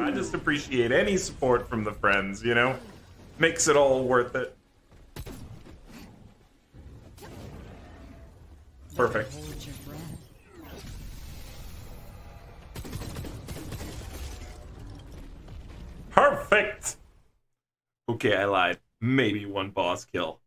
I just appreciate any support from the friends, you know? Makes it all worth it. Perfect. Hold your breath. Perfect! Okay, I lied. Maybe one boss kill.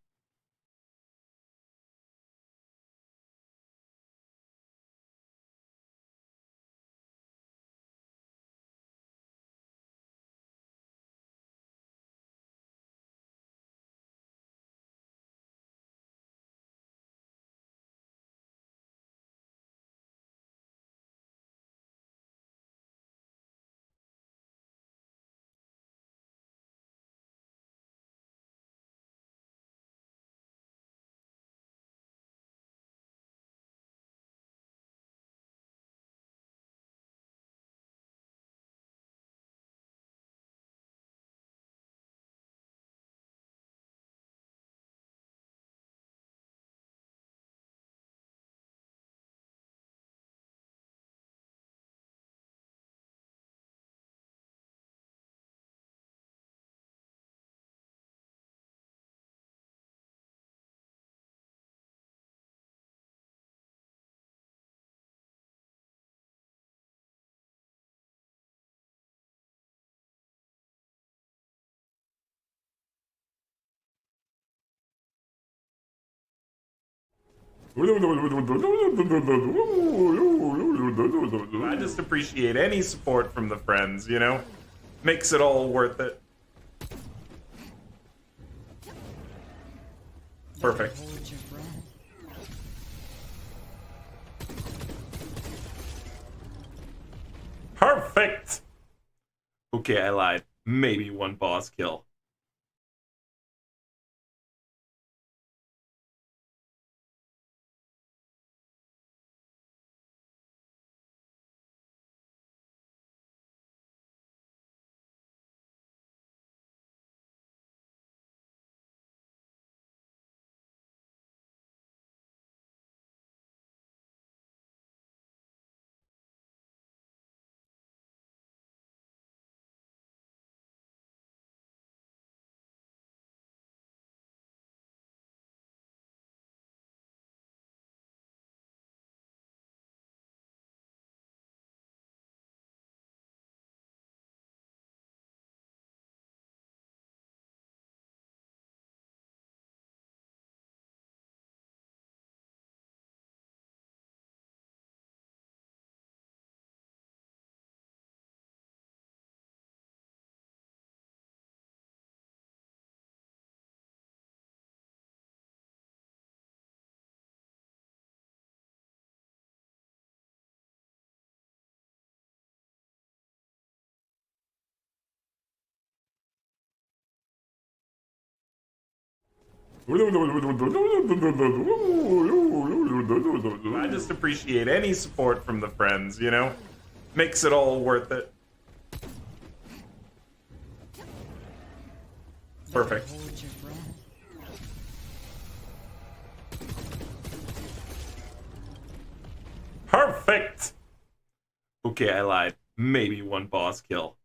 I just appreciate any support from the friends, you know? Makes it all worth it. Perfect. Hold your breath. Perfect! Okay, I lied. Maybe one boss kill. I just appreciate any support from the friends, you know? Makes it all worth it. Perfect. Hold your breath. Perfect! Okay, I lied. Maybe one boss kill.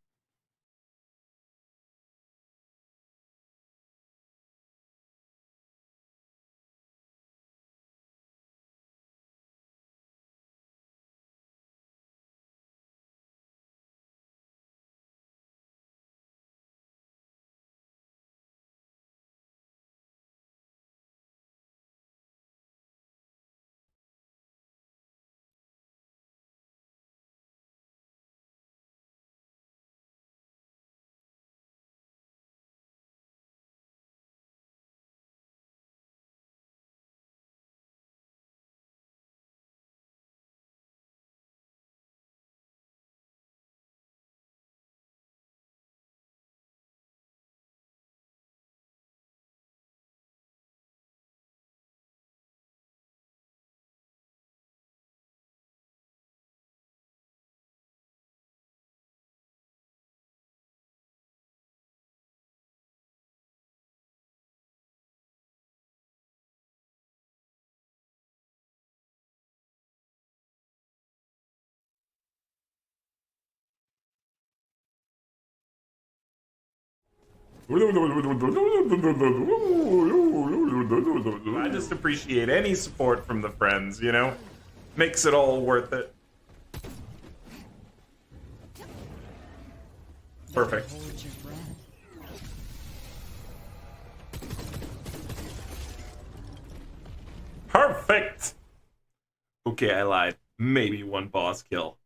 I just appreciate any support from the friends, you know? Makes it all worth it. Perfect. Hold your breath. Perfect! Okay, I lied. Maybe one boss kill.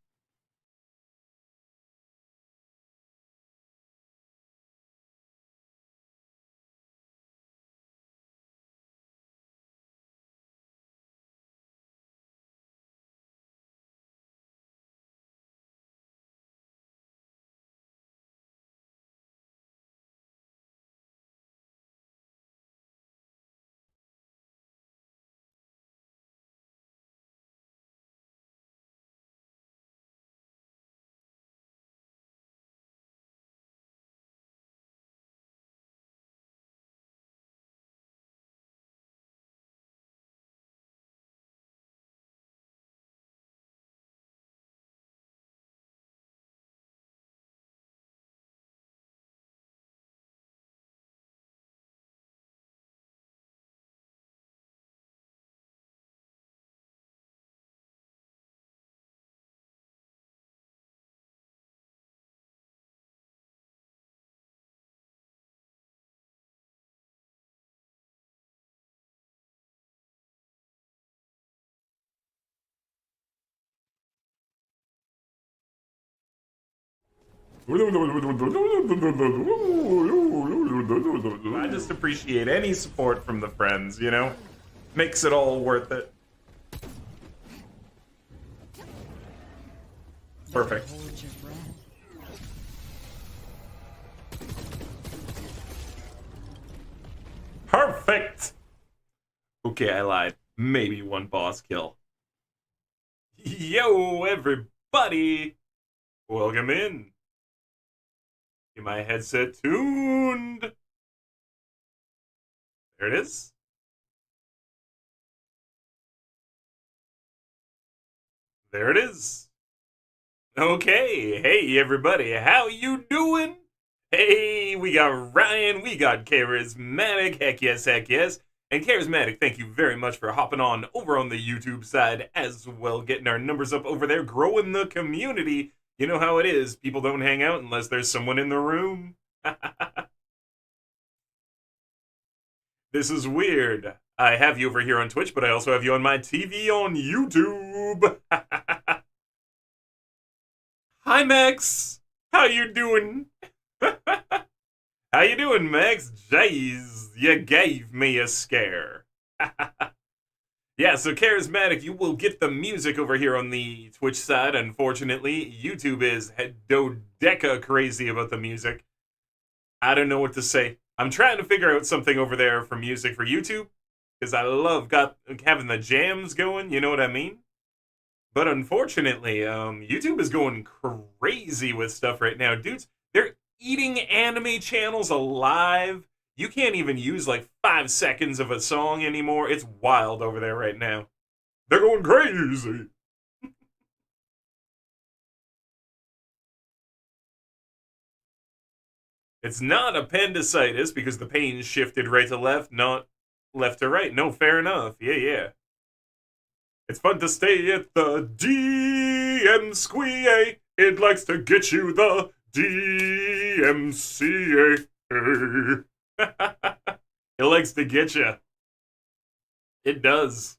I just appreciate any support from the friends, you know? Makes it all worth it. Perfect. Hold your breath. Perfect! Okay, I lied. Maybe one boss kill. Yo, everybody! Welcome in. Get my headset tuned. There it is. There it is. Okay, hey everybody, how you doing? Hey, we got Ryan, we got Charismatic, heck yes, and Charismatic, thank you very much for hopping on over on the YouTube side as well, getting our numbers up over there, growing the community. You know how it is, people don't hang out unless there's someone in the room. This is weird. I have you over here on Twitch, but I also have you on my TV on YouTube. Hi, Max. How you doing? How you doing, Max? Jeez, you gave me a scare. Yeah, so Charismatic, you will get the music over here on the Twitch side. Unfortunately, YouTube is dodeca crazy about the music. I don't know what to say. I'm trying to figure out something over there for music for YouTube, because I love having the jams going, you know what I mean? But unfortunately, YouTube is going crazy with stuff right now. Dudes, they're eating anime channels alive. You can't even use like 5 seconds of a song anymore. It's wild over there right now. They're going crazy. It's not appendicitis because the pain shifted right to left, not left to right. No, fair enough. Yeah. It's fun to stay at the DMCA. It likes to get you the DMCA. It likes to get you. It does.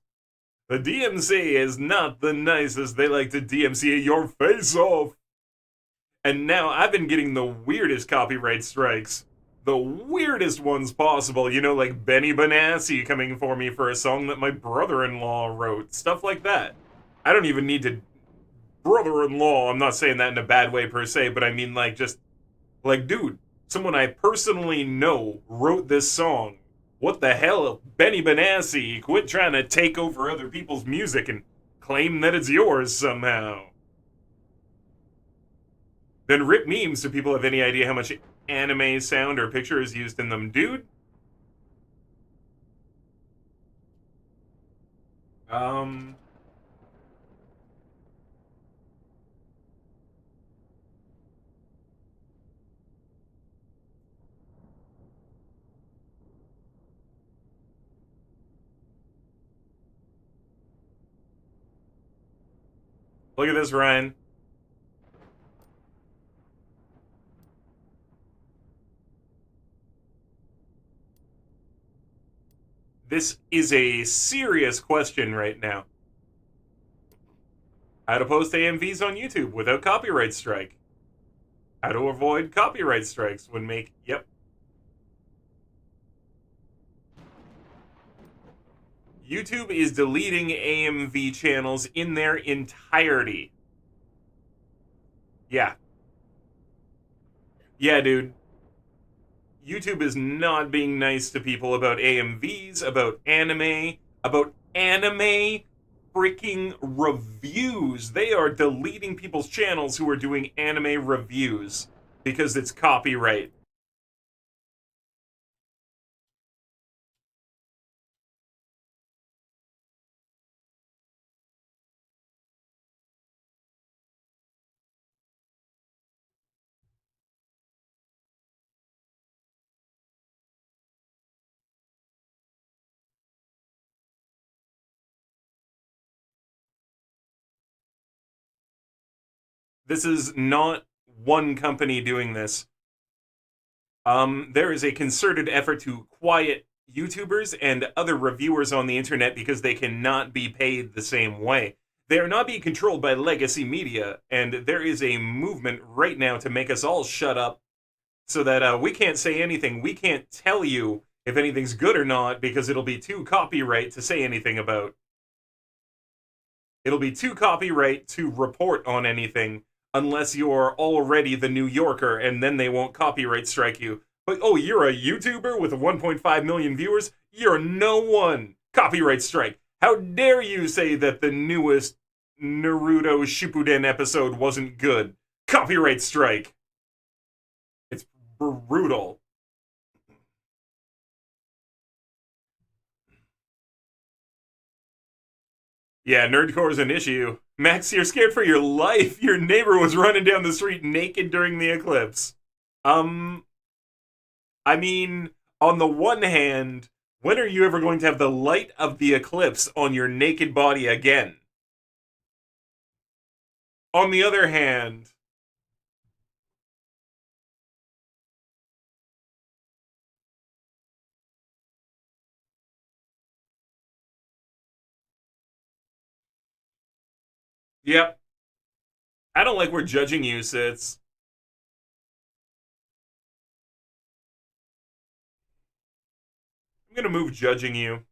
The DMC is not the nicest. They like to DMCA your face off. And now I've been getting the weirdest copyright strikes. The weirdest ones possible. You know, like Benny Benassi coming for me for a song that my brother-in-law wrote. Stuff like that. I don't even need to... Brother-in-law, I'm not saying that in a bad way per se, but I mean like just... Like, dude, someone I personally know wrote this song. What the hell? Benny Benassi, quit trying to take over other people's music and claim that it's yours somehow. Then rip memes so people have any idea how much anime sound or picture is used in them. Dude? Look at this, Ryan. This is a serious question right now. How to post AMVs on YouTube without copyright strike. How to avoid copyright strikes when make... Yep. YouTube is deleting AMV channels in their entirety. Yeah. Yeah, dude. YouTube is not being nice to people about AMVs, about anime freaking reviews. They are deleting people's channels who are doing anime reviews because it's copyright. This is not one company doing this. There is a concerted effort to quiet YouTubers and other reviewers on the internet because they cannot be paid the same way. They are not being controlled by legacy media, and there is a movement right now to make us all shut up so that we can't say anything. We can't tell you if anything's good or not because it'll be too copyright to say anything about. It'll be too copyright to report on anything unless you're already the New Yorker, and then they won't copyright strike you. But, oh, you're a YouTuber with 1.5 million viewers? You're no one. Copyright strike. How dare you say that the newest Naruto Shippuden episode wasn't good? Copyright strike. It's brutal. Yeah, nerdcore is an issue. Max, you're scared for your life. Your neighbor was running down the street naked during the eclipse. I mean, on the one hand, when are you ever going to have the light of the eclipse on your naked body again? On the other hand, yep. I don't like we're judging you, Sits. I'm gonna move judging you.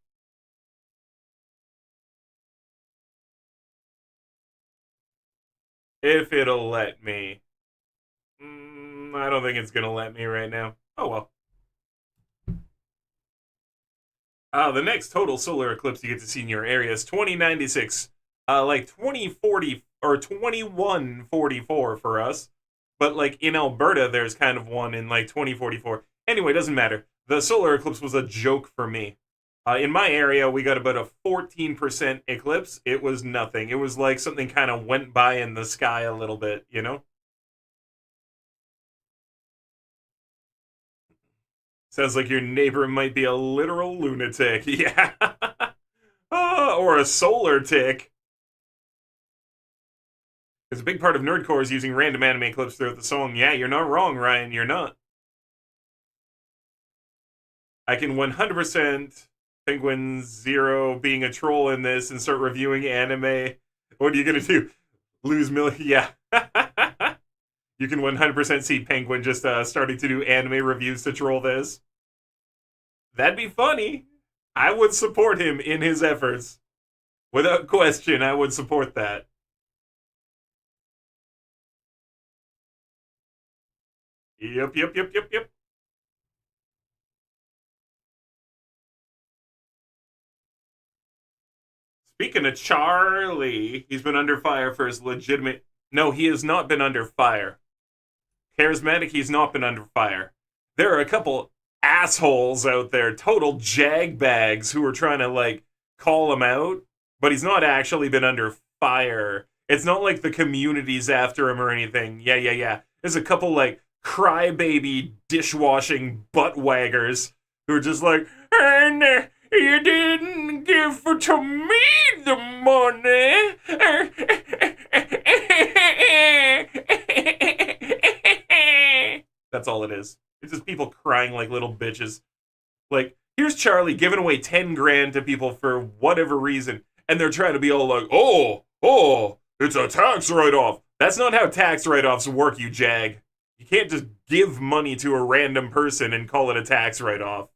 If it'll let me. I don't think it's gonna let me right now. Oh well. The next total solar eclipse you get to see in your area is 2096. Like 2040 or 2144 for us. But like in Alberta, there's kind of one in like 2044. Anyway, doesn't matter. The solar eclipse was a joke for me. In my area, we got about a 14% eclipse. It was nothing. It was like something kind of went by in the sky a little bit, you know? Sounds like your neighbor might be a literal lunatic. Yeah. Or a solar tick. Because a big part of nerdcore is using random anime clips throughout the song. Yeah, you're not wrong, Ryan. You're not. I can 100% Penguin Zero being a troll in this and start reviewing anime. What are you going to do? Lose million? Yeah. You can 100% see Penguin just starting to do anime reviews to troll this. That'd be funny. I would support him in his efforts. Without question, I would support that. Yep. Speaking of Charlie, he's been under fire for his legitimate... No, he has not been under fire. Charismatic, he's not been under fire. There are a couple assholes out there, total jagbags, who are trying to, like, call him out, but he's not actually been under fire. It's not like the community's after him or anything. Yeah. There's a couple, like, crybaby dishwashing buttwaggers who are just like, and you didn't give to me the money. crying like little bitches. Like, here's Charlie giving away 10 grand to people for whatever reason, and they're trying to be all like, it's a tax write-off. That's not how tax write-offs work, you jag. You can't just give money to a random person and call it a tax write-off.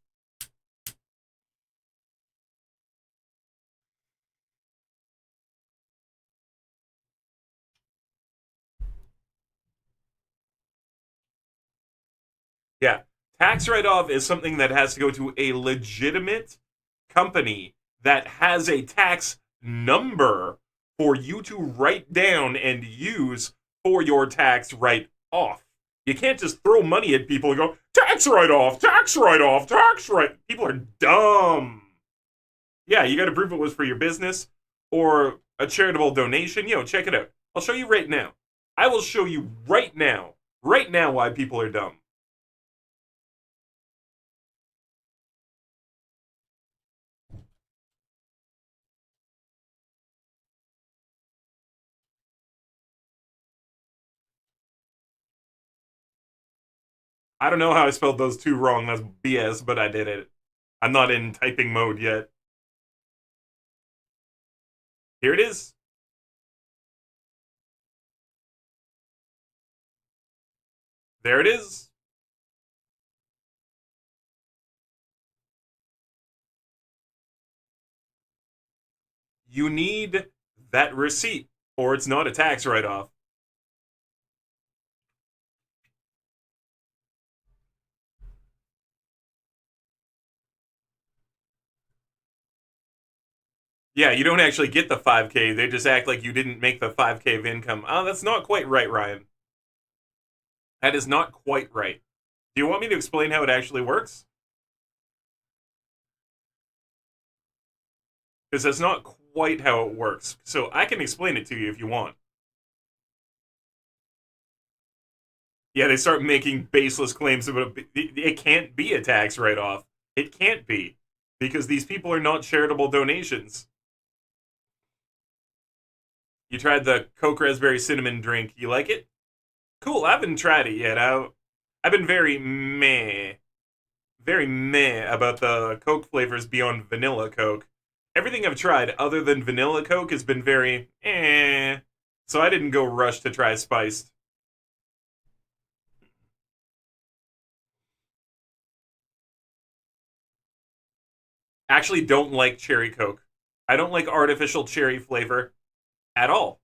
Yeah. Tax write off is something that has to go to a legitimate company that has a tax number for you to write down and use for your tax write off. You can't just throw money at people and go, tax write off, tax write off, tax write. People are dumb. Yeah, you got to prove it was for your business or a charitable donation. Check it out. I'll show you right now. I will show you right now why people are dumb. I don't know how I spelled those two wrong. That's BS, but I did it. I'm not in typing mode yet. Here it is. There it is. You need that receipt, or it's not a tax write off. Yeah, you don't actually get the 5K. They just act like you didn't make the 5K of income. Oh, that's not quite right, Ryan. That is not quite right. Do you want me to explain how it actually works? Because that's not quite how it works. So I can explain it to you if you want. Yeah, they start making baseless claims about it can't be a tax write off. It can't be. Because these people are not charitable donations. You tried the Coke Raspberry Cinnamon drink. You like it? Cool, I haven't tried it yet. I've been very meh about the Coke flavors beyond vanilla Coke. Everything I've tried other than vanilla Coke has been very eh. So I didn't go rush to try spiced. Actually, don't like cherry Coke. I don't like artificial cherry flavor at all.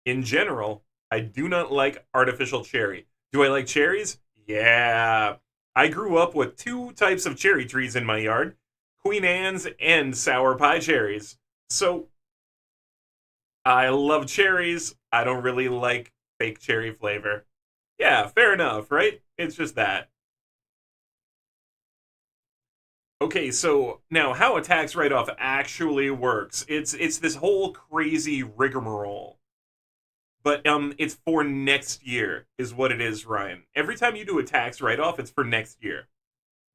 In general, I do not like artificial cherry. Do I like cherries? Yeah. I grew up with two types of cherry trees in my yard, Queen Anne's and sour pie cherries. So I love cherries. I don't really like fake cherry flavor. Yeah, fair enough, right? It's just that. Okay, so now how a tax write-off actually works. It's this whole crazy rigmarole. But it's for next year, is what it is, Ryan. Every time you do a tax write-off, it's for next year.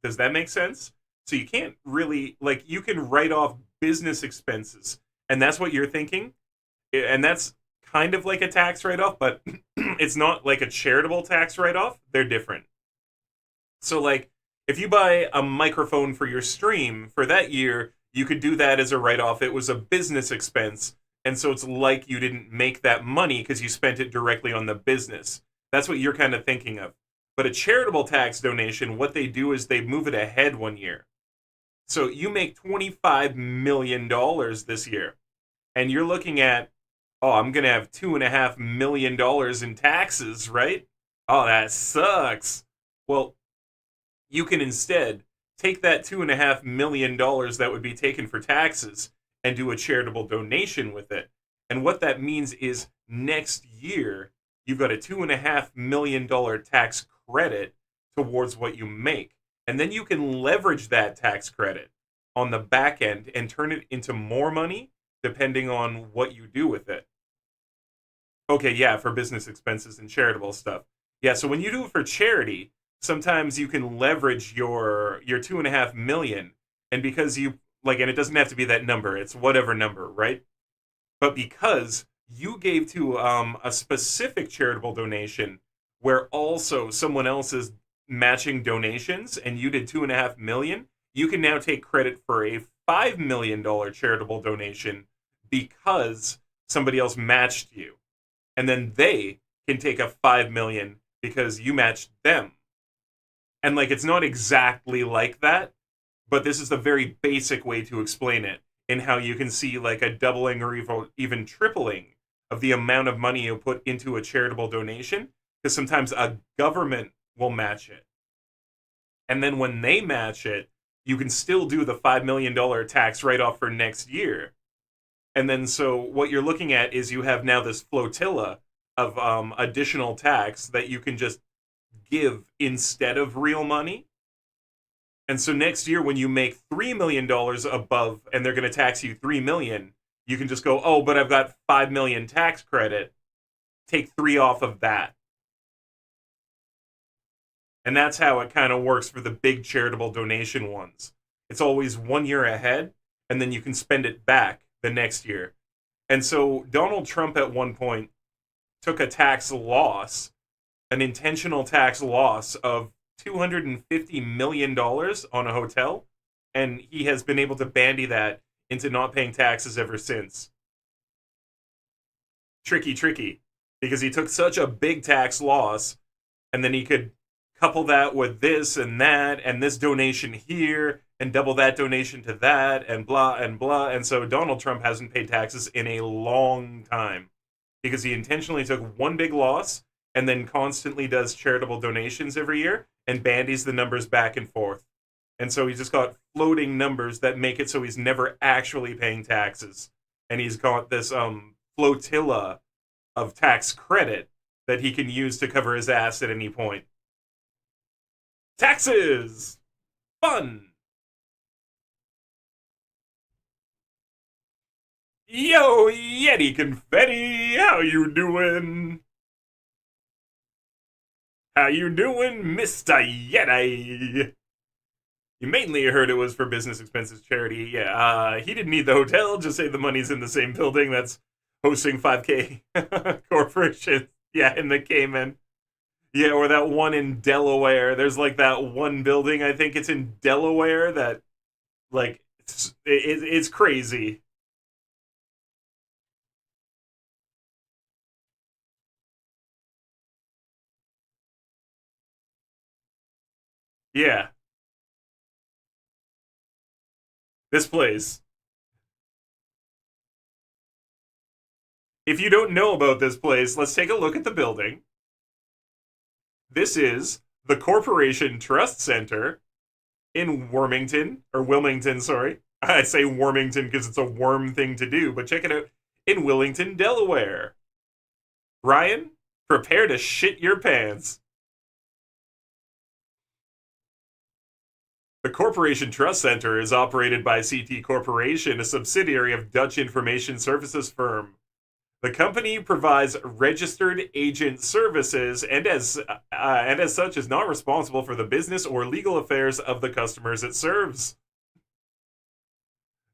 Does that make sense? So you can't really you can write off business expenses, and that's what you're thinking, and that's kind of like a tax write-off, but it's not like a charitable tax write-off. They're different. So if you buy a microphone for your stream for that year, you could do that as a write-off. It was a business expense, and so it's like you didn't make that money because you spent it directly on the business. That's what you're kind of thinking of. But a charitable tax donation, what they do is they move it ahead 1 year. So you make $25 million this year, and you're looking at, oh, I'm going to have $2.5 million in taxes, right? Oh, that sucks. Well, you can instead take that $2.5 million that would be taken for taxes and do a charitable donation with it. And what that means is next year, you've got a $2.5 million tax credit towards what you make. And then you can leverage that tax credit on the back end and turn it into more money depending on what you do with it. Okay, yeah, for business expenses and charitable stuff. Yeah, so when you do it for charity, sometimes you can leverage your 2.5 million, and because you and it doesn't have to be that number, it's whatever number, right? But because you gave to a specific charitable donation where also someone else is matching donations and you did 2.5 million, you can now take credit for a $5 million charitable donation because somebody else matched you. And then they can take a 5 million because you matched them. And like, it's not exactly like that, but this is the very basic way to explain it, in how you can see like a doubling or even tripling of the amount of money you put into a charitable donation, because sometimes a government will match it. And then when they match it, you can still do the $5 million tax write-off for next year. And then so what you're looking at is you have now this flotilla of additional tax that you can just give instead of real money. And so next year when you make $3 million above and they're going to tax you $3 million, you can just go, oh, but I've got $5 million tax credit. Take 3 off of that. And that's how it kind of works for the big charitable donation ones. It's always 1 year ahead, and then you can spend it back the next year. And so Donald Trump at one point took a tax loss, an intentional tax loss of $250 million on a hotel, and he has been able to bandy that into not paying taxes ever since. Tricky, because he took such a big tax loss, and then he could couple that with this and that, and this donation here, and double that donation to that, and blah, and blah. And so Donald Trump hasn't paid taxes in a long time, because he intentionally took one big loss, and then constantly does charitable donations every year, and bandies the numbers back and forth. And so he's just got floating numbers that make it so he's never actually paying taxes. And he's got this flotilla of tax credit that he can use to cover his ass at any point. Taxes! Fun! Yo, Yeti Confetti! How you doing? How you doing, Mr. Yeti? You mainly heard it was for business expenses charity. Yeah, he didn't need the hotel. Just say the money's in the same building that's hosting 5K corporation. Yeah, in the Cayman. Yeah, or that one in Delaware. There's like that one building, I think it's in Delaware, that, like, it's crazy. Yeah, this place. If you don't know about this place, let's take a look at the building. This is the Corporation Trust Center in Wilmington, sorry. I say Wormington because it's a worm thing to do, but check it out. In Willington, Delaware. Ryan, prepare to shit your pants. The Corporation Trust Center is operated by CT Corporation, a subsidiary of Dutch information services firm. The company provides registered agent services and as such is not responsible for the business or legal affairs of the customers it serves.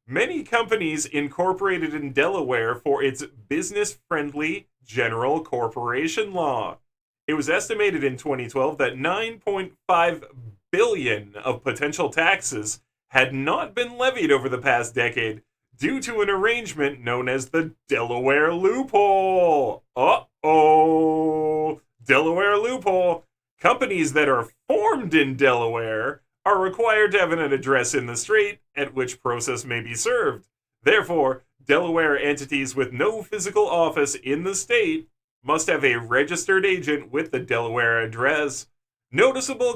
Many companies incorporated in Delaware for its business-friendly general corporation law. It was estimated in 2012 that $9.5 billion of potential taxes had not been levied over the past decade due to an arrangement known as the Delaware loophole. Uh-oh! Delaware loophole. Companies that are formed in Delaware are required to have an address in the state at which process may be served. Therefore, Delaware entities with no physical office in the state must have a registered agent with the Delaware address. Notable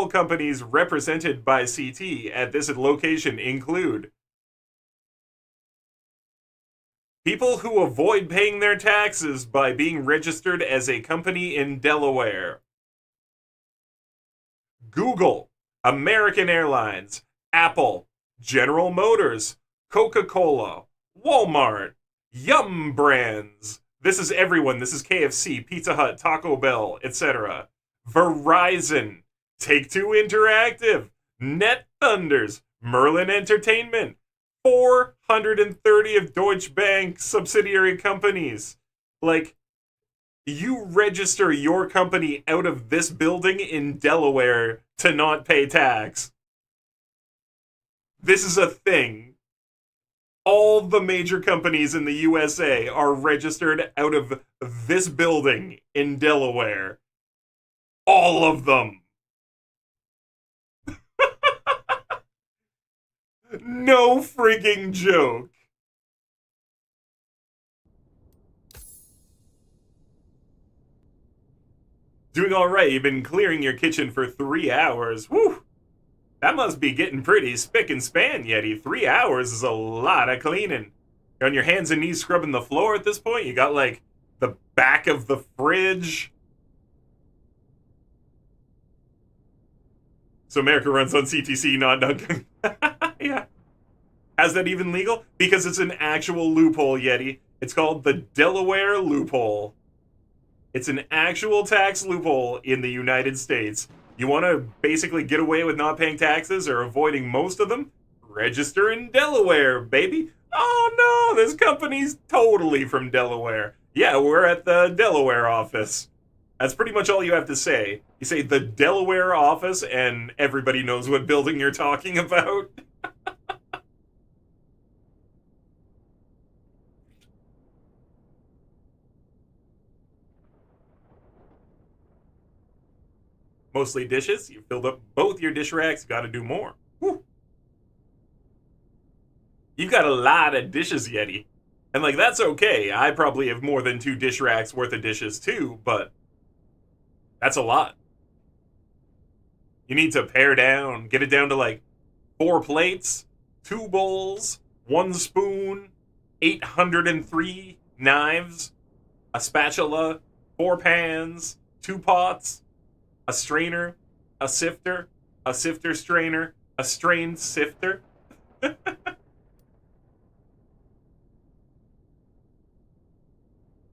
companies represented by CT at this location include people who avoid paying their taxes by being registered as a company in Delaware. Google, American Airlines, Apple, General Motors, Coca-Cola, Walmart, Yum Brands. This is everyone. This is KFC, Pizza Hut, Taco Bell, etc. Verizon, Take-Two Interactive, Net Thunders, Merlin Entertainment, 430 of Deutsche Bank subsidiary companies. Like, You register your company out of this building in Delaware to not pay tax. This is a thing. All the major companies in the USA are registered out of this building in Delaware. All of them. No frigging joke. Doing all right. You've been clearing your kitchen for 3 hours. Whew. That must be getting pretty spick and span, Yeti. 3 hours is a lot of cleaning. You're on your hands and knees scrubbing the floor at this point. You got like the back of the fridge. So America runs on CTC, not Duncan. Yeah. How's that even legal? Because it's an actual loophole, Yeti. It's called the Delaware loophole. It's an actual tax loophole in the United States. You want to basically get away with not paying taxes or avoiding most of them? Register in Delaware, baby. Oh no, this company's totally from Delaware. Yeah, we're at the Delaware office. That's pretty much all you have to say. You say the Delaware office, and everybody knows what building you're talking about. Mostly dishes. You filled up both your dish racks. Got to do more. Whew. You've got a lot of dishes, Yeti. And, like, that's okay. I probably have more than 2 dish racks worth of dishes, too, but that's a lot. You need to pare down, get it down to, like, 4 plates, 2 bowls, 1 spoon, 803 knives, a spatula, 4 pans, 2 pots, a strainer, a sifter strainer, a strained sifter.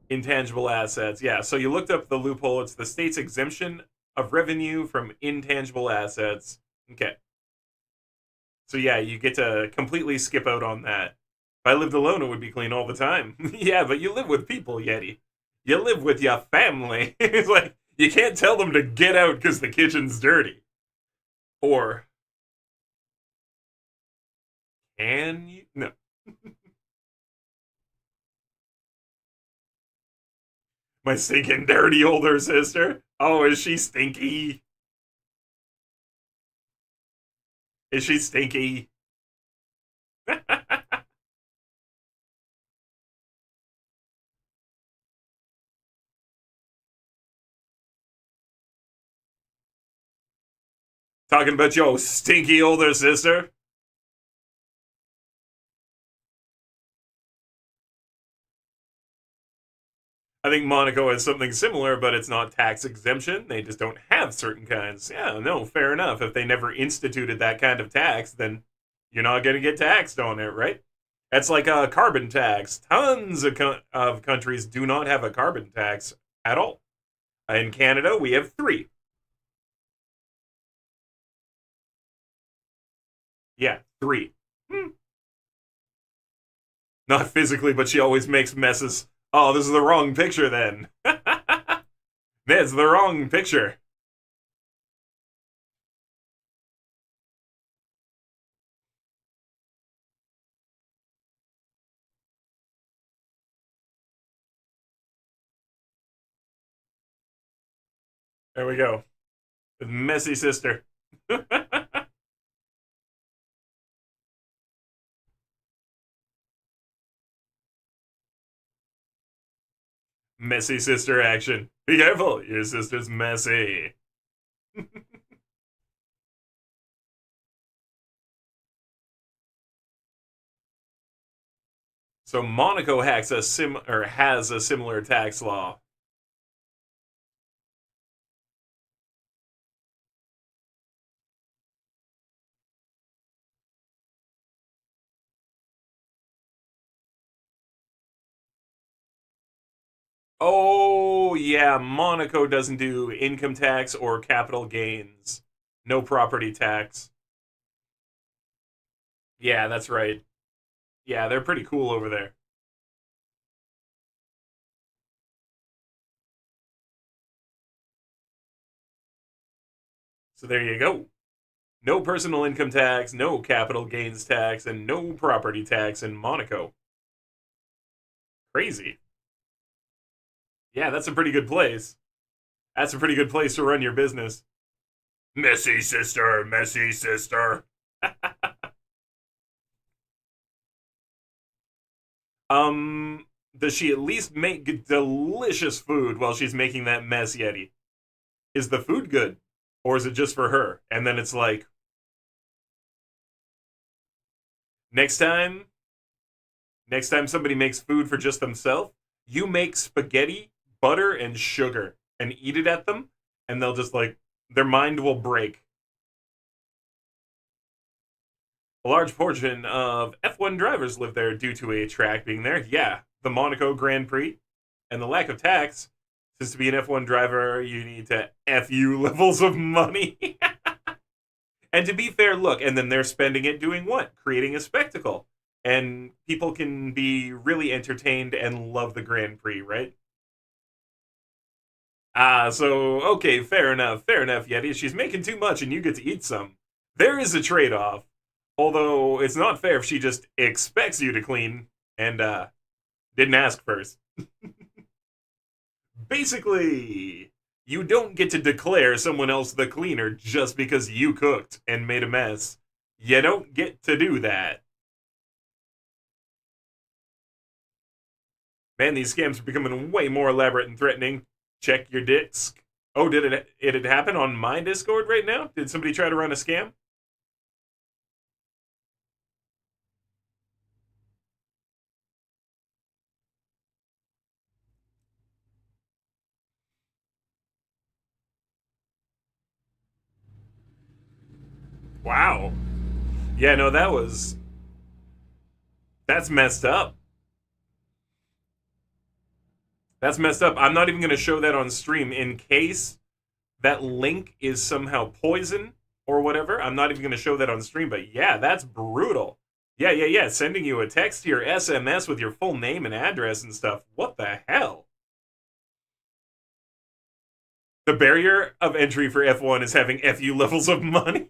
Intangible assets. Yeah, so you looked up the loophole. It's the state's exemption of revenue from intangible assets. Okay. So yeah, you get to completely skip out on that. If I lived alone, it would be clean all the time. Yeah, but you live with people, Yeti. You live with your family. It's like, you can't tell them to get out because the kitchen's dirty. Or, can you? No. My stinking dirty older sister. Oh, is she stinky? Is she stinky? Talking about your stinky older sister? I think Monaco has something similar, but it's not tax exemption. They just don't have certain kinds. Yeah, no, fair enough. If they never instituted that kind of tax, then you're not going to get taxed on it, right? That's like a carbon tax. Tons of countries do not have a carbon tax at all. In Canada, we have 3. Yeah, 3. Hmm. Not physically, but she always makes messes. Oh, this is the wrong picture then. That's the wrong picture. There we go. Messy sister. Messy sister action. Be careful, your sister's messy. So Monaco has a similar tax law. Oh yeah, Monaco doesn't do income tax or capital gains. No property tax. Yeah, that's right. Yeah, they're pretty cool over there. So there you go. No personal income tax, no capital gains tax, and no property tax in Monaco. Crazy. Yeah, that's a pretty good place. That's a pretty good place to run your business. Messy sister, messy sister. um, does she at least make delicious food while she's making that mess, Yeti? Is the food good? Or is it just for her? And then it's like, next time, next time somebody makes food for just themselves, you make spaghetti, butter, and sugar and eat it at them, and they'll just like, their mind will break. A large portion of F1 drivers live there due to a track being there. Yeah, the Monaco Grand Prix and the lack of tax. Since to be an F1 driver, you need to FU levels of money. And to be fair, look, and then they're spending it doing what? Creating a spectacle. And people can be really entertained and love the Grand Prix, right? So, okay, fair enough, Yeti. She's making too much and you get to eat some. There is a trade off. Although, it's not fair if she just expects you to clean and, didn't ask first. Basically, you don't get to declare someone else the cleaner just because you cooked and made a mess. You don't get to do that. Man, these scams are becoming way more elaborate and threatening. Check your disc. Oh, did it happen on my Discord right now? Did somebody try to run a scam? Wow. Yeah, no, that's messed up. That's messed up. I'm not even going to show that on stream in case that link is somehow poison or whatever. I'm not even going to show that on stream, but yeah, that's brutal. Yeah. Sending you a text to your SMS with your full name and address and stuff. What the hell? The barrier of entry for F1 is having FU levels of money.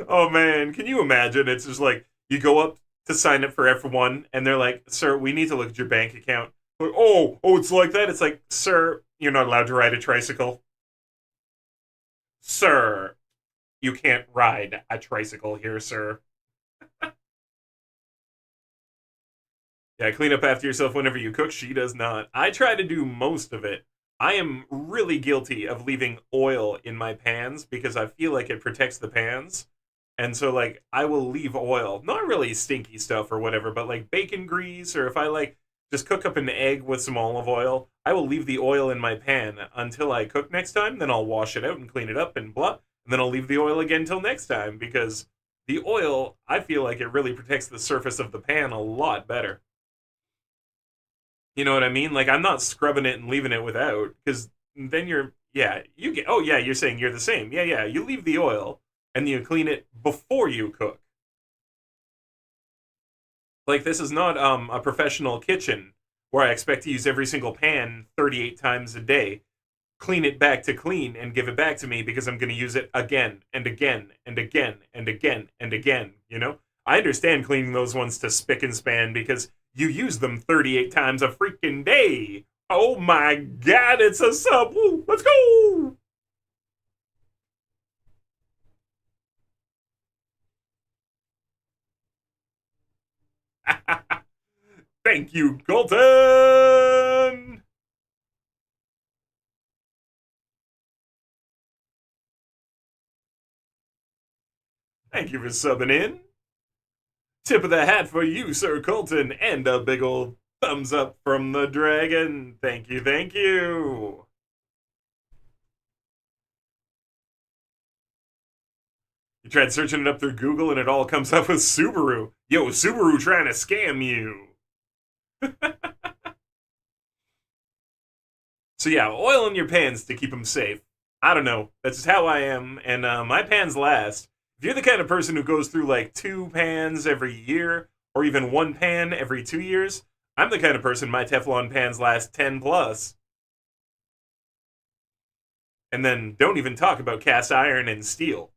Oh man, can you imagine? It's just like you go up to sign up for F1 and they're like, "Sir, we need to look at your bank account." Like, oh, it's like that. It's like, "Sir, you're not allowed to ride a tricycle." Sir, you can't ride a tricycle here, sir. Yeah, clean up after yourself whenever you cook. She does not. I try to do most of it. I am really guilty of leaving oil in my pans because I feel like it protects the pans. And so, like, I will leave oil. Not really stinky stuff or whatever, but like bacon grease, or if I like just cook up an egg with some olive oil, I will leave the oil in my pan until I cook next time. Then I'll wash it out and clean it up and blah. And then I'll leave the oil again till next time because the oil, I feel like it really protects the surface of the pan a lot better. You know what I mean? Like I'm not scrubbing it and leaving it without, because then yeah, you get. Oh yeah, you're saying you're the same. Yeah. You leave the oil and you clean it before you cook. Like this is not a professional kitchen where I expect to use every single pan 38 times a day, clean it back to clean and give it back to me because I'm going to use it again and again and again and again and again, you know? I understand cleaning those ones to spick and span because you use them 38 times a freaking day. Oh my god, it's a sub. Woo, let's go. Thank you, Colton. Thank you for subbing in. Tip of the hat for you, Sir Colton, and a big old thumbs up from the dragon. Thank you, thank you. You tried searching it up through Google and it all comes up with Subaru. Yo, Subaru trying to scam you. So yeah, oil in your pans to keep them safe. I don't know. That's just how I am, and my pans last. If you're the kind of person who goes through like 2 pans every year, or even 1 pan every 2 years, I'm the kind of person my Teflon pans last 10 plus. And then don't even talk about cast iron and steel.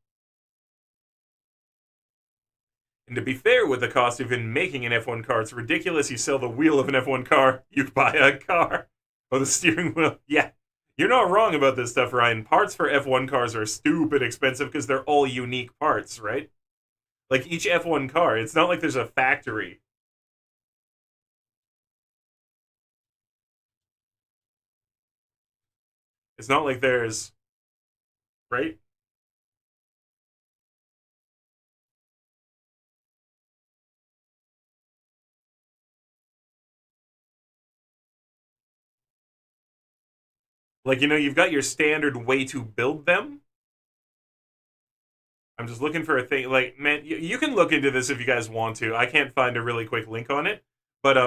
And to be fair with the cost of even making an F1 car, it's ridiculous. You sell the wheel of an F1 car, you buy a car. Or the steering wheel. Yeah. You're not wrong about this stuff, Ryan. Parts for F1 cars are stupid expensive because they're all unique parts, right? Like each F1 car, it's not like there's a factory. It's not like there's, right? Like, you've got your standard way to build them. I'm just looking for a thing. Like, man, you can look into this if you guys want to. I can't find a really quick link on it. But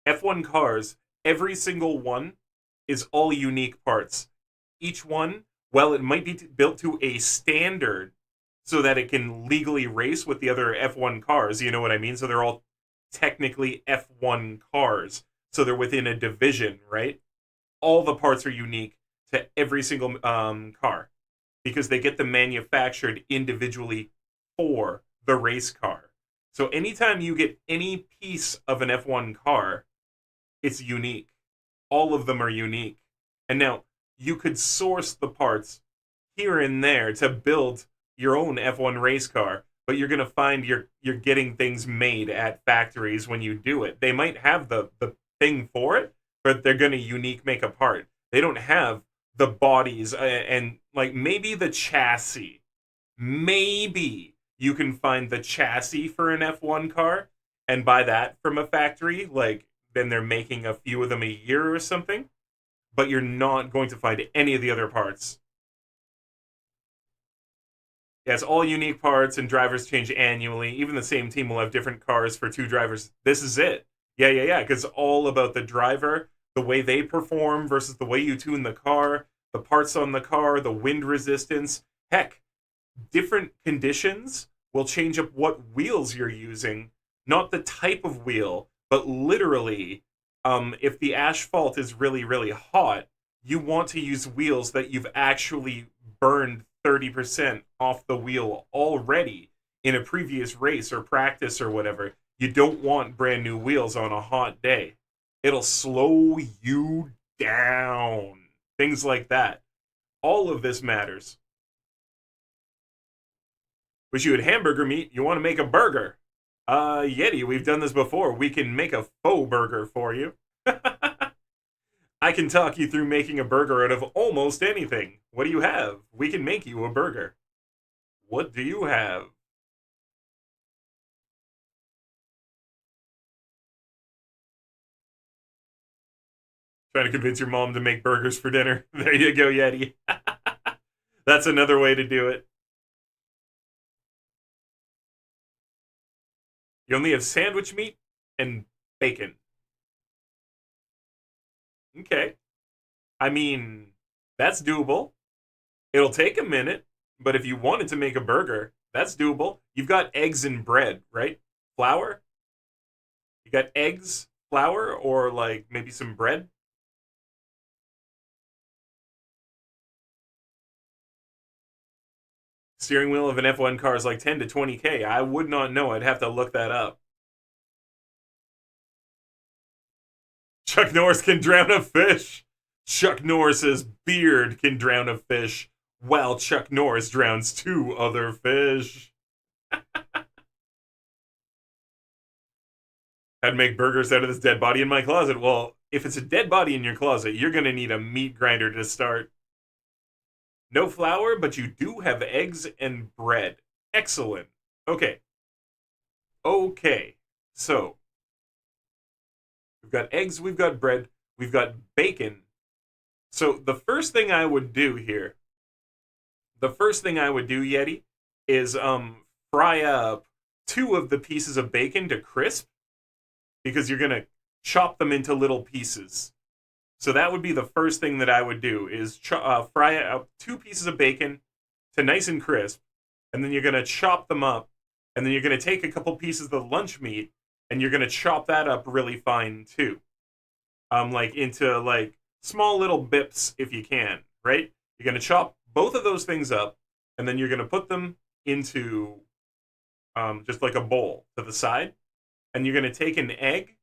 F1 cars, every single one is all unique parts. Each one, well, it might be built to a standard so that it can legally race with the other F1 cars. You know what I mean? So they're all technically F1 cars. So they're within a division, right? All the parts are unique to every single car because they get them manufactured individually for the race car. So anytime you get any piece of an F1 car, it's unique. All of them are unique. And now you could source the parts here and there to build your own F1 race car, but you're going to find you're getting things made at factories when you do it. They might have the thing for it, but they're going to unique make a part. They don't have the bodies and like maybe the chassis. Maybe you can find the chassis for an F1 car and buy that from a factory. Like then they're making a few of them a year or something, but you're not going to find any of the other parts. Yeah, it's all unique parts, and drivers change annually. Even the same team will have different cars for two drivers. This is it. Yeah. Because it's all about the driver, the way they perform versus the way you tune the car, the parts on the car, the wind resistance. Heck, different conditions will change up what wheels you're using, not the type of wheel, but literally, if the asphalt is really, really hot, you want to use wheels that you've actually burned 30% off the wheel already in a previous race or practice or whatever. You don't want brand new wheels on a hot day. It'll slow you down. Things like that. All of this matters. Wish you had hamburger meat. You want to make a burger. Yeti, we've done this before. We can make a faux burger for you. I can talk you through making a burger out of almost anything. What do you have? We can make you a burger. What do you have? Trying to convince your mom to make burgers for dinner. There you go, Yeti. That's another way to do it. You only have sandwich meat and bacon. Okay. I mean, that's doable. It'll take a minute, but if you wanted to make a burger, that's doable. You've got eggs and bread, right? Flour? You got eggs, flour, or like maybe some bread? Steering wheel of an F1 car is like 10 to 20K. I would not know. I'd have to look that up. Chuck Norris can drown a fish. Chuck Norris's beard can drown a fish, while Chuck Norris drowns two other fish. I'd make burgers out of this dead body in my closet. Well, if it's a dead body in your closet, you're going to need a meat grinder to start. No flour, but you do have eggs and bread. Excellent. Okay. Okay. So, we've got eggs, we've got bread, we've got bacon. So, the first thing I would do, Yeti, is fry up two of the pieces of bacon to crisp because you're going to chop them into little pieces. So that would be the first thing that I would do is fry up two pieces of bacon to nice and crisp, and then you're going to chop them up, and then you're going to take a couple pieces of the lunch meat, and you're going to chop that up really fine too, like into like small little bips if you can, right? You're going to chop both of those things up, and then you're going to put them into just like a bowl to the side, and you're going to take an egg.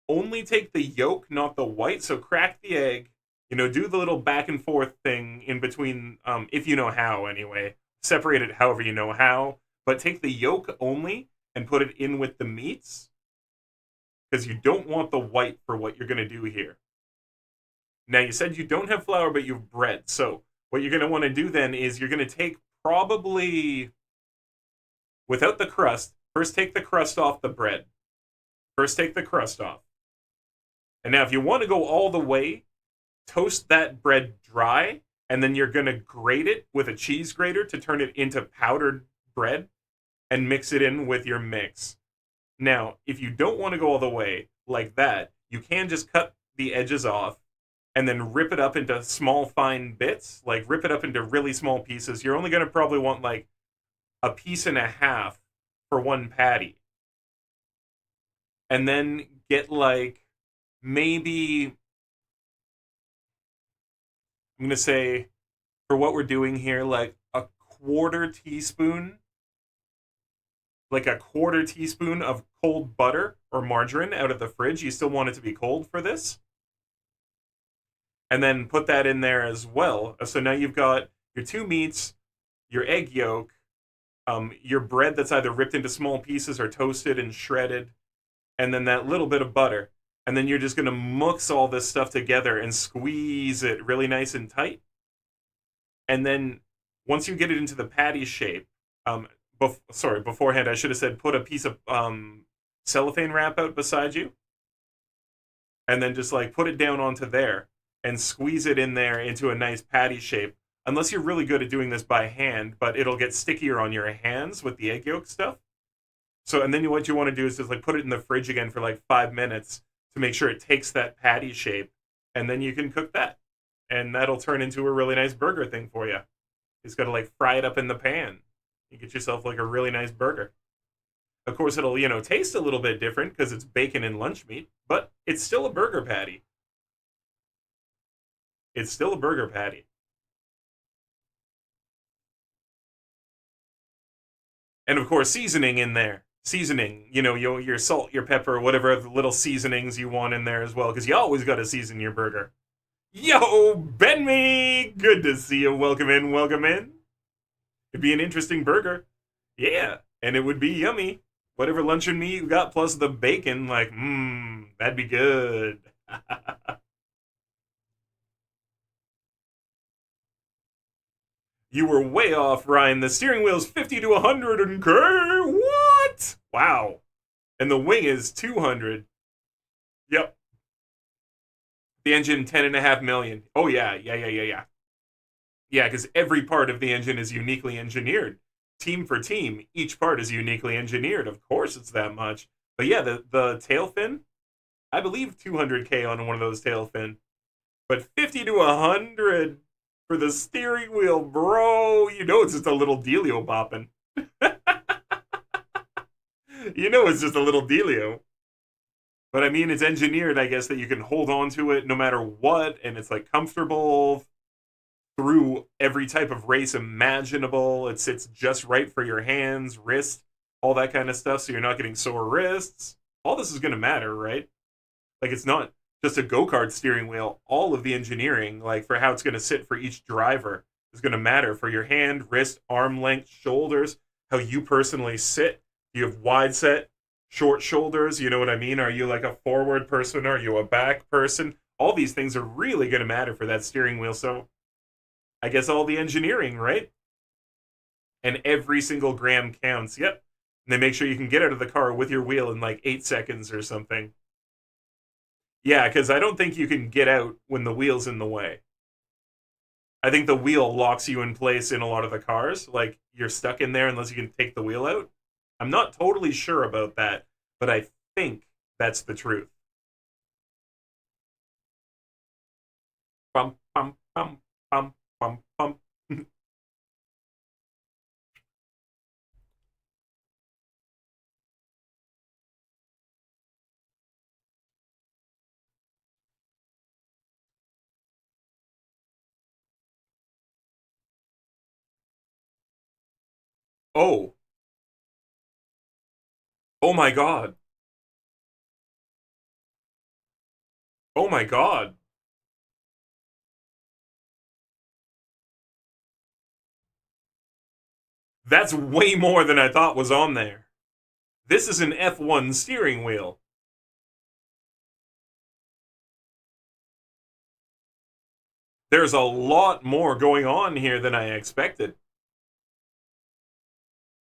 Only take the yolk, not the white. So crack the egg. Do the little back and forth thing in between, if you know how, anyway. Separate it however you know how, but take the yolk only and put it in with the meats because you don't want the white for what you're going to do here. Now, you said you don't have flour, but you have bread. So, what you're going to want to do then is you're going to take probably, without the crust, first take the crust off the bread. First, take the crust off. And now, if you want to go all the way, toast that bread dry, and then you're going to grate it with a cheese grater to turn it into powdered bread and mix it in with your mix. Now, if you don't want to go all the way like that, you can just cut the edges off and then rip it up into small, fine bits. Like, rip it up into really small pieces. You're only going to probably want, like, a piece and a half for one patty. And then get, like, maybe, I'm going to say, for what we're doing here, like a quarter teaspoon, of cold butter or margarine out of the fridge. You still want it to be cold for this. And then put that in there as well. So now you've got your two meats, your egg yolk, your bread that's either ripped into small pieces or toasted and shredded, and then that little bit of butter. And then you're just going to mix all this stuff together and squeeze it really nice and tight. And then once you get it into the patty shape, beforehand I should have said put a piece of cellophane wrap out beside you, and then just like put it down onto there and squeeze it in there into a nice patty shape. Unless you're really good at doing this by hand, but it'll get stickier on your hands with the egg yolk stuff. So, and then what you want to do is just like put it in the fridge again for like 5 minutes to make sure it takes that patty shape, and then you can cook that, and that'll turn into a really nice burger thing for you. You just got to like fry it up in the pan. You get yourself like a really nice burger. Of course, it'll taste a little bit different because it's bacon and lunch meat, but it's still a burger patty. It's still a burger patty. And of course, seasoning in there. Seasoning, your salt, your pepper, whatever little seasonings you want in there as well, because you always got to season your burger. Yo, Ben me! Good to see you. Welcome in, welcome in. It'd be an interesting burger. Yeah, and it would be yummy. Whatever luncheon meat you got plus the bacon, like, that'd be good. You were way off, Ryan. The steering wheel's 50 to 100 and K. What? Wow. And the wing is 200. Yep. The engine 10.5 million. Oh yeah, yeah. Yeah, because every part of the engine is uniquely engineered. Team for team, each part is uniquely engineered. Of course, it's that much. But yeah, the tail fin, I believe 200K on one of those tail fin. But 50 to 100 for the steering wheel, bro. It's just a little dealio bopping. It's just a little dealio. But I mean, it's engineered, I guess, that you can hold on to it no matter what, and it's like comfortable through every type of race imaginable. It sits just right for your hands, wrist, all that kind of stuff, so you're not getting sore wrists. All this is going to matter, right? Like, it's not just a go-kart steering wheel. All of the engineering, like, for how it's going to sit for each driver is going to matter for your hand, wrist, arm length, shoulders, how you personally sit. Do you have wide set, short shoulders? You know what I mean? Are you like a forward person? Are you a back person? All these things are really going to matter for that steering wheel. So I guess all the engineering, right? And every single gram counts. Yep. And they make sure you can get out of the car with your wheel in like 8 seconds or something. Yeah, because I don't think you can get out when the wheel's in the way. I think the wheel locks you in place in a lot of the cars. Like, you're stuck in there unless you can take the wheel out. I'm not totally sure about that, but I think that's the truth. Bum, bum, bum, bum, bum, bum. Oh. Oh my god. Oh my god. That's way more than I thought was on there. This is an F1 steering wheel. There's a lot more going on here than I expected.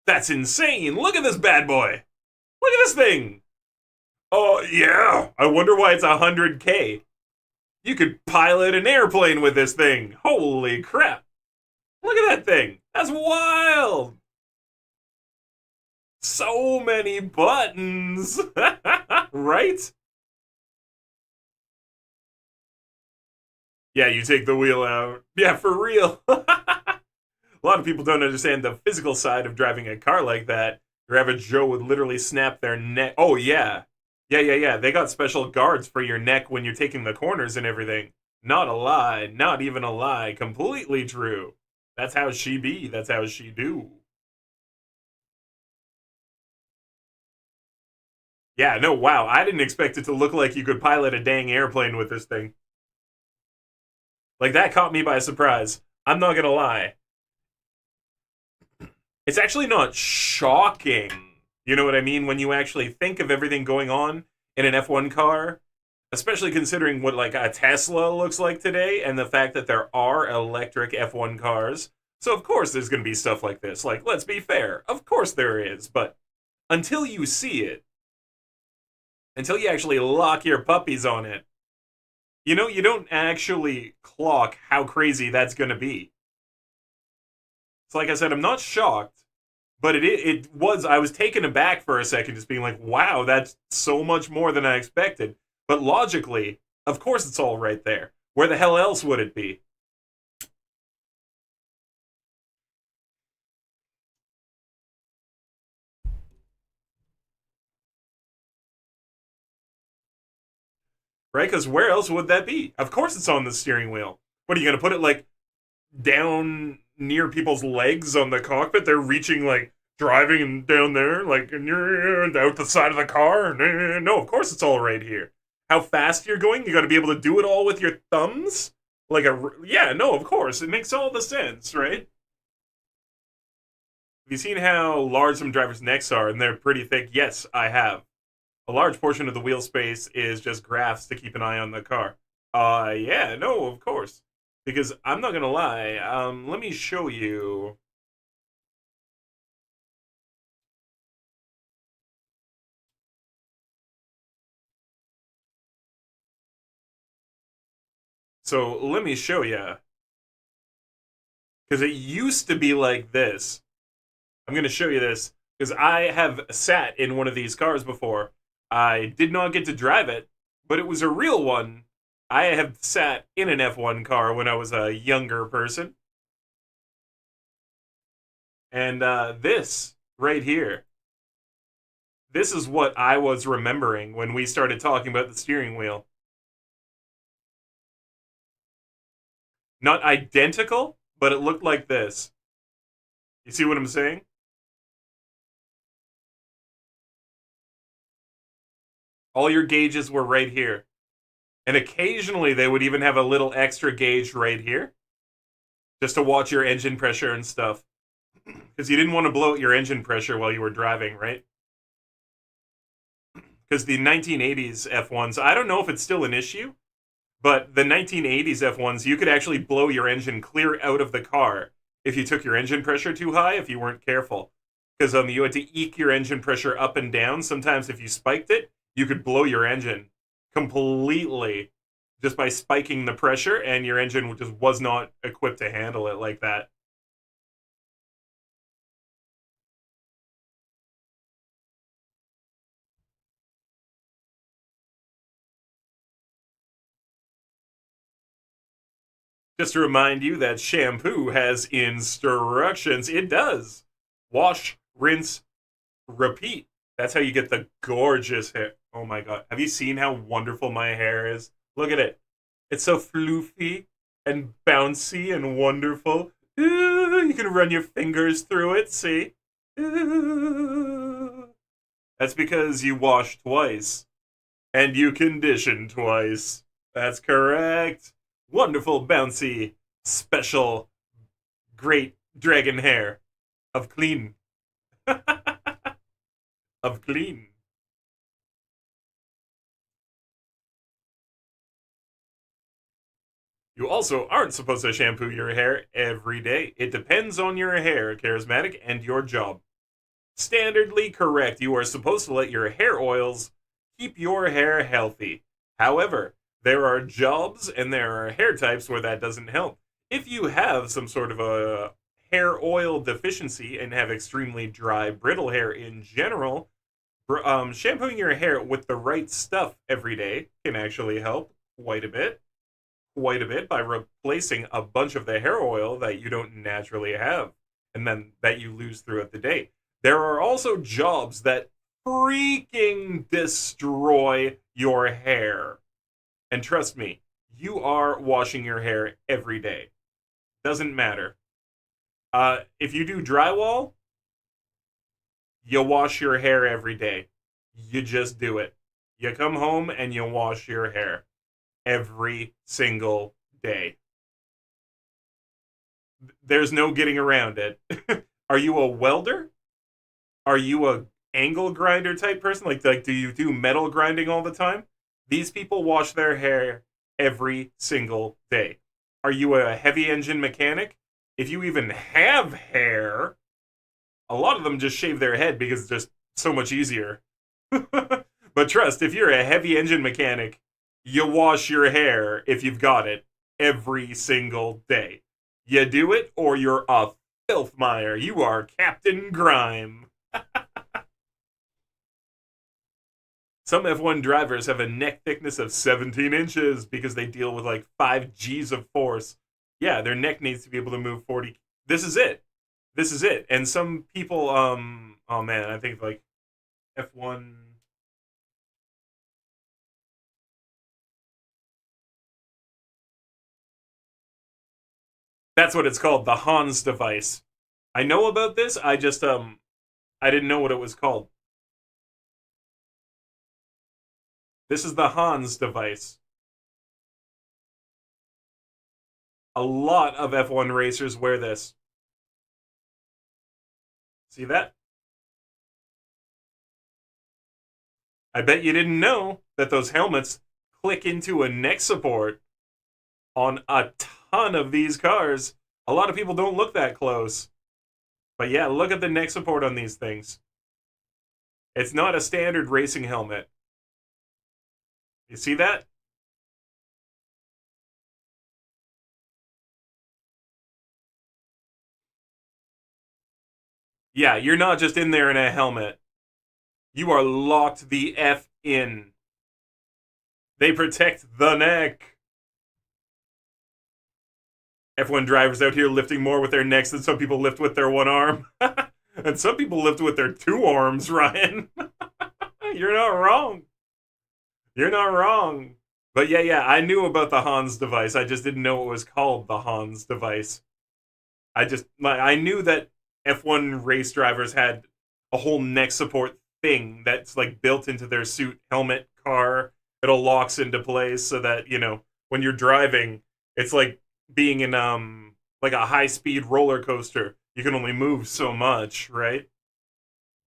That's insane. Look at this bad boy. Look at this thing. Oh, yeah. I wonder why it's 100K. You could pilot an airplane with this thing. Holy crap. Look at that thing. That's wild. So many buttons. Right? Yeah, you take the wheel out. Yeah, for real. A lot of people don't understand the physical side of driving a car like that. Your average Joe would literally snap their neck. Oh, yeah. Yeah. They got special guards for your neck when you're taking the corners and everything. Not a lie. Not even a lie. Completely true. That's how she be. That's how she do. Yeah, no, wow. I didn't expect it to look like you could pilot a dang airplane with this thing. Like, that caught me by surprise. I'm not gonna lie. It's actually not shocking. You know what I mean? When you actually think of everything going on in an F1 car, especially considering what like a Tesla looks like today and the fact that there are electric F1 cars. So of course there's going to be stuff like this. Like, let's be fair. Of course there is, but until you see it, until you actually lock your puppies on it, you don't actually clock how crazy that's going to be. So like I said, I'm not shocked, but it was I was taken aback for a second, just being like, wow, that's so much more than I expected. But logically, of course, it's all right there. Where the hell else would it be? Right? Because where else would that be? Of course, it's on the steering wheel. What are you gonna put it like down near people's legs on the cockpit? They're reaching like driving and down there, like and you're out the side of the car. No, of course it's all right here. How fast you're going? You got to be able to do it all with your thumbs. Like yeah, no, of course it makes all the sense, right? Have you seen how large some drivers' necks are and they're pretty thick? Yes, I have. A large portion of the wheel space is just graphs to keep an eye on the car. Yeah, no, of course. Because I'm not gonna lie, let me show you. So let me show you. Because it used to be like this. I'm gonna show you this. Because I have sat in one of these cars before. I did not get to drive it, but it was a real one. I have sat in an F1 car when I was a younger person. And this right here, this is what I was remembering when we started talking about the steering wheel. Not identical, but it looked like this. You see what I'm saying? All your gauges were right here. And occasionally they would even have a little extra gauge right here just to watch your engine pressure and stuff. Because you didn't want to blow out your engine pressure while you were driving, right? Because the 1980s F1s, I don't know if it's still an issue, but the 1980s F1s, you could actually blow your engine clear out of the car if you took your engine pressure too high, if you weren't careful. Because you had to eke your engine pressure up and down. Sometimes if you spiked it, you could blow your engine completely just by spiking the pressure, and your engine just was not equipped to handle it like that. Just to remind you that shampoo has instructions. It does. Wash, rinse, repeat. That's how you get the gorgeous hair. Oh my god. Have you seen how wonderful my hair is? Look at it. It's so floofy and bouncy and wonderful. Ooh, you can run your fingers through it, see? That's because you wash twice and you condition twice. That's correct. Wonderful, bouncy, special, great dragon hair of clean. Of clean. You also aren't supposed to shampoo your hair every day. It depends on your hair, charismatic, and your job. Standardly correct, you are supposed to let your hair oils keep your hair healthy. However, there are jobs and there are hair types where that doesn't help. If you have some sort of a hair oil deficiency and have extremely dry, brittle hair in general, shampooing your hair with the right stuff every day can actually help quite a bit. Quite a bit by replacing a bunch of the hair oil that you don't naturally have and then that you lose throughout the day. There are also jobs that freaking destroy your hair. And trust me, you are washing your hair every day. Doesn't matter. If you do drywall, you wash your hair every day. You just do it. You come home and you wash your hair every single day. There's no getting around it. Are you a welder? Are you a angle grinder type person? Like do you do metal grinding all the time? These people wash their hair every single day. Are you a heavy engine mechanic? If you even have hair, a lot of them just shave their head because it's just so much easier. But trust, if you're a heavy engine mechanic, you wash your hair, if you've got it, every single day. You do it or you're a filthmire. You are Captain Grime. Some F1 drivers have a neck thickness of 17 inches because they deal with like 5 Gs of force. Yeah, their neck needs to be able to move 40. This is it. This is it. And some people, oh man, I think like F1. That's what it's called, the Hans device. I know about this. I just I didn't know what it was called. This is the Hans device. A lot of F1 racers wear this. See that? I bet you didn't know that those helmets click into a neck support on a ton of these cars. A lot of people don't look that close. But yeah, look at the neck support on these things. It's not a standard racing helmet. You see that? Yeah, you're not just in there in a helmet. You are locked the F in. They protect the neck. F1 drivers out here lifting more with their necks than some people lift with their one arm. And some people lift with their two arms, Ryan. You're not wrong. You're not wrong. But yeah, I knew about the Hans device. I just didn't know it was called the Hans device. I knew that F1 race drivers had a whole neck support thing that's like built into their suit, helmet, car. It all locks into place so that, when you're driving, it's like being in like a high-speed roller coaster. You can only move so much, right?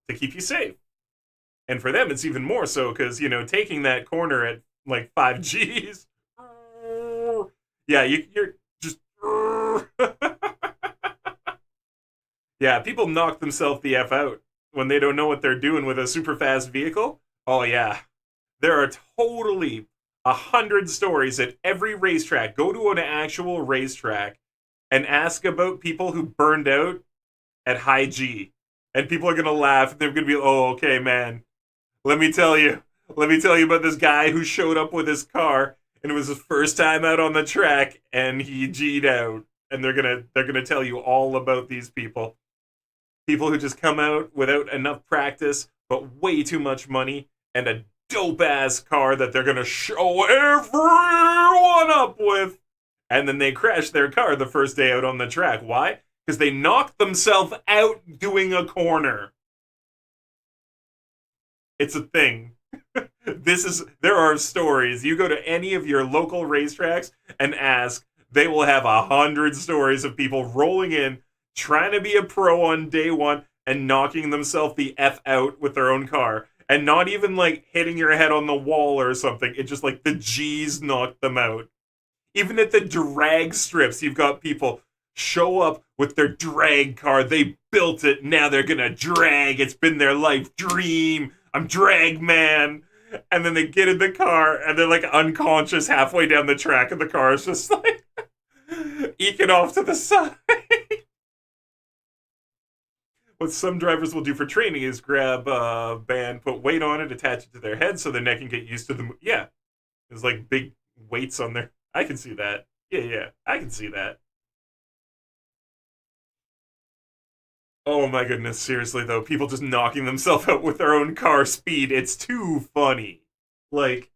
To keep you safe. And for them, it's even more so because, taking that corner at like 5 Gs. Yeah, you're just. Yeah, people knock themselves the F out when they don't know what they're doing with a super fast vehicle. Oh, yeah. There are totally 100 stories at every racetrack. Go to an actual racetrack and ask about people who burned out at high G. And people are going to laugh. They're going to be, oh, okay, man. Let me tell you. Let me tell you about this guy who showed up with his car and it was his first time out on the track and he G'd out. And they're gonna tell you all about these people. People who just come out without enough practice, but way too much money and a dope ass car that they're gonna show everyone up with. And then they crash their car the first day out on the track. Why? because they knocked themselves out doing a corner. It's a thing. There are stories. You go to any of your local racetracks and ask, they will have 100 stories of people rolling in, trying to be a pro on day one, and knocking themselves the F out with their own car. And not even like hitting your head on the wall or something. It's just like the G's knocked them out. Even at the drag strips, you've got people show up with their drag car. They built it. Now they're going to drag. It's been their life dream. I'm drag man. And then they get in the car and they're like unconscious halfway down the track, and the car is just like eking off to the side. What some drivers will do for training is grab a band, put weight on it, attach it to their head so their neck can get used to the. Yeah, there's like big weights on there. I can see that. Yeah, I can see that. Oh my goodness, seriously though, people just knocking themselves out with their own car speed. It's too funny. Like,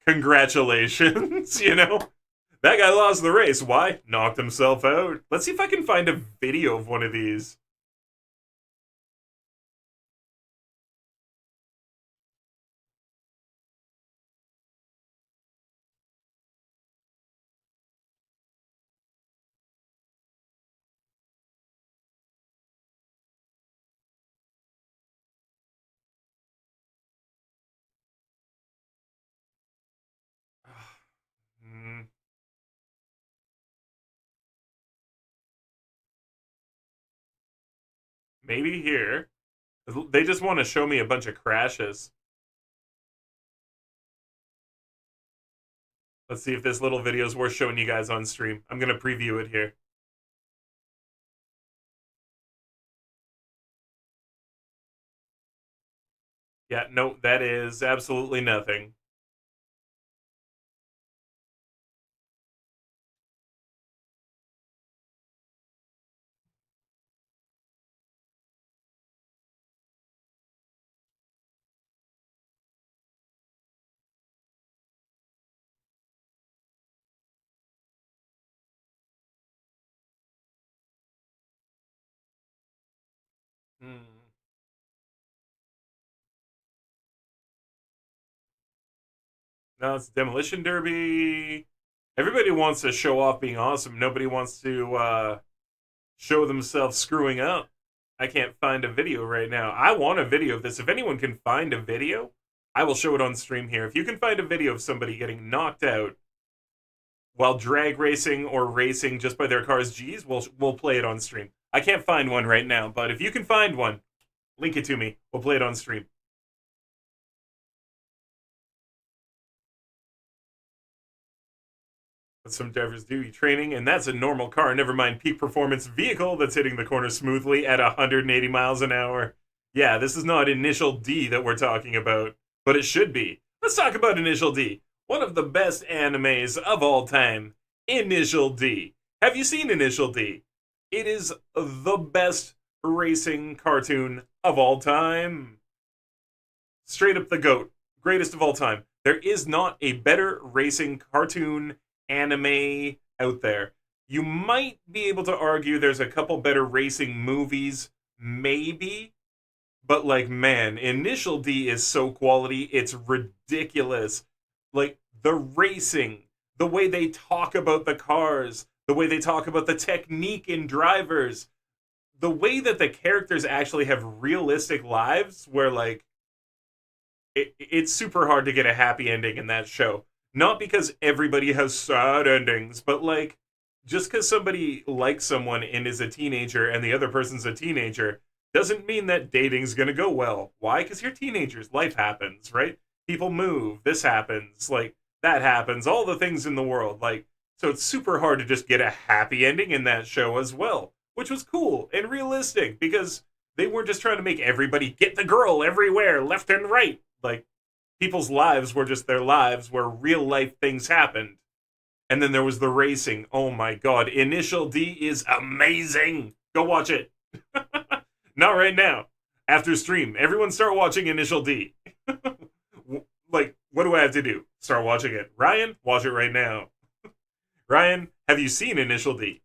congratulations, you know? That guy lost the race. Why? Knocked himself out. Let's see if I can find a video of one of these. Hmm, maybe here. They just want to show me a bunch of crashes. Let's see if this little video is worth showing you guys on stream. I'm going to preview it here. Yeah, no, that is absolutely nothing. Hmm. No, it's Demolition Derby. Everybody wants to show off being awesome. Nobody wants to show themselves screwing up. I can't find a video right now. I want a video of this. If anyone can find a video, I will show it on stream here. If you can find a video of somebody getting knocked out while drag racing or racing just by their car's G's, we'll play it on stream. I can't find one right now, but if you can find one, link it to me. We'll play it on stream. What some drivers do, training, and that's a normal car. Never mind peak performance vehicle that's hitting the corner smoothly at 180 miles an hour. Yeah, this is not Initial D that we're talking about, but it should be. Let's talk about Initial D, one of the best animes of all time. Initial D. Have you seen Initial D? It is the best racing cartoon of all time. Straight up the GOAT. Greatest of all time. There is not a better racing cartoon anime out there. You might be able to argue there's a couple better racing movies, maybe, but like, man, Initial D is so quality, it's ridiculous. Like, the racing, the way they talk about the cars, the way they talk about the technique in drivers, the way that the characters actually have realistic lives where, like, it's super hard to get a happy ending in that show. Not because everybody has sad endings, but like, just because somebody likes someone and is a teenager and the other person's a teenager doesn't mean that dating's gonna go well. Why? Because you're teenagers. Life happens, right? People move. This happens. Like, that happens. All the things in the world. Like, so it's super hard to just get a happy ending in that show as well, which was cool and realistic because they weren't just trying to make everybody get the girl everywhere, left and right. Like, people's lives were just their lives where real life things happened. And then there was the racing. Oh my god, Initial D is amazing. Go watch it. Not right now. After stream, everyone start watching Initial D. Like, what do I have to do? Start watching it. Ryan, watch it right now. Ryan, have you seen Initial D?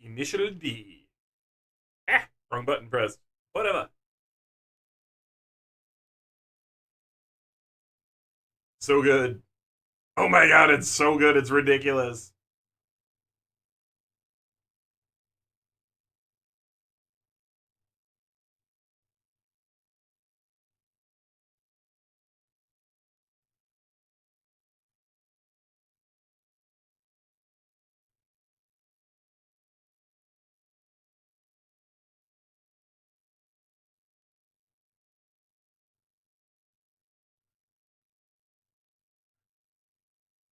Initial D. Ah, wrong button pressed. Whatever. So good. Oh my god, it's so good. It's ridiculous.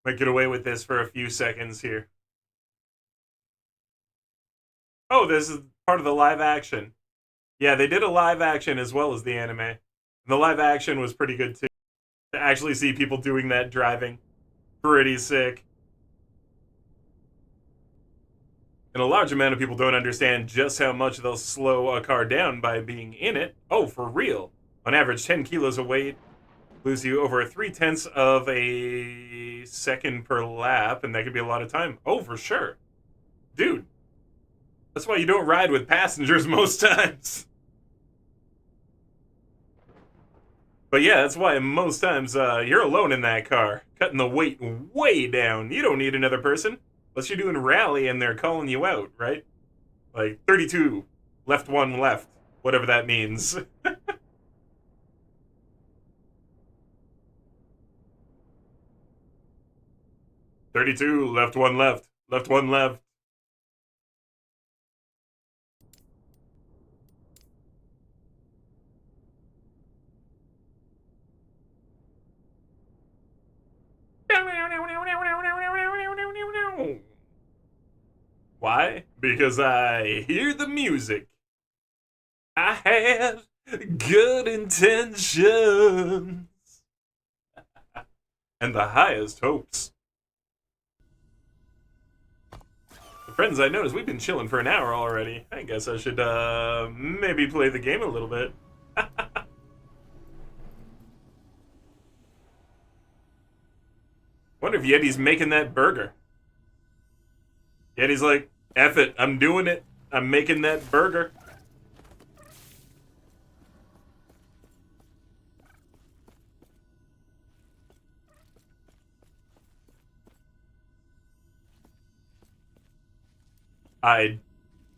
Might get away with this for a few seconds here. Oh, this is part of the live action. Yeah, they did a live action as well as the anime. The live action was pretty good too. To actually see people doing that driving, pretty sick. And a large amount of people don't understand just how much they'll slow a car down by being in it. Oh, for real. On average, 10 kilos of weight lose you over 3/10 of a second per lap, and that could be a lot of time. Oh, for sure. Dude, that's why you don't ride with passengers most times. But yeah, that's why most times you're alone in that car, cutting the weight way down. You don't need another person. Unless you're doing rally and they're calling you out, right? Like 32, left one left, whatever that means. 32, left one left, left one left. Why? Because I hear the music. I had good intentions and the highest hopes. Friends, I noticed we've been chilling for an hour already. I guess I should maybe play the game a little bit. Wonder if Yeti's making that burger. Yeti's like, F it, I'm doing it. I'm making that burger. I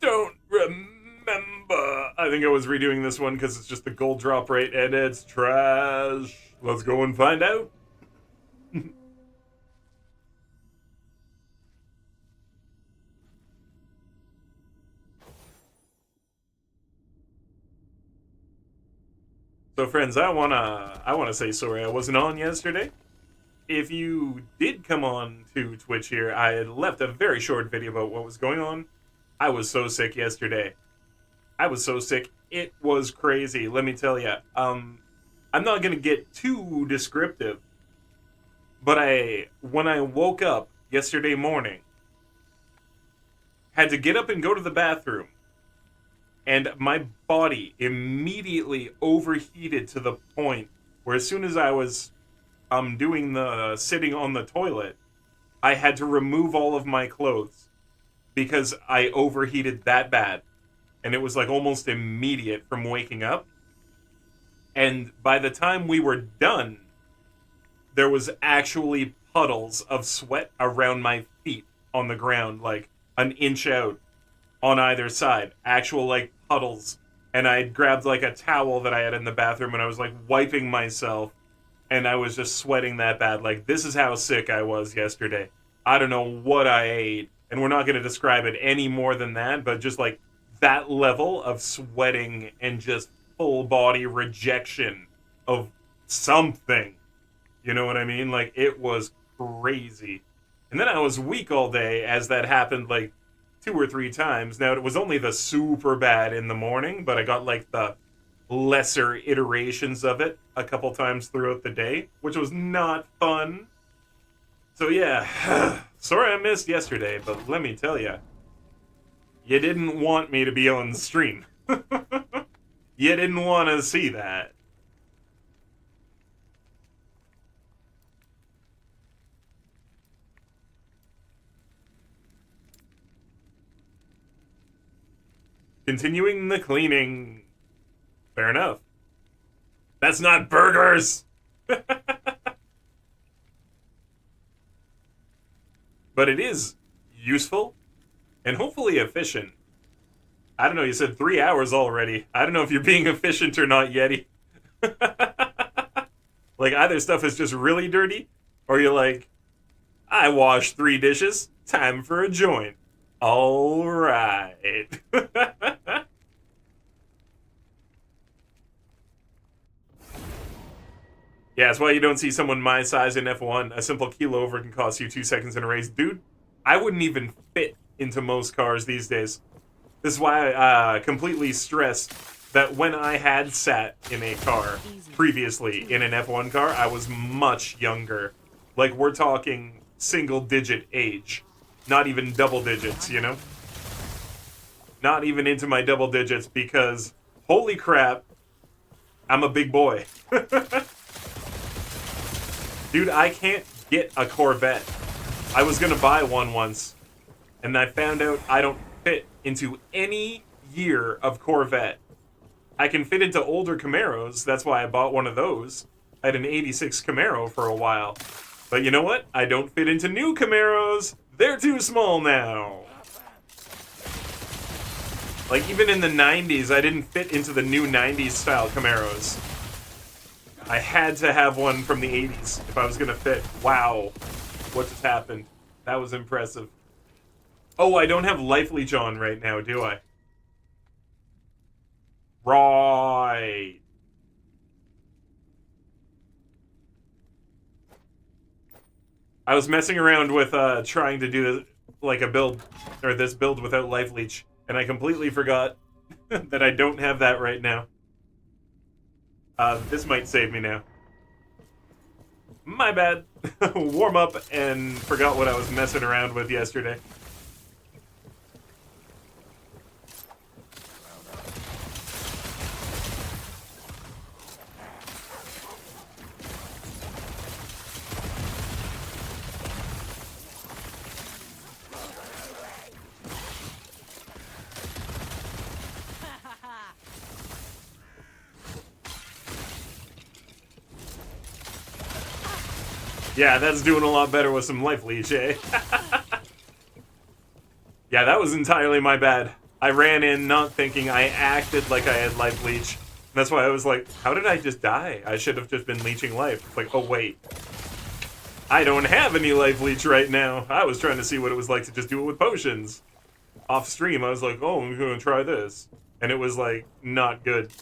don't remember. I think I was redoing this one because it's just the gold drop rate and it's trash. Let's go and find out. So friends, I wanna say sorry I wasn't on yesterday. If you did come on to Twitch here, I had left a very short video about what was going on. I was so sick yesterday. I was so sick. It was crazy. Let me tell you. I'm not gonna get too descriptive, but when I woke up yesterday morning, had to get up and go to the bathroom, and my body immediately overheated to the point where as soon as I was doing the sitting on the toilet, I had to remove all of my clothes because I overheated that bad. And it was like almost immediate from waking up. And by the time we were done, there was actually puddles of sweat around my feet on the ground, like an inch out on either side. Actual like puddles. And I grabbed like a towel that I had in the bathroom and I was like wiping myself. And I was just sweating that bad. Like, this is how sick I was yesterday. I don't know what I ate. And we're not going to describe it any more than that, but just like that level of sweating and just full body rejection of something. You know what I mean? Like, it was crazy. And then I was weak all day as that happened like 2 or 3 times. Now, it was only the super bad in the morning, but I got like the lesser iterations of it a couple times throughout the day, which was not fun. So yeah, Sorry I missed yesterday, but let me tell ya, you didn't want me to be on stream. You didn't want to see that. Continuing the cleaning. Fair enough. That's not burgers! But it is useful and hopefully efficient. I don't know, you said 3 hours already. I don't know if you're being efficient or not, Yeti. Like, either stuff is just really dirty, or you're like, I washed 3 dishes, time for a joint. Alright. Yeah, that's why you don't see someone my size in F1. A simple keelover can cost you 2 seconds in a race. Dude, I wouldn't even fit into most cars these days. This is why I completely stressed that when I had sat in a car previously, in an F1 car, I was much younger. Like, we're talking single-digit age. Not even double digits, you know? Not even into my double digits because, holy crap, I'm a big boy. Dude, I can't get a Corvette. I was gonna buy one once, and I found out I don't fit into any year of Corvette. I can fit into older Camaros, that's why I bought one of those. I had an 86 Camaro for a while. But you know what? I don't fit into new Camaros. They're too small now. Like, even in the 90s, I didn't fit into the new 90s style Camaros. I had to have one from the 80s if I was gonna fit. Wow. What just happened? That was impressive. Oh, I don't have Life Leech on right now, do I? Right. I was messing around with trying to do like a build, or this build without Life Leech, and I completely forgot that I don't have that right now. This might save me now. My bad. Warm up and forgot what I was messing around with yesterday. Yeah, that's doing a lot better with some Life Leech, eh? Yeah, that was entirely my bad. I ran in not thinking. I acted like I had Life Leech. That's why I was like, how did I just die? I should have just been leeching life. It's like, oh wait. I don't have any Life Leech right now. I was trying to see what it was like to just do it with potions. Off stream, I was like, oh, I'm gonna try this. And it was like, not good.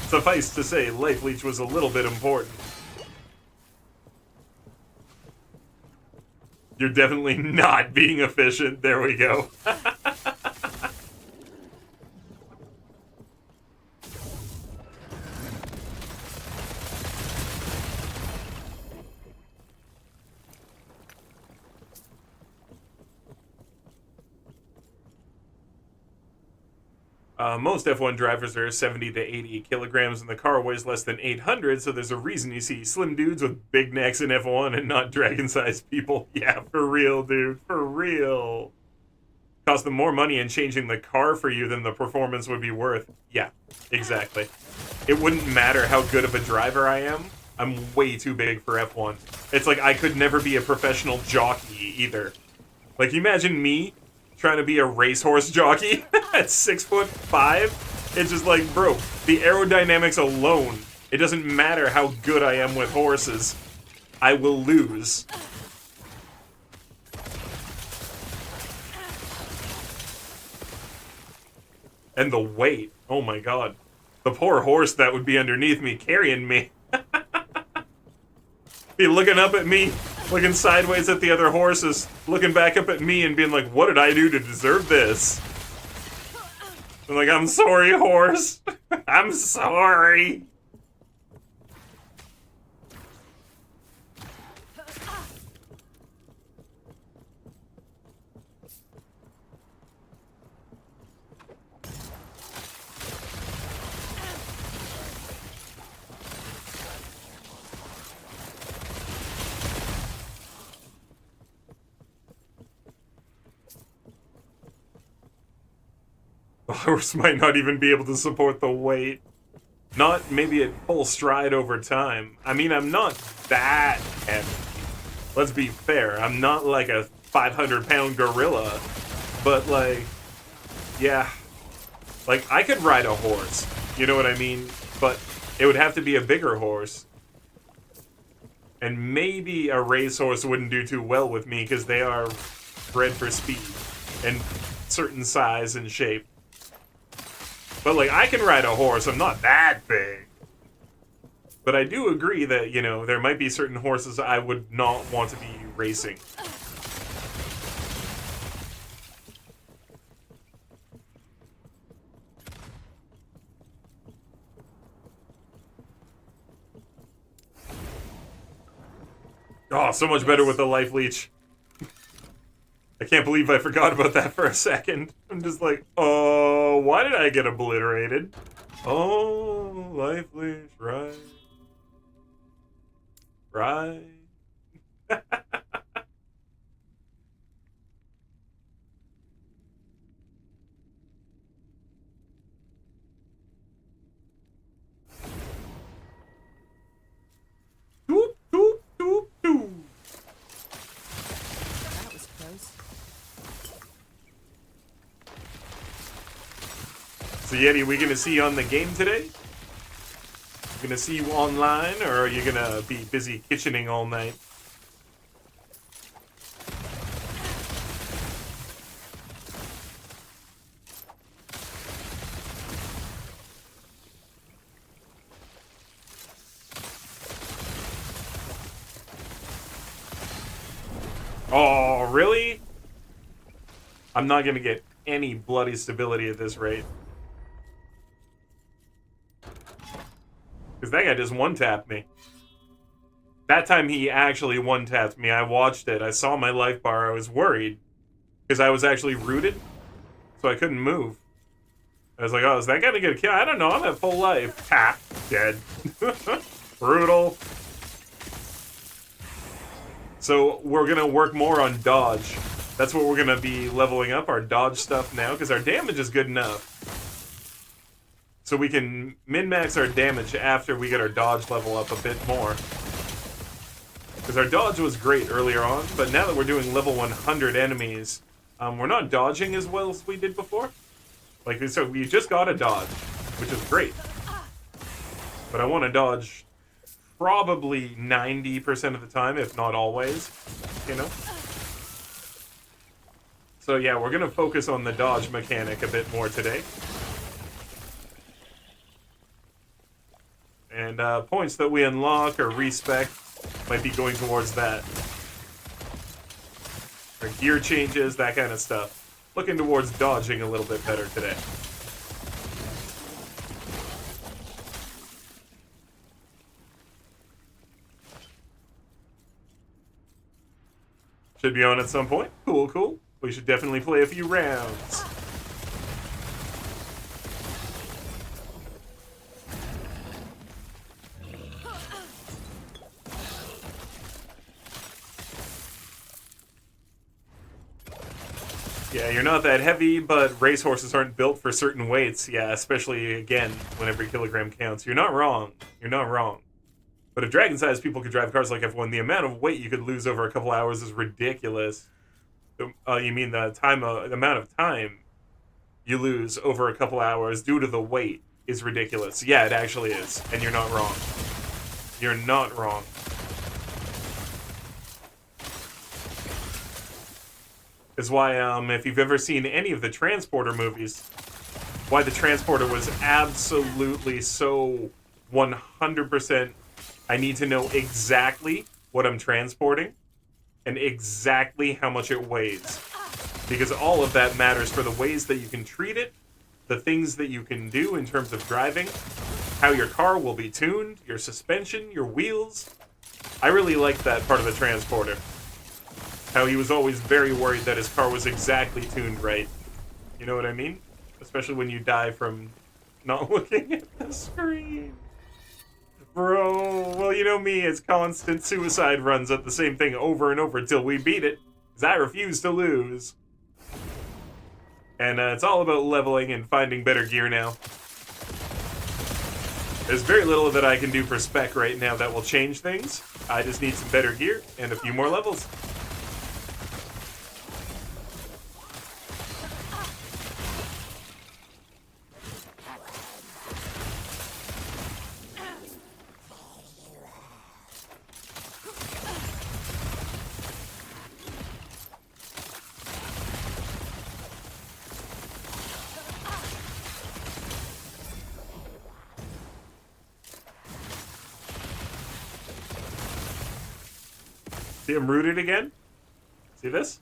Suffice to say, Life Leech was a little bit important. You're definitely not being efficient. There we go. Most F1 drivers are 70 to 80 kilograms, and the car weighs less than 800, so there's a reason you see slim dudes with big necks in F1 and not dragon-sized people. Yeah, for real, dude. For real. Cost them more money in changing the car for you than the performance would be worth. Yeah, exactly. It wouldn't matter how good of a driver I am. I'm way too big for F1. It's like I could never be a professional jockey, either. Like, you imagine me trying to be a racehorse jockey at 6'5". It's just like, bro, the aerodynamics alone, it doesn't matter how good I am with horses. I will lose. And the weight, oh my god. The poor horse that would be underneath me carrying me. Be looking up at me, looking sideways at the other horses, looking back up at me and being like, what did I do to deserve this? I'm like, I'm sorry, horse. I'm sorry. horse might not even be able to support the weight. Not maybe at full stride over time. I mean, I'm not that heavy. Let's be fair. I'm not like a 500-pound gorilla. But, like, yeah. Like, I could ride a horse. You know what I mean? But it would have to be a bigger horse. And maybe a racehorse wouldn't do too well with me because they are bred for speed and certain size and shape. But, like, I can ride a horse. I'm not that big. But I do agree that, you know, there might be certain horses I would not want to be racing. Oh, so much better with the life leech. I can't believe I forgot about that for a second. I'm just like, oh, why did I get obliterated? Oh, life leech, right. Right. Doop, doop, doop, doop. That was close. So Yeti, we gonna see you on the game today? You gonna see you online, or are you gonna be busy kitchening all night? Oh, really? I'm not gonna get any bloody stability at this rate. Because that guy just one-tapped me. That time he actually one-tapped me. I watched it. I saw my life bar. I was worried. Because I was actually rooted. So I couldn't move. I was like, oh, is that guy gonna get a kill? I don't know. I'm at full life. Tap. Dead. Brutal. So we're gonna work more on dodge. That's what we're gonna be leveling up, our dodge stuff now. Because our damage is good enough. So we can min-max our damage after we get our dodge level up a bit more. Because our dodge was great earlier on, but now that we're doing level 100 enemies, we're not dodging as well as we did before. Like, so we just got a dodge, which is great. But I want to dodge probably 90% of the time, if not always, you know? So yeah, we're going to focus on the dodge mechanic a bit more today. And points that we unlock or respec might be going towards that. Or gear changes, that kind of stuff. Looking towards dodging a little bit better today. Should be on at some point. Cool, cool. We should definitely play a few rounds. Yeah, you're not that heavy, but racehorses aren't built for certain weights. Yeah, especially, again, when every kilogram counts. You're not wrong. You're not wrong. But if dragon-sized people could drive cars like F1, the amount of weight you could lose over a couple hours is ridiculous. You mean the amount of time you lose over a couple hours due to the weight is ridiculous. Yeah, it actually is. And you're not wrong. You're not wrong. Is why, if you've ever seen any of the Transporter movies, why the Transporter was absolutely so 100%, I need to know exactly what I'm transporting and exactly how much it weighs. Because all of that matters for the ways that you can treat it, the things that you can do in terms of driving, how your car will be tuned, your suspension, your wheels. I really liked that part of the Transporter. How he was always very worried that his car was exactly tuned right. You know what I mean? Especially when you die from not looking at the screen. Bro, well, you know me, it's constant suicide runs at the same thing over and over until we beat it. Because I refuse to lose. And it's all about leveling and finding better gear now. There's very little that I can do for spec right now that will change things. I just need some better gear and a few more levels. See, I'm rooted again. See this?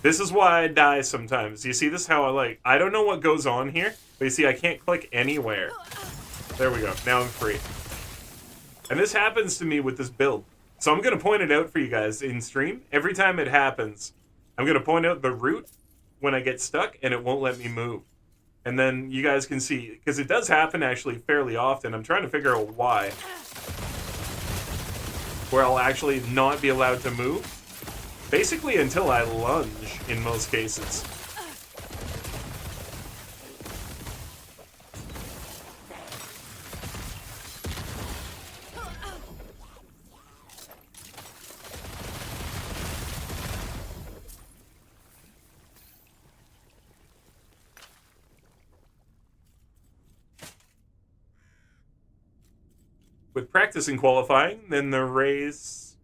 This is why I die sometimes. You see this? How I don't know what goes on here, but you see I can't click anywhere. There we go. Now I'm free. And this happens to me with this build. So I'm going to point it out for you guys in stream. Every time it happens, I'm going to point out the route when I get stuck and it won't let me move. And then you guys can see, because it does happen actually fairly often. I'm trying to figure out why. Where I'll actually not be allowed to move. Basically until I lunge, in most cases. With practice and qualifying, then the race...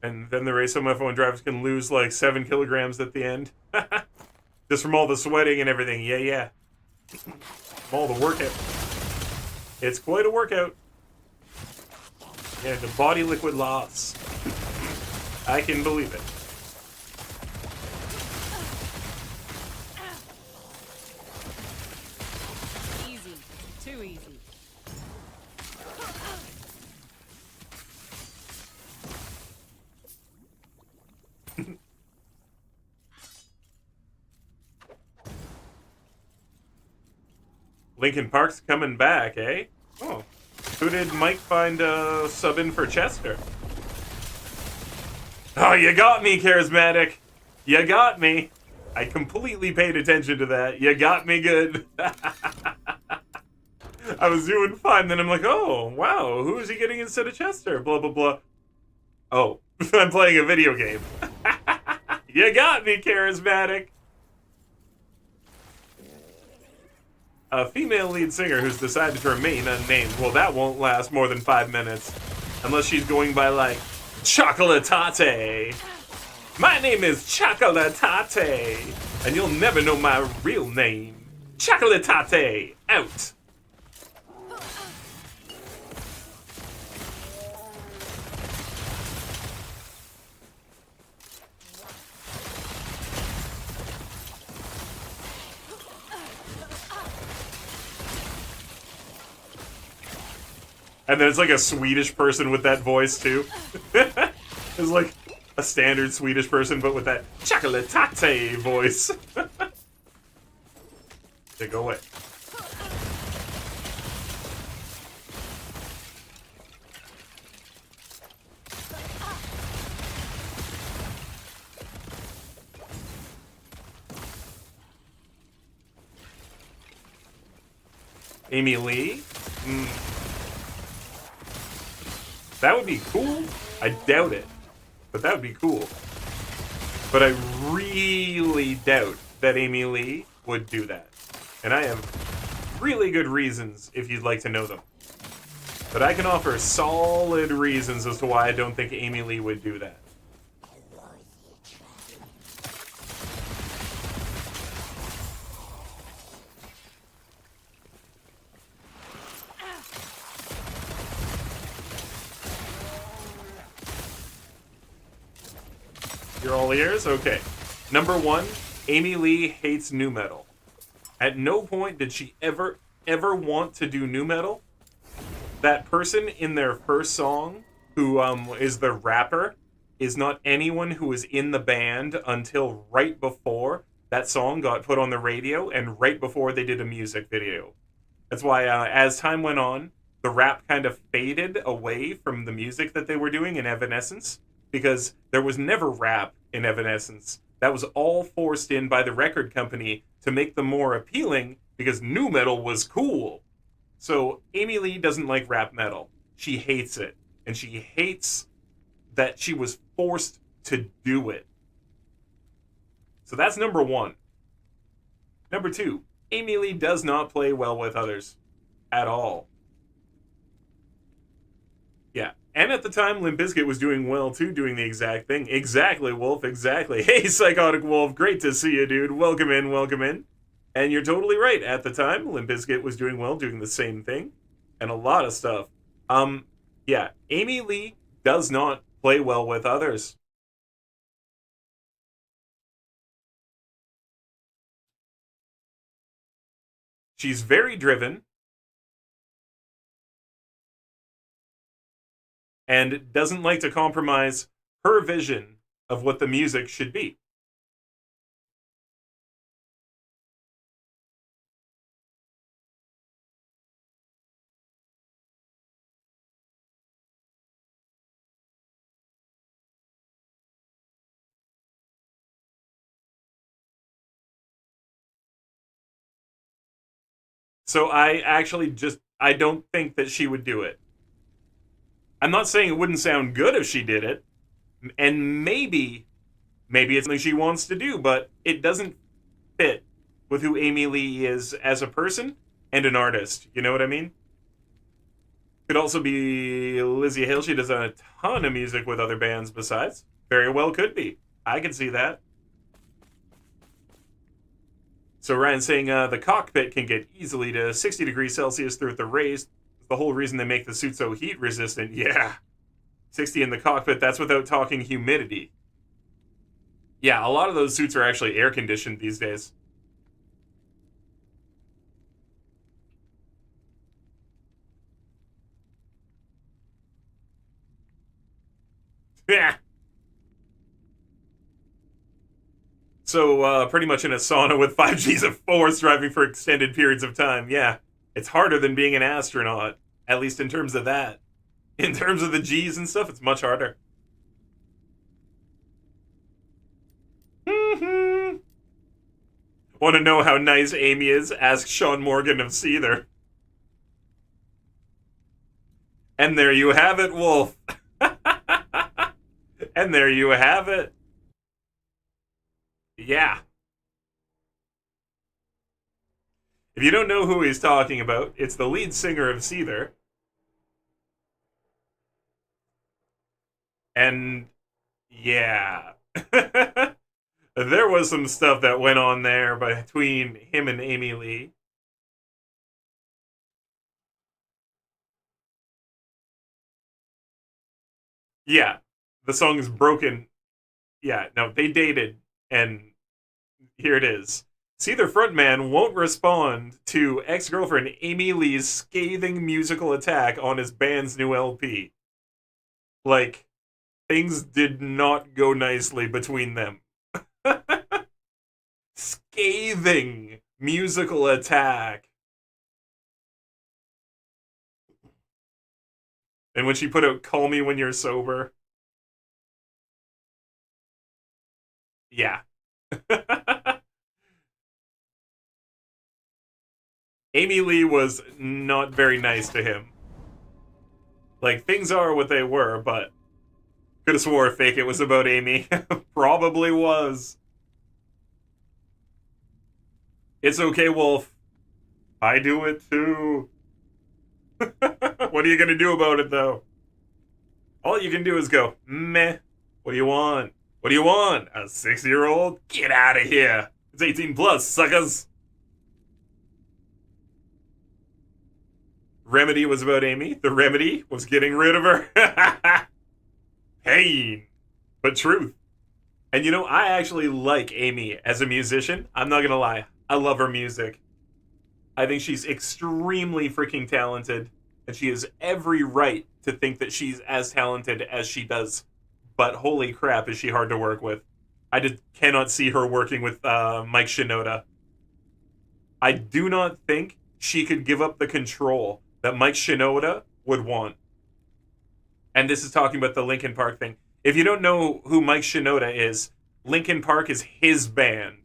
And then the race, some F1 drivers can lose like 7 kilograms at the end. Just from all the sweating and everything. Yeah. From all the workout. It's quite a workout. Yeah, the body liquid loss. I can believe it. Easy. Too easy. Linkin Park's coming back, eh? Oh. Who did Mike find sub in for Chester? Oh, you got me, Charismatic. You got me. I completely paid attention to that. You got me good. I was doing fine, then I'm like, oh, wow, who is he getting instead of Chester? Blah, blah, blah. Oh, I'm playing a video game. You got me, Charismatic. A female lead singer who's decided to remain unnamed. Well, that won't last more than 5 minutes. Unless she's going by, like, Chocolatate. My name is Chocolatate. And you'll never know my real name. Chocolatate. Out. And then it's like a Swedish person with that voice, too. It's like a standard Swedish person, but with that Chocolatate voice. Yeah, go away. Amy Lee? That would be cool. I doubt it. But that would be cool. But I really doubt that Amy Lee would do that. And I have really good reasons if you'd like to know them. But I can offer solid reasons as to why I don't think Amy Lee would do that. You're all ears? Okay. Number 1, Amy Lee hates nu metal. At no point did she ever want to do nu metal. That person in their first song, who is the rapper, is not anyone who was in the band until right before that song got put on the radio and right before they did a music video. That's why as time went on, the rap kind of faded away from the music that they were doing in Evanescence, because there was never rap in Evanescence. That was all forced in by the record company to make them more appealing because nu metal was cool. So Amy Lee doesn't like rap metal. She hates it. And she hates that she was forced to do it. So that's number one. Number two, Amy Lee does not play well with others at all. Yeah. And at the time, Limp Bizkit was doing well too, doing the exact thing. Exactly, Wolf, exactly. Hey, Psychotic Wolf, great to see you, dude. Welcome in, welcome in. And you're totally right. At the time, Limp Bizkit was doing well, doing the same thing. And a lot of stuff. Yeah, Amy Lee does not play well with others. She's very driven and doesn't like to compromise her vision of what the music should be. So I don't think that she would do it. I'm not saying it wouldn't sound good if she did it, and maybe it's something she wants to do, but it doesn't fit with who Amy Lee is as a person and an artist. You know what I mean? Could also be Lizzie Hill. She does a ton of music with other bands besides. Very well could be. I can see that. So Ryan's saying the cockpit can get easily to 60 degrees Celsius through the race. The whole reason they make the suit so heat resistant. Yeah. 60 in the cockpit, that's without talking humidity. Yeah, a lot of those suits are actually air conditioned these days. Yeah. So, pretty much in a sauna with 5Gs of force driving for extended periods of time. Yeah. It's harder than being an astronaut, at least in terms of that. In terms of the G's and stuff, it's much harder. Mm-hmm. Want to know how nice Amy is? Ask Sean Morgan of Seether. And there you have it, Wolf. And there you have it. Yeah. If you don't know who he's talking about, it's the lead singer of Seether. And yeah. There was some stuff that went on there between him and Amy Lee. Yeah. The song is broken. Yeah, no, they dated, and here it is. Seether frontman won't respond to ex-girlfriend Amy Lee's scathing musical attack on his band's new LP. Like, things did not go nicely between them. Scathing musical attack. And when she put out Call Me When You're Sober. Yeah. Amy Lee was not very nice to him. Like, things are what they were, but could have swore Fake It was about Amy. Probably was. It's okay, Wolf. I do it too. What are you gonna do about it, though? All you can do is go, meh. What do you want? What do you want? A 6-year-old? Get out of here. It's 18 plus, suckers. Remedy was about Amy. The remedy was getting rid of her. Pain. But truth. And you know, I actually like Amy as a musician. I'm not gonna lie. I love her music. I think she's extremely freaking talented. And she has every right to think that she's as talented as she does. But holy crap, is she hard to work with. I just cannot see her working with Mike Shinoda. I do not think she could give up the control that Mike Shinoda would want. And this is talking about the Linkin Park thing. If you don't know who Mike Shinoda is, Linkin Park is his band.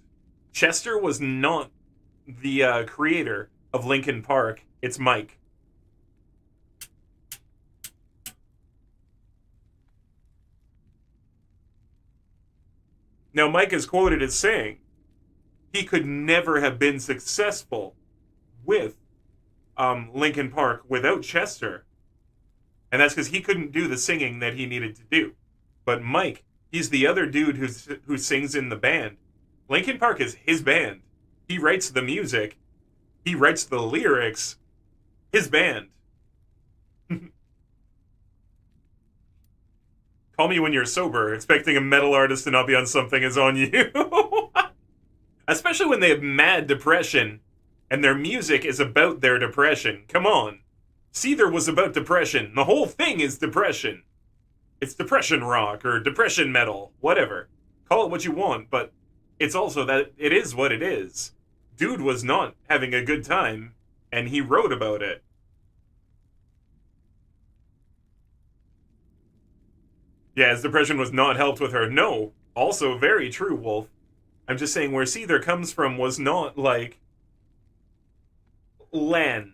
Chester was not the creator of Linkin Park. It's Mike. Now, Mike is quoted as saying he could never have been successful with Linkin Park without Chester. And that's because he couldn't do the singing that he needed to do. But Mike, he's the other dude who sings in the band. Linkin Park is his band. He writes the music. He writes the lyrics. His band. Call me when you're sober. Expecting a metal artist to not be on something is on you. Especially when they have mad depression and their music is about their depression. Come on. Seether was about depression. The whole thing is depression. It's depression rock or depression metal. Whatever. Call it what you want, but it's also that it is what it is. Dude was not having a good time, and he wrote about it. Yeah, his depression was not helped with her. No. Also very true, Wolf. I'm just saying where Seether comes from was not like Len.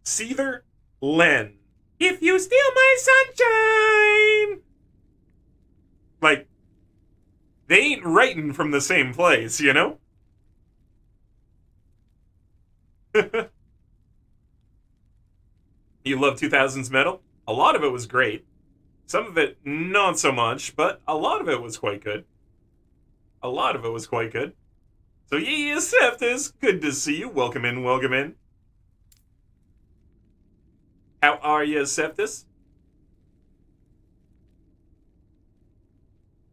Seether, Len. If you steal my sunshine! Like, they ain't writing from the same place, you know? You love 2000s metal? A lot of it was great. Some of it, not so much, but a lot of it was quite good. A lot of it was quite good. So, yeah, Septus, good to see you. Welcome in, welcome in. How are you, Septus?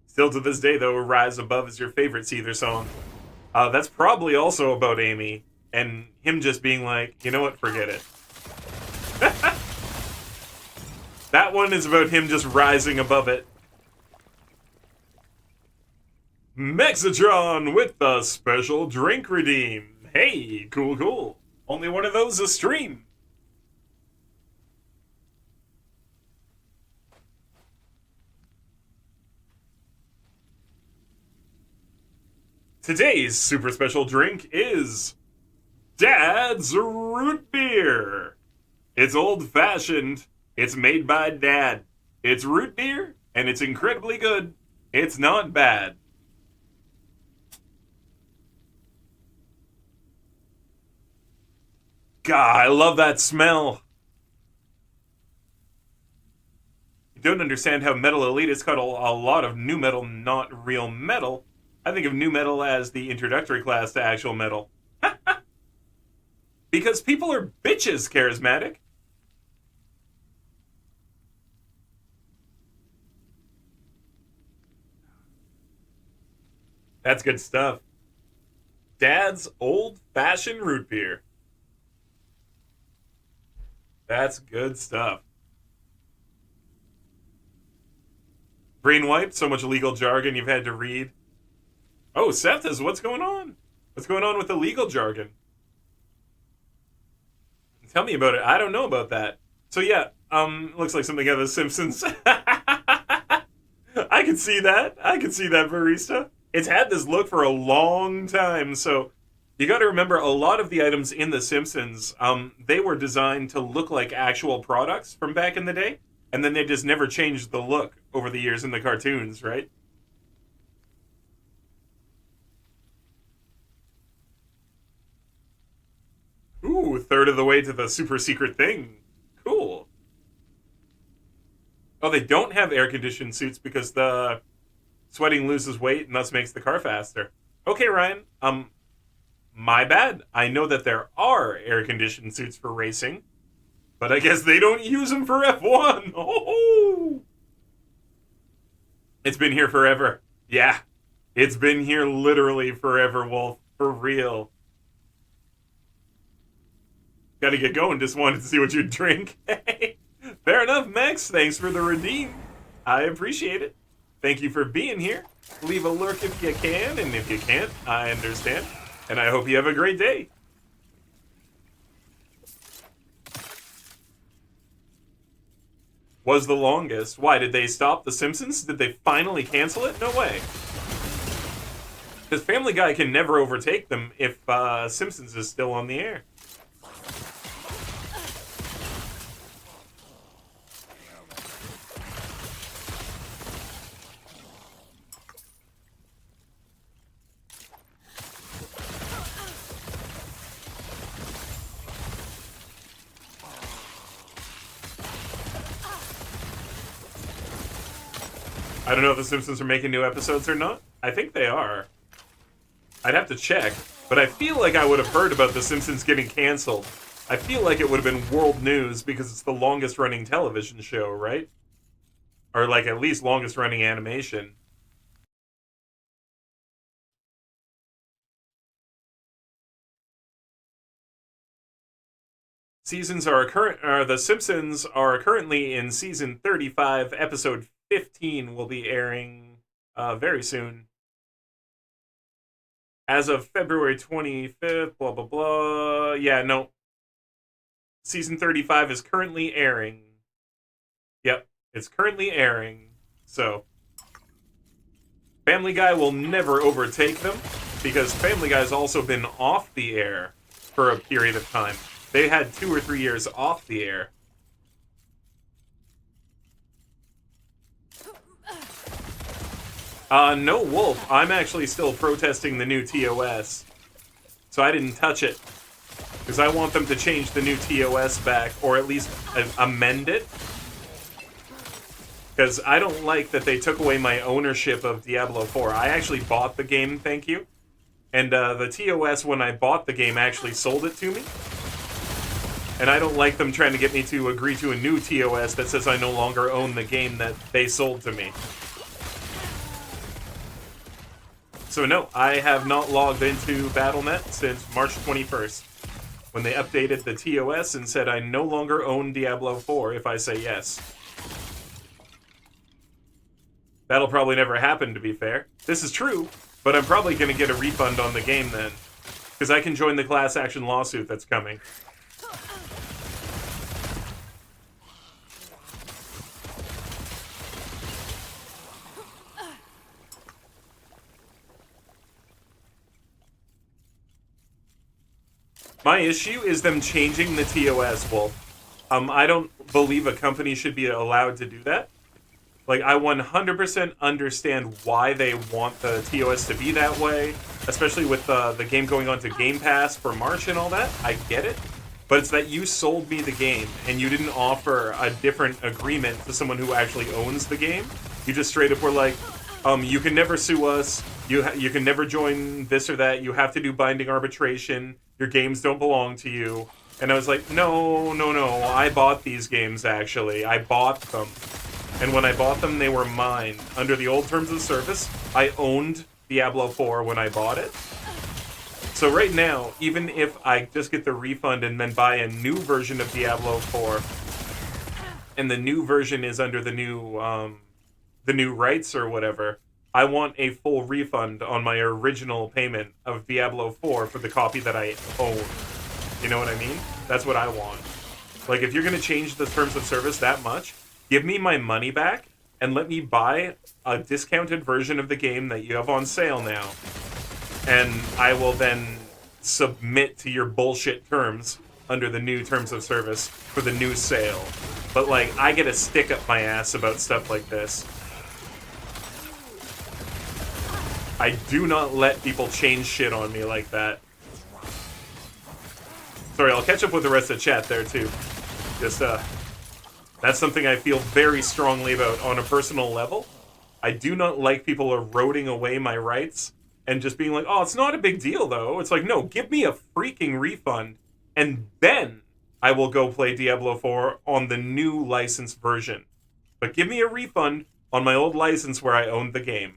Still to this day, though, Rise Above is your favorite Seether song. That's probably also about Amy, and him just being like, you know what, forget it. That one is about him just rising above it. Mexatron with the special drink redeem. Hey, cool, cool. Only one of those a stream. Today's super special drink is Dad's Root Beer. It's old-fashioned. It's made by Dad. It's root beer, and it's incredibly good. It's not bad. God, I love that smell. You don't understand how Metal Elitists cut a lot of new metal, not real metal. I think of new metal as the introductory class to actual metal. Because people are bitches, Charismatic. That's good stuff. Dad's old-fashioned root beer. That's good stuff. Brain wipe, so much legal jargon you've had to read. Oh, Septus, what's going on? What's going on with the legal jargon? Tell me about it. I don't know about that. So yeah, looks like something out of The Simpsons. I can see that. I can see that, barista. It's had this look for a long time, so you got to remember a lot of the items in The Simpsons, they were designed to look like actual products from back in the day, and then they just never changed the look over the years in the cartoons, right? Ooh, third of the way to the super secret thing. Cool. Oh, they don't have air-conditioned suits because the sweating loses weight and thus makes the car faster. Okay, Ryan. My bad. I know that there are air-conditioned suits for racing, but I guess they don't use them for F1. Oh! It's been here forever. Yeah. It's been here literally forever, Wolf. For real. Gotta get going. Just wanted to see what you'd drink. Hey. Fair enough, Max. Thanks for the redeem. I appreciate it. Thank you for being here. Leave a lurk if you can, and if you can't, I understand. And I hope you have a great day. Was the longest. Why, did they stop The Simpsons? Did they finally cancel it? No way. Because Family Guy can never overtake them if Simpsons is still on the air. I don't know if The Simpsons are making new episodes or not. I think they are. I'd have to check, but I feel like I would have heard about The Simpsons getting canceled. I feel like it would have been world news because it's the longest running television show, right? Or like at least longest running animation. The Simpsons are currently in season 35. Episode 15 will be airing very soon. As of February 25th, blah, blah, blah. Yeah, no. Season 35 is currently airing. Yep, it's currently airing. So, Family Guy will never overtake them because Family Guy's also been off the air for a period of time. They had 2 or 3 years off the air. No, Wolf. I'm actually still protesting the new TOS. So I didn't touch it. Because I want them to change the new TOS back, or at least amend it. Because I don't like that they took away my ownership of Diablo 4. I actually bought the game, thank you. And the TOS, when I bought the game, actually sold it to me. And I don't like them trying to get me to agree to a new TOS that says I no longer own the game that they sold to me. So no, I have not logged into Battle.net since March 21st, when they updated the TOS and said I no longer own Diablo 4 if I say yes. That'll probably never happen, to be fair. This is true, but I'm probably going to get a refund on the game then, because I can join the class action lawsuit that's coming. My issue is them changing the TOS, Wolf. I don't believe a company should be allowed to do that. Like, I 100% understand why they want the TOS to be that way, especially with the game going on to Game Pass for March and all that. I get it. But it's that you sold me the game, and you didn't offer a different agreement to someone who actually owns the game. You just straight up were like, you can never sue us, you can never join this or that, you have to do binding arbitration, your games don't belong to you. And I was like, no, I bought these games, actually. I bought them. And when I bought them, they were mine. Under the old terms of service, I owned Diablo 4 when I bought it. So right now, even if I just get the refund and then buy a new version of Diablo 4, and the new version is under the new rights or whatever, I want a full refund on my original payment of Diablo 4 for the copy that I own. You know what I mean? That's what I want. Like, if you're going to change the terms of service that much, give me my money back and let me buy a discounted version of the game that you have on sale now. And I will then submit to your bullshit terms under the new terms of service for the new sale. But, like, I get a stick up my ass about stuff like this. I do not let people change shit on me like that. Sorry, I'll catch up with the rest of the chat there, too. Just, that's something I feel very strongly about on a personal level. I do not like people eroding away my rights and just being like, oh, it's not a big deal, though. It's like, no, give me a freaking refund, and then I will go play Diablo 4 on the new licensed version. But give me a refund on my old license where I owned the game.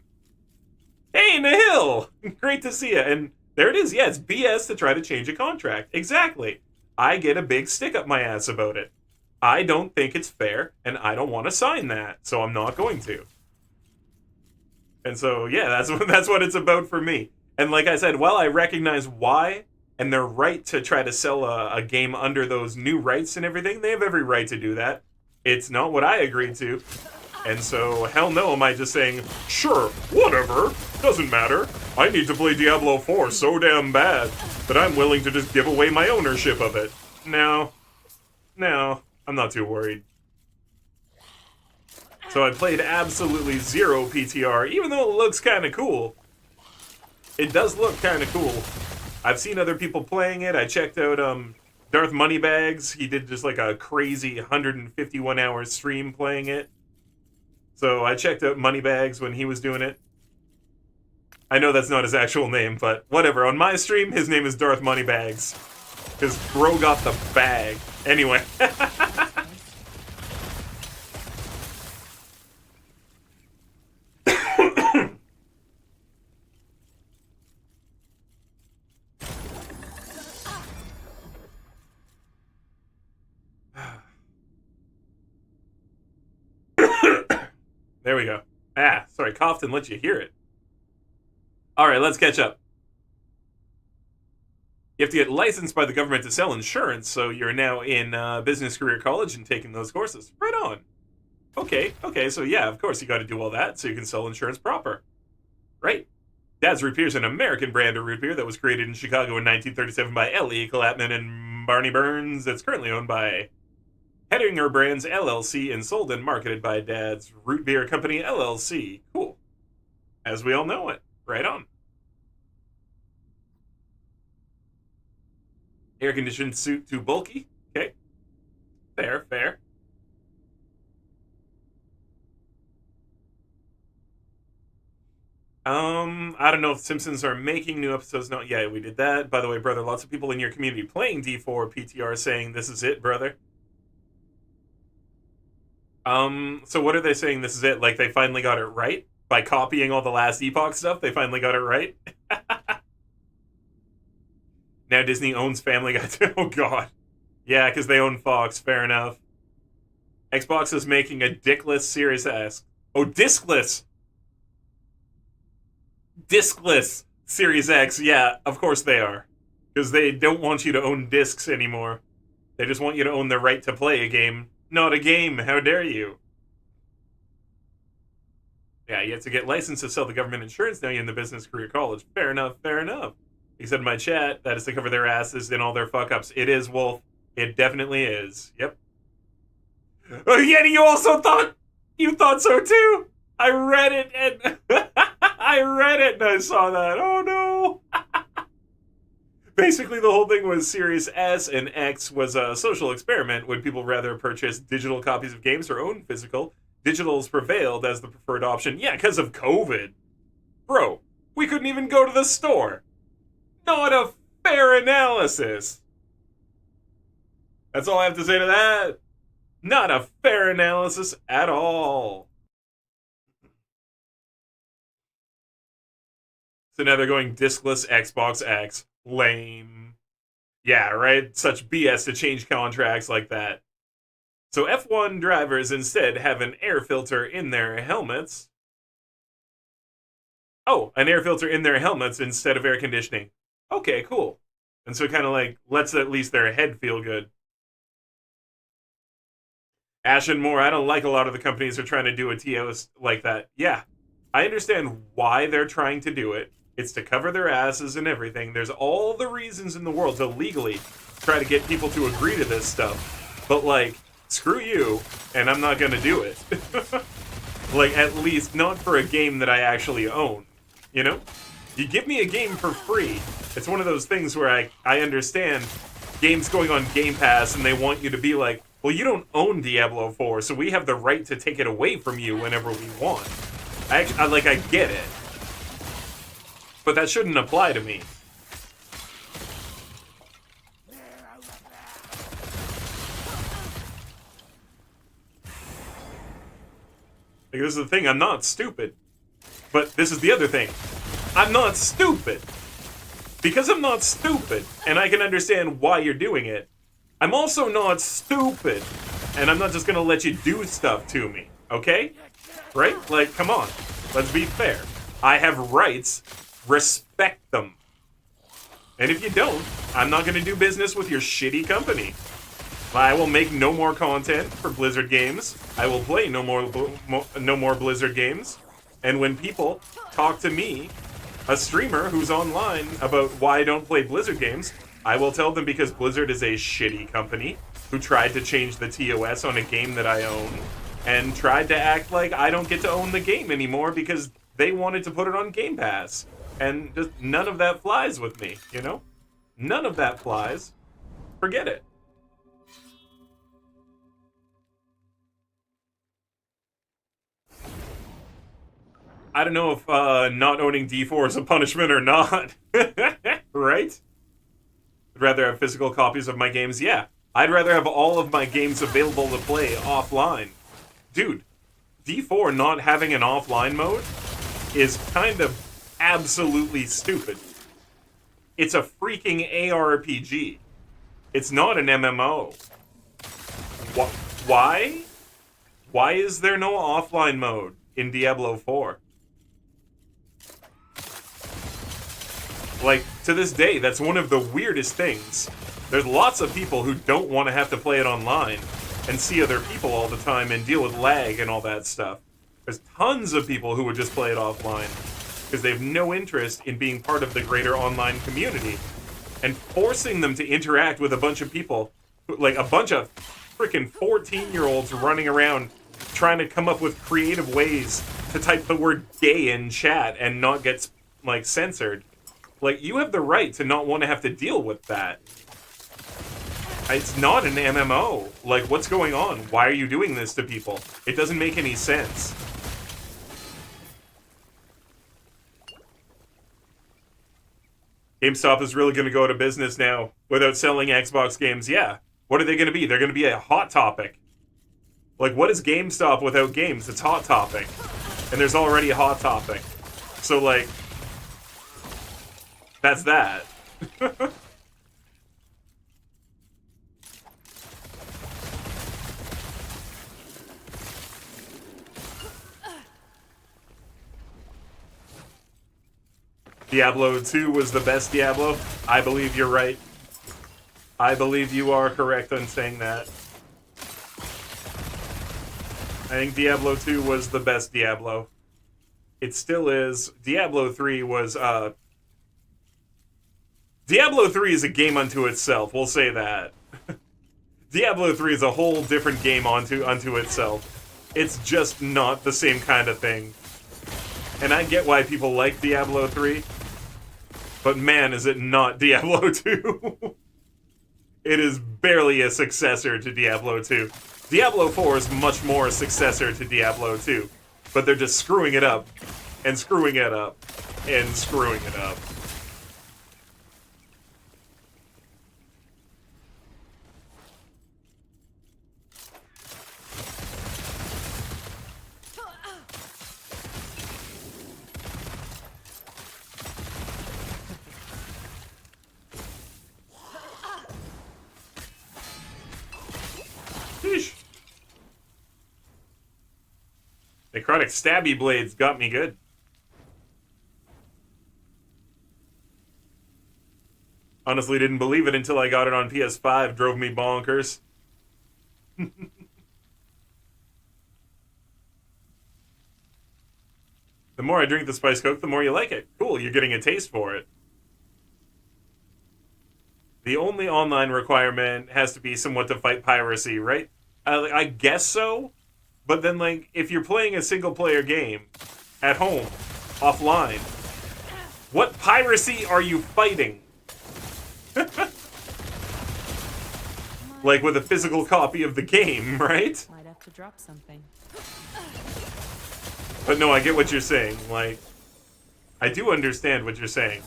Hey, Nahil! Great to see you. And there it is. Yeah, it's BS to try to change a contract. Exactly. I get a big stick up my ass about it. I don't think it's fair, and I don't want to sign that, so I'm not going to. And so, yeah, that's what it's about for me. And like I said, while I recognize why and their right to try to sell a game under those new rights and everything, they have every right to do that. It's not what I agreed to. And so, hell no am I just saying, sure, whatever, doesn't matter. I need to play Diablo 4 so damn bad that I'm willing to just give away my ownership of it. No, I'm not too worried. So I played absolutely zero PTR, even though it looks kind of cool. It does look kind of cool. I've seen other people playing it. I checked out Darth Moneybags. He did just like a crazy 151-hour stream playing it. So I checked out Moneybags when he was doing it. I know that's not his actual name, but whatever. On my stream, his name is Darth Moneybags. Because bro got the bag. Anyway. There we go. Sorry, coughed and let you hear it. Alright, let's catch up. You have to get licensed by the government to sell insurance, so you're now in business career college and taking those courses. Right on. Okay, so yeah, of course you gotta do all that so you can sell insurance proper. Right? Dad's Root Beer is an American brand of root beer that was created in Chicago in 1937 by L.E. Clapman and Barney Burns. That's currently owned by Hettinger Brands LLC and sold and marketed by Dad's Root Beer Company LLC. Cool. As we all know it. Right on. Air-conditioned suit too bulky? Okay. Fair. I don't know if Simpsons are making new episodes. No, yeah, we did that. By the way, brother, lots of people in your community playing D4 PTR saying this is it, brother. So what are they saying this is it? Like they finally got it right? By copying all the last Epoch stuff, they finally got it right? Now Disney owns Family Guy too. Oh god. Yeah, because they own Fox, fair enough. Xbox is making a dickless Series S. Oh, discless! Discless Series X, yeah, of course they are. Because they don't want you to own discs anymore. They just want you to own the right to play a game. Not a game, how dare you? Yeah, you have to get licensed to sell the government insurance now you're in the business career college. Fair enough. He said in my chat, that is to cover their asses and all their fuck-ups. It is, Wolf. It definitely is. Yep. Oh, Yeti, you also thought... You thought so too? I read it and... I saw that. Oh, no. Basically, the whole thing was Series S and X was a social experiment. Would people rather purchase digital copies of games or own physical? Digital's prevailed as the preferred option. Yeah, because of COVID. Bro, we couldn't even go to the store. Not a fair analysis. That's all I have to say to that. Not a fair analysis at all. So now they're going discless Xbox X. Lame. Yeah, right? Such BS to change contracts like that. So F1 drivers instead have an air filter in their helmets. Oh, an air filter in their helmets instead of air conditioning. Okay, cool. And so it kind of like lets at least their head feel good. Ash and Moore, I don't like a lot of the companies are trying to do a TOS like that. Yeah, I understand why they're trying to do it. It's to cover their asses and everything. There's all the reasons in the world to legally try to get people to agree to this stuff. But, like, screw you, and I'm not gonna do it. Like, at least not for a game that I actually own. You know? You give me a game for free. It's one of those things where I understand games going on Game Pass and they want you to be like, well, you don't own Diablo 4, so we have the right to take it away from you whenever we want. I get it. But that shouldn't apply to me. Like, this is the thing, I'm not stupid. But this is the other thing. I'm not stupid. Because I'm not stupid, and I can understand why you're doing it, I'm also not stupid. And I'm not just gonna let you do stuff to me, okay? Right? Like, come on. Let's be fair. I have rights. Respect them. And if you don't, I'm not gonna do business with your shitty company. I will make no more content for Blizzard games. I will play no more Blizzard games. And when people talk to me, a streamer who's online, about why I don't play Blizzard games, I will tell them because Blizzard is a shitty company who tried to change the TOS on a game that I own and tried to act like I don't get to own the game anymore because they wanted to put it on Game Pass. And just none of that flies with me, you know? None of that flies. Forget it. I don't know if not owning D4 is a punishment or not. Right? I'd rather have physical copies of my games. Yeah. I'd rather have all of my games available to play offline. Dude, D4 not having an offline mode is kind of absolutely stupid. It's a freaking ARPG. It's not an MMO. Why? Why is there no offline mode in Diablo 4? Like, to this day, that's one of the weirdest things. There's lots of people who don't want to have to play it online and see other people all the time and deal with lag and all that stuff. There's tons of people who would just play it offline because they have no interest in being part of the greater online community. And forcing them to interact with a bunch of people, like a bunch of freaking 14-year-olds running around trying to come up with creative ways to type the word gay in chat and not get, like, censored. Like, you have the right to not want to have to deal with that. It's not an MMO. Like, what's going on? Why are you doing this to people? It doesn't make any sense. GameStop is really going to go out of business now without selling Xbox games. Yeah. What are they going to be? They're going to be a Hot Topic. Like, what is GameStop without games? It's Hot Topic. And there's already a Hot Topic. So, like, that's that. Diablo 2 was the best Diablo. I believe you're right. I believe you are correct on saying that. I think Diablo 2 was the best Diablo. It still is. Diablo 3 was, Diablo 3 is a game unto itself, we'll say that. Diablo 3 is a whole different game unto itself. It's just not the same kind of thing. And I get why people like Diablo 3, but man, is it not Diablo 2. It is barely a successor to Diablo 2. Diablo 4 is much more a successor to Diablo 2, but they're just screwing it up, and screwing it up, and screwing it up. Sheesh. Necrotic stabby blades got me good. Honestly, didn't believe it until I got it on PS5. Drove me bonkers. The more I drink the Spice Coke, the more you like it. Cool, you're getting a taste for it. The only online requirement has to be somewhat to fight piracy, right? I guess so. But then, like, if you're playing a single-player game at home, offline, what piracy are you fighting? Like with a physical copy of the game, right? Might have to drop something. But no, I get what you're saying. Like, I do understand what you're saying.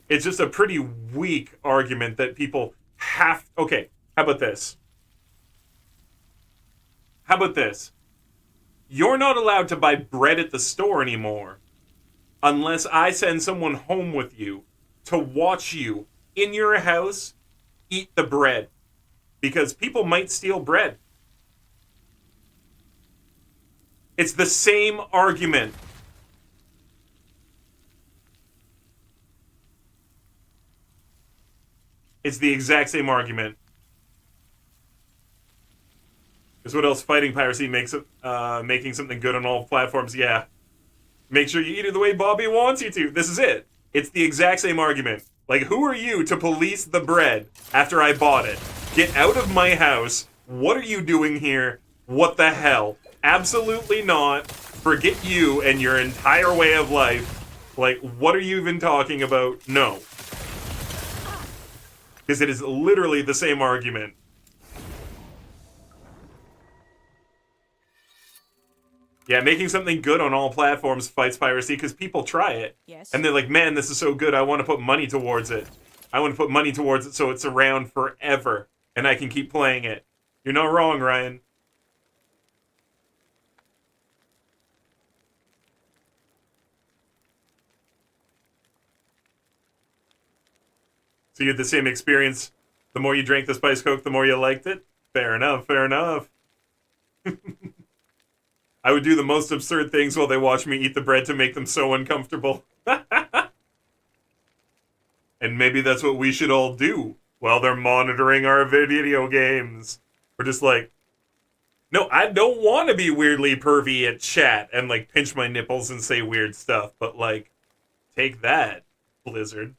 It's just a pretty weak argument that people have... Okay, how about this? How about this? You're not allowed to buy bread at the store anymore unless I send someone home with you to watch you in your house eat the bread. Because people might steal bread. It's the same argument. It's the exact same argument. Is what else fighting piracy makes it, making something good on all platforms. Yeah. Make sure you eat it the way Bobby wants you to. This is it. It's the exact same argument. Like, who are you to police the bread after I bought it? Get out of my house. What are you doing here? What the hell? Absolutely not. Forget you and your entire way of life. Like, what are you even talking about? No. Because it is literally the same argument. Yeah, making something good on all platforms fights piracy because people try it. Yes. And they're like, man, this is so good, I want to put money towards it. I want to put money towards it so it's around forever and I can keep playing it. You're not wrong, Ryan. So you had the same experience. The more you drank the Spice Coke, the more you liked it? Fair enough, fair enough. I would do the most absurd things while they watch me eat the bread to make them so uncomfortable. And maybe that's what we should all do while they're monitoring our video games. We're just like, no, I don't want to be weirdly pervy at chat and like pinch my nipples and say weird stuff, but like, take that, Blizzard.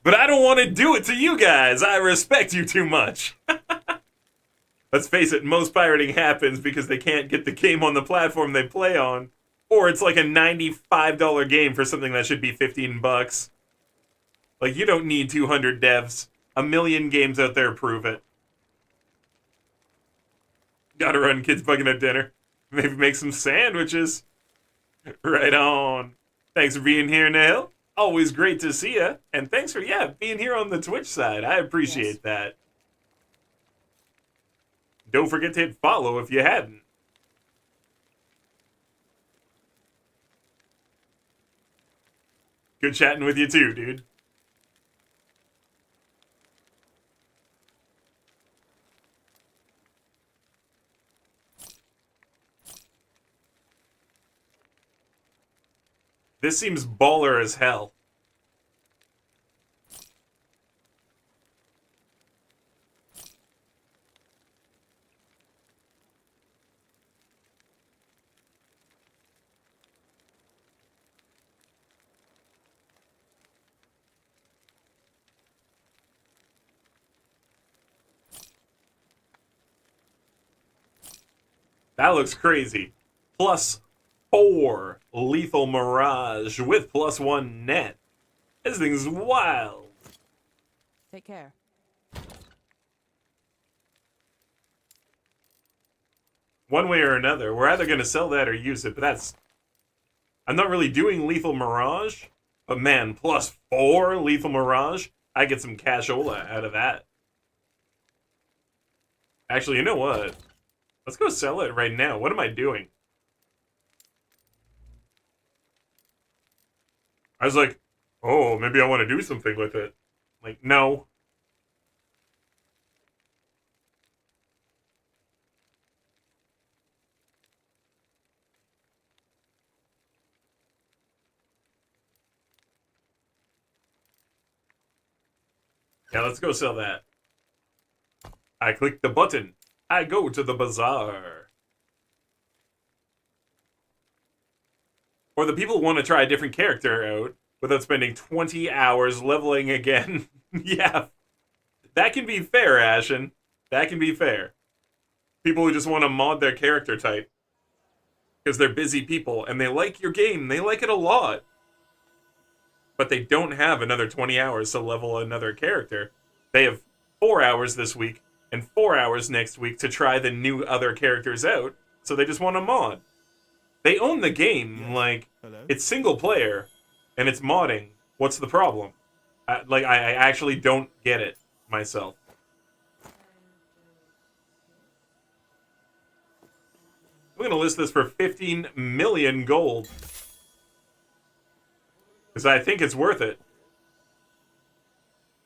But I don't want to do it to you guys. I respect you too much. Let's face it, most pirating happens because they can't get the game on the platform they play on. Or it's like a $95 game for something that should be $15. Like, you don't need 200 devs. A million games out there prove it. Gotta run, kids bugging at dinner. Maybe make some sandwiches. Right on. Thanks for being here, Neil. Always great to see you. And thanks for, being here on the Twitch side. I appreciate that. Don't forget to hit follow if you hadn't. Good chatting with you too, dude. This seems baller as hell. That looks crazy. +4 Lethal Mirage with +1 net. This thing's wild. Take care. One way or another, we're either going to sell that or use it, but that's... I'm not really doing Lethal Mirage, but man, +4 Lethal Mirage, I get some cashola out of that. Actually, you know what? Let's go sell it right now. What am I doing? I was like, oh, maybe I want to do something with it. Like, no. Yeah, let's go sell that. I click the button. I go to the bazaar. Or the people who want to try a different character out without spending 20 hours leveling again. Yeah. That can be fair, Ashen. That can be fair. People who just want to mod their character type. Because they're busy people and they like your game. They like it a lot. But they don't have another 20 hours to level another character. They have 4 hours this week and 4 hours next week to try the new other characters out, so they just want a mod. They own the game, yes. Like, hello? It's single player, and it's modding. What's the problem? I actually don't get it myself. I'm going to list this for 15 million gold. Because I think it's worth it.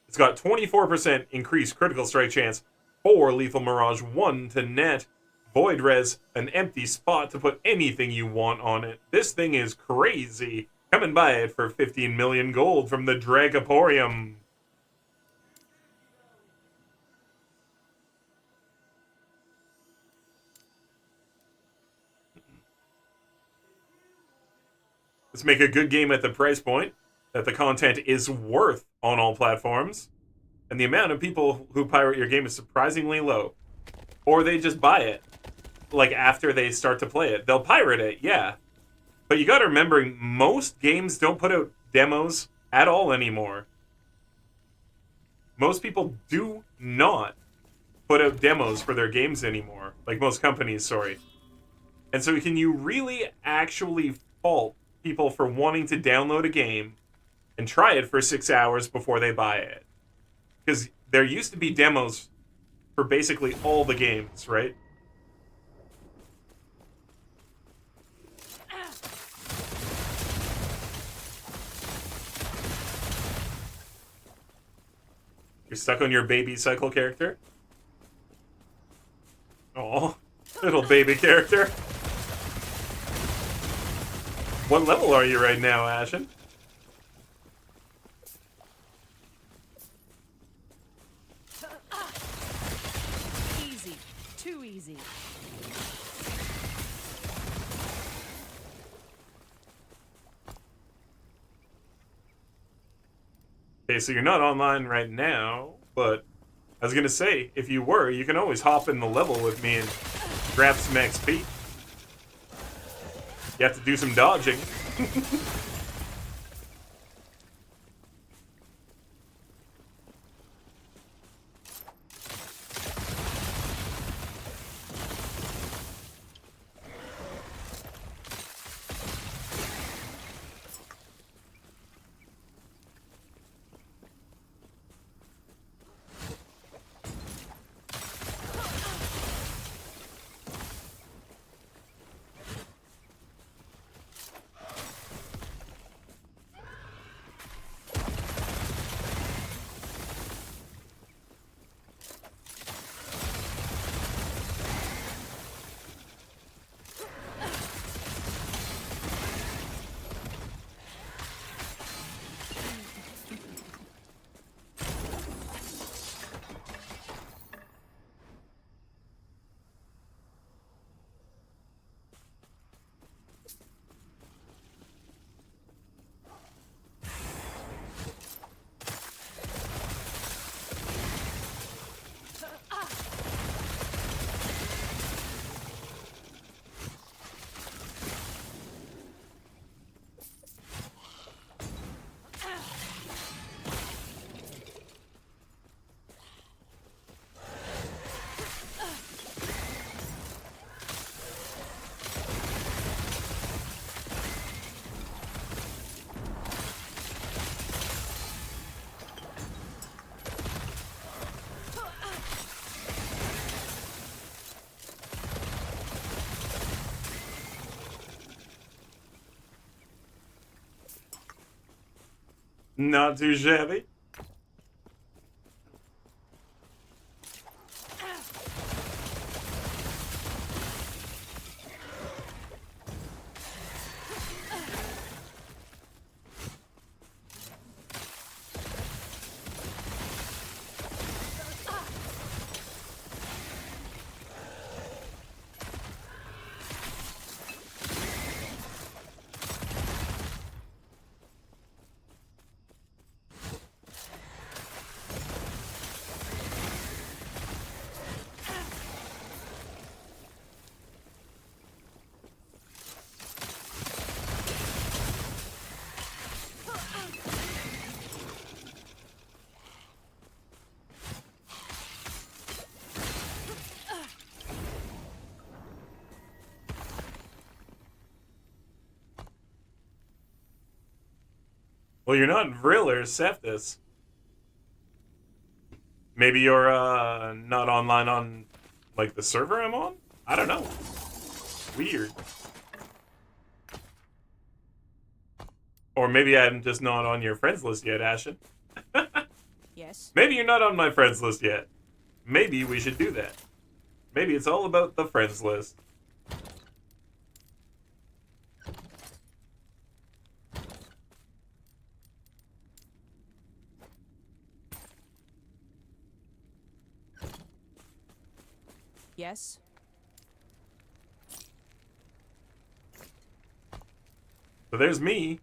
It's got 24% increased critical strike chance, 4 Lethal Mirage, 1 to net, Void Res, an empty spot to put anything you want on it. This thing is crazy. Come and buy it for 15 million gold from the Dragaporium. Let's make a good game at the price point that the content is worth on all platforms, and the amount of people who pirate your game is surprisingly low. Or they just buy it, like after they start to play it. They'll pirate it, yeah. But you gotta remember, most games don't put out demos at all anymore. Most people do not put out demos for their games anymore. Like most companies, sorry. And so can you really actually fault people for wanting to download a game and try it for 6 hours before they buy it? Because there used to be demos for basically all the games, right? You're stuck on your baby cycle character? Oh, little baby character. What level are you right now, Ashen? Easy. Too easy. Okay, so you're not online right now, but I was gonna say, if you were, you can always hop in the level with me and grab some XP. You have to do some dodging. Not too shabby. Well, you're not Vril or Cephas. Maybe you're not online on like the server I'm on? I don't know. Weird. Or maybe I'm just not on your friends list yet, Ashen. Yes. Maybe you're not on my friends list yet. Maybe we should do that. Maybe it's all about the friends list. Yes. So there's me.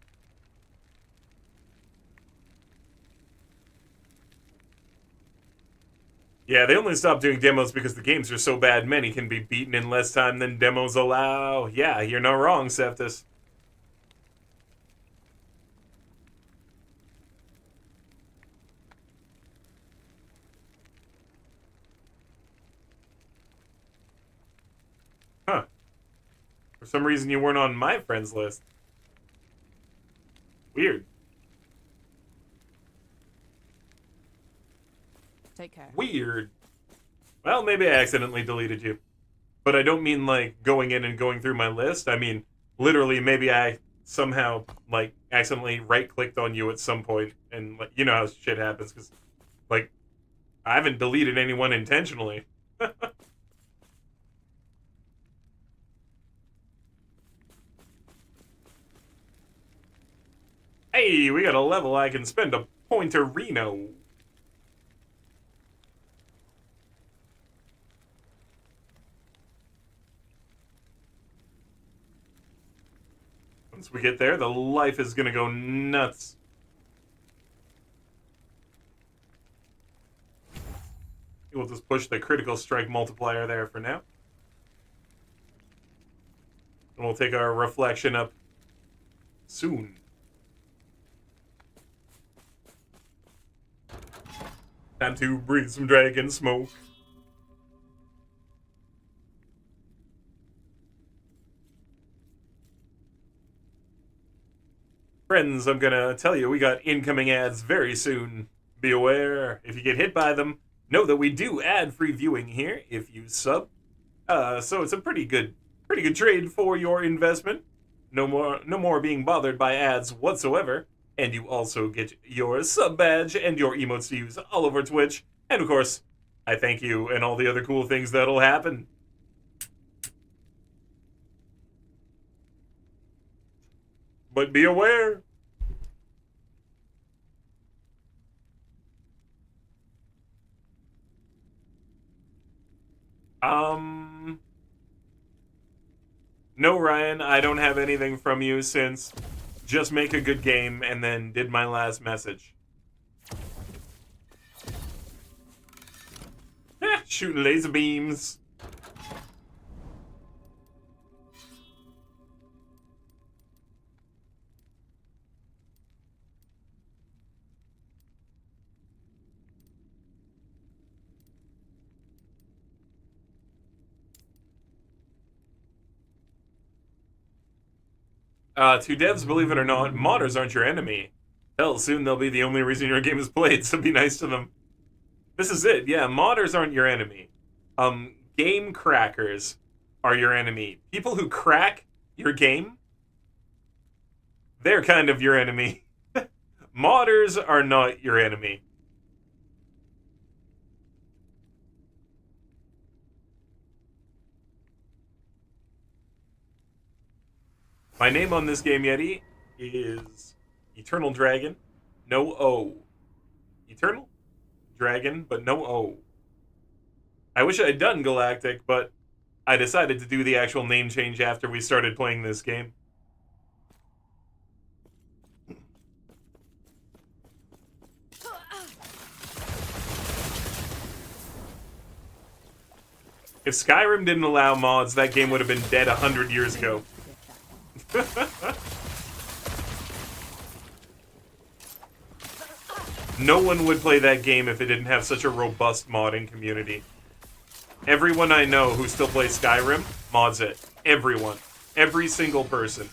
Yeah, they only stopped doing demos because the games are so bad many can be beaten in less time than demos allow. Yeah, you're not wrong, Septus. Huh. For some reason you weren't on my friends list. Weird. Take care. Weird. Well, maybe I accidentally deleted you. But I don't mean, like, going in and going through my list. I mean, literally, maybe I somehow, like, accidentally right-clicked on you at some point. And, like, you know how shit happens. Because, like, I haven't deleted anyone intentionally. Hey, we got a level I can spend a pointerino. Once we get there, the life is gonna go nuts. We'll just push the critical strike multiplier there for now. And we'll take our reflection up soon. Time to breathe some dragon smoke. Friends, I'm gonna tell you, we got incoming ads very soon. Be aware, if you get hit by them, know that we do ad-free viewing here if you sub. So it's a pretty good trade for your investment. No more being bothered by ads whatsoever. And you also get your sub badge and your emotes to use all over Twitch. And of course, I thank you and all the other cool things that'll happen. But be aware. No, Ryan, I don't have anything from you since just make a good game and then did my last message. Shooting laser beams. To devs, believe it or not, modders aren't your enemy. Hell, soon they'll be the only reason your game is played, so be nice to them. This is it, yeah, modders aren't your enemy. Game crackers are your enemy. People who crack your game, they're kind of your enemy. Modders are not your enemy. My name on this game, Yeti, is Eternal Dragon. No O. Eternal Dragon, but no O. I wish I had done Galactic, but I decided to do the actual name change after we started playing this game. If Skyrim didn't allow mods, that game would have been dead 100 years ago. No one would play that game if it didn't have such a robust modding community. Everyone I know who still plays Skyrim mods it. Everyone. Every single person.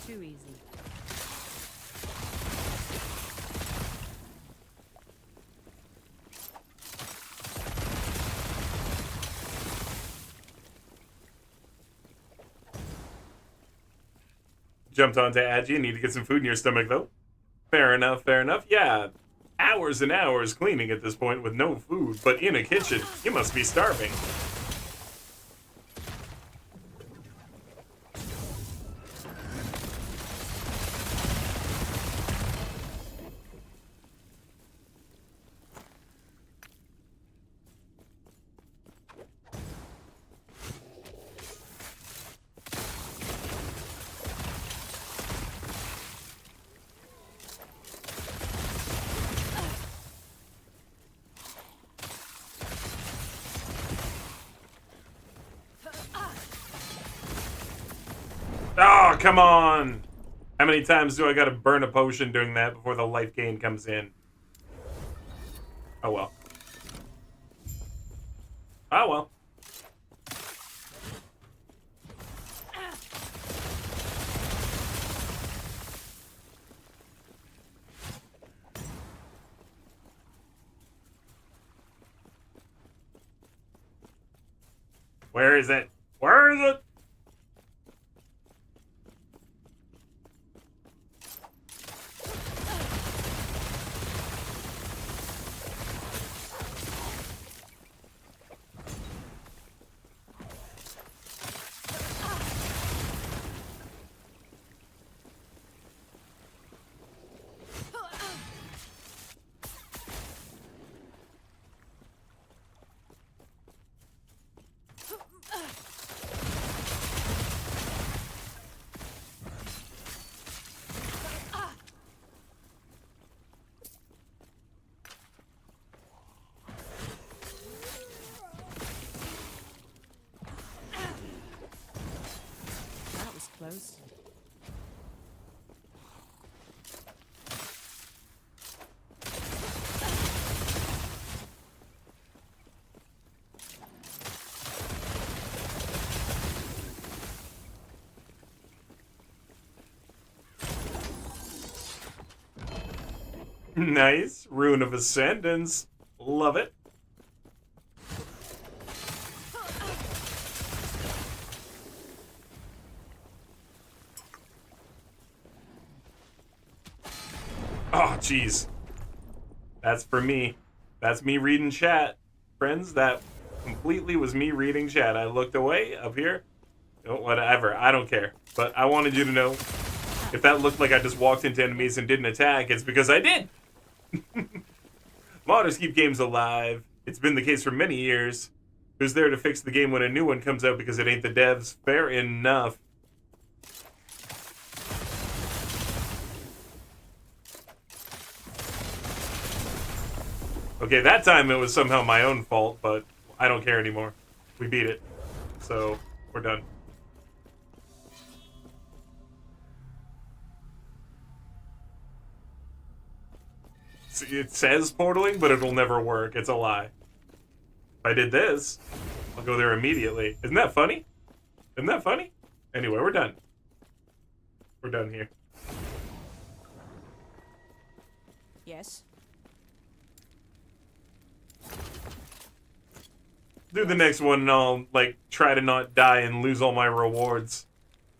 Too easy. jumped onto Agi. You need to get some food in your stomach, though. Fair enough, fair enough. Yeah, hours and hours cleaning at this point with no food, but in a kitchen. You must be starving. Oh, come on! How many times do I gotta burn a potion doing that before the life gain comes in? Oh well. Oh well. Where is it? Where is it? That was close. Nice. Rune of Ascendance. Love it. Oh, jeez. That's for me. That's me reading chat. Friends, that completely was me reading chat. I looked away up here. Oh, whatever. I don't care. But I wanted you to know, if that looked like I just walked into enemies and didn't attack, it's because I did. Modders keep games alive. It's been the case for many years. Who's there to fix the game when a new one comes out because it ain't the devs? Fair enough. Okay, that time it was somehow my own fault, but I don't care anymore. We beat it. So, we're done. It says portaling, but it'll never work. It's a lie. If I did this, I'll go there immediately. Isn't that funny? Isn't that funny? Anyway, we're done. We're done here. Yes. Do the next one and I'll, like, try to not die and lose all my rewards.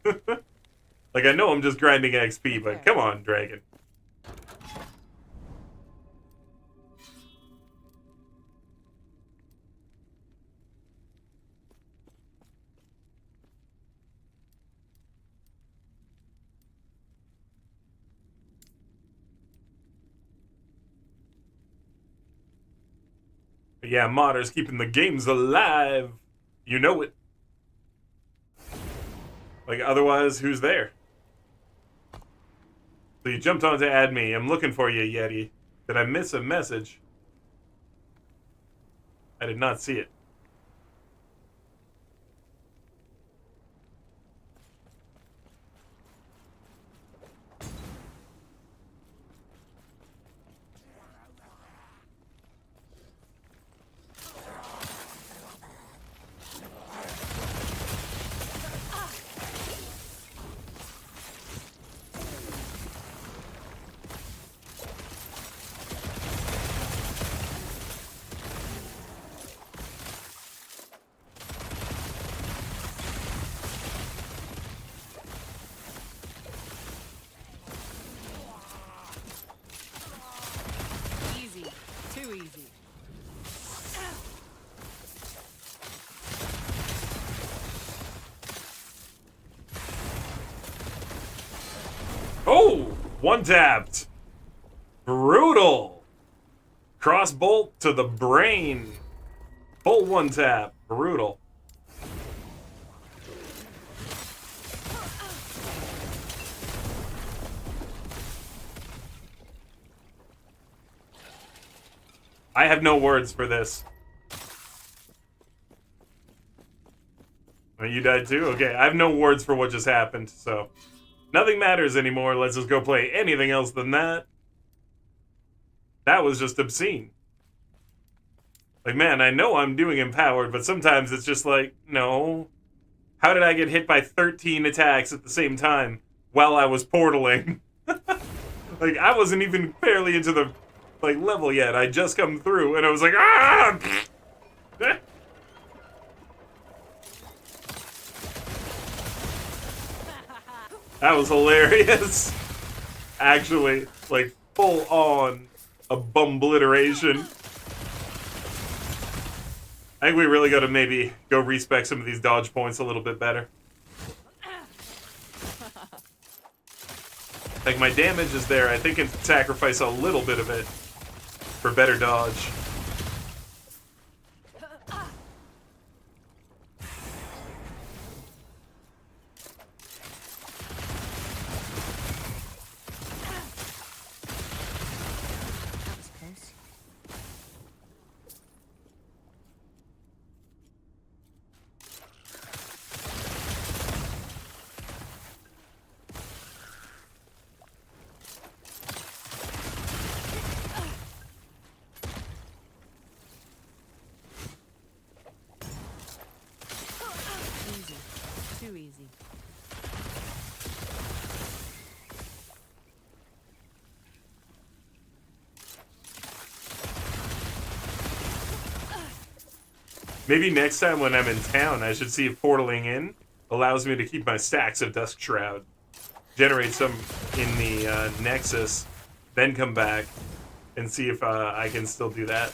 Like, I know I'm just grinding XP, but come on, Dragon. But yeah, modders keeping the games alive. You know it. Like, otherwise, who's there? So you jumped on to add me. I'm looking for you, Yeti. Did I miss a message? I did not see it. Oh! One tapped. Brutal. Cross bolt to the brain. Full one tap. Brutal. I have no words for this. Oh, you died too? Okay, I have no words for what just happened, so... Nothing matters anymore, let's just go play anything else than that. That was just obscene. Like, man, I know I'm doing empowered, but sometimes it's just like, no. How did I get hit by 13 attacks at the same time while I was portaling? Like, I wasn't even barely into the, like, level yet. I just come through, and I was like, ah! That was hilarious. Actually, like, full on a bumbliteration. I think we really gotta maybe go respec some of these dodge points a little bit better. Like, my damage is there. I think I can sacrifice a little bit of it for better dodge. That was close. Easy. Too easy. Maybe next time when I'm in town, I should see if portaling in allows me to keep my stacks of Dusk Shroud. Generate some in the Nexus, then come back and see if I can still do that.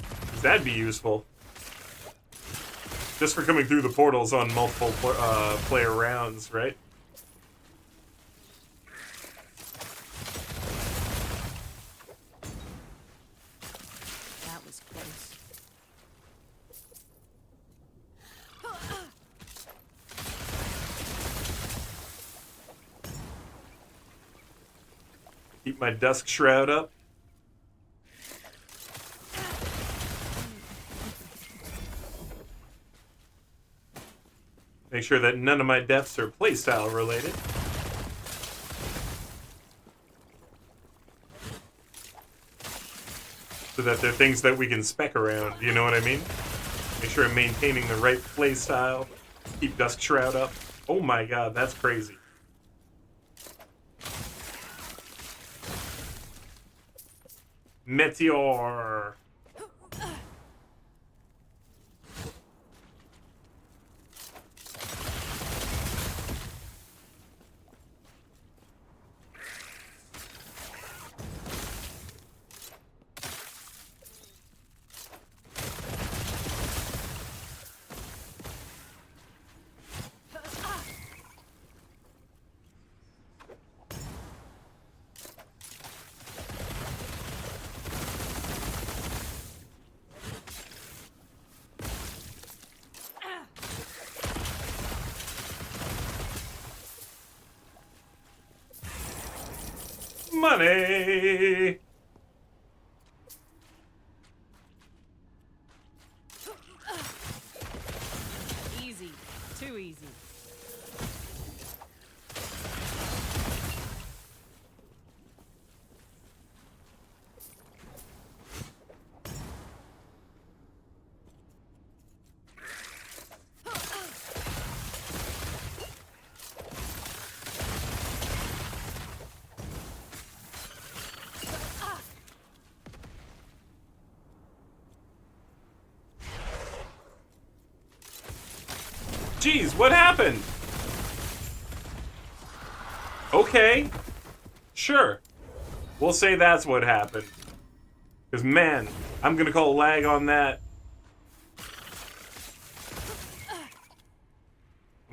'Cause that'd be useful. Just for coming through the portals on multiple player rounds, right? That was close. Keep my Dusk Shroud up. Make sure that none of my deaths are playstyle related. So that they're things that we can spec around, you know what I mean? Make sure I'm maintaining the right playstyle. Keep Dusk Shroud up. Oh my god, that's crazy. Meteor. Money. Easy. Too easy. Jeez, what happened? Okay. Sure. We'll say that's what happened. Because, man, I'm going to call lag on that.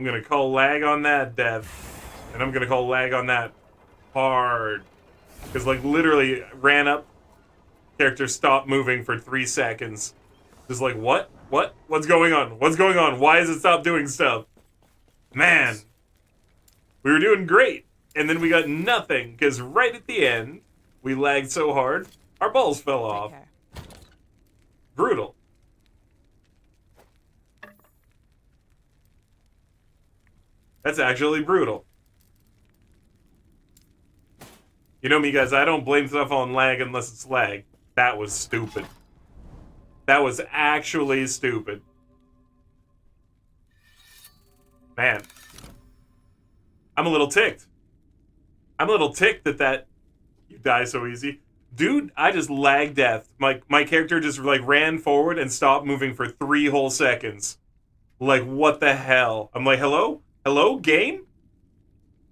I'm gonna call lag on that, Dev. And I'm gonna call lag on that hard. Because, like, literally ran up, character stopped moving for 3 seconds. Just like, what? What? What's going on? What's going on? Why has it stopped doing stuff? Man. We were doing great. And then we got nothing, because right at the end, we lagged so hard, our balls fell Take off. care. Brutal. That's actually brutal. You know me, guys, I don't blame stuff on lag unless it's lag. That was stupid. That was actually stupid. Man. I'm a little ticked. I'm a little ticked that you die so easy. Dude, I just lag death. My character just, like, ran forward and stopped moving for 3 whole seconds. Like, what the hell? I'm like, hello? Hello, game?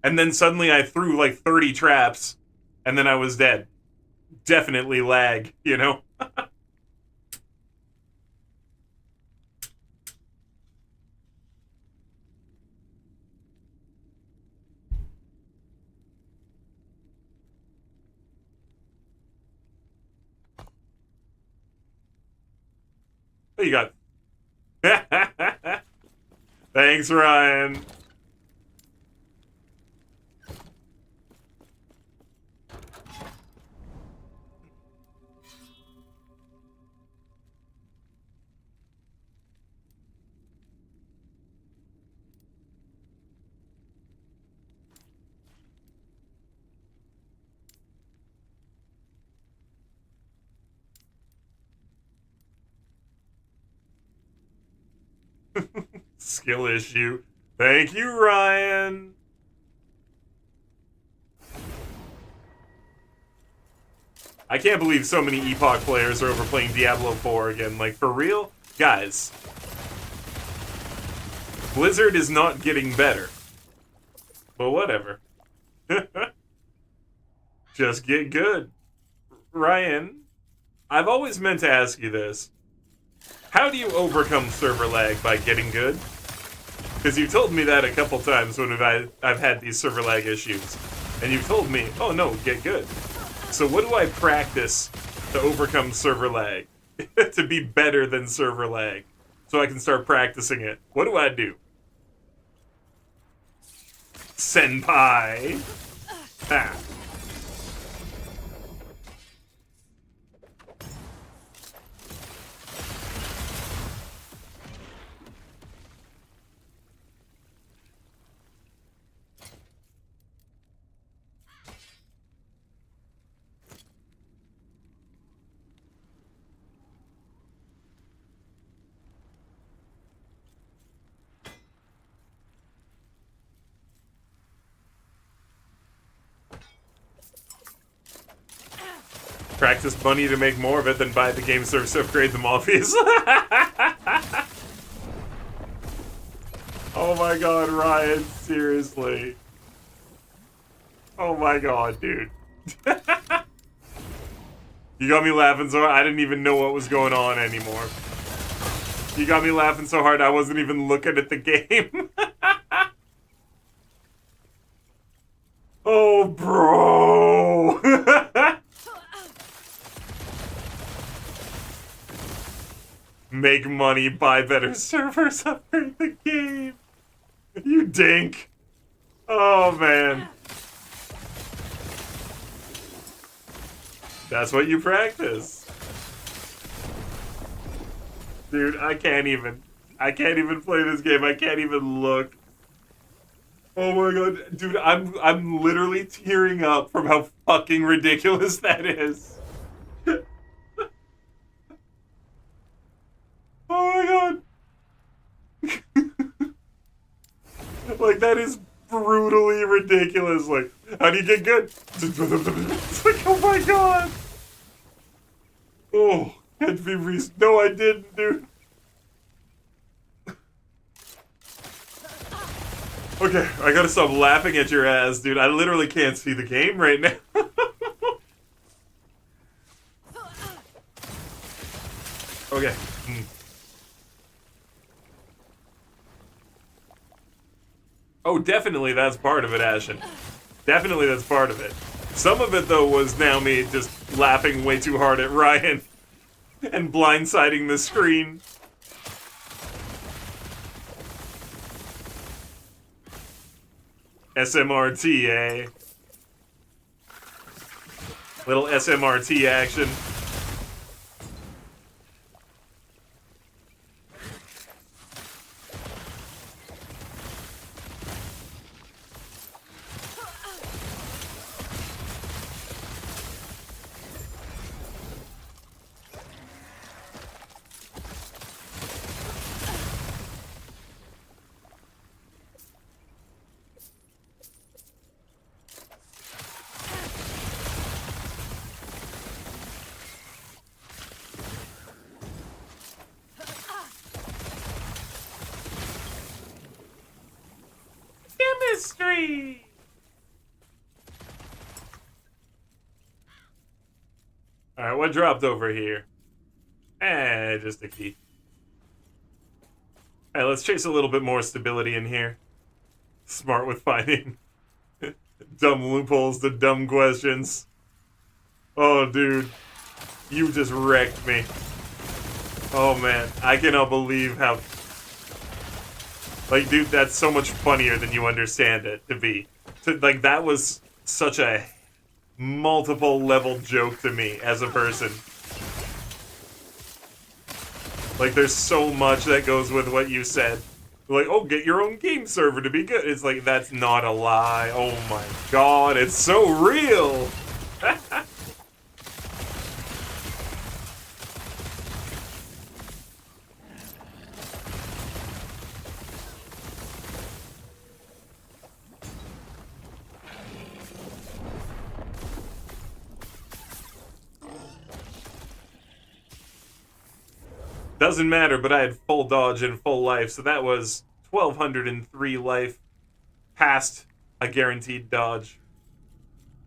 And then suddenly I threw, like, 30 traps, and then I was dead. Definitely lag, you know? What you got? Thanks, Ryan. Skill issue. Thank you, Ryan. I can't believe so many Epoch players are overplaying Diablo 4 again. Like, for real? Guys. Blizzard is not getting better. But whatever. Just get good. Ryan, I've always meant to ask you this. How do you overcome server lag by getting good? Because you told me that a couple times when I've had these server lag issues. And you've told me, oh no, get good. So what do I practice to overcome server lag? To be better than server lag. So I can start practicing it. What do I do? Senpai. Ah. Practice money to make more of it than buy the game service to upgrade them, obvious. Oh my god, Ryan, seriously. Oh my god, dude. You got me laughing so hard, I didn't even know what was going on anymore. You got me laughing so hard I wasn't even looking at the game. Oh, bro. Make money, buy better servers, upgrade the game. You dink. Oh, man. That's what you practice. Dude, I can't even play this game. I can't even look. Oh my god. Dude, I'm literally tearing up from how fucking ridiculous that is. Oh my god. Like, that is brutally ridiculous. Like, how do you get good? It's like, oh my god. Oh, can't be no, I didn't, dude. Okay, I gotta stop laughing at your ass, dude. I literally can't see the game right now. Okay. Oh, definitely that's part of it, Ashen. Definitely that's part of it. Some of it, though, was now me just laughing way too hard at Ryan and blindsiding the screen. SMRT, eh? Little SMRT action. Chemistry! Alright, what dropped over here? Just a key. Alright, let's chase a little bit more stability in here. Smart with finding dumb loopholes to dumb questions. Oh, dude. You just wrecked me. Oh, man. I cannot believe how... Like, dude, that's so much funnier than you understand it to be. Like, that was such a multiple level joke to me as a person. Like, there's so much that goes with what you said. Like, oh, get your own game server to be good. It's like, that's not a lie. Oh my god, it's so real! Doesn't matter, but I had full dodge and full life, so that was 1,203 life past a guaranteed dodge.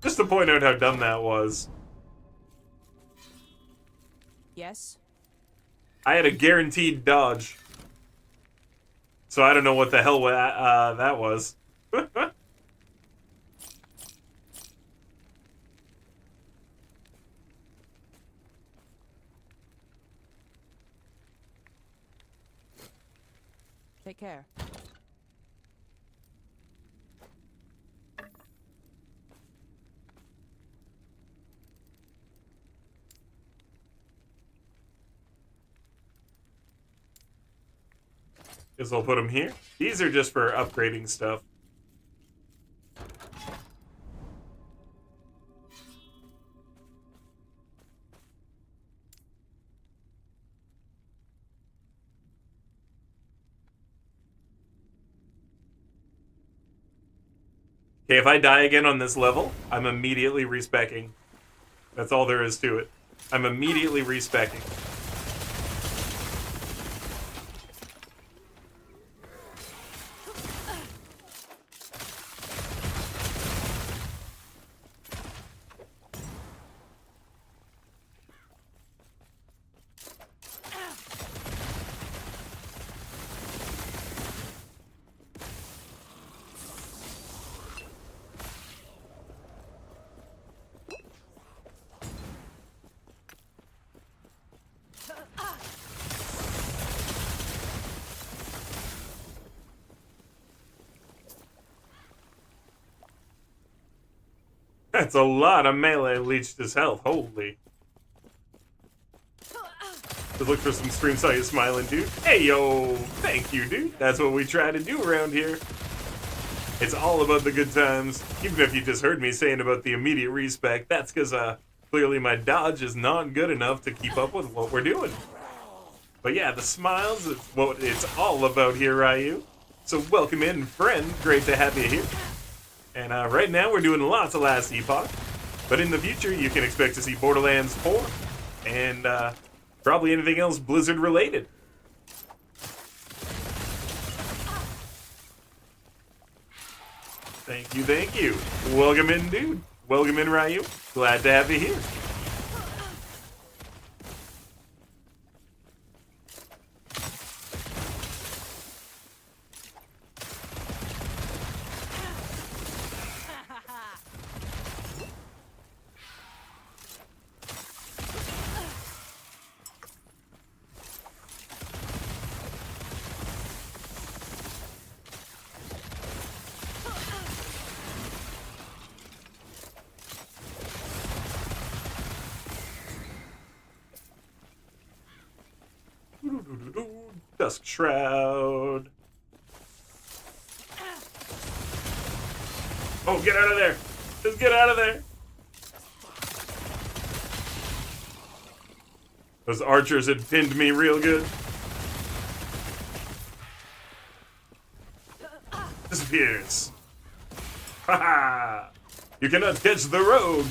Just to point out how dumb that was. Yes? I had a guaranteed dodge. So I don't know what the hell that was. Take care. Guess I'll put them here. These are just for upgrading stuff. Okay, if I die again on this level, I'm immediately respecking. That's all there is to it. I'm immediately respecking. That's a lot of melee leached his health. Holy. Just look for some stream, saw you smiling, dude. Hey, yo. Thank you, dude. That's what we try to do around here. It's all about the good times. Even if you just heard me saying about the immediate respect, that's because, clearly my dodge is not good enough to keep up with what we're doing. But yeah, the smiles is what it's all about here, Ryu. So welcome in, friend. Great to have you here. And right now we're doing lots of Last Epoch, but in the future you can expect to see Borderlands 4 and probably anything else Blizzard related. Thank you, thank you. Welcome in, dude. Welcome in, Ryu. Glad to have you here. Dusk Shroud. Oh, get out of there! Just get out of there! Those archers had pinned me real good. Disappears. Haha! You cannot catch the rogue!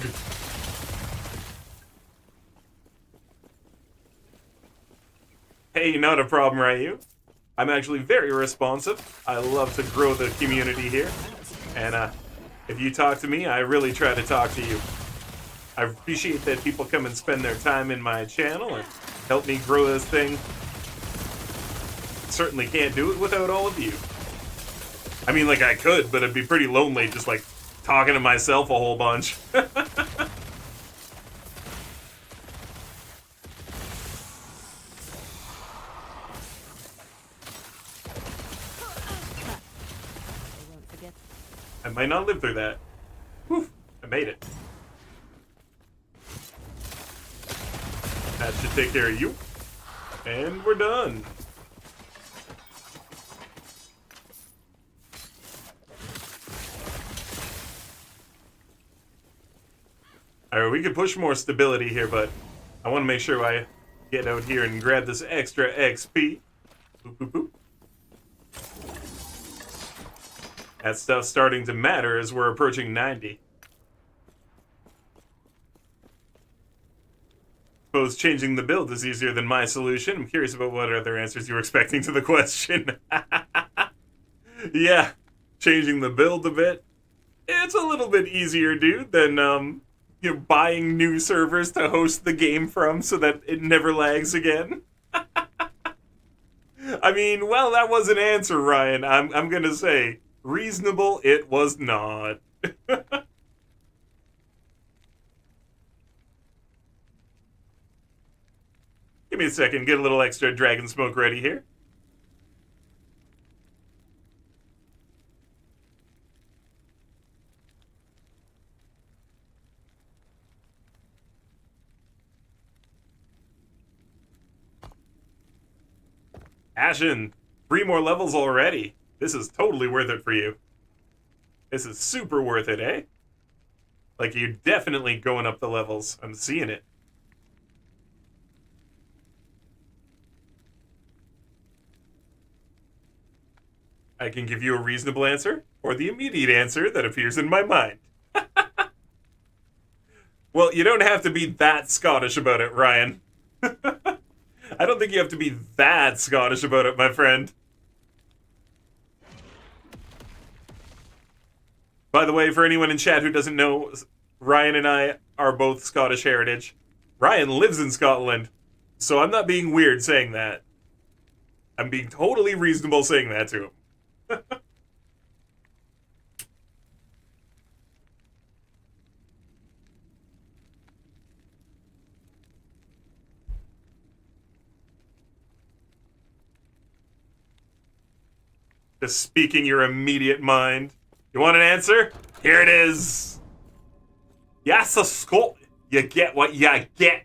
Hey, not a problem, Ryu. I'm actually very responsive. I love to grow the community here. And if you talk to me, I really try to talk to you. I appreciate that people come and spend their time in my channel and help me grow this thing. Certainly can't do it without all of you. I mean, like, I could, but it'd be pretty lonely just, like, talking to myself a whole bunch. They won't forget. I might not live through that. Whew, I made it. That should take care of you. And we're done. Alright, we could push more stability here, but I want to make sure I get out here and grab this extra XP. Boop, boop, boop. That stuff's starting to matter as we're approaching 90. Suppose changing the build is easier than my solution. I'm curious about what other answers you were expecting to the question. Yeah, changing the build a bit. It's a little bit easier, dude, than you know, buying new servers to host the game from so that it never lags again. I mean, well, that was an answer, Ryan. I'm gonna say reasonable. It was not. Give me a second, get a little extra dragon smoke ready here. Ashen, 3 more levels already. This is totally worth it for you. This is super worth it, eh? Like, you're definitely going up the levels. I'm seeing it. I can give you a reasonable answer, or the immediate answer that appears in my mind. Well, you don't have to be that Scottish about it, Ryan. I don't think you have to be that Scottish about it, my friend. By the way, for anyone in chat who doesn't know, Ryan and I are both Scottish heritage. Ryan lives in Scotland, so I'm not being weird saying that. I'm being totally reasonable saying that to him. Just speaking your immediate mind. You want an answer? Here it is. Yes, a Scot. You get what you get.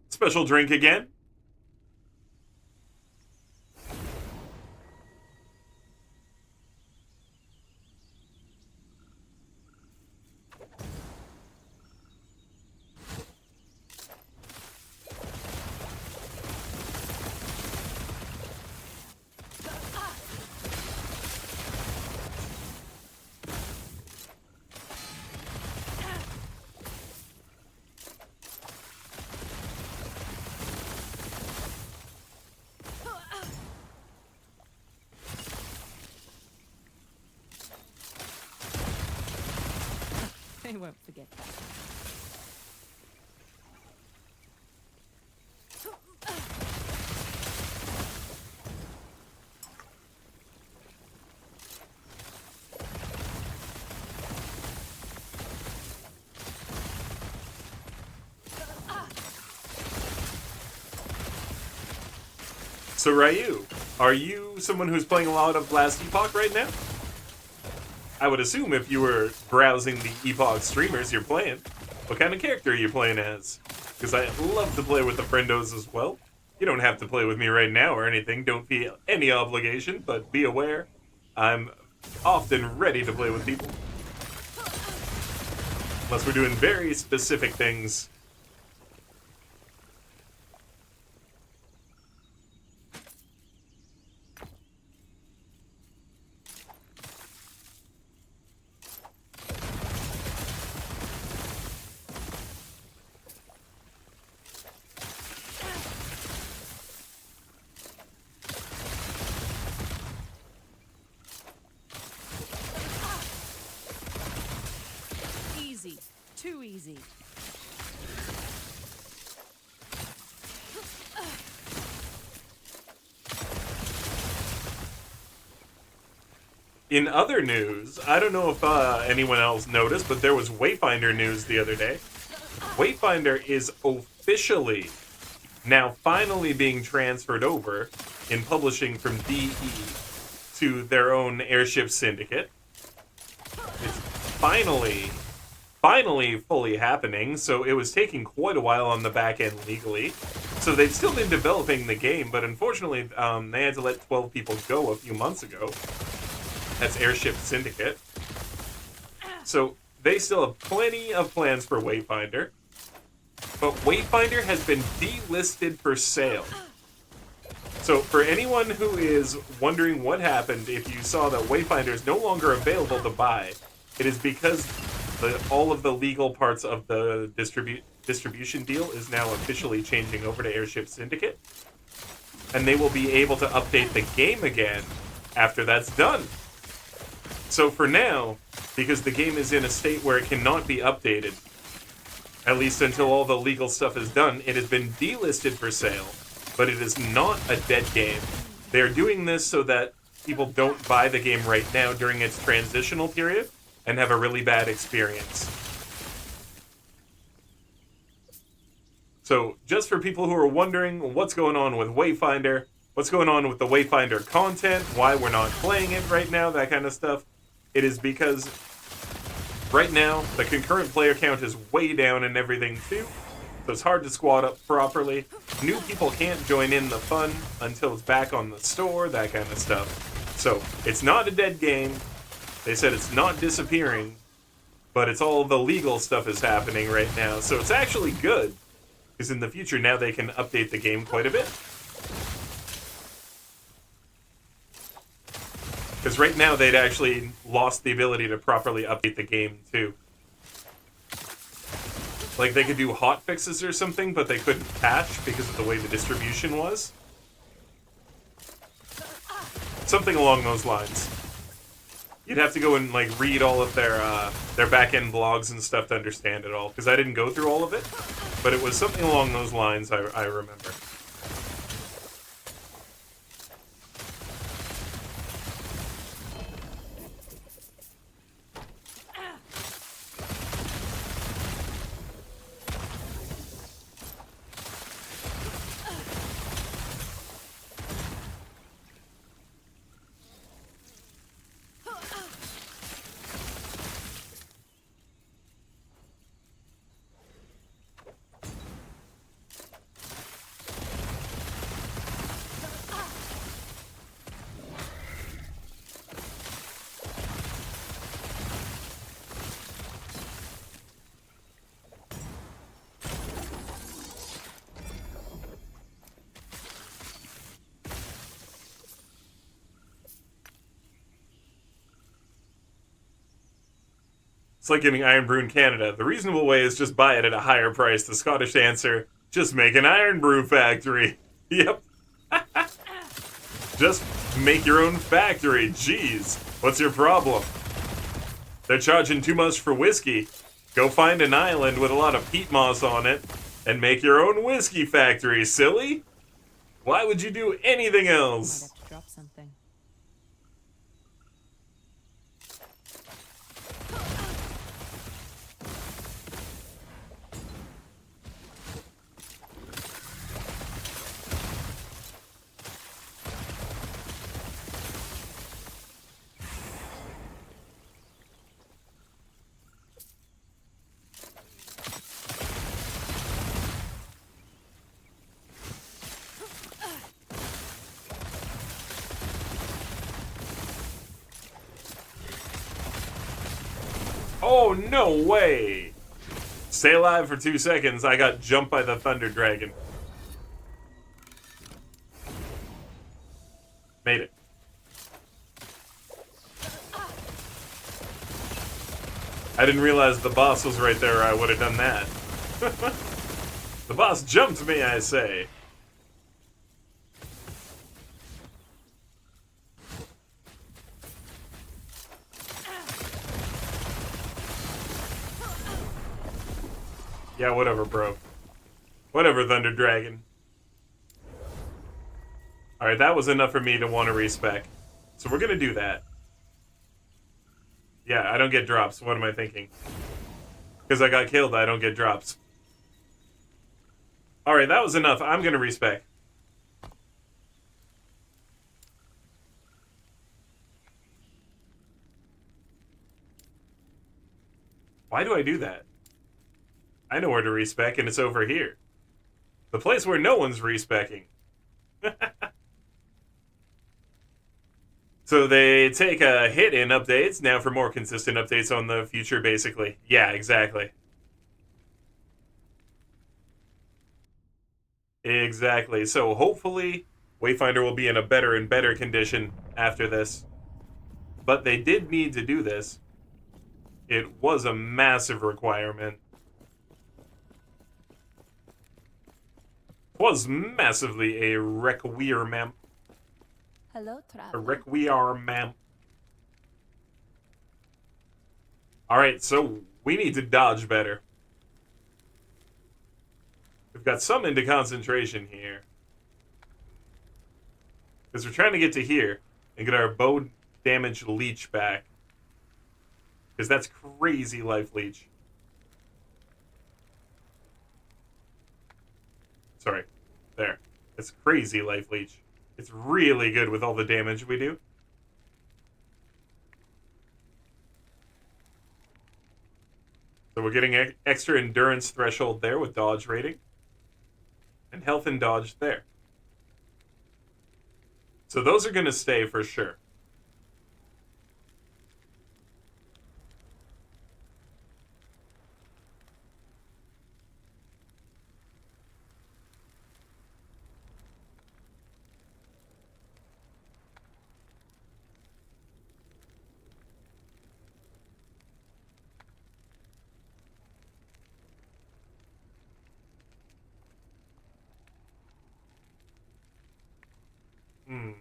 Special drink again. They won't forget. So Ryu, are you someone who's playing a lot of Last Epoch right now? I would assume if you were browsing the Epoch streamers you're playing, what kind of character are you playing as? Because I love to play with the friendos as well. You don't have to play with me right now or anything, don't feel any obligation, but be aware, I'm often ready to play with people. Unless we're doing very specific things. Easy. Too easy. In other news, I don't know if anyone else noticed, but there was Wayfinder news the other day. Wayfinder is officially now finally being transferred over in publishing from DE to their own airship syndicate. It's finally fully happening, so it was taking quite a while on the back end legally. So they've still been developing the game, but unfortunately they had to let 12 people go a few months ago. That's Airship Syndicate. So they still have plenty of plans for Wayfinder. But Wayfinder has been delisted for sale. So for anyone who is wondering what happened if you saw that Wayfinder is no longer available to buy, it is because all of the legal parts of the distribution deal is now officially changing over to Airship Syndicate. And they will be able to update the game again after that's done. So for now, because the game is in a state where it cannot be updated, at least until all the legal stuff is done, it has been delisted for sale, but it is not a dead game. They're doing this so that people don't buy the game right now during its transitional period and have a really bad experience. So just for people who are wondering what's going on with Wayfinder, what's going on with the Wayfinder content, why we're not playing it right now, that kind of stuff, it is because right now the concurrent player count is way down and everything too, so it's hard to squad up properly. New people can't join in the fun until it's back on the store, that kind of stuff. So it's not a dead game. They said it's not disappearing, but it's all the legal stuff is happening right now. So it's actually good, because in the future now they can update the game quite a bit. Because right now they'd actually lost the ability to properly update the game too. Like they could do hot fixes or something, but they couldn't patch because of the way the distribution was. Something along those lines. You'd have to go and like read all of their back-end blogs and stuff to understand it all, because I didn't go through all of it, but it was something along those lines I remember. It's like getting Iron Brew in Canada. The reasonable way is just buy it at a higher price. The Scottish answer, just make an Iron Brew factory. Yep. Just make your own factory. Jeez, what's your problem? They're charging too much for whiskey. Go find an island with a lot of peat moss on it and make your own whiskey factory, silly. Why would you do anything Might else? have to drop something. Oh, no way! Stay alive for 2 seconds. I got jumped by the Thunder Dragon. Made it. I didn't realize the boss was right there, or I would have done that. The boss jumped me, I say. Yeah, whatever, bro. Whatever, Thunder Dragon. Alright, that was enough for me to want to respec. So we're gonna do that. Yeah, I don't get drops. What am I thinking? Because I got killed, I don't get drops. Alright, that was enough. I'm gonna respec. Why do I do that? I know where to respec, and it's over here. The place where no one's respecking. So they take a hit in updates, now for more consistent updates on the future, basically. Yeah, exactly. Exactly. So hopefully, Wayfinder will be in a better and better condition after this. But they did need to do this. It was a massive requirement. Was massively a requirement. Hello, A traveler. requirement. Alright, so we need to dodge better. We've got some into concentration here. Because we're trying to get to here and get our bow damage leech back. Because that's crazy life leech. Sorry. There. It's crazy life leech. It's really good with all the damage we do. So we're getting extra endurance threshold there with dodge rating. And health and dodge there. So those are going to stay for sure. Hmm.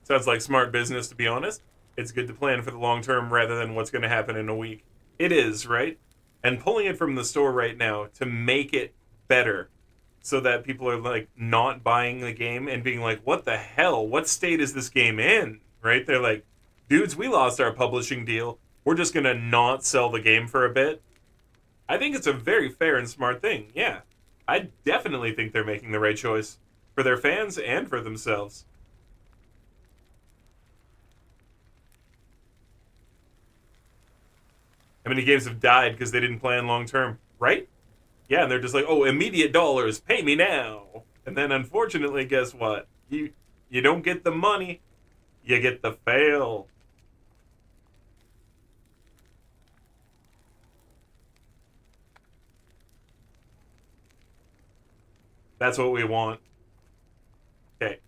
Sounds like smart business, to be honest. It's good to plan for the long term rather than what's going to happen in a week. It is, right? And pulling it from the store right now to make it better so that people are like not buying the game and being like, what the hell? What state is this game in? Right? They're like, dudes, we lost our publishing deal. We're just going to not sell the game for a bit. I think it's a very fair and smart thing. Yeah. I definitely think they're making the right choice for their fans and for themselves. How many games have died because they didn't plan long term, right? Yeah, and they're just like, oh, immediate dollars, pay me now. And then unfortunately, guess what? You don't get the money, you get the fail. That's what we want. Okay.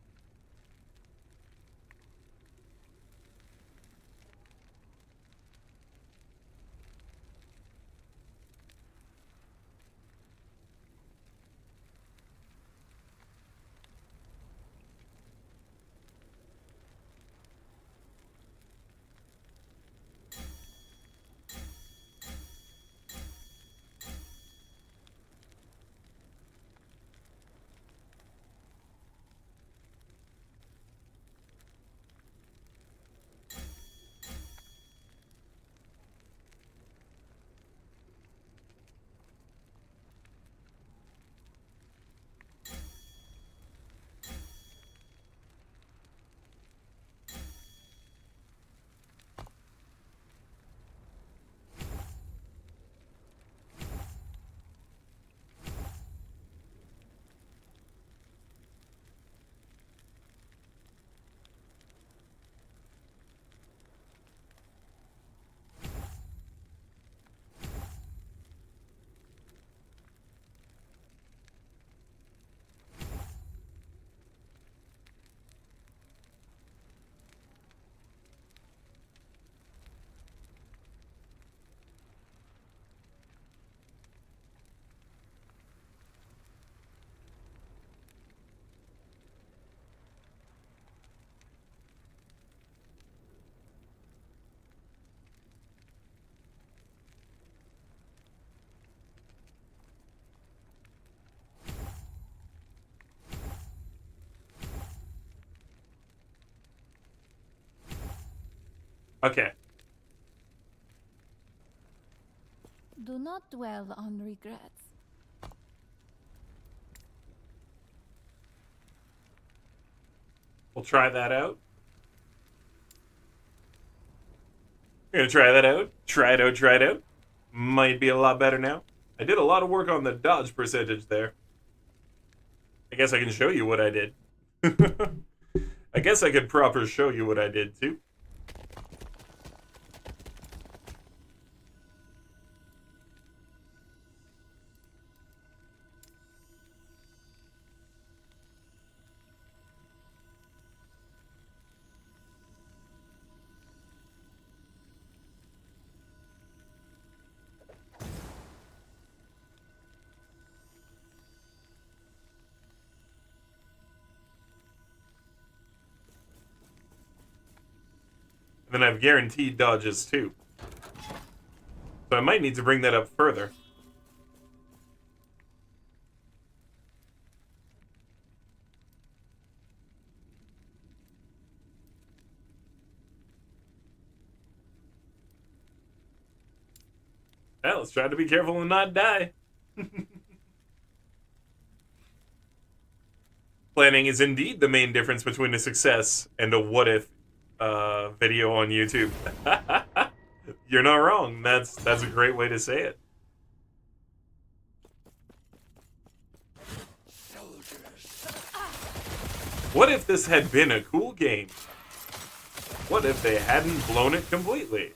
Okay. Do not dwell on regrets. We'll try that out. We're gonna try that out. Try it out, try it out. Might be a lot better now. I did a lot of work on the dodge percentage there. I guess I can show you what I did. I guess I could proper show you what I did too. And then I have guaranteed dodges too. So I might need to bring that up further. Well, let's try to be careful and not die. Planning is indeed the main difference between a success and a what if video on YouTube. You're not wrong. That's a great way to say it. What if this had been a cool game? What if they hadn't blown it completely?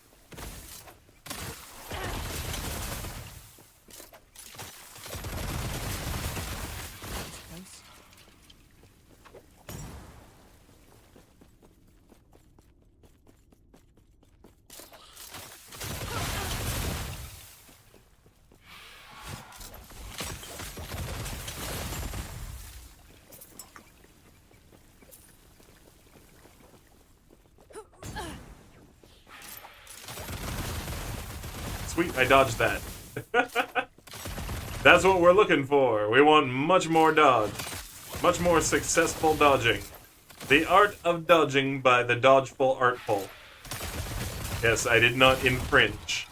Sweet, I dodged that. That's what we're looking for. We want much more dodge. Much more successful dodging. The art of dodging by the dodgeful artful. Yes, I did not infringe.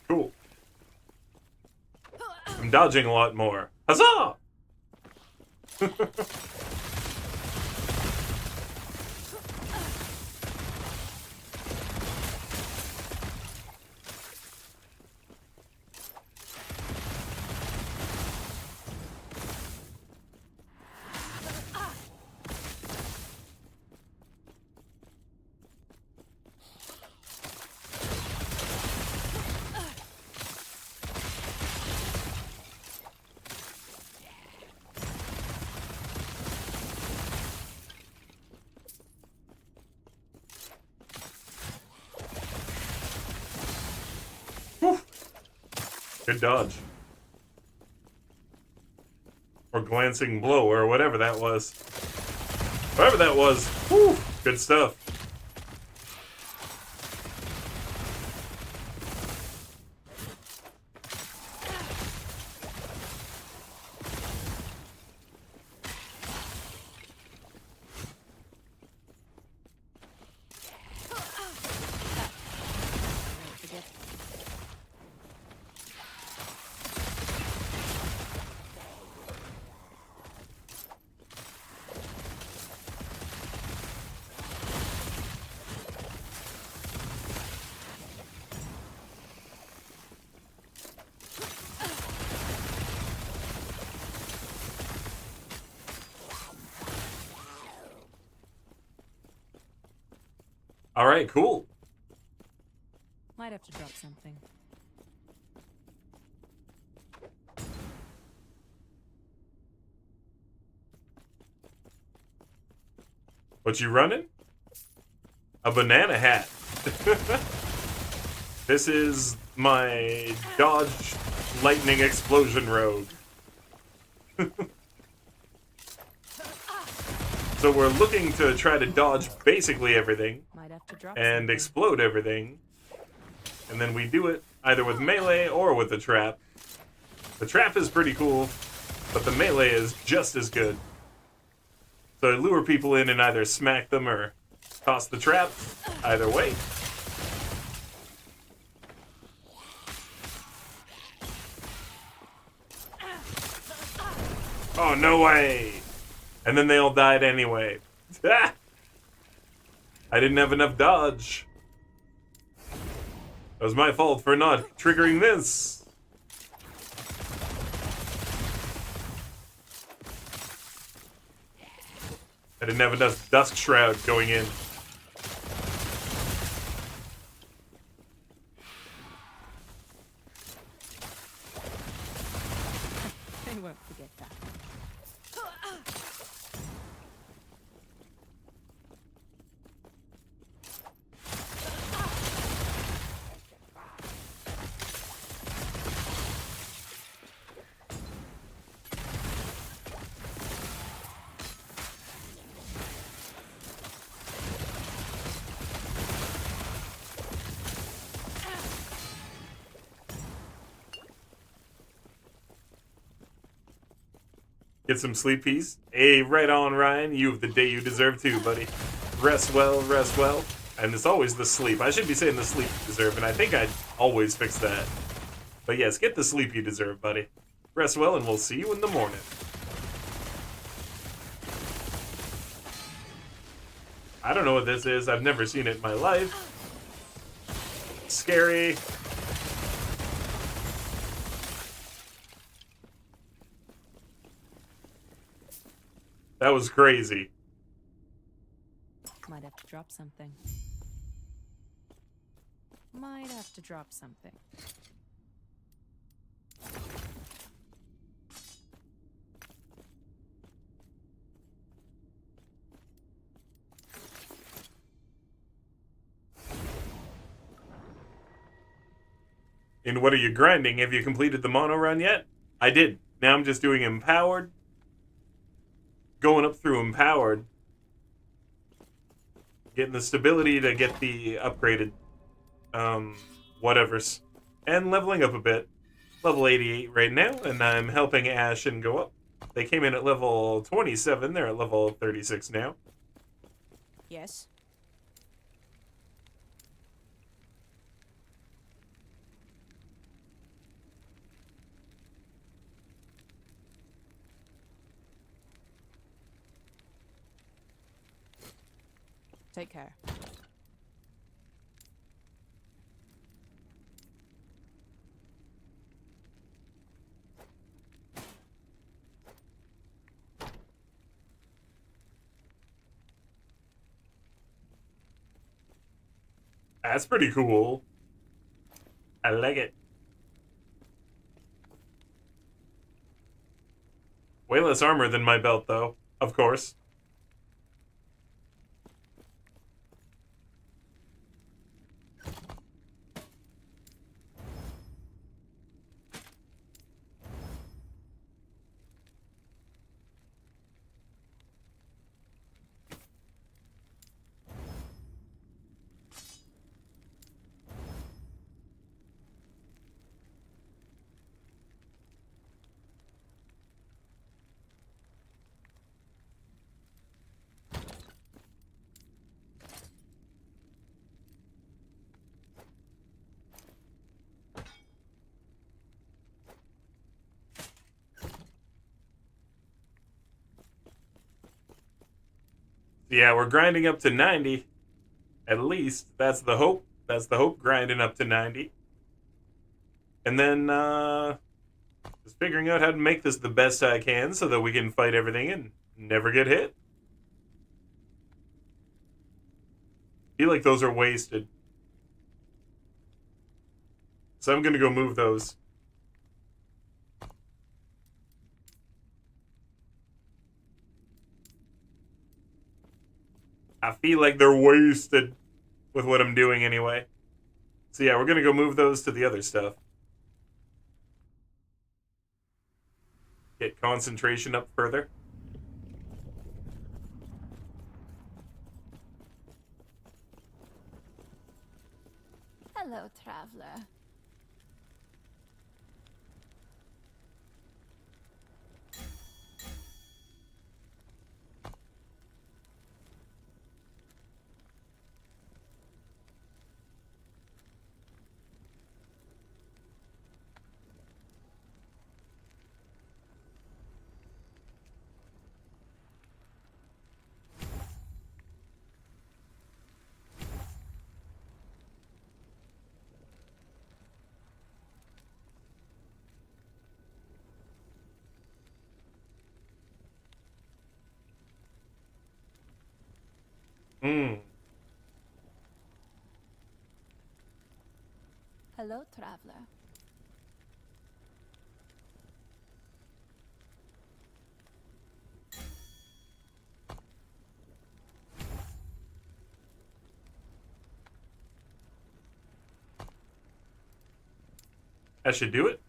Cool. I'm dodging a lot more. Huzzah! Good dodge. Or glancing blow, or whatever that was. Whatever that was. Whew, good stuff. All right, cool. Might have to drop something. What you running? A banana hat. This is my dodge lightning explosion rogue. So we're looking to try to dodge basically everything and explode everything. And then we do it either with melee or with the trap. The trap is pretty cool, but the melee is just as good. So I lure people in and either smack them or toss the trap. Either way. Oh, no way! And then they all died anyway. I didn't have enough dodge. That was my fault for not triggering this. I didn't have enough Dusk Shroud going in. They won't forget that. Get some sleep peace. Hey, right on, Ryan. You have the day you deserve too, buddy. Rest well, rest well. And it's always the sleep. I should be saying the sleep you deserve, and I think I'd always fix that. But yes, get the sleep you deserve, buddy. Rest well, and we'll see you in the morning. I don't know what this is. I've never seen it in my life. Scary. That was crazy. Might have to drop something. Might have to drop something. And what are you grinding? Have you completed the mono run yet? I did. Now I'm just doing empowered. Going up through empowered. Getting the stability to get the upgraded whatevers. And leveling up a bit. Level 88 right now, and I'm helping Ashen go up. They came in at level 27, they're at level 36 now. Yes. Take care. That's pretty cool. I like it. Way less armor than my belt, though. Of course. Yeah, we're grinding up to 90. At least. That's the hope. That's the hope, grinding up to 90. And then, just figuring out how to make this the best I can so that we can fight everything and never get hit. Feel like those are wasted. So I'm gonna go move those. I feel like they're wasted with what I'm doing anyway. So yeah, we're gonna go move those to the other stuff. Get concentration up further. Hello, traveler. Hmm. Hello, traveler. That should do it.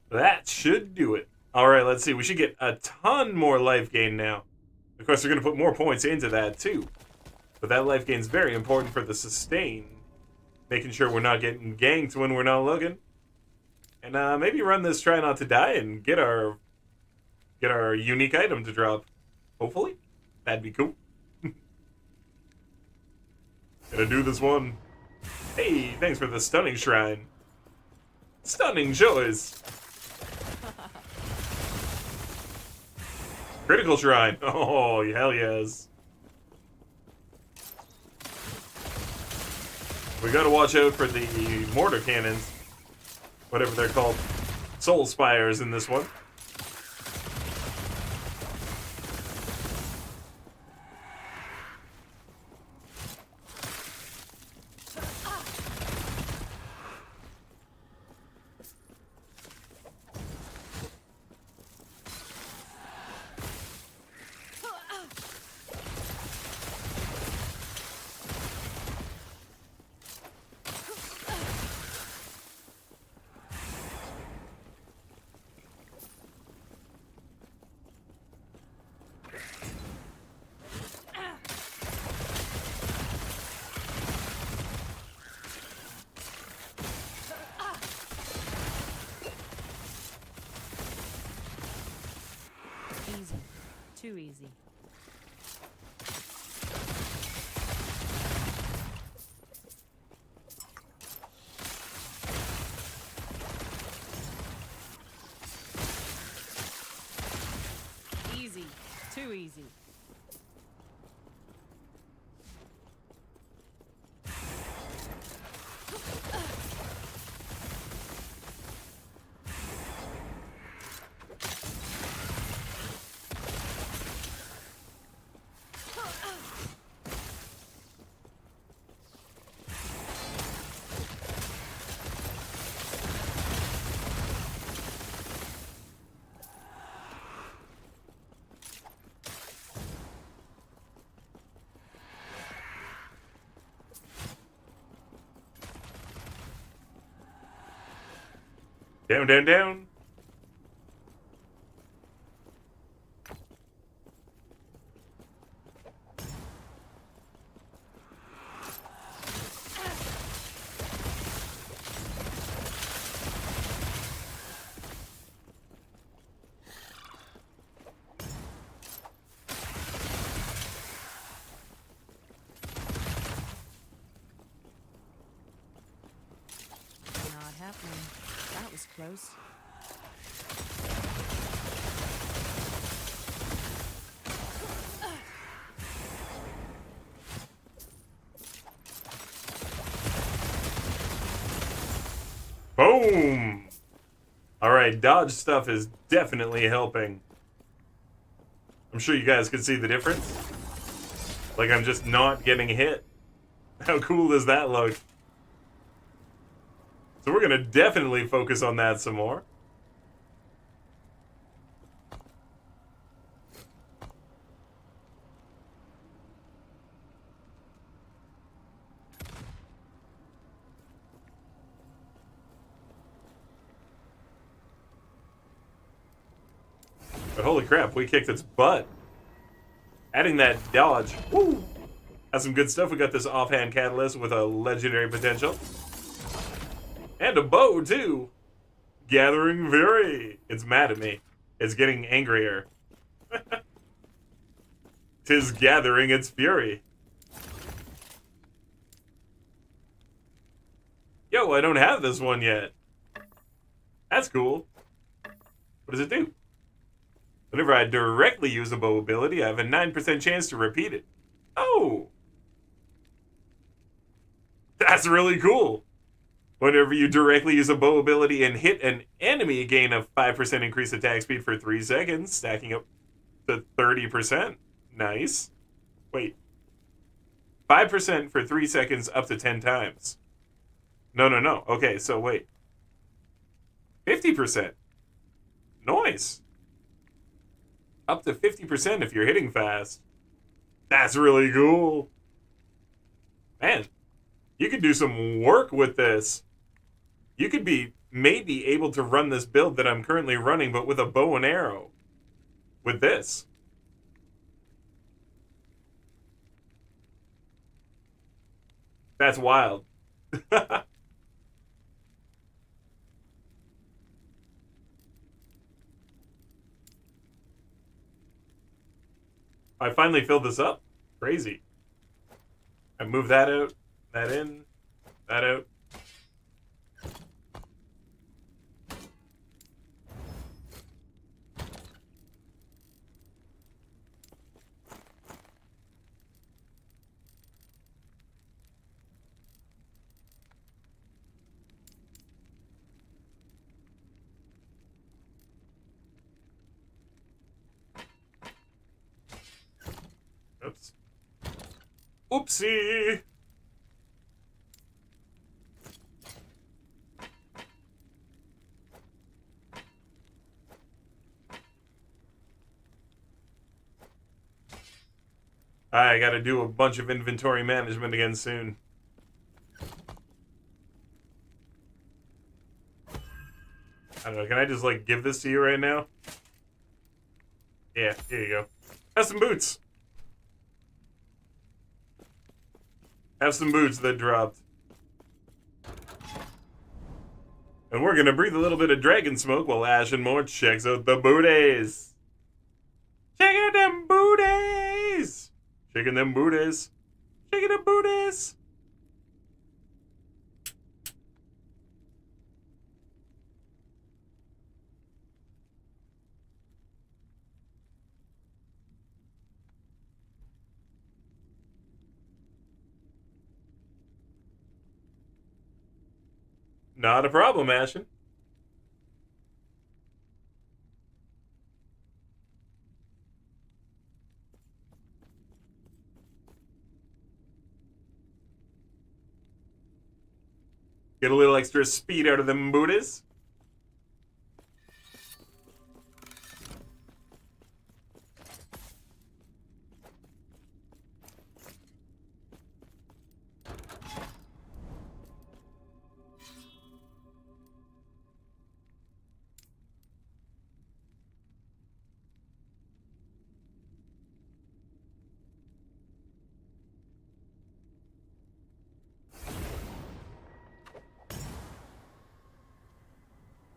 That should do it. Alright, let's see. We should get a ton more life gain now. Of course, we're going to put more points into that, too. But that life gain is very important for the sustain. Making sure we're not getting ganked when we're not looking. And maybe run this try not to die and get our unique item to drop. Hopefully. That'd be cool. Gonna do this one. Hey, thanks for the stunning shrine. Stunning choice. Critical shrine. Oh, hell yes. We gotta watch out for the mortar cannons. Whatever they're called. Soul spires in this one. Easy. Too easy. Easy. Too easy. Down, down, down. Not happening. That was close. Boom! Alright, dodge stuff is definitely helping. I'm sure you guys can see the difference. Like, I'm just not getting hit. How cool does that look? So we're gonna definitely focus on that some more. But holy crap, we kicked its butt. Adding that dodge. Woo! Has some good stuff. We got this offhand catalyst with a legendary potential. And a bow, too. Gathering Fury. It's mad at me. It's getting angrier. 'Tis gathering its fury. Yo, I don't have this one yet. That's cool. What does it do? Whenever I directly use a bow ability, I have a 9% chance to repeat it. Oh! That's really cool. Whenever you directly use a bow ability and hit an enemy, gain a 5% increased attack speed for 3 seconds, stacking up to 30%. Nice. Wait. 5% for 3 seconds up to 10 times. No. Okay, so wait. 50%. Nice. Up to 50% if you're hitting fast. That's really cool. Man, you could do some work with this. You could be maybe able to run this build that I'm currently running, but with a bow and arrow. With this. That's wild. I finally filled this up. Crazy. I move that out, that in, that out. Oops. Oopsie! I gotta do a bunch of inventory management again soon. I don't know, can I just, like, give this to you right now? Yeah, here you go. Have some boots! Have some boots that dropped. And we're gonna breathe a little bit of dragon smoke while Ash and More checks out the booties. Check out them booties! Shaking them booties. Shaking them booties! Not a problem, Ashen. Get a little extra speed out of them booties.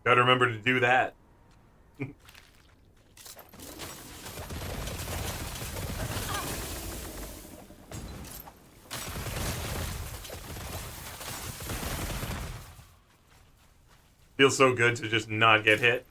Gotta remember to do that. Feels so good to just not get hit.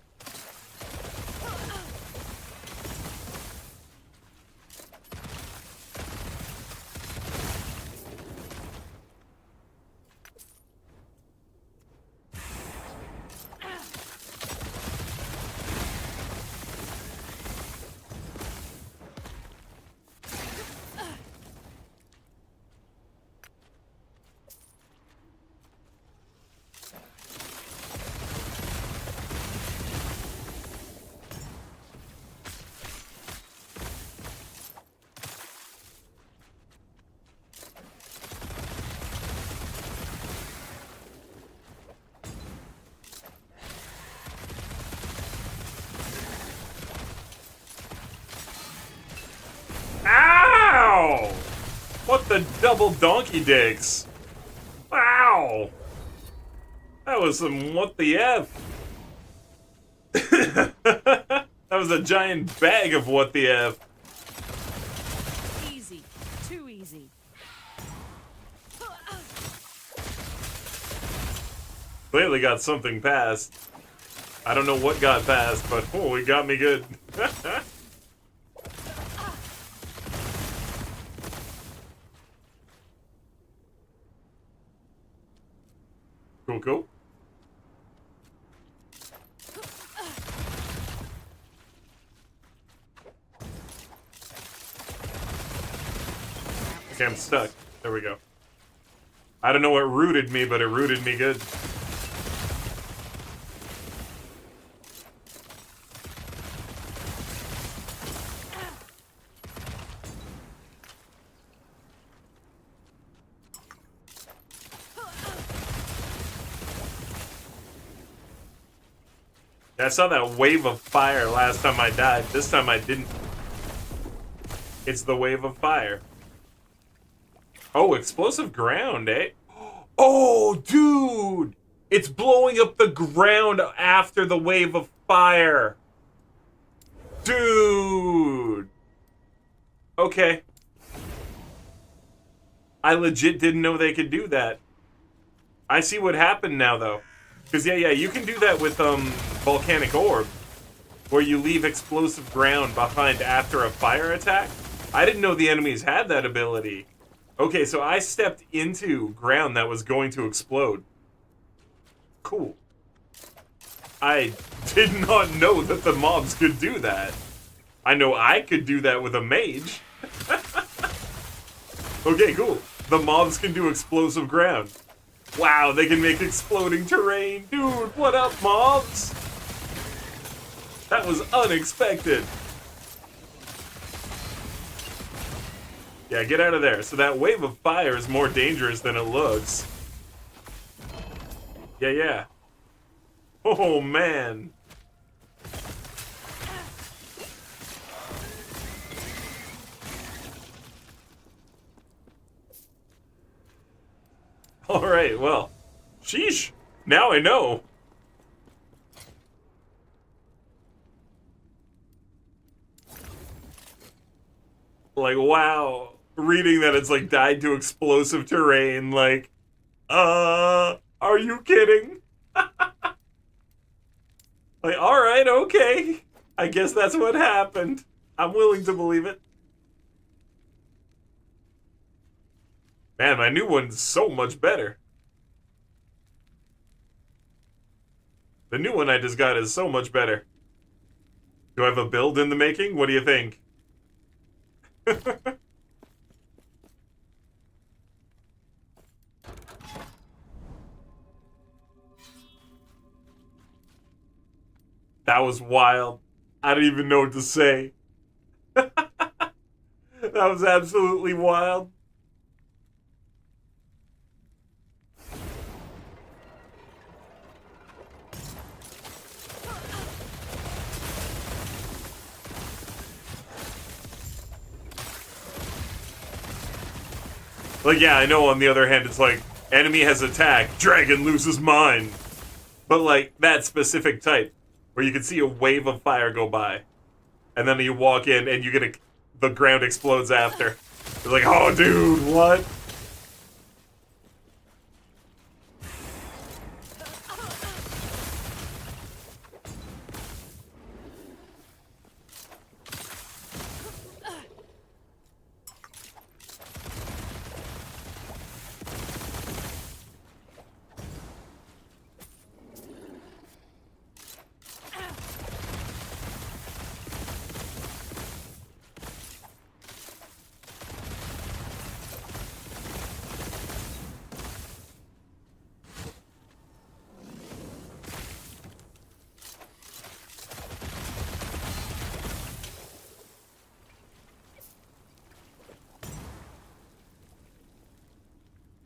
What the double donkey dicks? Wow! That was some what the F. That was a giant bag of what the F. Easy. Too easy. Clearly got something past. I don't know what got past, but oh, it got me good. Cool, cool. Okay, I'm stuck. There we go. I don't know what rooted me, but it rooted me good. I saw that wave of fire last time I died. This time I didn't. It's the wave of fire. Oh, explosive ground, eh? Oh, dude! It's blowing up the ground after the wave of fire. Dude! Okay. I legit didn't know they could do that. I see what happened now, though. Because, yeah, you can do that with, Volcanic Orb. Where you leave explosive ground behind after a fire attack. I didn't know the enemies had that ability. Okay, so I stepped into ground that was going to explode. Cool. I did not know that the mobs could do that. I know I could do that with a mage. Okay, cool. The mobs can do explosive ground. Wow, they can make exploding terrain. Dude, what up, mobs? That was unexpected. Yeah, get out of there. So that wave of fire is more dangerous than it looks. Yeah. Oh, man. Alright, well. Sheesh. Now I know. Like, wow. Reading that it's like died to explosive terrain, like, are you kidding? Like, alright, okay. I guess that's what happened. I'm willing to believe it. Man, my new one's so much better. The new one I just got is so much better. Do I have a build in the making? What do you think? That was wild. I don't even know what to say. That was absolutely wild. Like, yeah, I know on the other hand, it's like, enemy has attacked, dragon loses mind. But, like, that specific type, where you can see a wave of fire go by, and then you walk in and you get the ground explodes after. It's like, oh, dude, what?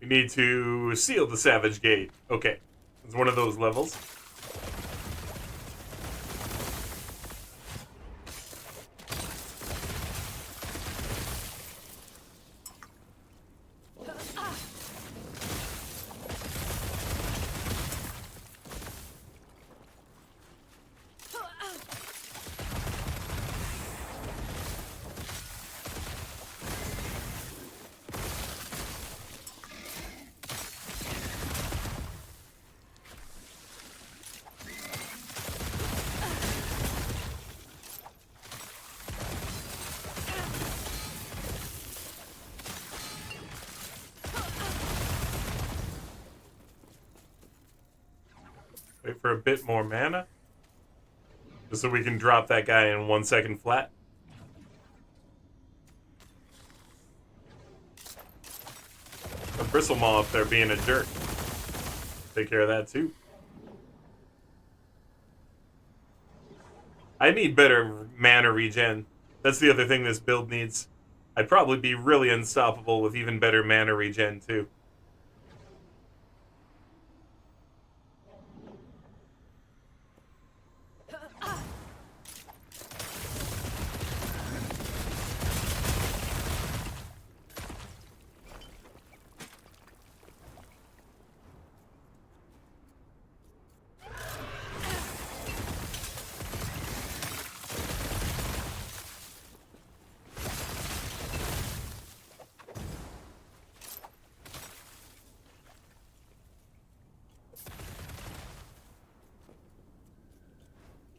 You need to seal the Savage Gate. Okay. It's one of those levels. Wait for a bit more mana. Just so we can drop that guy in 1 second flat. A bristle maw up there being a jerk. Take care of that too. I need better mana regen. That's the other thing this build needs. I'd probably be really unstoppable with even better mana regen too.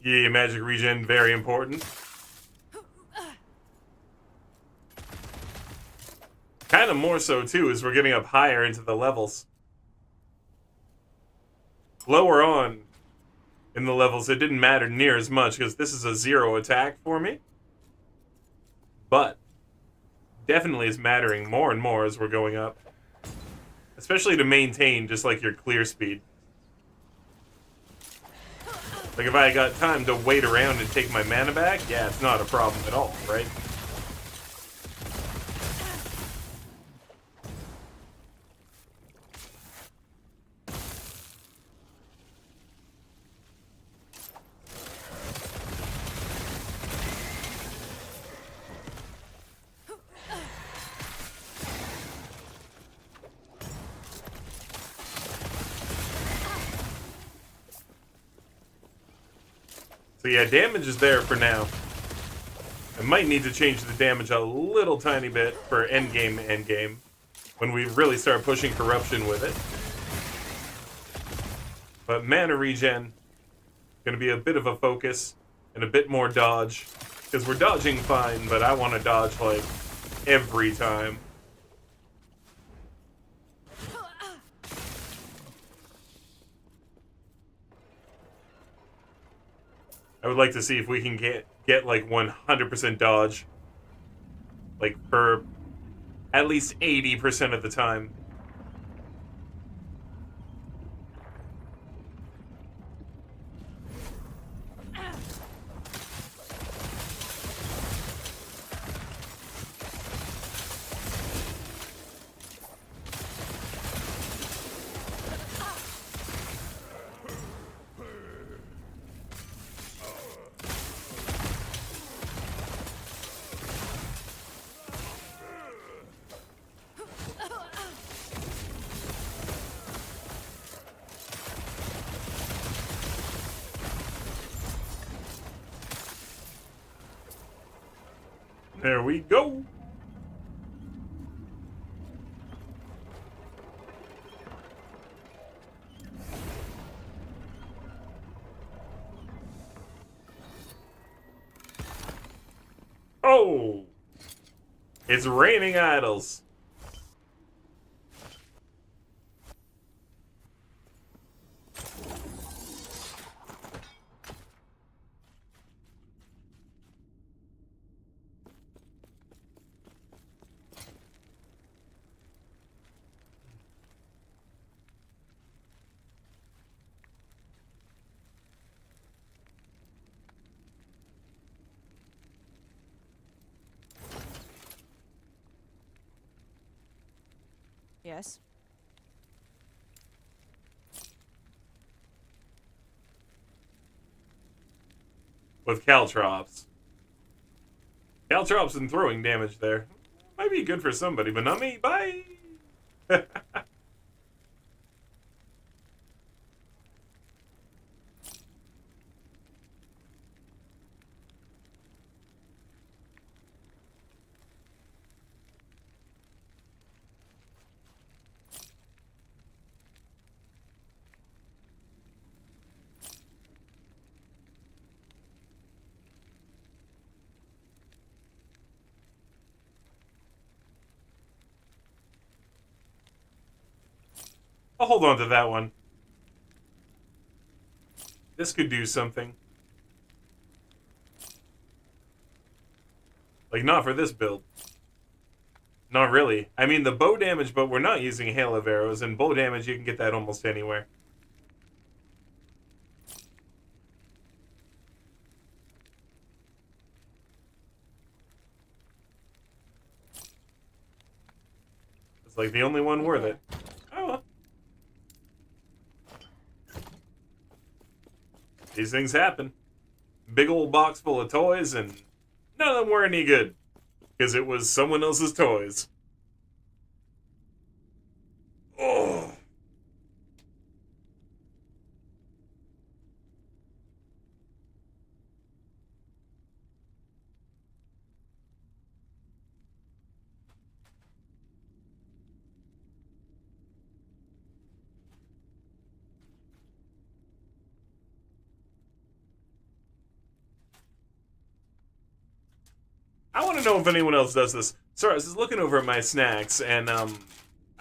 Yeah, magic regen, very important. Kind of more so, too, as we're getting up higher into the levels. Lower on in the levels, it didn't matter near as much, because this is a 0 attack for me. But definitely is mattering more and more as we're going up. Especially to maintain just like your clear speed. Like if I got time to wait around and take my mana back, yeah, it's not a problem at all, right? So yeah, damage is there for now. I might need to change the damage a little tiny bit for endgame, when we really start pushing corruption with it. But mana regen, gonna be a bit of a focus, and a bit more dodge. Because we're dodging fine, but I want to dodge like every time. I would like to see if we can get like 100% dodge. Like for at least 80% of the time. There we go. Oh! It's raining idols. Yes. With Caltrops. Caltrops and throwing damage there. Might be good for somebody, but not me. Bye! I'll hold on to that one. This could do something. Like, not for this build. Not really. I mean, the bow damage, but we're not using hail of arrows, and bow damage, you can get that almost anywhere. It's like the only one worth it. Oh well. These things happen. Big old box full of toys, and none of them were any good. Because it was someone else's toys. Oh. I want to know if anyone else does this. Sorry, I was just looking over at my snacks, and I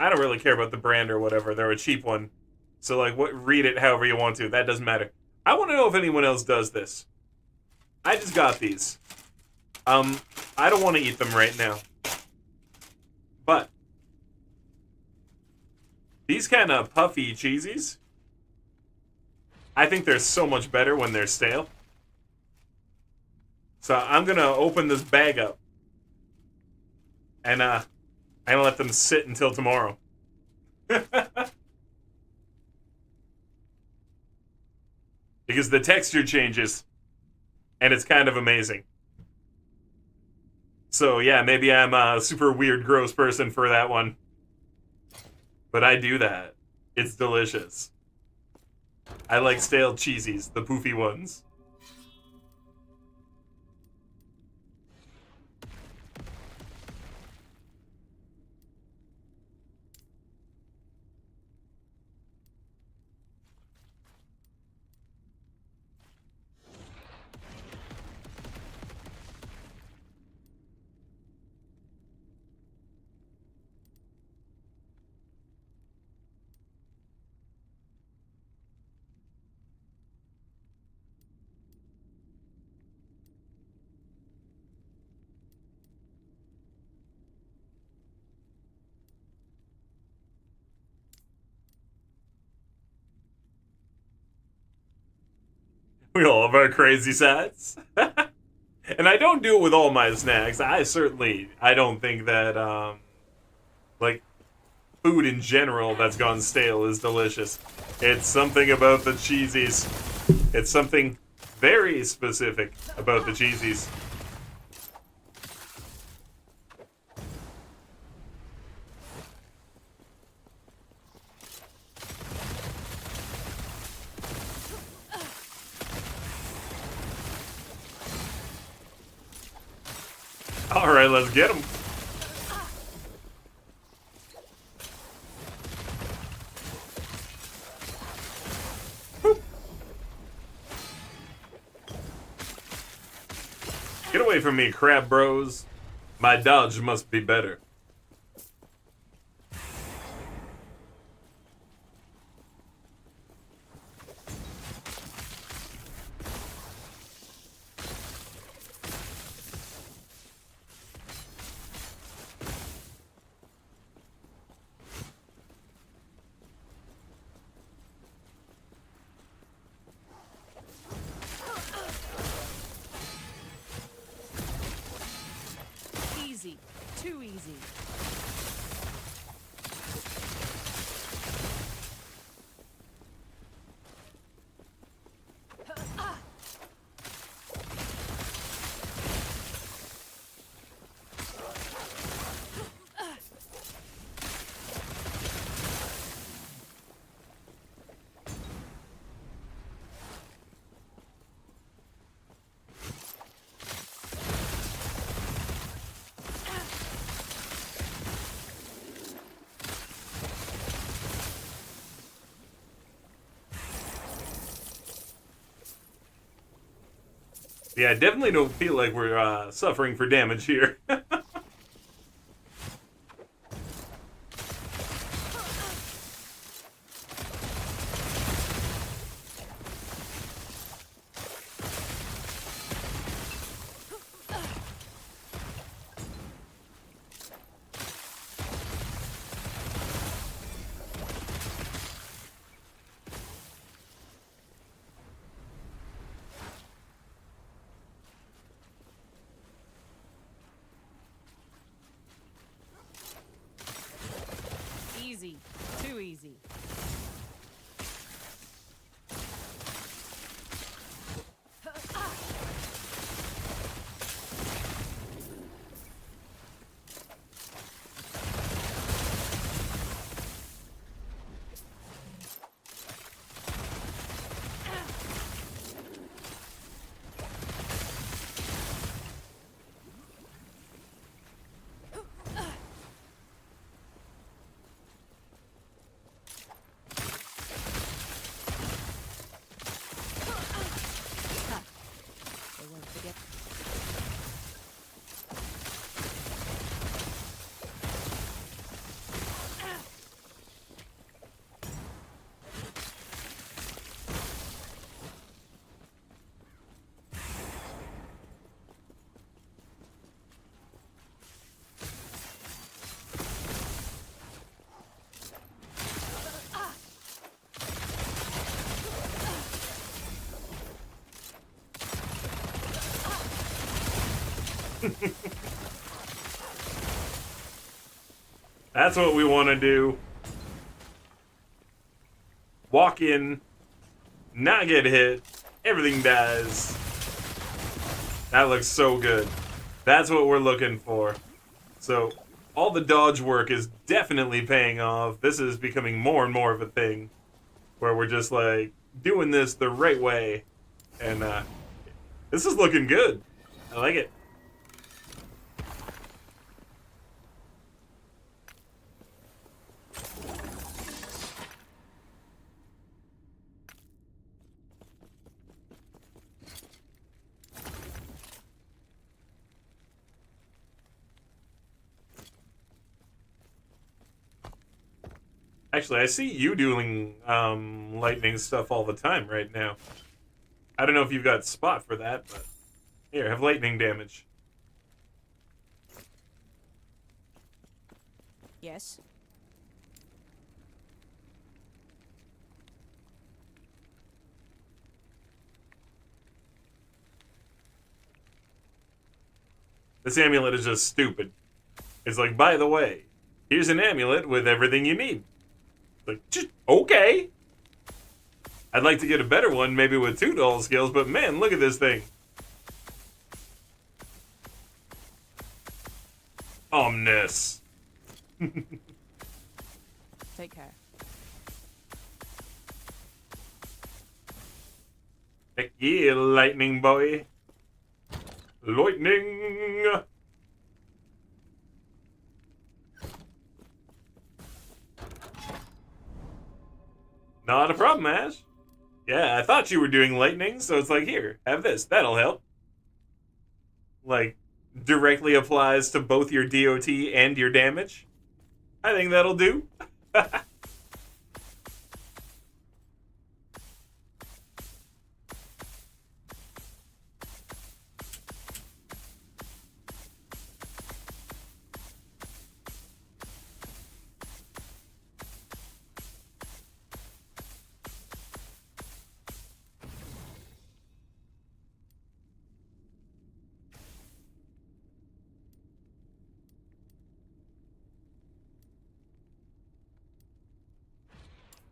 don't really care about the brand or whatever. They're a cheap one. So, like, read it however you want to. That doesn't matter. I want to know if anyone else does this. I just got these. I don't want to eat them right now. But these kind of puffy cheesies, I think they're so much better when they're stale. So I'm going to open this bag up. And I'm going to let them sit until tomorrow. Because the texture changes. And it's kind of amazing. So yeah, maybe I'm a super weird, gross person for that one. But I do that. It's delicious. I like stale cheesies, the poofy ones. We all have our crazy sides. And I don't do it with all my snacks. I don't think that, like, food in general that's gone stale is delicious. It's something about the cheesies. It's something very specific about the cheesies. Alright, let's get him. Get away from me, crab bros. My dodge must be better. Easy. Too easy. Yeah, I definitely don't feel like we're suffering for damage here. That's what we want to do. Walk in, not get hit, everything dies. That looks so good. That's what we're looking for. So, all the dodge work is definitely paying off. This is becoming more and more of a thing where we're just like doing this the right way. And this is looking good. I like it. Actually, I see you doing lightning stuff all the time right now. I don't know if you've got spot for that, but here, have lightning damage. Yes. This amulet is just stupid. It's like, by the way, here's an amulet with everything you need. Like, okay. I'd like to get a better one, maybe with 2 doll skills, but man, look at this thing. Omnis. Take care. Heck yeah, lightning boy. Lightning. Not a problem, Ash. Yeah, I thought you were doing lightning, so it's like, here, have this. That'll help. Like, directly applies to both your DOT and your damage. I think that'll do.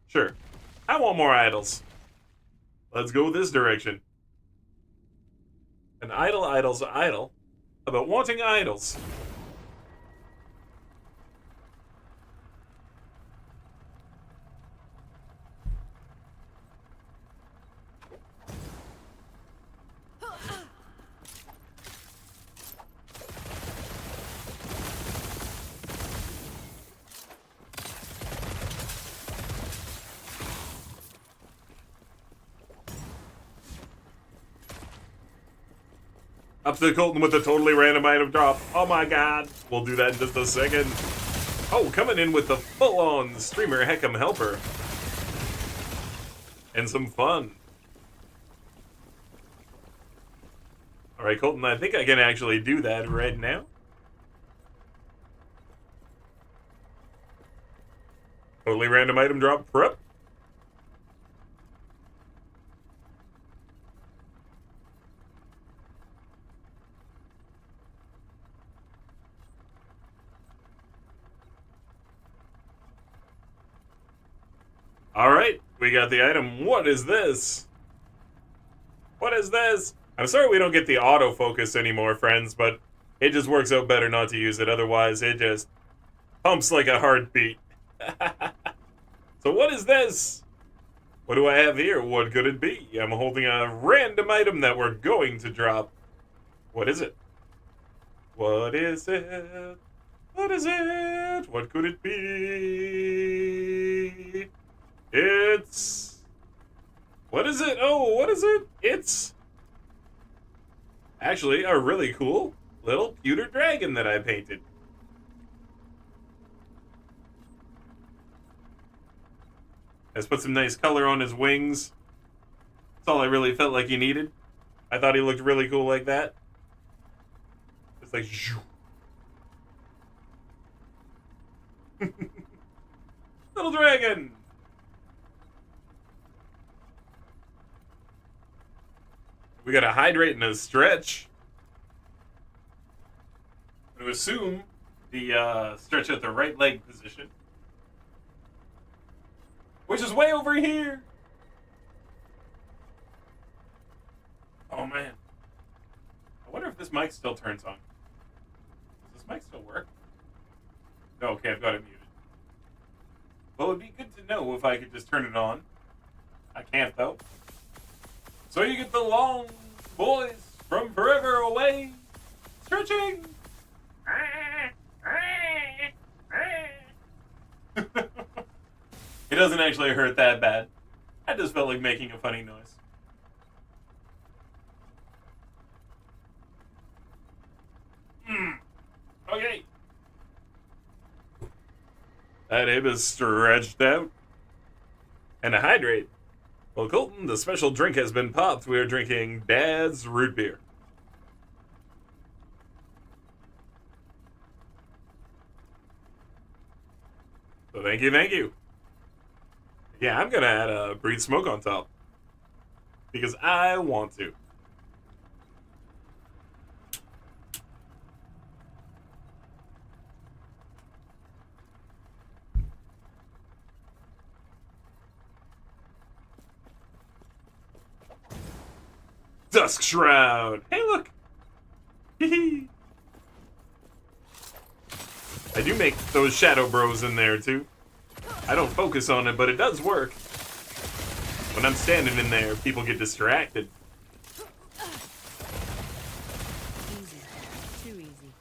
Sure. I want more idols. Let's go this direction. An idle's idle about wanting idols. Up to Colton with a totally random item drop. Oh my god. We'll do that in just a second. Oh, coming in with the full-on streamer Heck'em Helper. And some fun. Alright, Colton, I think I can actually do that right now. Totally random item drop prep. Alright, we got the item. What is this? What is this? I'm sorry we don't get the autofocus anymore, friends, but it just works out better not to use it. Otherwise, it just pumps like a heartbeat. So what is this? What do I have here? What could it be? I'm holding a random item that we're going to drop. What is it? What is it? What is it? What could it be? It's... What is it? Oh, what is it? It's... actually a really cool little pewter dragon that I painted. Let's put some nice color on his wings. That's all I really felt like he needed. I thought he looked really cool like that. It's like... little dragon! We got a hydrate and a stretch. I'm going to assume the stretch out the right leg position, which is way over here. Oh man. I wonder if this mic still turns on. Does this mic still work? No, okay, I've got it muted. Well, it'd be good to know if I could just turn it on. I can't, though. So you get the long voice from forever away, stretching. It doesn't actually hurt that bad. I just felt like making a funny noise. Okay. That hip is stretched out. And to hydrate. Well, Colton, the special drink has been popped. We are drinking Dad's root beer. So thank you, thank you. Yeah, I'm gonna add a breed smoke on top. Because I want to. Dusk Shroud. Hey, look. I do make those Shadow Bros in there, too. I don't focus on it, but it does work. When I'm standing in there, people get distracted. Easy. Too easy.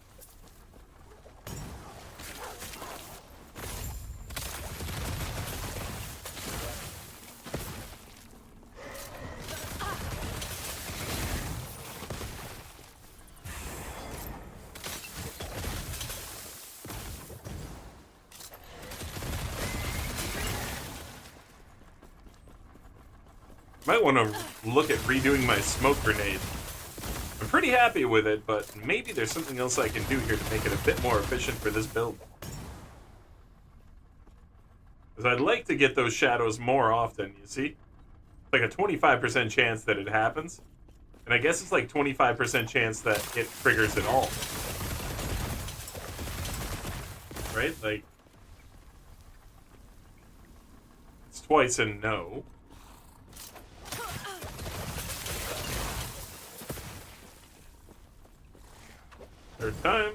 Might want to look at redoing my smoke grenade. I'm pretty happy with it, but maybe there's something else I can do here to make it a bit more efficient for this build. Because I'd like to get those shadows more often, you see? Like a 25% chance that it happens. And I guess it's like 25% chance that it triggers at all. Right? Like... it's twice and no. Third time.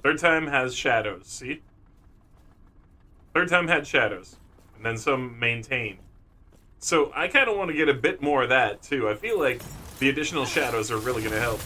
Third time has shadows, see? Third time had shadows. And then some maintain. So I kind of want to get a bit more of that, too. I feel like the additional shadows are really going to help.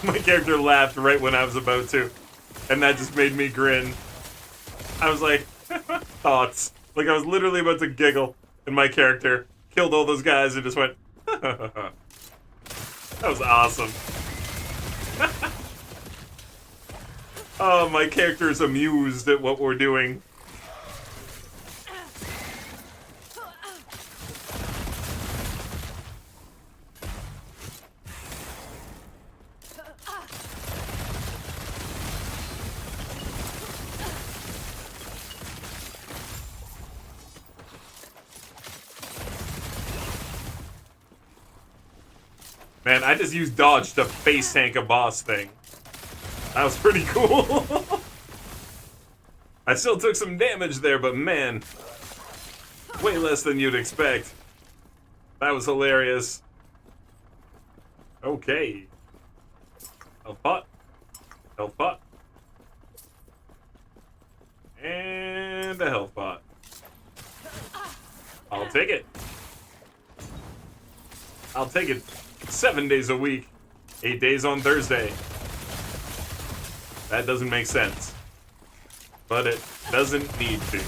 My character laughed right when I was about to, and that just made me grin. I was like, thoughts. Like, I was literally about to giggle, and my character killed all those guys and just went, that was awesome. Oh, my character is amused at what we're doing. Man, I just used dodge to face tank a boss thing. That was pretty cool. I still took some damage there, but man, way less than you'd expect. That was hilarious. Okay. Health pot. Health pot. And a health pot. I'll take it. I'll take it 7 days a week. 8 days on Thursday. That doesn't make sense. But it doesn't need to.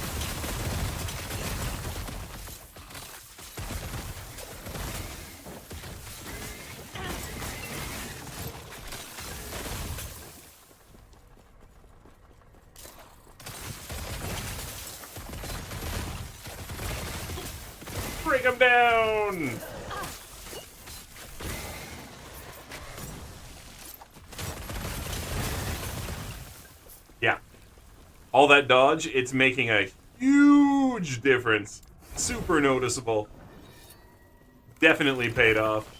Friggin' him down! Yeah. All that dodge, it's making a huge difference. Super noticeable. Definitely paid off.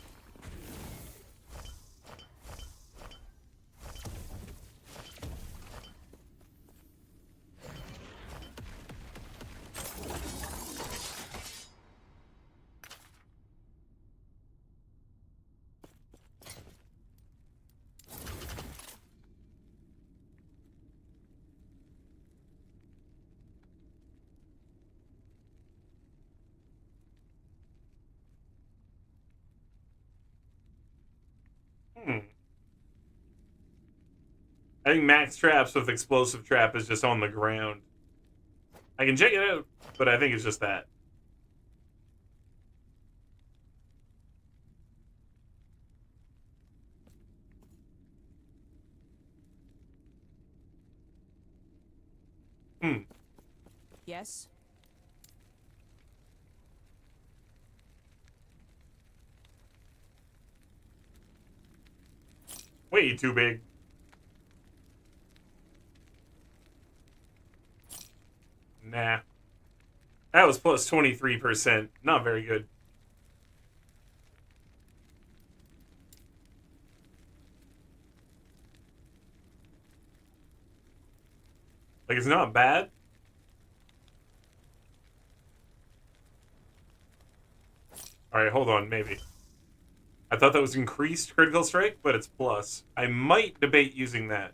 I think max traps with explosive trap is just on the ground. I can check it out, but I think it's just that. Yes. Way too big. Nah. That was plus 23%. Not very good. Like, it's not bad. Alright, hold on, maybe. I thought that was increased critical strike, but it's plus. I might debate using that.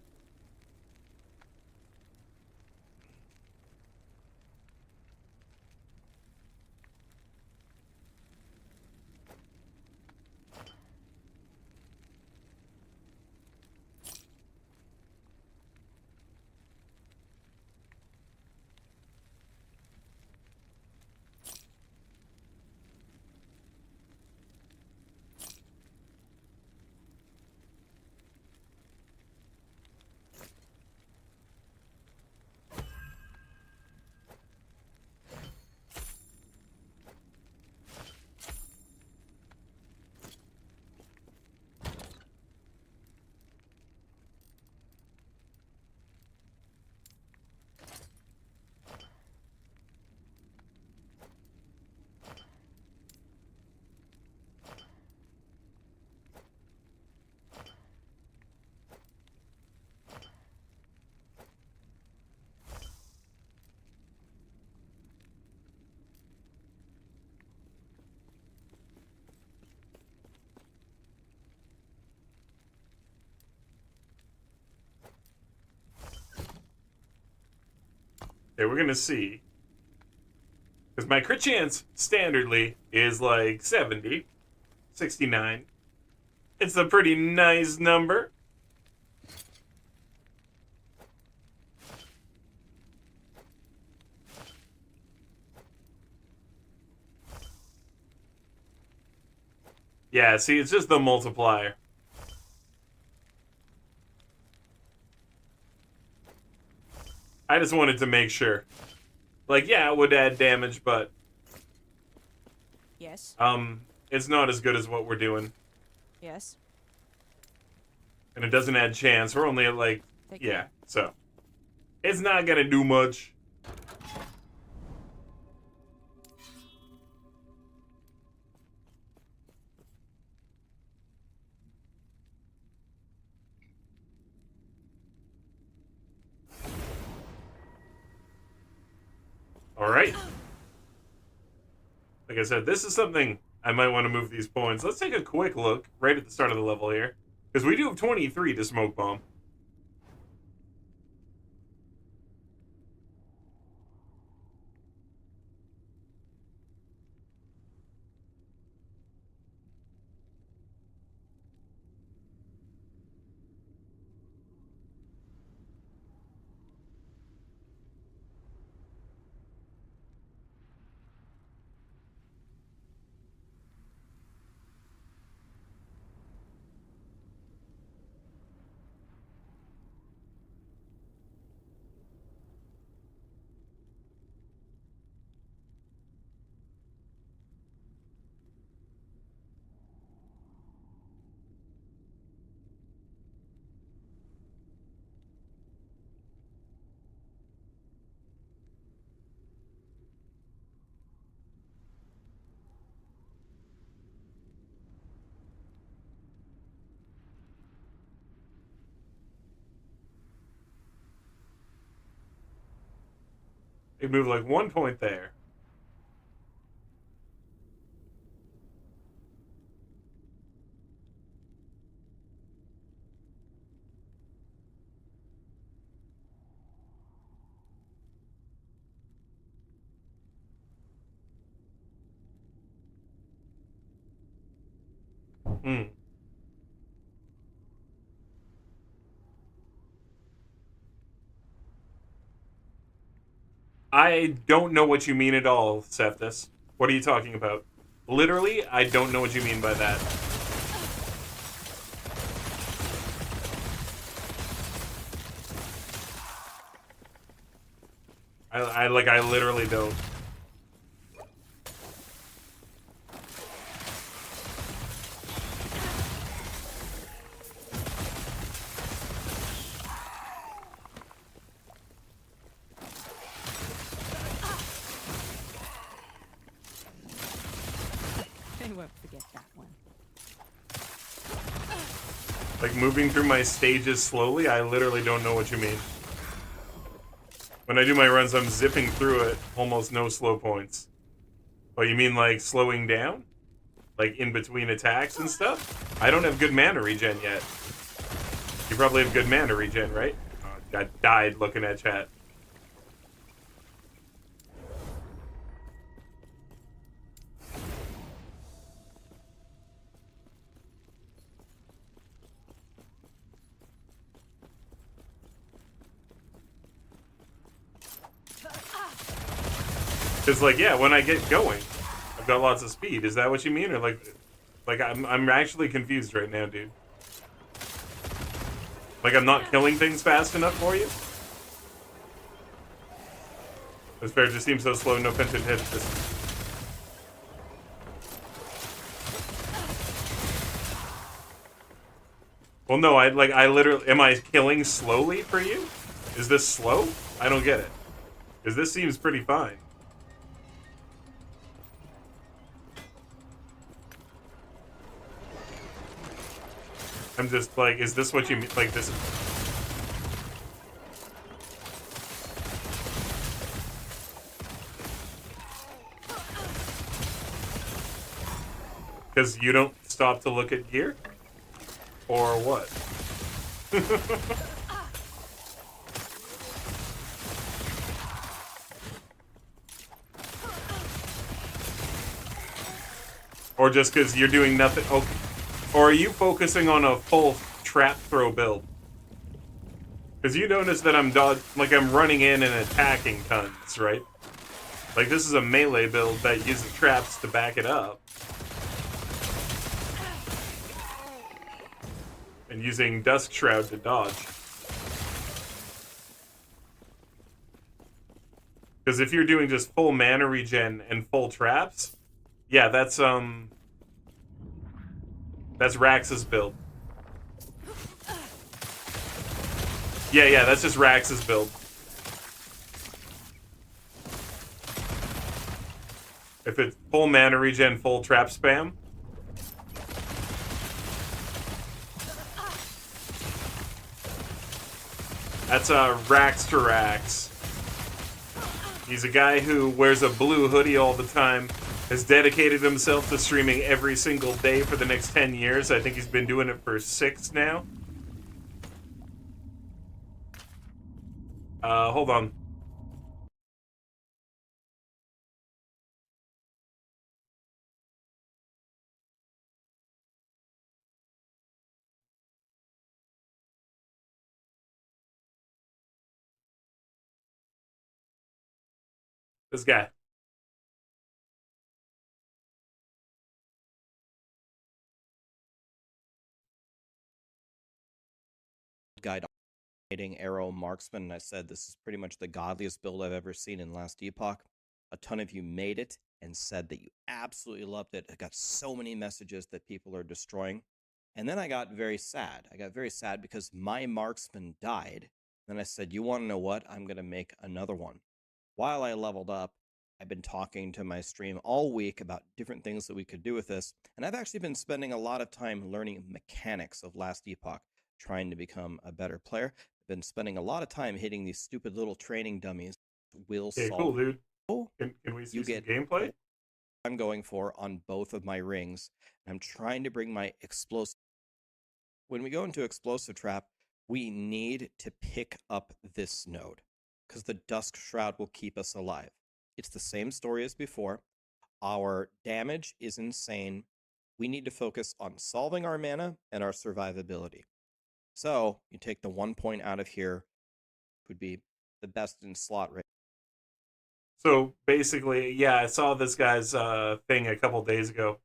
Okay, we're gonna see. Because my crit chance, standardly, is like 70. 69. It's a pretty nice number. Yeah, see, it's just the multiplier. I just wanted to make sure. Like, yeah, it would add damage, but Yes. it's not as good as what we're doing. Yes. And it doesn't add chance. We're only at, like, Take yeah, care. so. It's not gonna do much. Alright. Like I said, this is something I might want to move these points. Let's take a quick look right at the start of the level here. Because we do have 23 to smoke bomb. They move like 1 point there. Hmm. I don't know what you mean at all, Cephas. What are you talking about? Literally, I don't know what you mean by that. I literally don't. They won't forget that one. Like moving through my stages slowly, I literally don't know what you mean. When I do my runs, I'm zipping through it, almost no slow points. Oh, you mean like slowing down? Like in between attacks and stuff? I don't have good mana regen yet. You probably have good mana regen, right? Oh, I died looking at chat. Because, like, yeah, when I get going, I've got lots of speed. Is that what you mean? Or, like I'm actually confused right now, dude. Like, I'm not killing things fast enough for you? This fair just seems so slow, no pinch and hit. Well, no, I literally, am I killing slowly for you? Is this slow? I don't get it. Because this seems pretty fine. I'm just like, is this what you mean? Like, this. Because you don't stop to look at gear? Or what? Or just because you're doing nothing? Okay. Or are you focusing on a full trap throw build? Because you notice that I'm I'm running in and attacking tons, right? Like, this is a melee build that uses traps to back it up. And using Dusk Shroud to dodge. Because if you're doing just full mana regen and full traps, yeah, that's Rax's build. Yeah, that's just Rax's build. If it's full mana regen, full trap spam. That's Rax to Rax. He's a guy who wears a blue hoodie all the time, has dedicated himself to streaming every single day for the next 10 years. I think he's been doing it for 6 now. Hold on. This guy. Guide Arrow Marksman, and I said this is pretty much the godliest build I've ever seen in Last Epoch. A ton of you made it and said that you absolutely loved it. I got so many messages that people are destroying. And then I got very sad. I got very sad because my marksman died. Then I said, you want to know what? I'm going to make another one. While I leveled up, I've been talking to my stream all week about different things that we could do with this. And I've actually been spending a lot of time learning mechanics of Last Epoch, trying to become a better player. I've been spending a lot of time hitting these stupid little training dummies will Okay, solve. cool, dude. Can we see You some get gameplay? I'm going for on both of my rings. I'm trying to bring my explosive. When we go into explosive trap, we need to pick up this node because the Dusk Shroud will keep us alive. It's the same story as before. Our damage is insane. We need to focus on solving our mana and our survivability. So you take the 1 point out of here, would be the best in slot rate. So basically, yeah, I saw this guy's thing a couple days ago.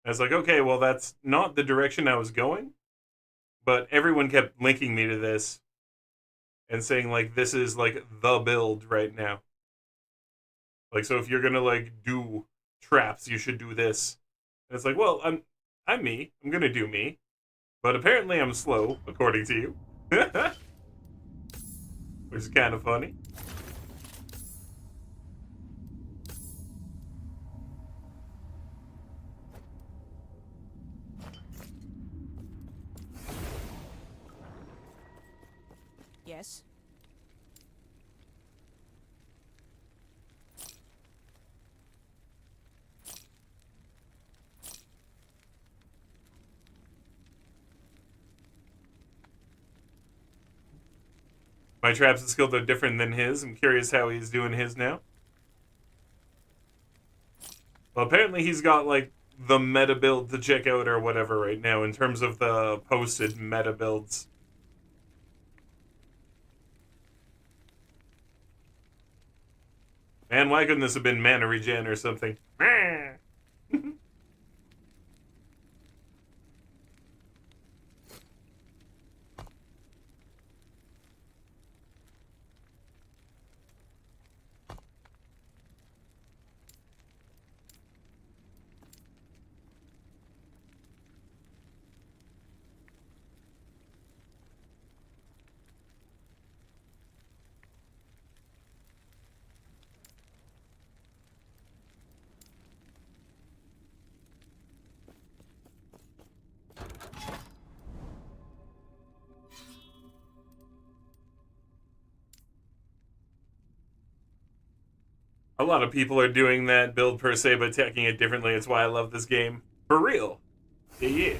I was like, okay, well, that's not the direction I was going, but everyone kept linking me to this and saying like this is like the build right now. Like, so if you're gonna like do traps, you should do this. And it's like, well, I'm me. I'm gonna do me, but apparently I'm slow, according to you, which is kind of funny. Yes. My traps and skills are different than his. I'm curious how he's doing his now. Well, apparently he's got like the meta build to check out or whatever right now in terms of the posted meta builds. Man, why couldn't this have been mana regen or something? A lot of people are doing that build per se, but attacking it differently. It's why I love this game. For real. Yeah.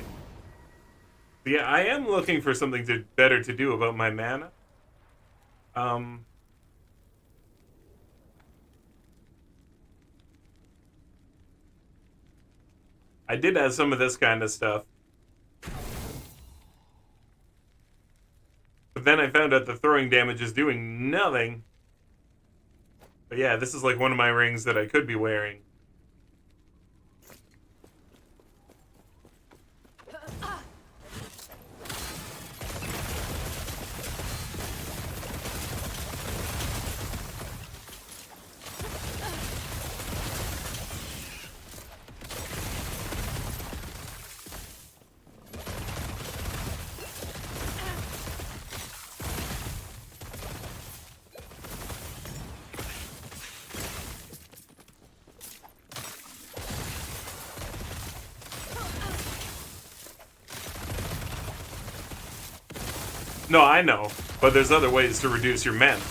Yeah, I am looking for something better to do about my mana. I did have some of this kind of stuff. But then I found out the throwing damage is doing nothing. But yeah, this is like one of my rings that I could be wearing. No, I know, but there's other ways to reduce your mana,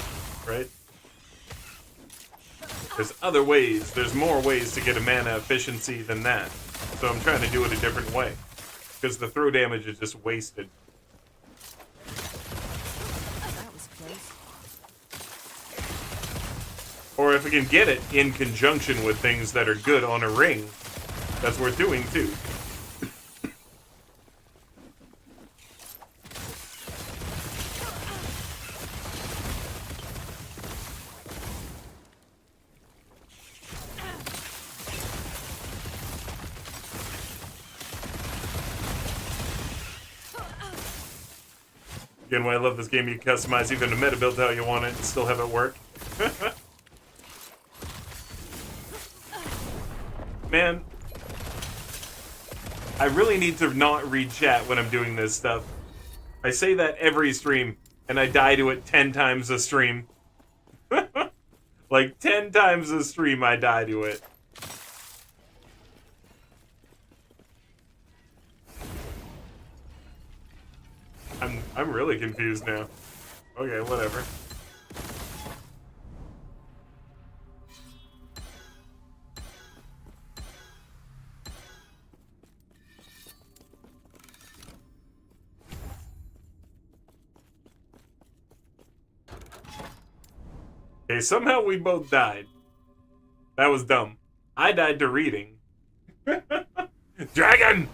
right? There's other ways. There's more ways to get a mana efficiency than that. So I'm trying to do it a different way. Because the throw damage is just wasted. That was close. Or if I can get it in conjunction with things that are good on a ring, that's worth doing too. Again, why I love this game, you can customize even a meta build how you want it and still have it work. Man, I really need to not read chat when I'm doing this stuff. I say that every stream, and I die to it 10 times a stream. Like, 10 times a stream I die to it. I'm really confused now. Okay, whatever. Okay, somehow we both died. That was dumb. I died to reading. Dragon!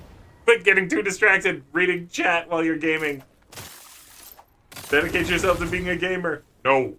Quit getting too distracted reading chat while you're gaming. Dedicate yourself to being a gamer. No.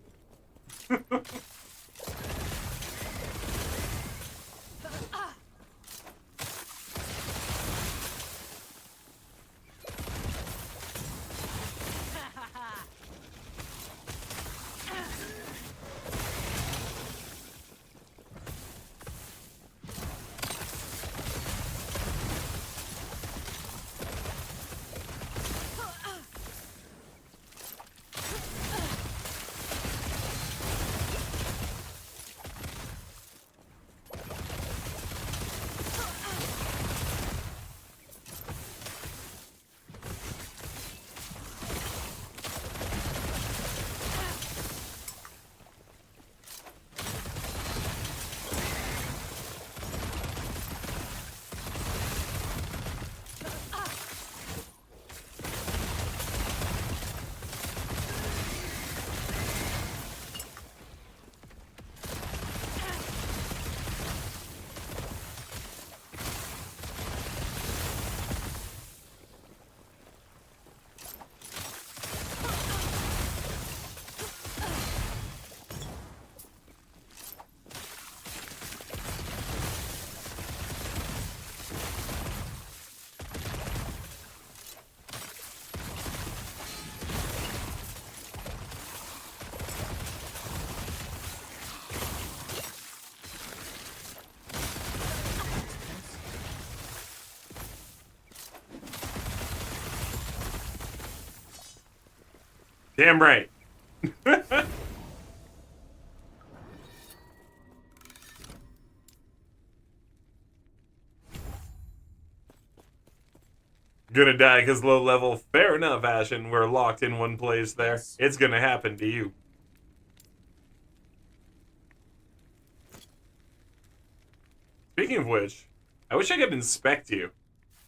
Damn right. Gonna die because low level. Fair enough, Ashen. We're locked in one place there. Yes. It's gonna happen to you. Speaking of which, I wish I could inspect you.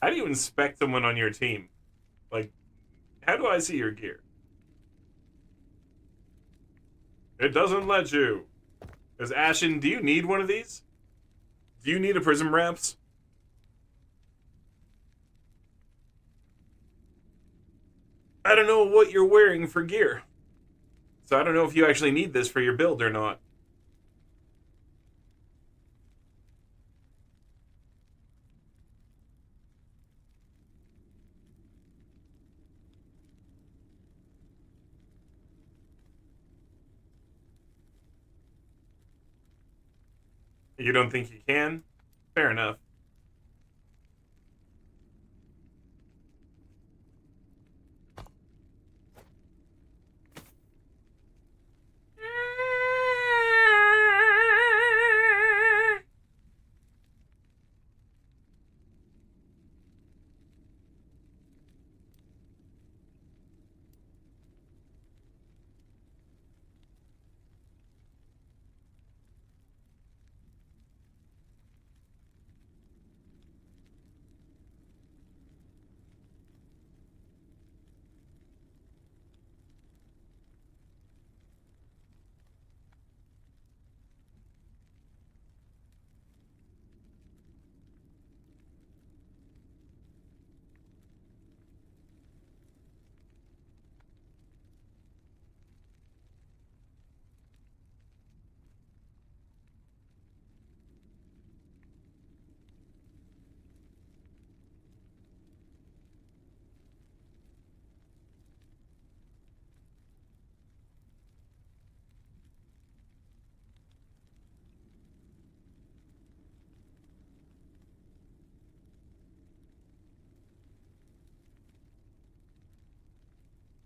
How do you inspect someone on your team? Like, how do I see your gear? It doesn't let you. Because Ashen, do you need one of these? Do you need a prism wraps? I don't know what you're wearing for gear. So I don't know if you actually need this for your build or not. You don't think you can? Fair enough.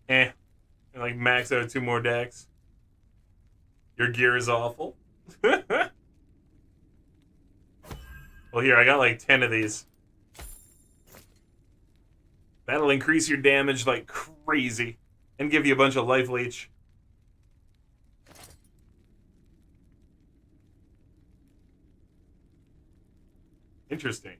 Eh. Like max out 2 more decks. Your gear is awful. Well, here, I got like 10 of these. That'll increase your damage like crazy. And give you a bunch of life leech. Interesting.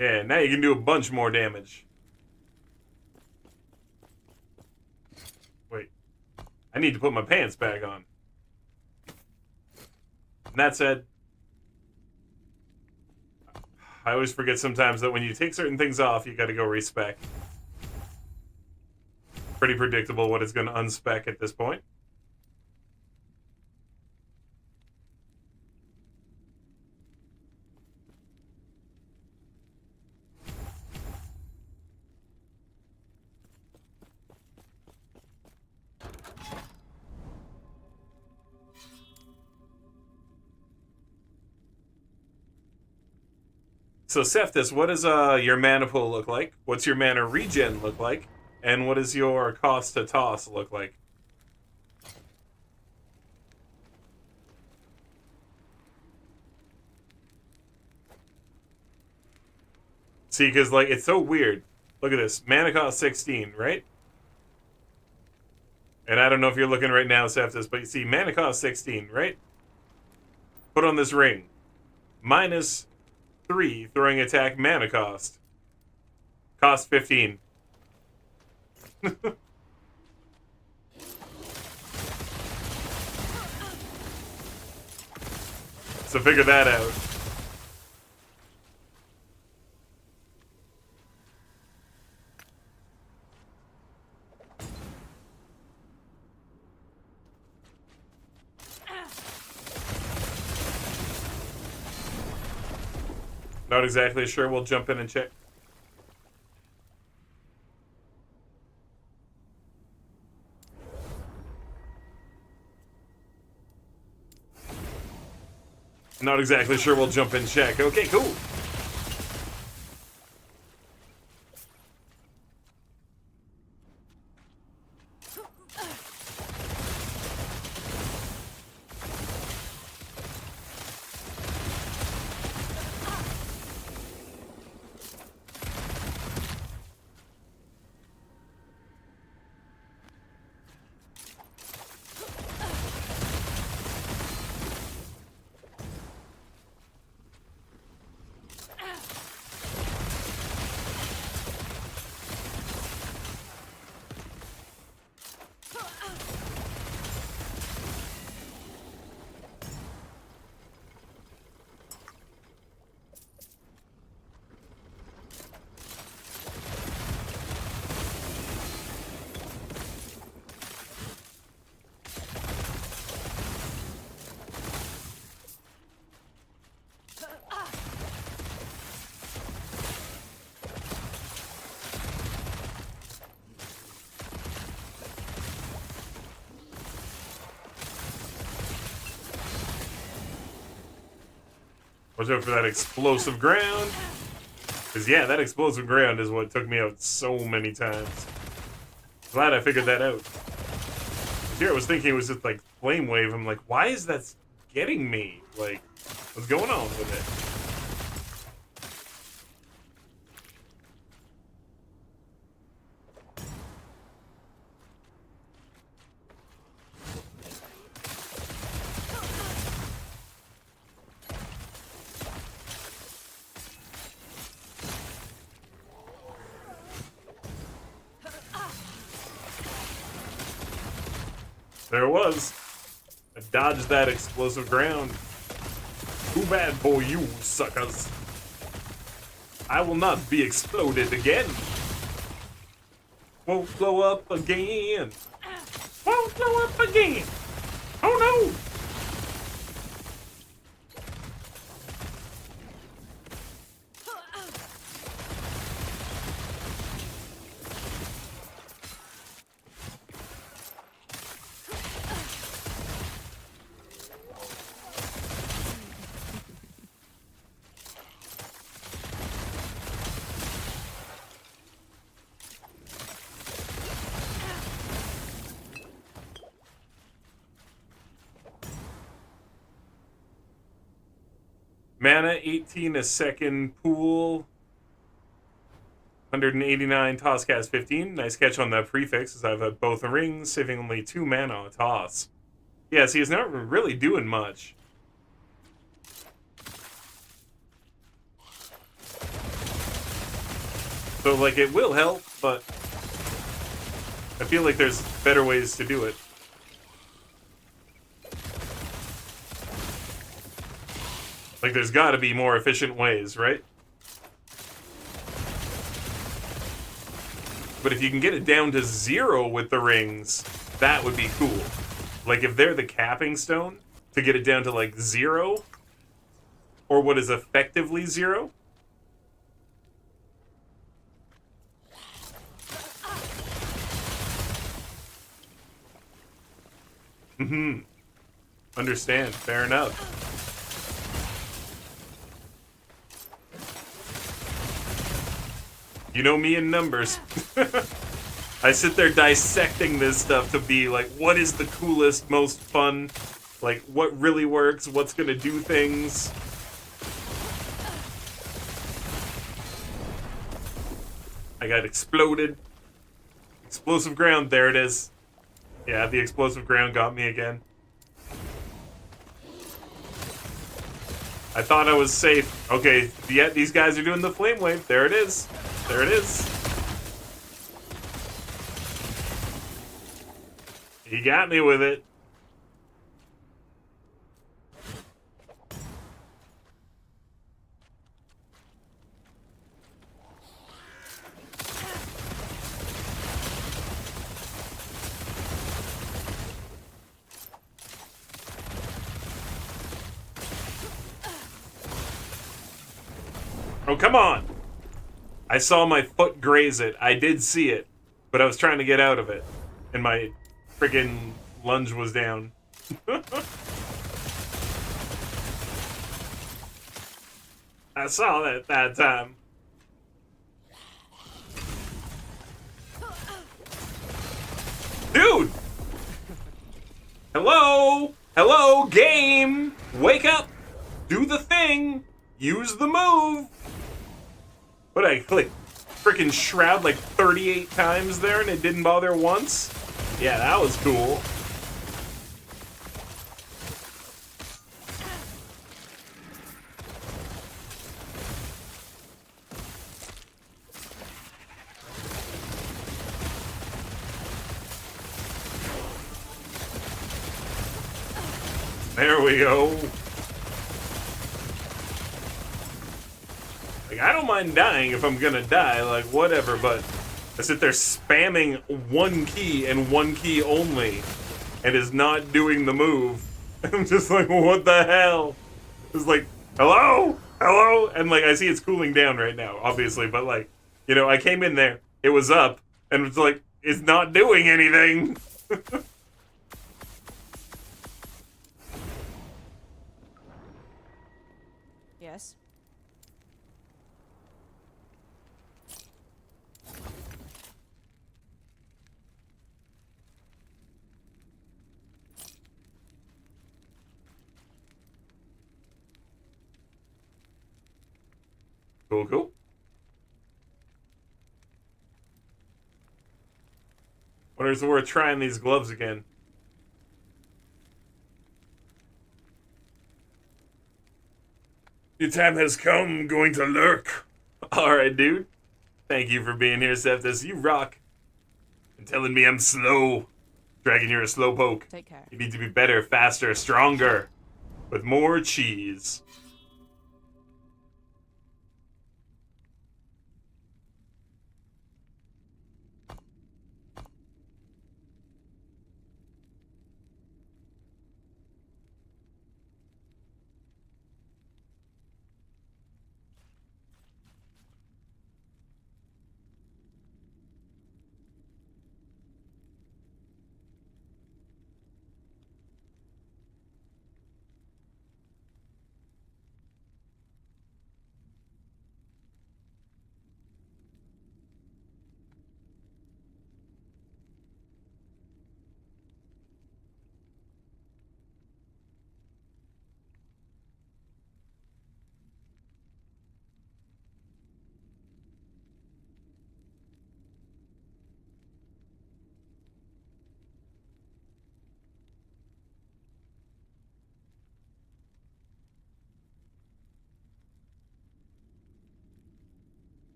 Yeah, now you can do a bunch more damage. Wait. I need to put my pants back on. And that said, I always forget sometimes that when you take certain things off, you gotta go respec. Pretty predictable what it's gonna unspec at this point. So, Cephas, what does your mana pool look like? What's your mana regen look like? And what does your cost to toss look like? See, because, like, it's so weird. Look at this. Mana cost 16, right? And I don't know if you're looking right now, Cephas, but you see mana cost 16, right? Put on this ring. Minus 3 throwing attack mana cost. Cost 15. So figure that out. Not exactly sure. We'll jump in and check. Not exactly sure. We'll jump in and check. Okay, cool. Watch out for that explosive ground. Because, yeah, that explosive ground is what took me out so many times. Glad I figured that out. Here I was thinking it was just like Flame Wave. I'm like, why is that getting me? Like, what's going on with it? There it was. I dodged that explosive ground. Too bad for you, suckers. I will not be exploded again. Won't blow up again. Won't blow up again. Oh no! Mana 18 a second pool. 189 toss cast 15. Nice catch on that prefix as I've had both rings, saving only 2 mana on a toss. Yeah, see, it's not really doing much. So, like, it will help, but I feel like there's better ways to do it. Like, there's gotta be more efficient ways, right? But if you can get it down to 0 with the rings, that would be cool. Like, if they're the capping stone, to get it down to, like, 0, or what is effectively 0. Mm-hmm. Understand. Fair enough. You know me in numbers. I sit there dissecting this stuff to be like, what is the coolest, most fun? Like, what really works? What's gonna do things? I got exploded. Explosive ground, there it is. Yeah, the explosive ground got me again. I thought I was safe. Okay, yeah, these guys are doing the flame wave. There it is. There it is. He got me with it. Oh, come on! I saw my foot graze it. I did see it, but I was trying to get out of it, and my freaking lunge was down. I saw that that time. Dude! Hello? Hello, game! Wake up! Do the thing! Use the move! What, I clicked freaking Shroud like 38 times there and it didn't bother once? Yeah, that was cool. There we go. Like, I don't mind dying if I'm gonna die, like, whatever, but I sit there spamming one key and one key only, and is not doing the move. I'm just like, what the hell? It's like, hello? Hello? And, like, I see it's cooling down right now, obviously, but, like, you know, I came in there, it was up, and it's like, it's not doing anything. Yes. Cool, cool. Wonder if it's worth trying these gloves again. Your time has come, going to lurk. Alright, dude. Thank you for being here, Septus. You rock. And telling me I'm slow. Dragon, you're a slowpoke. Take care. You need to be better, faster, stronger. With more cheese.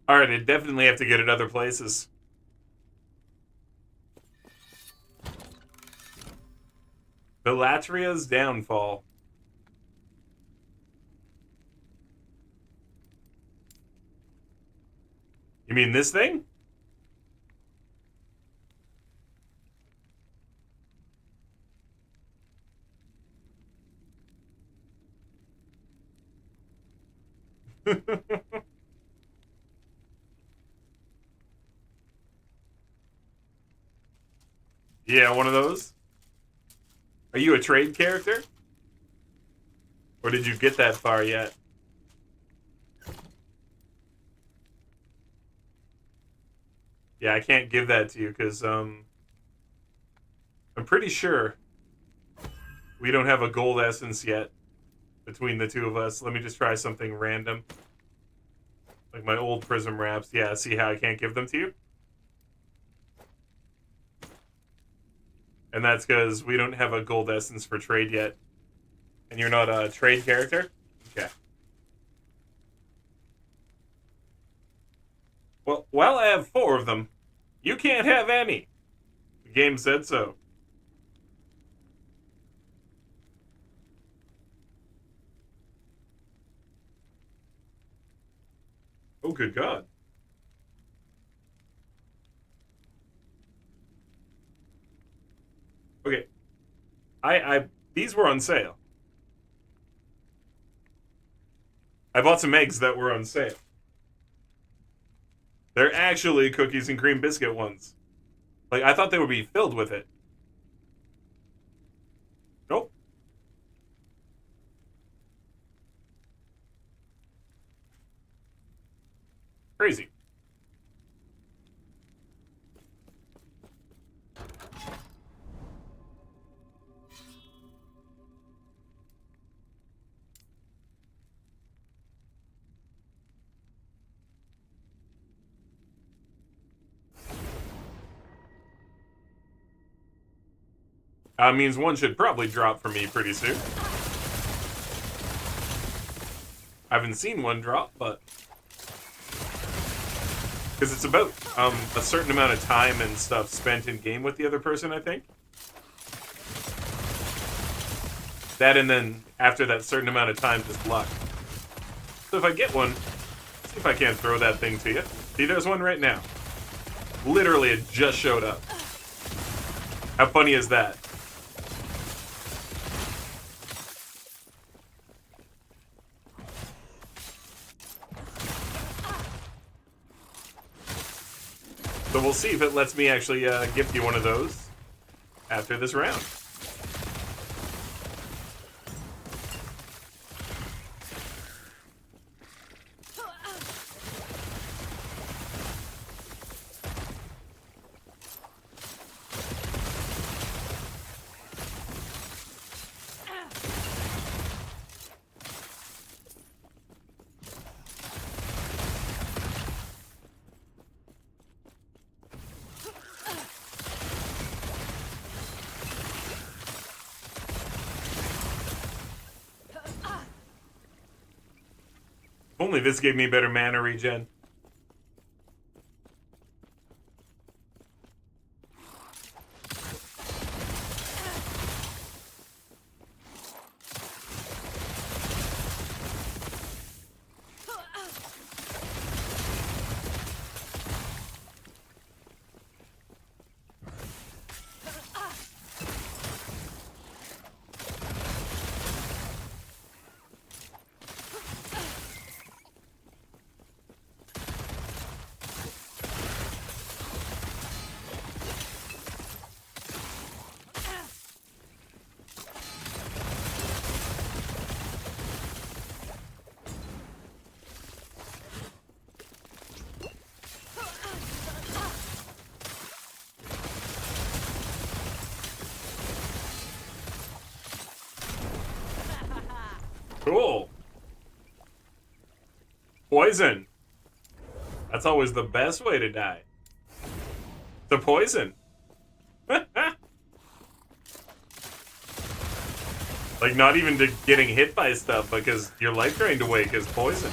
Alright, I definitely have to get it other places. Bellatria's downfall. You mean this thing? Yeah, one of those. Are you a trade character? Or did you get that far yet? Yeah, I can't give that to you because I'm pretty sure we don't have a gold essence yet between the two of us. Let me just try something random. Like my old prism wraps. Yeah, see how I can't give them to you? And that's because we don't have a gold essence for trade yet. And you're not a trade character? Okay. Well, I have 4 of them. You can't have any. The game said so. Oh, good God. Okay. These were on sale. I bought some eggs that were on sale. They're actually cookies and cream biscuit ones. Like, I thought they would be filled with it. Nope. Crazy. Means one should probably drop for me pretty soon. I haven't seen one drop, but... Because it's about a certain amount of time and stuff spent in game with the other person, I think. That and then after that certain amount of time, just luck. So if I get one, see if I can't throw that thing to you. See, there's one right now. Literally, it just showed up. How funny is that? So we'll see if it lets me actually gift you one of those after this round. Only this gave me better mana regen. Cool. Poison. That's always the best way to die. The poison. Like, not even to getting hit by stuff, because your life drained away because poison.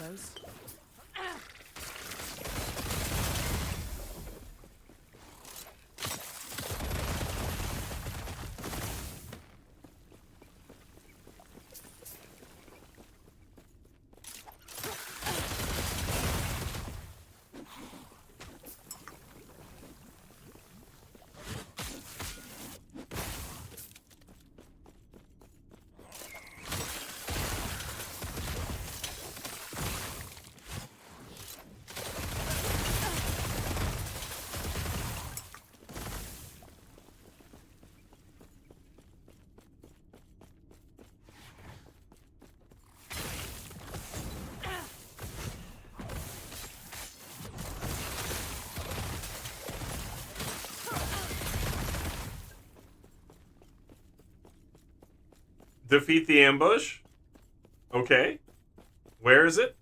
close. Defeat the ambush. Okay. Where is it?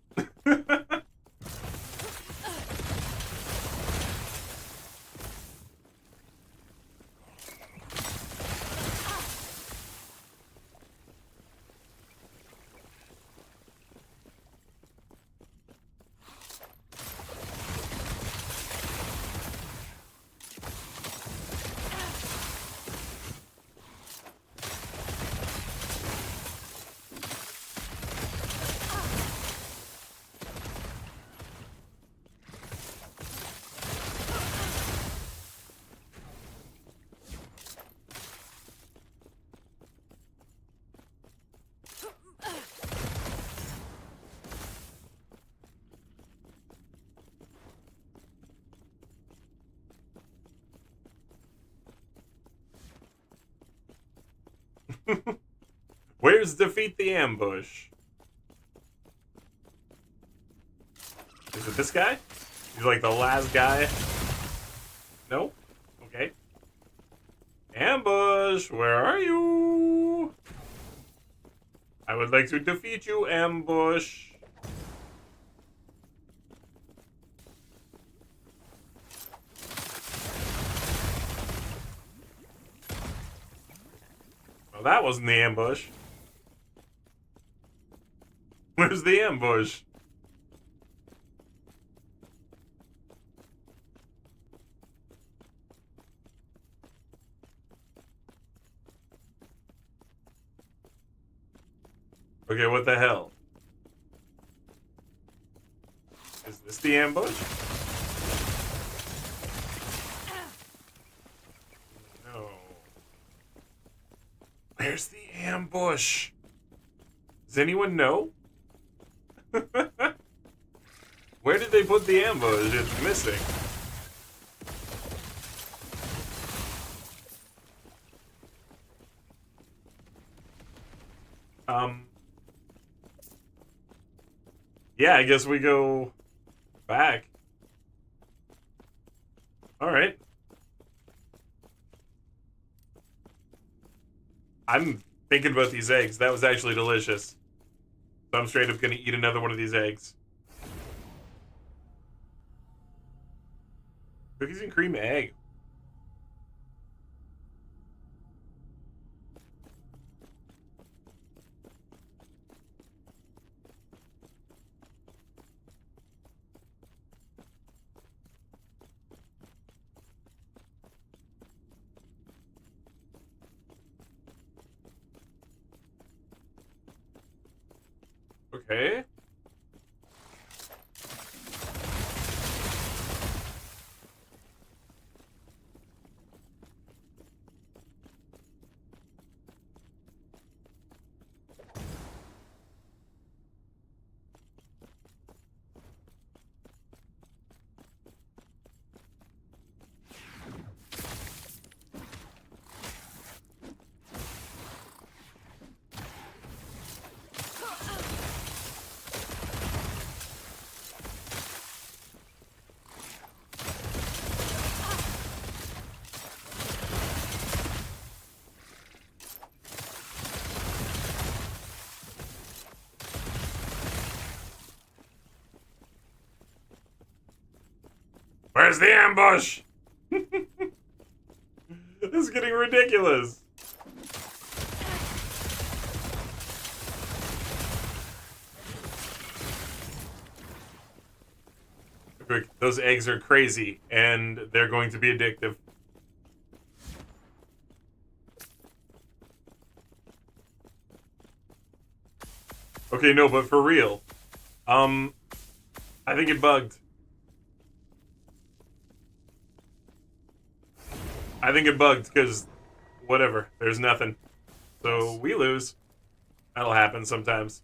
Where's defeat the ambush? Is it this guy? He's like the last guy. No? Okay. Ambush, where are you? I would like to defeat you, ambush. Well, that wasn't the ambush. Where's the ambush? Okay, what the hell? Is this the ambush? No. Where's the ambush? Does anyone know? Where did they put the ambush? It's missing. Yeah, I guess we go back. Alright. I'm thinking about these eggs. That was actually delicious. So I'm straight up gonna eat another one of these eggs. Cookies and cream egg. Okay. Where's the ambush? This is getting ridiculous. quick. Those eggs are crazy, and they're going to be addictive. Okay, no, but for real. I think it bugged. I think it bugged, because whatever. There's nothing. So, we lose. That'll happen sometimes.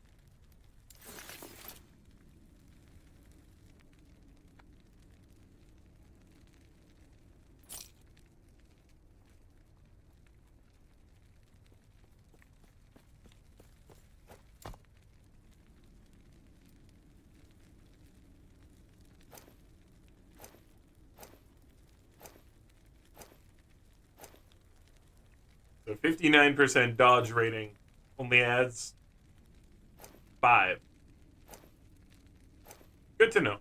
So 59% dodge rating only adds 5. Good to know.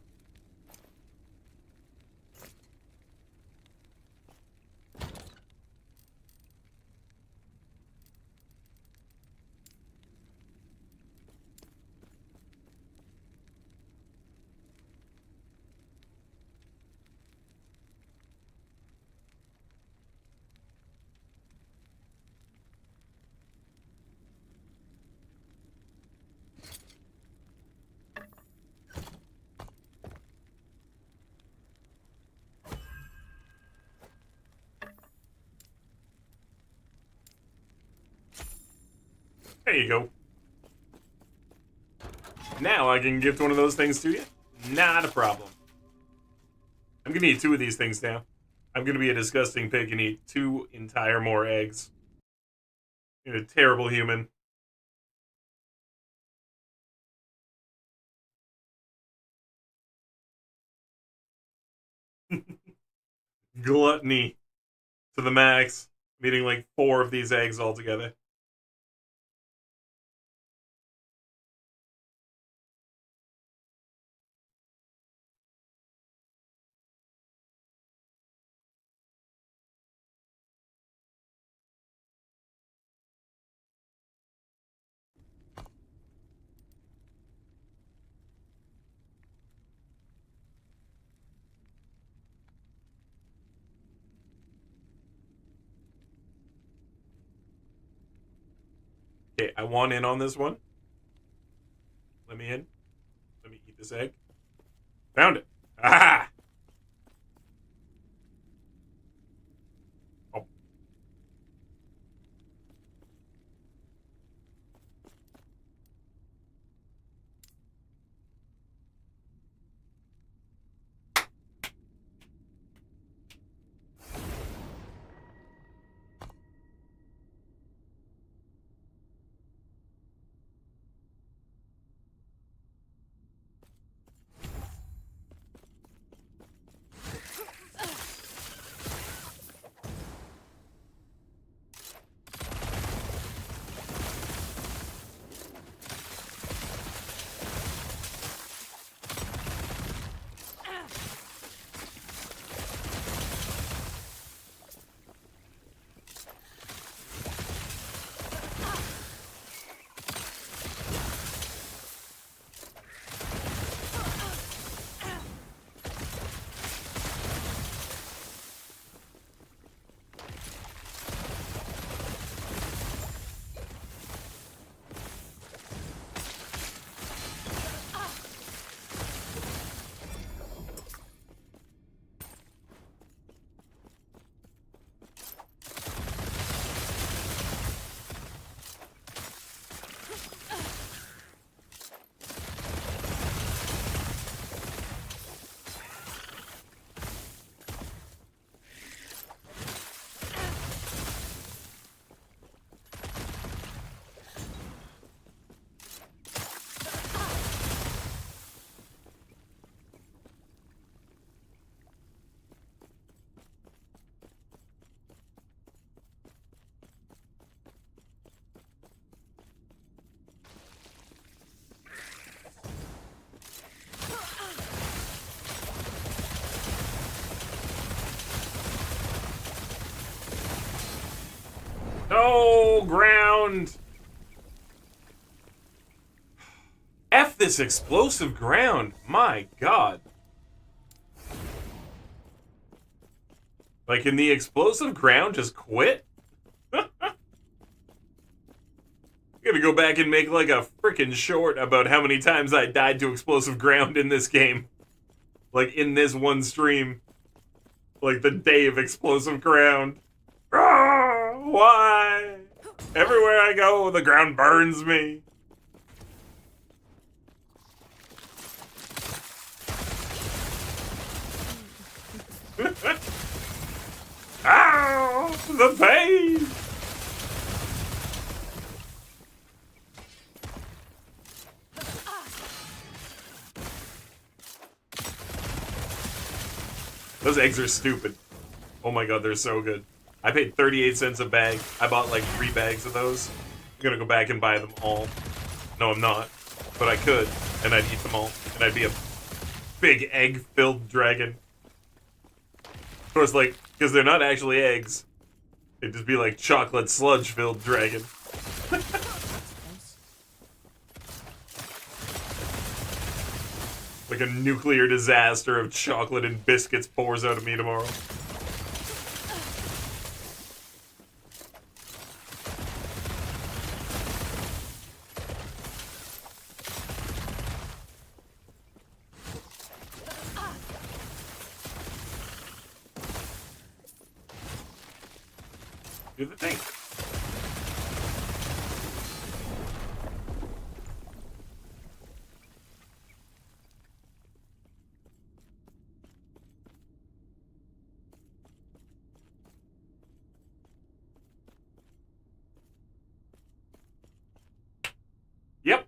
There you go. Now I can gift one of those things to you. Not a problem. I'm gonna eat 2 of these things now. I'm gonna be a disgusting pig and eat 2 entire more eggs. You're a terrible human. Gluttony to the max. I'm eating like 4 of these eggs altogether. Okay, I want in on this one. Let me in. Let me eat this egg. Found it. Ah! Oh. No, ground! F this explosive ground. My god. Like, can the explosive ground just quit? I'm gonna go back and make like a freaking short about how many times I died to explosive ground in this game. Like, in this one stream. Like, the day of explosive ground. Ah, why? Everywhere I go, the ground burns me. Ow! The pain! Those eggs are stupid. Oh my god, they're so good. I paid 38 cents a bag. I bought like 3 bags of those. I'm gonna go back and buy them all. No, I'm not. But I could, and I'd eat them all. And I'd be a big egg-filled dragon. Of course, like, because they're not actually eggs. They'd just be like chocolate sludge-filled dragon. Like a nuclear disaster of chocolate and biscuits pours out of me tomorrow. Do the thing. Yep.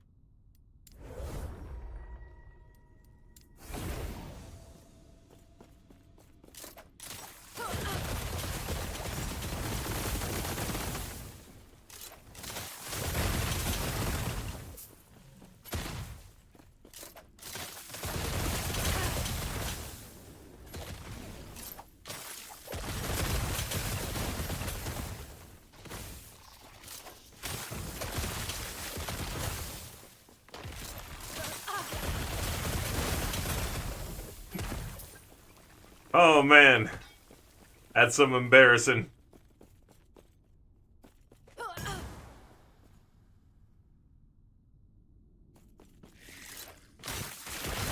Oh man, that's some embarrassing.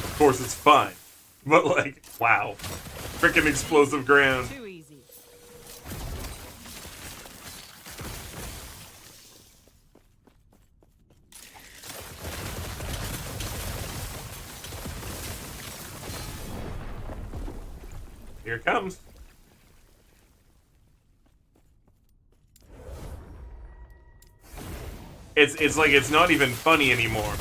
Of course, it's fine, but like, wow, freaking explosive ground. Too easy. Here it comes. It's like it's not even funny anymore.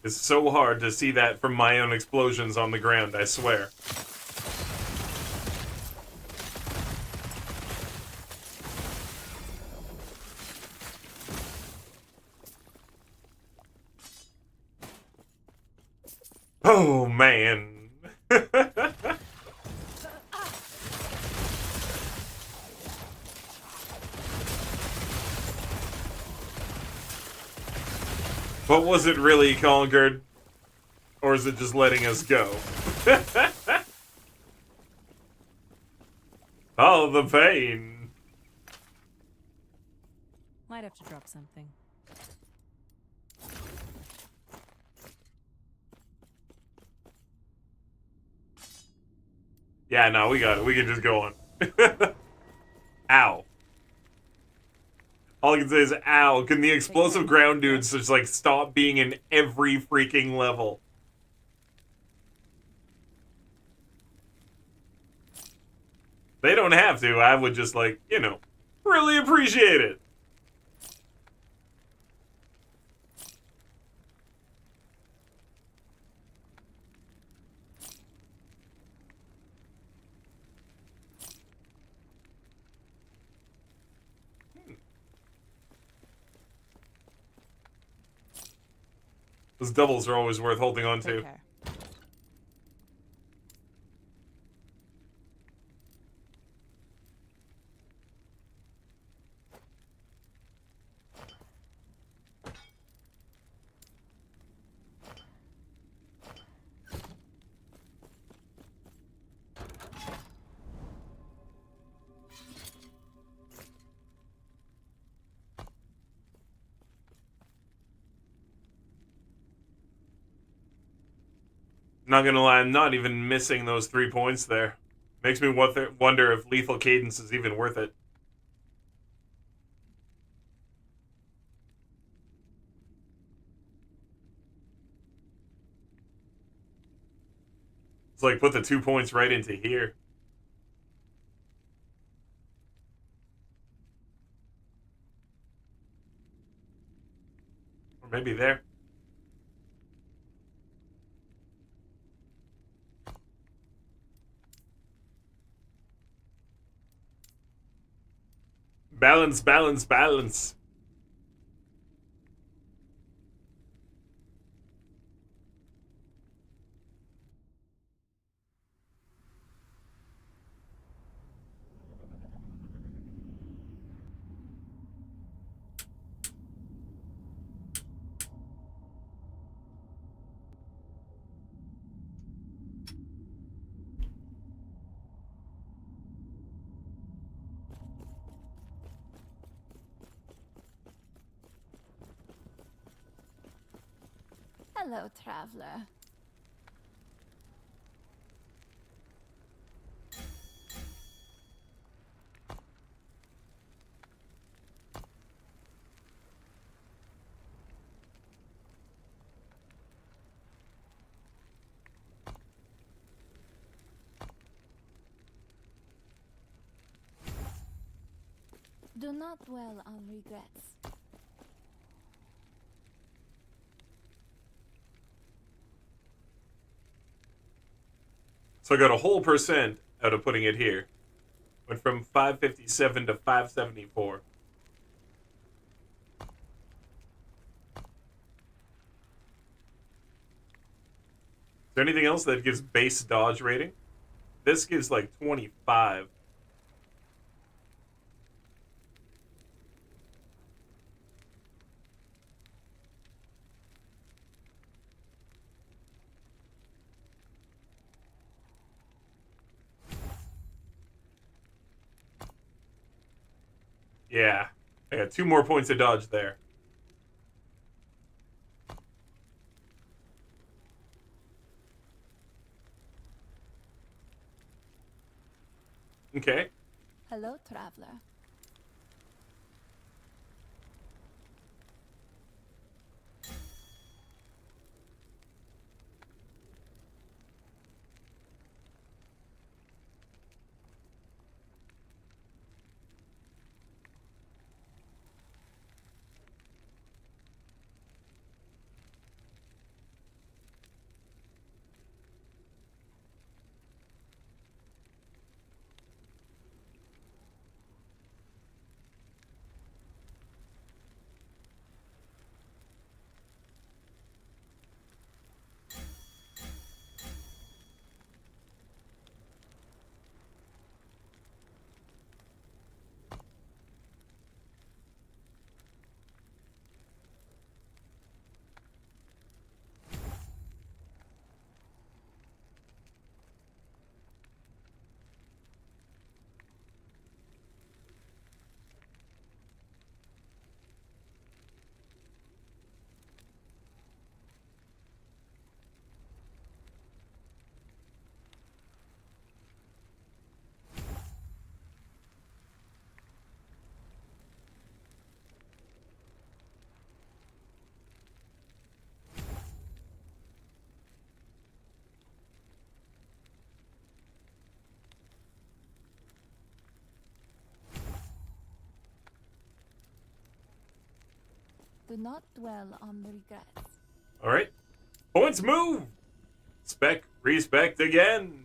It's so hard to see that from my own explosions on the ground, I swear. Oh, man. But was it really conquered? Or is it just letting us go? Oh, the pain. Might have to drop something. Yeah, no, we got it. We can just go on. Ow. All I can say is, ow. Can the explosive ground dudes just, like, stop being in every freaking level? They don't have to. I would just, like, you know, really appreciate it. Those doubles are always worth holding on Take to. care. Not gonna lie, I'm not even missing those 3 points there. Makes me wonder if Lethal Cadence is even worth it. It's like put the 2 points right into here. Or maybe there. Balance, balance, balance. Hello, traveler. Do not dwell on regrets. So I got a whole percent out of putting it here. Went from 557 to 574. Is there anything else that gives base dodge rating? This gives like 25. Yeah. I got 2 more points of dodge there. Okay. Hello, traveler. Do not dwell on regrets. All right. Points move. Respect again.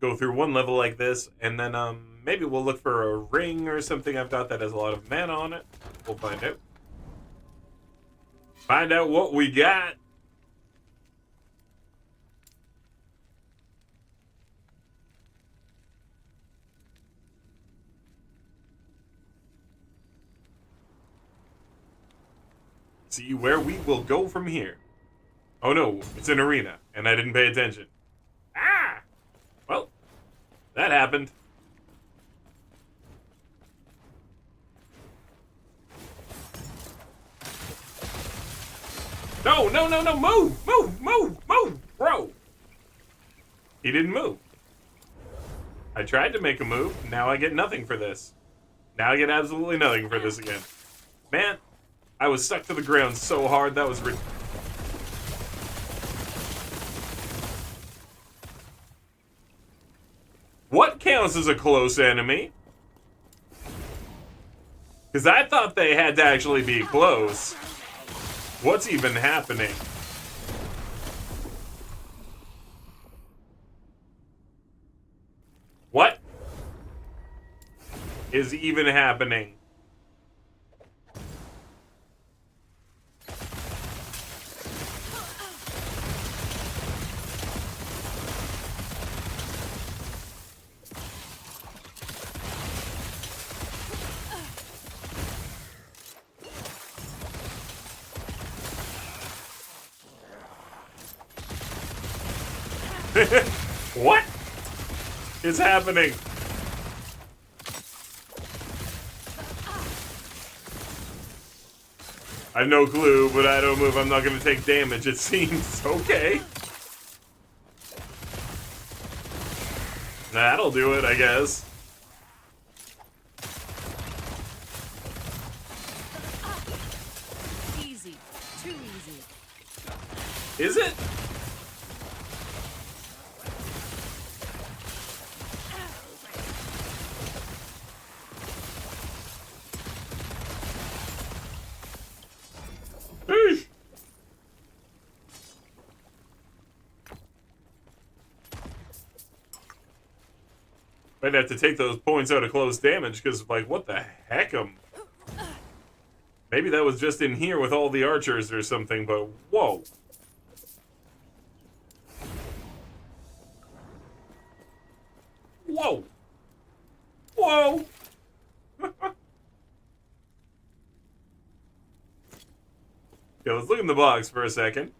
Go through one level like this, and then maybe we'll look for a ring or something I've got that has a lot of mana on it. We'll find out. Find out what we got. See where we will go from here. Oh no, it's an arena, and I didn't pay attention. Ah! Well, That happened. No, no, no, no, move, move, move, move, bro. He didn't move. I tried to make a move. Now I get nothing for this. Now I get absolutely nothing for this again. Man, I was stuck to the ground so hard, that was ridiculous. What counts as a close enemy? Because I thought they had to actually be close. What's even happening? What is even happening? What is happening? I have no clue, but I don't move. I'm not going to take damage, it seems. Okay. That'll do it, I guess. Easy. Too easy. Is it? Eesh. Might have to take those points out of close damage, because, like, what the heck? Maybe that was just in here with all the archers or something, but whoa. Whoa. Whoa. Okay, let's look in the box for a second.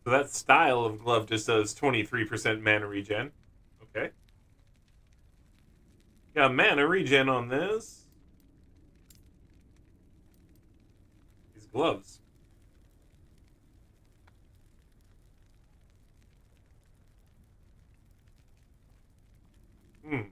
So that style of glove just does 23% mana regen. Okay. Got mana regen on this. These gloves. Hmm.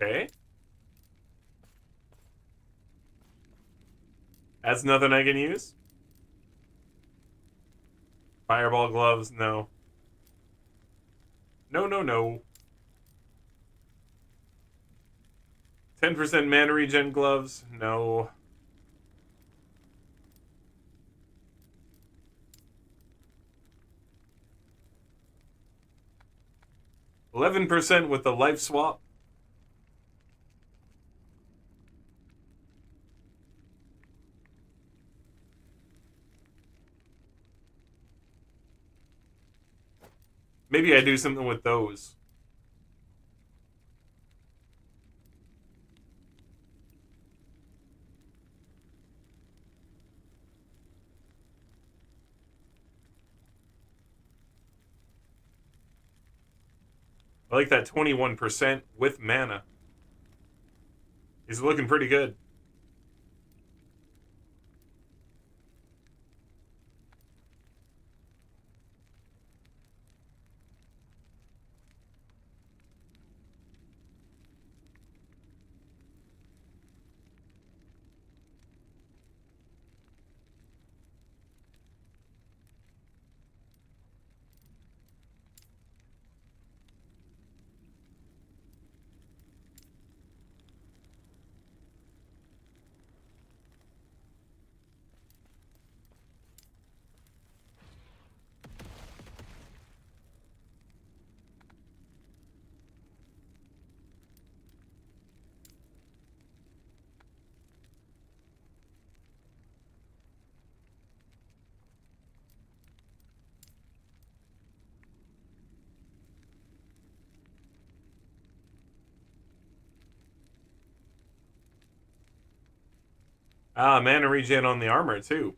Okay. That's nothing I can use. Fireball gloves, no. No, no, no. 10% mana regen gloves, no. $11% with the life swap. Maybe I do something with those. I like that 21% with mana. He's looking pretty good. Ah, mana regen on the armor, too.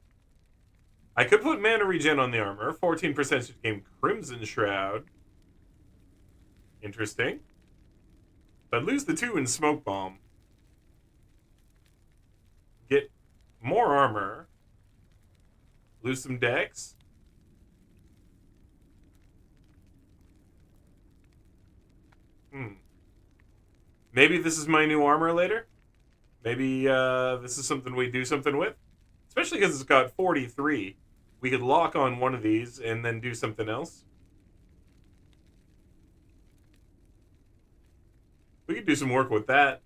I could put mana regen on the armor. 14% should gain Crimson Shroud. Interesting. But lose the 2 in Smoke Bomb. Get more armor. Lose some dex. Maybe this is my new armor later? Maybe this is something we do something with? Especially because it's got 43. We could lock on one of these and then do something else. We could do some work with that.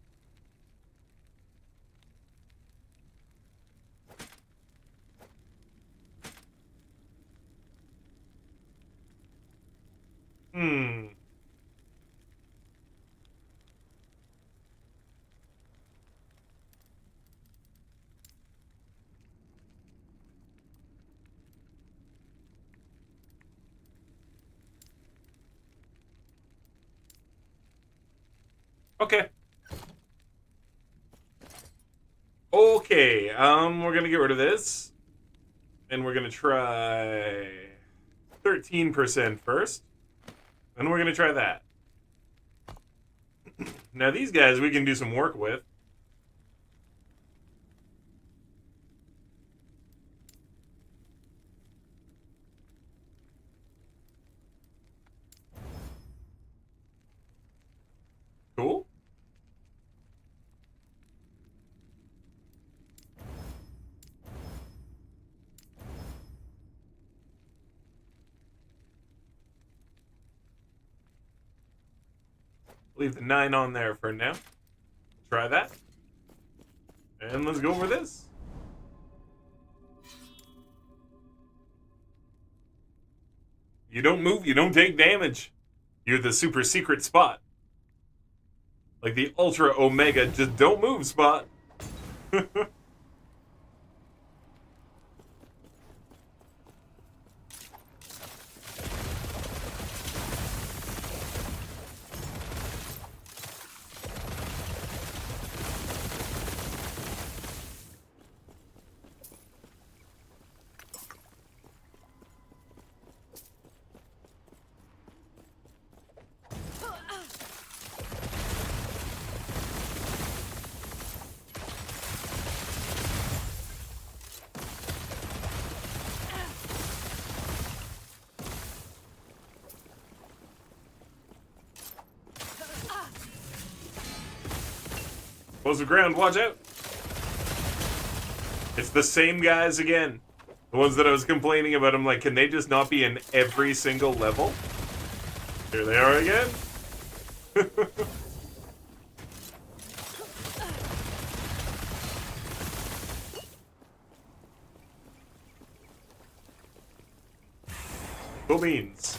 Okay. Okay, we're gonna get rid of this. And we're gonna try 13% first. And we're gonna try that. Now these guys we can do some work with. Cool. Leave the 9 on there for now. Try that. And let's go over this. You don't move, you don't take damage. You're the super secret spot. Like the Ultra Omega just don't move spot. Close the ground, watch out! It's the same guys again. The ones that I was complaining about. I'm like, can they just not be in every single level? Here they are again. Cool beans.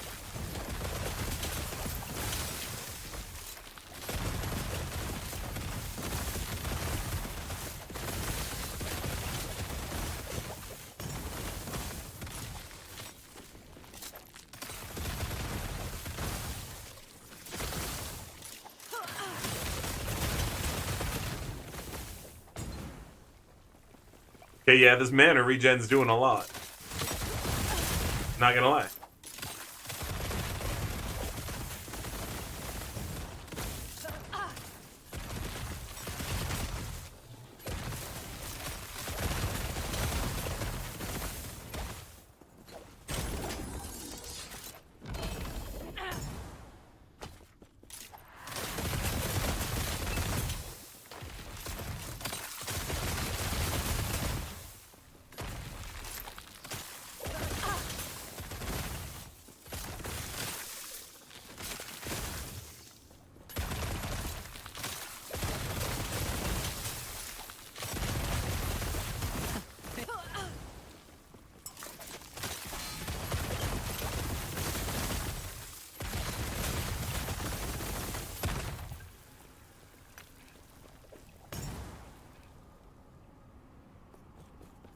Okay, yeah, this mana regen's doing a lot. Not gonna lie.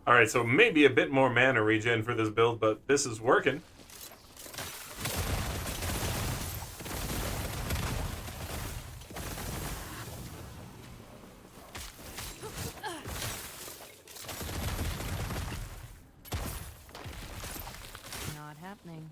Alright, so maybe a bit more mana regen for this build, but this is working. Not happening.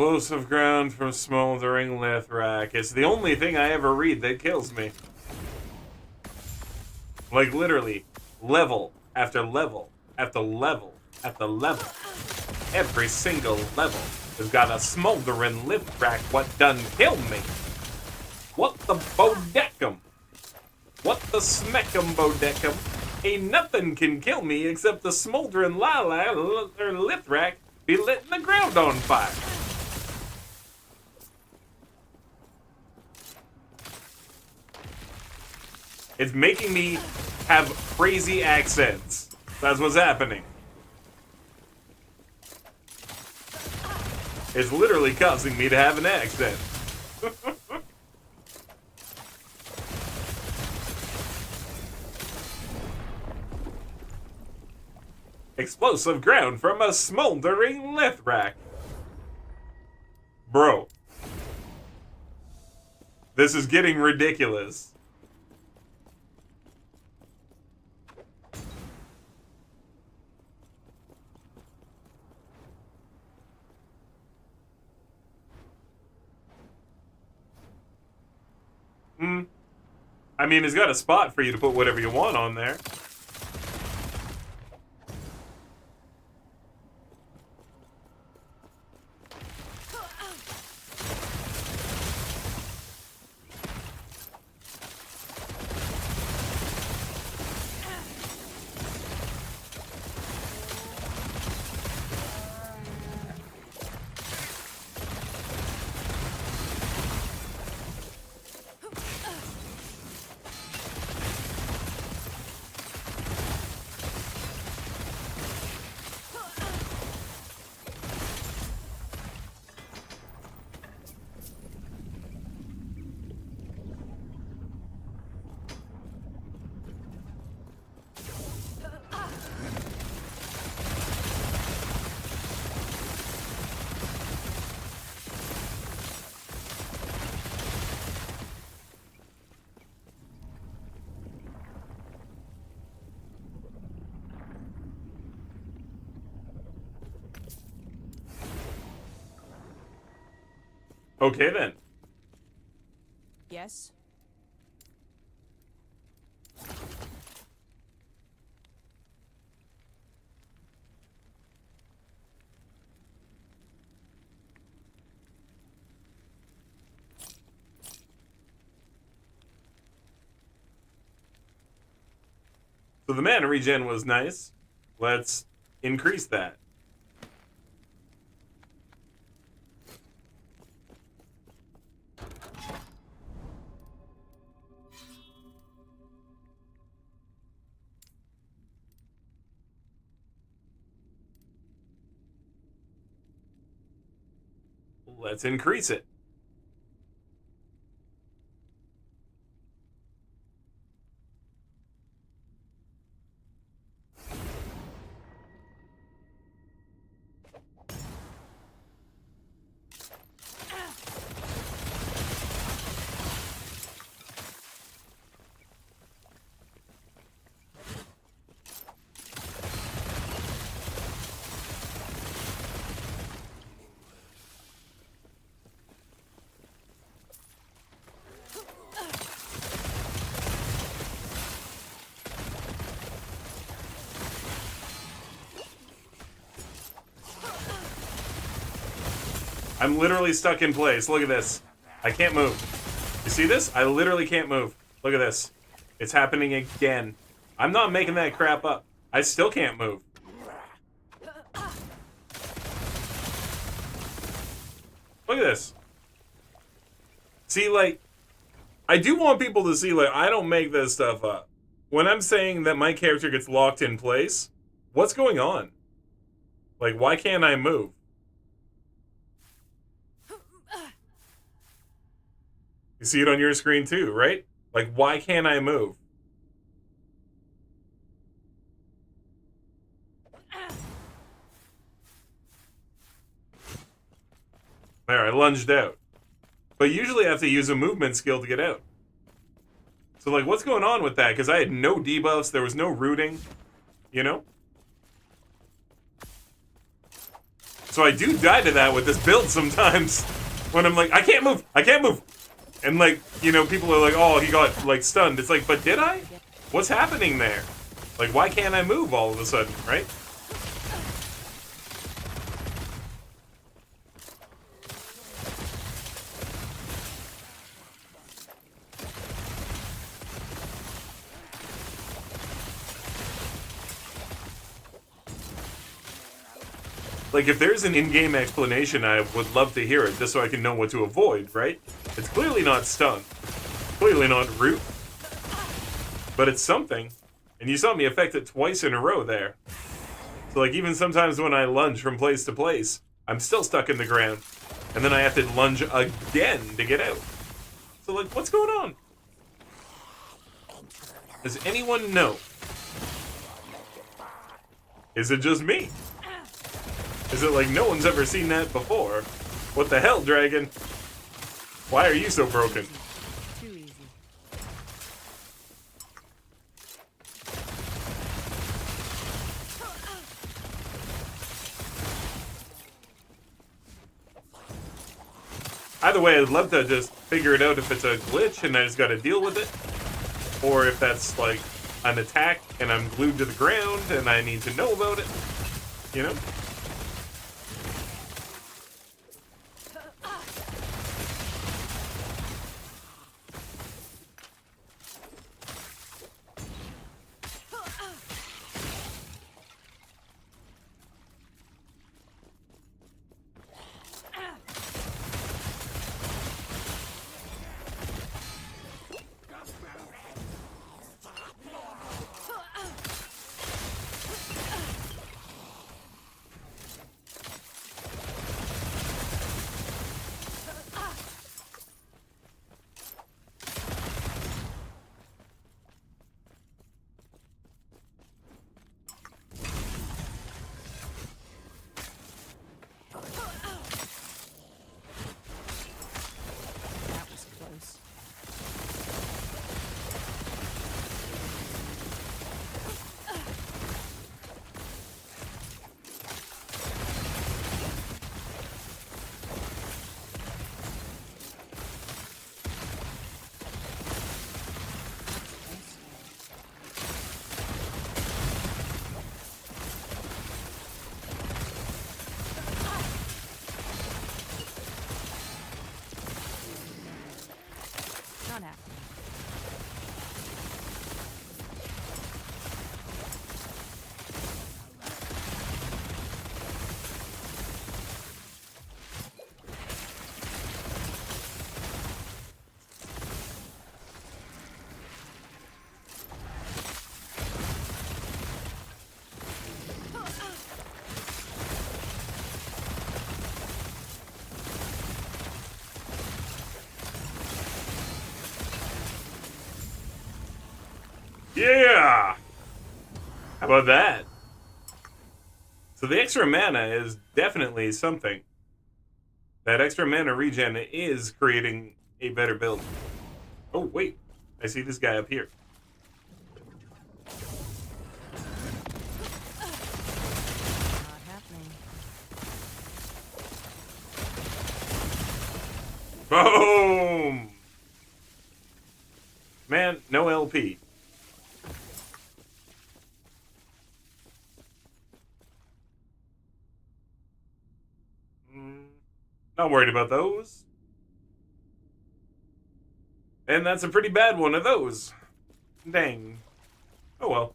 Explosive ground from smoldering Lithrak. It's the only thing I ever read that kills me. Like, literally, level after level after level after level. Every single level has got a smoldering Lithrak what done killed me. What the bodeckum? What the smeckum bodeckum? Ain't nothing can kill me except the smoldering Lithrak be letting the ground on fire. It's making me have crazy accents. That's what's happening. It's literally causing me to have an accent. Explosive ground from a smoldering Lithrak. Bro. This is getting ridiculous. I mean, it's got a spot for you to put whatever you want on there. Okay then. Yes. So the mana regen was nice. Let's increase that. Let's increase it. I'm literally stuck in place. Look at this. I can't move. You see this? I literally can't move. Look at this. It's happening again. I'm not making that crap up. I still can't move. Look at this. See, like, I do want people to see, like, I don't make this stuff up. When I'm saying that my character gets locked in place, what's going on? Like, why can't I move? You see it on your screen too, right? Like, why can't I move? There, I lunged out. But usually I have to use a movement skill to get out. So, like, what's going on with that? Because I had no debuffs, there was no rooting, you know? So I do die to that with this build sometimes. When I'm like, I can't move, I can't move. And, like, you know, people are like, oh, he got, like, stunned. It's like, but did I? What's happening there? Like, why can't I move all of a sudden, right? Like, if there's an in-game explanation, I would love to hear it, just so I can know what to avoid, right? It's clearly not stun. Clearly not root. But it's something. And you saw me affect it twice in a row there. So, like, even sometimes when I lunge from place to place, I'm still stuck in the ground. And then I have to lunge again to get out. So, like, what's going on? Does anyone know? Is it just me? Is it like no one's ever seen that before? What the hell, dragon? Why are you so broken? Too easy. Either way, I'd love to just figure it out if it's a glitch and I just gotta deal with it. Or if that's like an attack and I'm glued to the ground and I need to know about it. You know? That was close. Not happening. Yeah! How about that? So the extra mana is definitely something. That extra mana regen is creating a better build. Oh, wait. I see this guy up here. Not happening. Boom! Man, no LP. Not worried about those. And that's a pretty bad one of those. Dang. Oh well.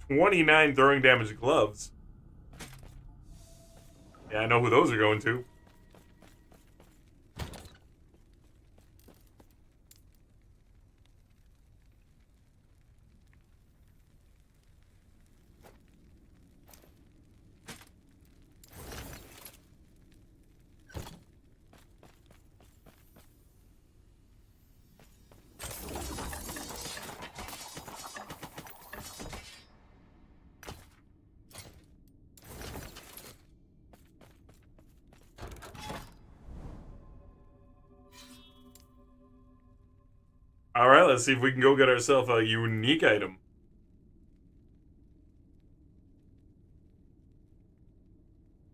29 throwing damage gloves. Yeah, I know who those are going to. Alright, let's see if we can go get ourselves a unique item.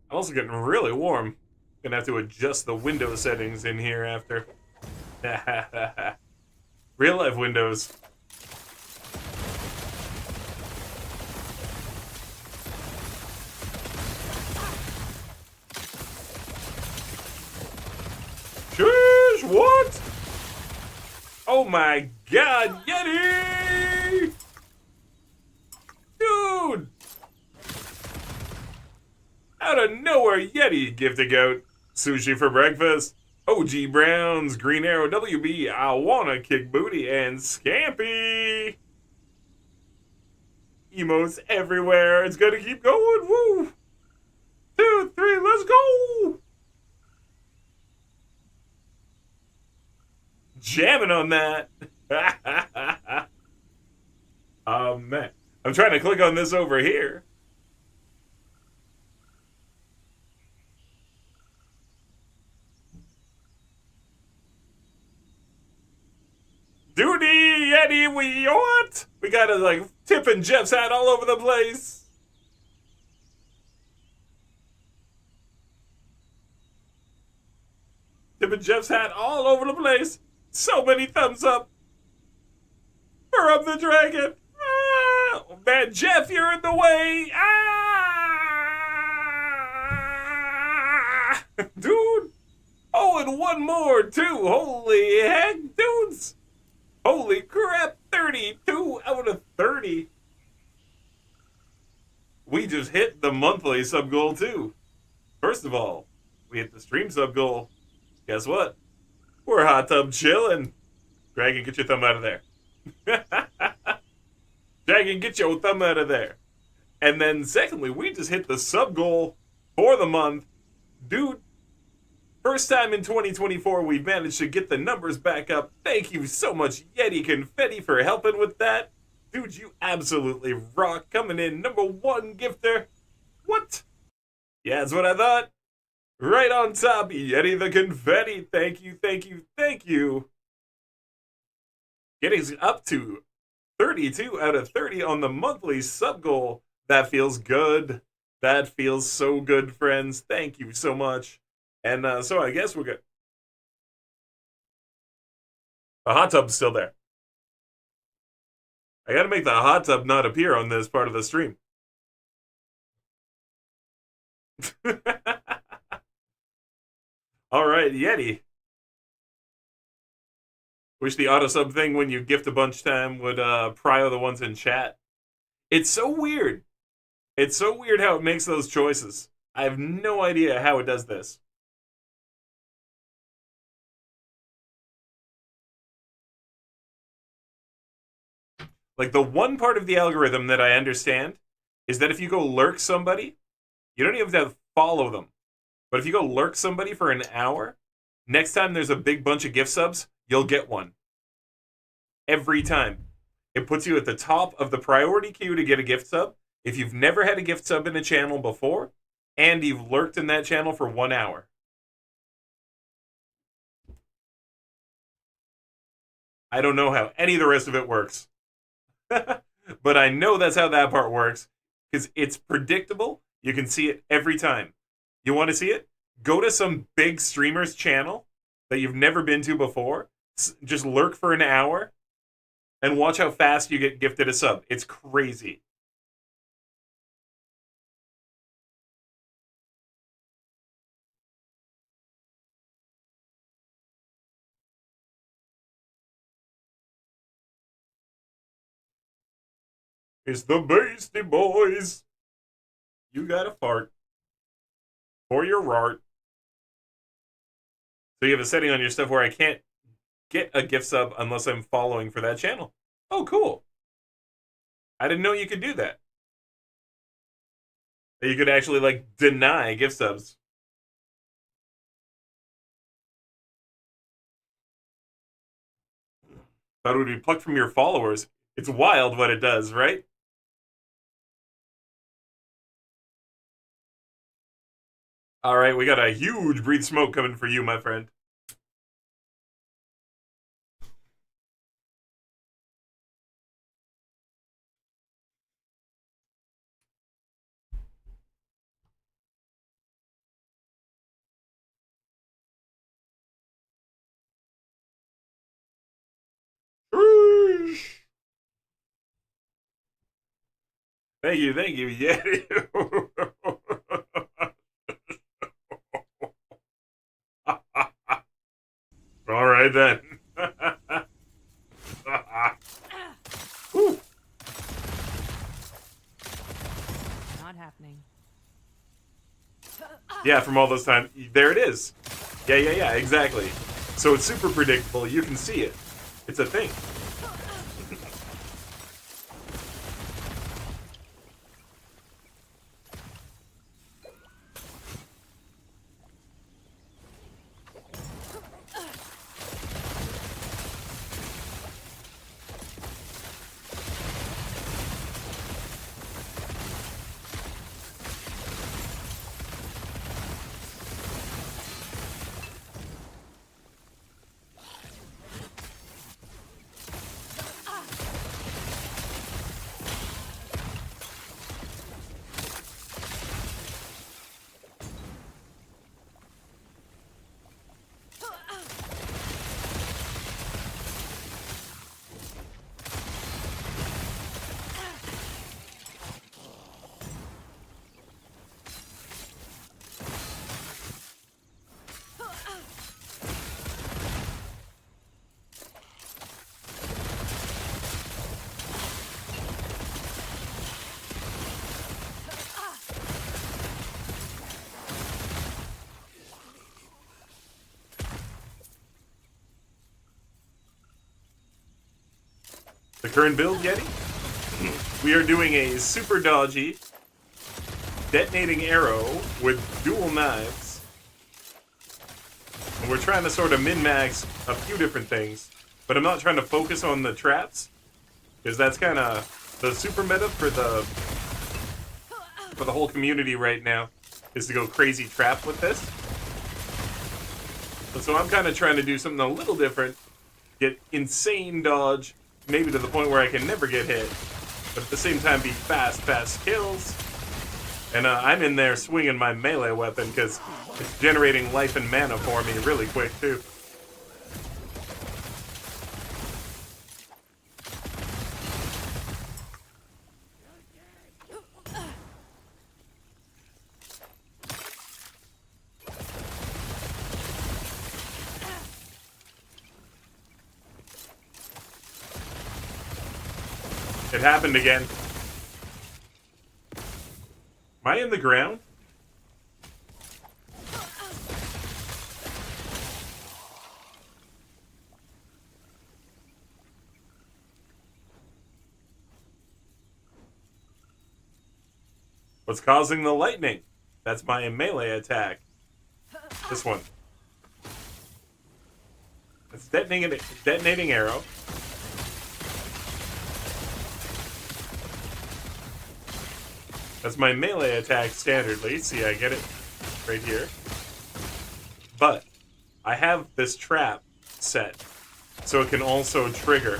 I'm also getting really warm. Gonna have to adjust the window settings in here after. Real life windows. Shush, what? Oh my god, Yeti! Dude! Out of nowhere, Yeti gifting out sushi for breakfast. OG Browns, Green Arrow WB, I wanna kick booty, and Scampy! Emotes everywhere. It's gonna keep going. Woo! 2, 3, let's go! Jamming on that. Oh man. I'm trying to click on this over here. Duty, Yeti, we what? We got like tipping Jeff's hat all over the place. Tipping Jeff's hat all over the place. So many thumbs up. For up the dragon. Ah, man, Jeff, you're in the way. Ah, dude. Oh, and one more too. Holy heck, dudes. Holy crap, 32 out of 30. We just hit the monthly sub goal too. First of all, we hit the stream sub goal. Guess what? We're hot tub chilling. Dragon, get your thumb out of there. Dragon, get your thumb out of there. And then secondly, we just hit the sub goal for the month. Dude, first time in 2024 we've managed to get the numbers back up. Thank you so much, Yeti Confetti, for helping with that. Dude, you absolutely rock. Coming in #1 gifter. What? Yeah, that's what I thought. Right on top, Yeti the Confetti. Thank you, thank you, thank you. Getting up to 32 out of 30 on the monthly sub goal. That feels good. That feels so good, friends. Thank you so much. And so I guess we're good. The hot tub's still there. I gotta make the hot tub not appear on this part of the stream. Alright, Yeti. Wish the auto sub thing when you gift a bunch time would prio the ones in chat. It's so weird. It's so weird how it makes those choices. I have no idea how it does this. Like, the one part of the algorithm that I understand is that if you go lurk somebody, you don't even have to follow them. But if you go lurk somebody for an hour, next time there's a big bunch of gift subs, you'll get one. Every time. It puts you at the top of the priority queue to get a gift sub. If you've never had a gift sub in a channel before, and you've lurked in that channel for 1 hour. I don't know how any of the rest of it works. But I know that's how that part works, because it's predictable. You can see it every time. You want to see it? Go to some big streamer's channel that you've never been to before. Just lurk for an hour and watch how fast you get gifted a sub. It's crazy. It's the Beastie Boys. You got a fart. For your art. So you have a setting on your stuff where I can't get a gift sub unless I'm following for that channel. Oh, cool. I didn't know you could do that. That you could actually, like, deny gift subs. Thought it would be plucked from your followers. It's wild what it does, right? All right, we got a huge breathe smoke coming for you, my friend. Thank you, yeah. All right then. Whew. Not happening. Yeah, from all those times. There it is. Yeah, exactly. So it's super predictable. You can see it. It's a thing. The current build, Yeti? We are doing a super dodgy detonating arrow with dual knives. And we're trying to sort of min-max a few different things. But I'm not trying to focus on the traps, because that's kind of the super meta for the whole community right now, is to go crazy trap with this. And so I'm kind of trying to do something a little different, get insane dodge, maybe to the point where I can never get hit, but at the same time be fast kills. And I'm in there swinging my melee weapon because it's generating life and mana for me really quick too. It happened again. Am I in the ground? What's causing the lightning? That's my melee attack. This one. It's detonating arrow. That's my melee attack standardly. See, I get it right here. But I have this trap set so it can also trigger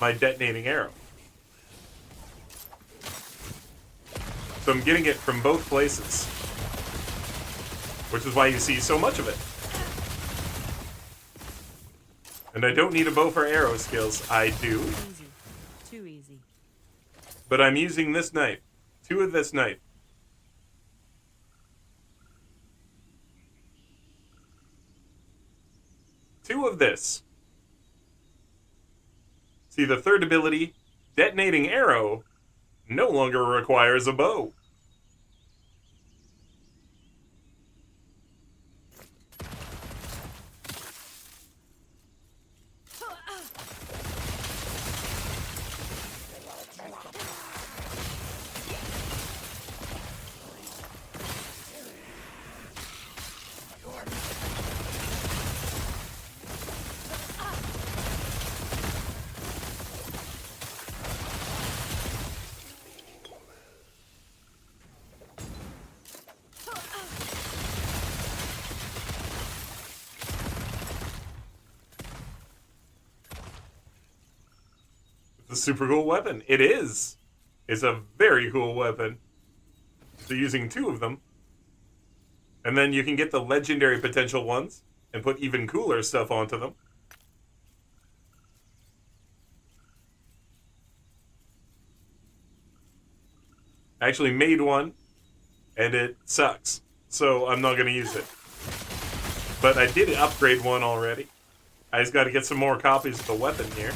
my detonating arrow. So I'm getting it from both places, which is why you see so much of it. And I don't need a bow for arrow skills. I do. Easy. Too easy. But I'm using this knife. 2 of this knife. Two of this. See, the third ability, detonating arrow, no longer requires a bow. a super cool weapon. It is. It's a very cool weapon. So using 2 of them. And then you can get the legendary potential ones and put even cooler stuff onto them. I actually made one, and it sucks. So I'm not going to use it. But I did upgrade one already. I just got to get some more copies of the weapon here.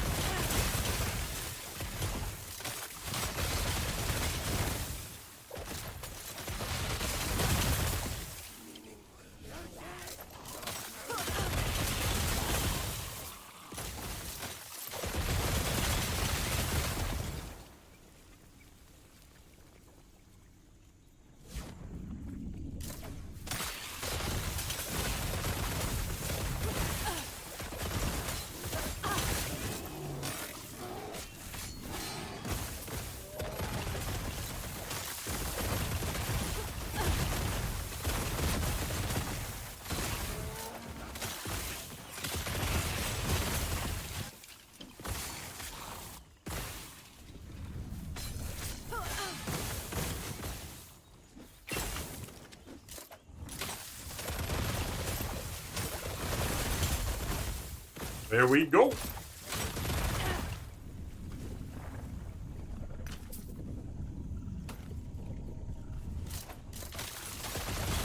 There we go.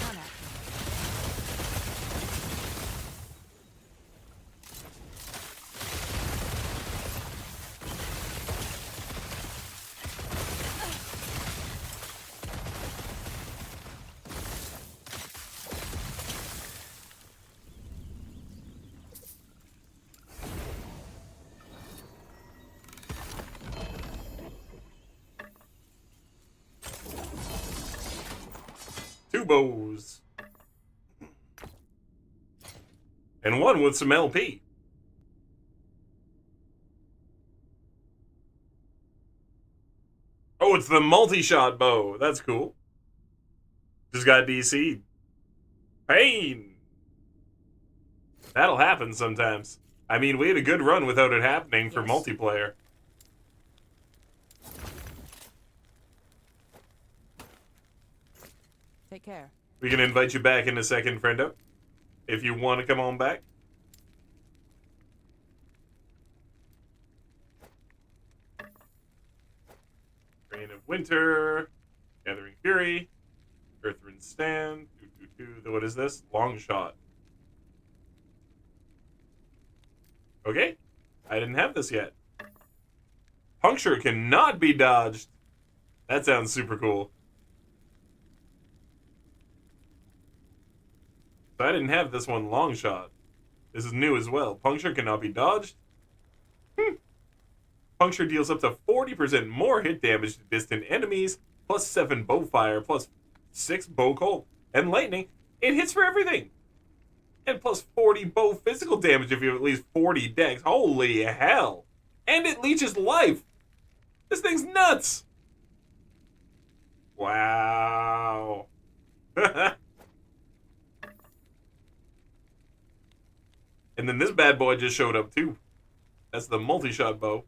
Not happening. Two bows. And one with some LP. Oh, it's the multi-shot bow. That's cool. Just got DC. Pain. That'll happen sometimes. I mean, we had a good run without it happening for Yes. multiplayer. Take care. We can invite you back in a second, friendo. If you want to come on back. Reign of Winter. Gathering Fury. Earthrin Stand. What is this? Long Shot. Okay. I didn't have this yet. Puncture cannot be dodged. That sounds super cool. So I didn't have this one, Long Shot. This is new as well. Puncture cannot be dodged. Puncture deals up to 40% more hit damage to distant enemies, plus 7 bow fire, plus 6 bow cold, and lightning. It hits for everything. And plus 40 bow physical damage if you have at least 40 dex. Holy hell. And it leeches life. This thing's nuts. Wow. And then this bad boy just showed up too. That's the multi-shot bow.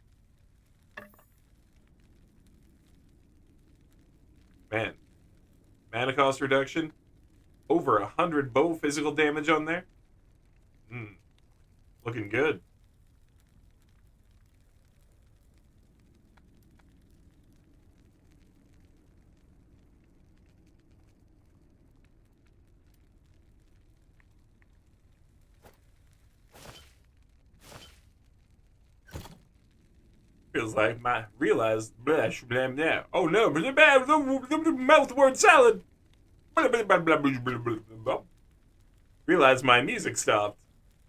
Man. Mana cost reduction. Over 100 bow physical damage on there. Looking good. Feels like my realized blush blam now. Oh no, mouth word salad. Realized my music stopped.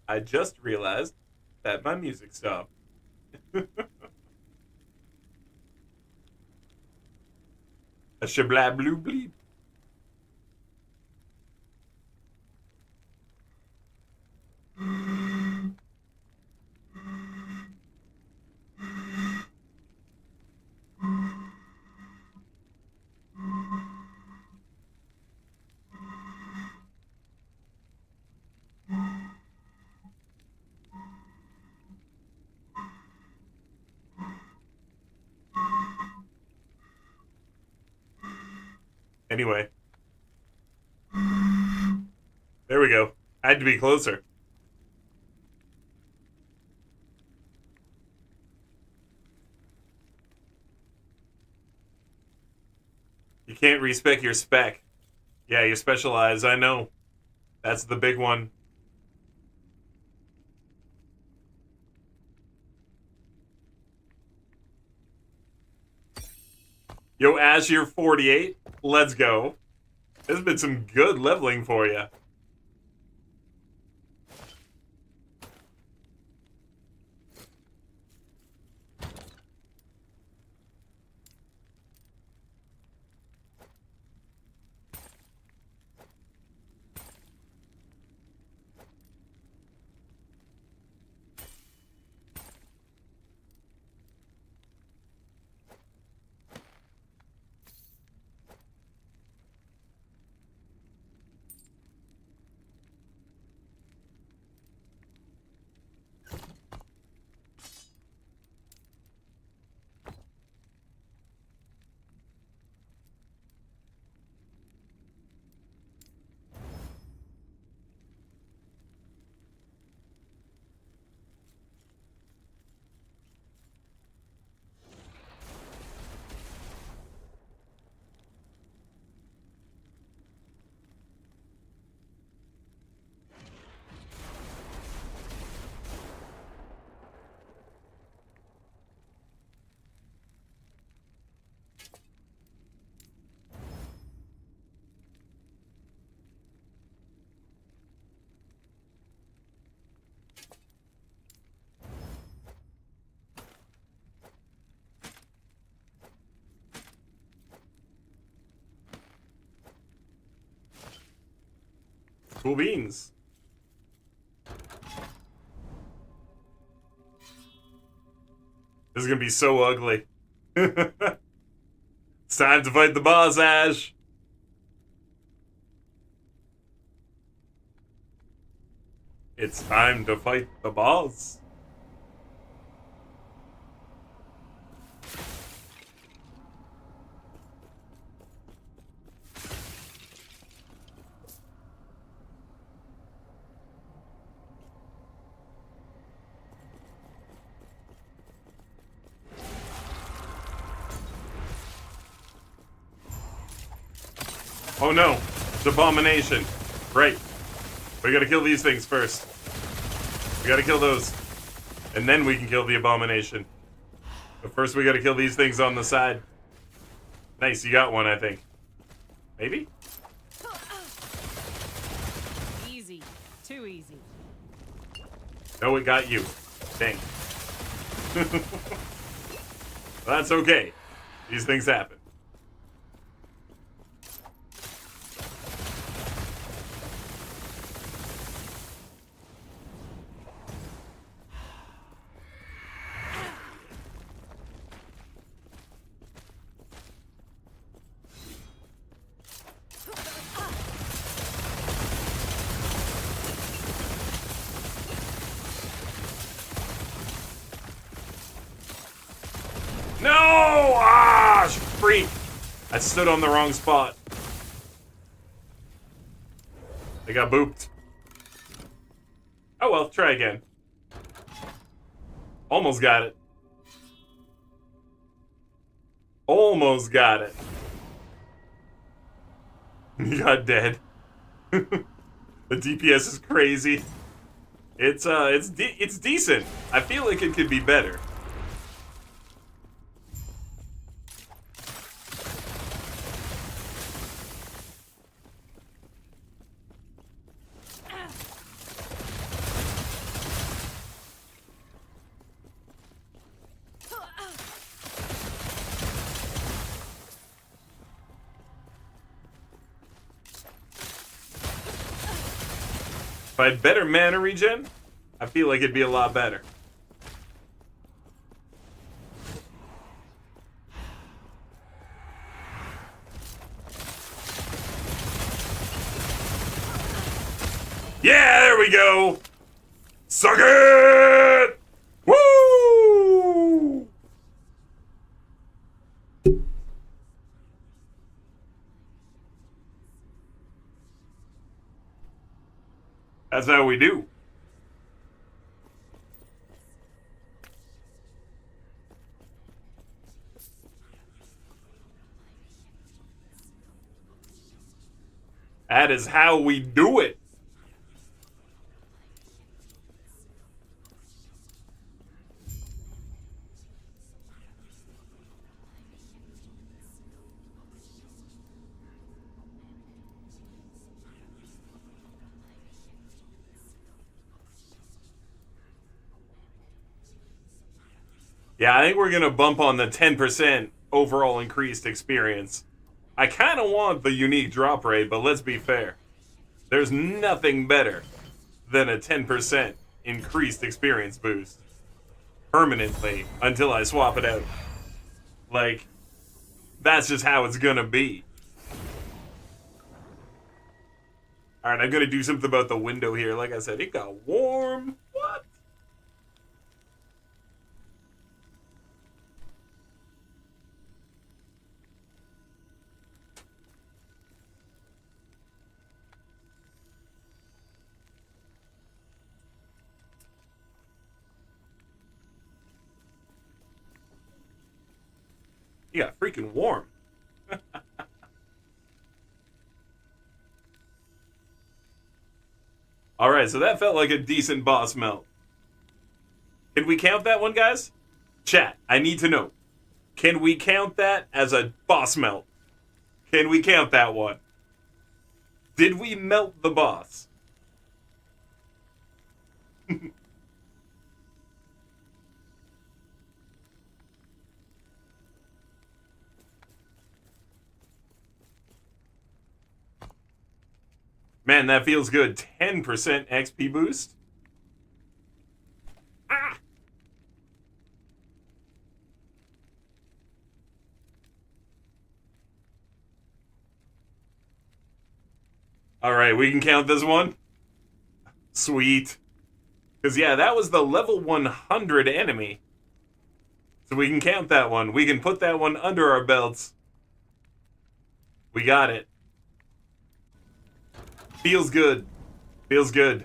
I just realized that my music stopped. A shabla blue bleep. Anyway. There we go. I had to be closer. You can't respec your spec. Yeah, you specialize, I know. That's the big one. Yo, Azure 48, let's go. There's been some good leveling for you. Cool beans. This is gonna be so ugly. It's time to fight the boss, Ash. It's time to fight the boss. Oh no, it's Abomination. Right. We gotta kill these things first. We gotta kill those. And then we can kill the Abomination. But first we gotta kill these things on the side. Nice, you got one, I think. Maybe? Easy. Too easy. No, it got you. Dang. Well, that's okay. These things happen. No! Ah, freak! I stood on the wrong spot. They got booped. Oh well, try again. Almost got it. Almost got it. You got dead. The DPS is crazy. It's decent. I feel like it could be better. If I had better mana regen, I feel like it'd be a lot better. Yeah, there we go! Suck it! Woo! That's how we do. That is how we do it. Yeah, I think we're going to bump on the 10% overall increased experience. I kind of want the unique drop rate, but let's be fair. There's nothing better than a 10% increased experience boost permanently until I swap it out. Like, that's just how it's going to be. Alright, I'm going to do something about the window here. Like I said, it got warm. What? You got freaking warm. Alright, so that felt like a decent boss melt. Can we count that one, guys? Chat, I need to know. Can we count that as a boss melt? Can we count that one? Did we melt the boss? Man, that feels good. 10% XP boost. Ah! Alright, we can count this one. Sweet. Because, yeah, that was the level 100 enemy. So we can count that one. We can put that one under our belts. We got it. Feels good. Feels good.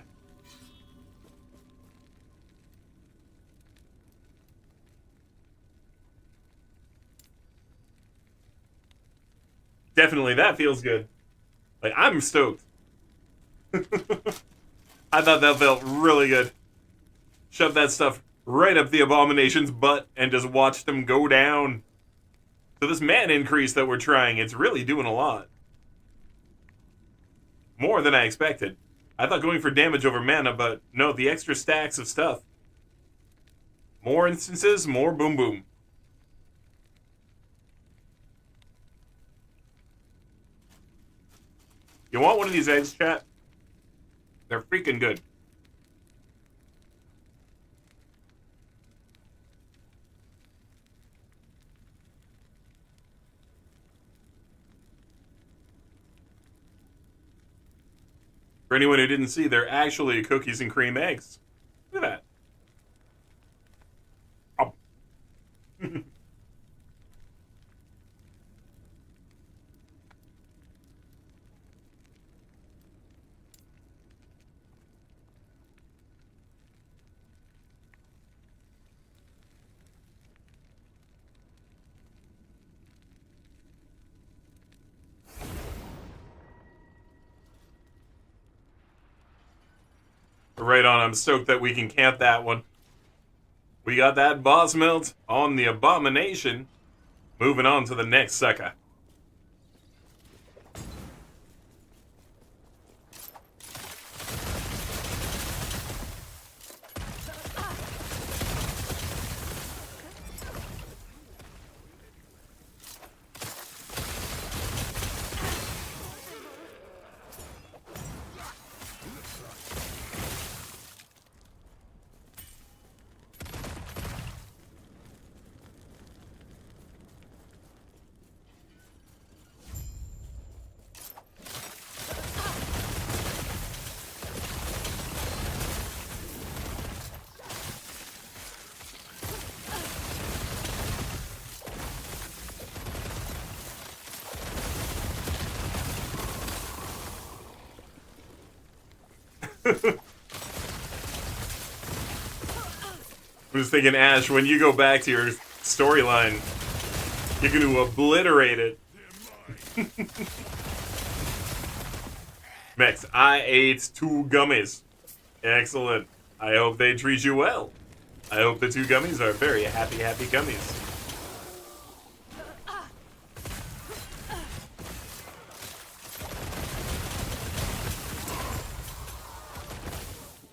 Definitely, that feels good. Like, I'm stoked. I thought that felt really good. Shove that stuff right up the Abomination's butt and just watch them go down. So this mana increase that we're trying, it's really doing a lot. More than I expected. I thought going for damage over mana, but no, the extra stacks of stuff. More instances, more boom boom. You want one of these eggs, chat? They're freaking good. For anyone who didn't see, they're actually cookies and cream eggs. Look at that. Oh. Right on, I'm stoked that we can camp that one. We got that boss melt on the Abomination. Moving on to the next sucker. I was thinking, Ash, when you go back to your storyline, you're going to obliterate it. Max, I ate 2 gummies. Excellent. I hope they treat you well. I hope the 2 gummies are very happy, happy gummies.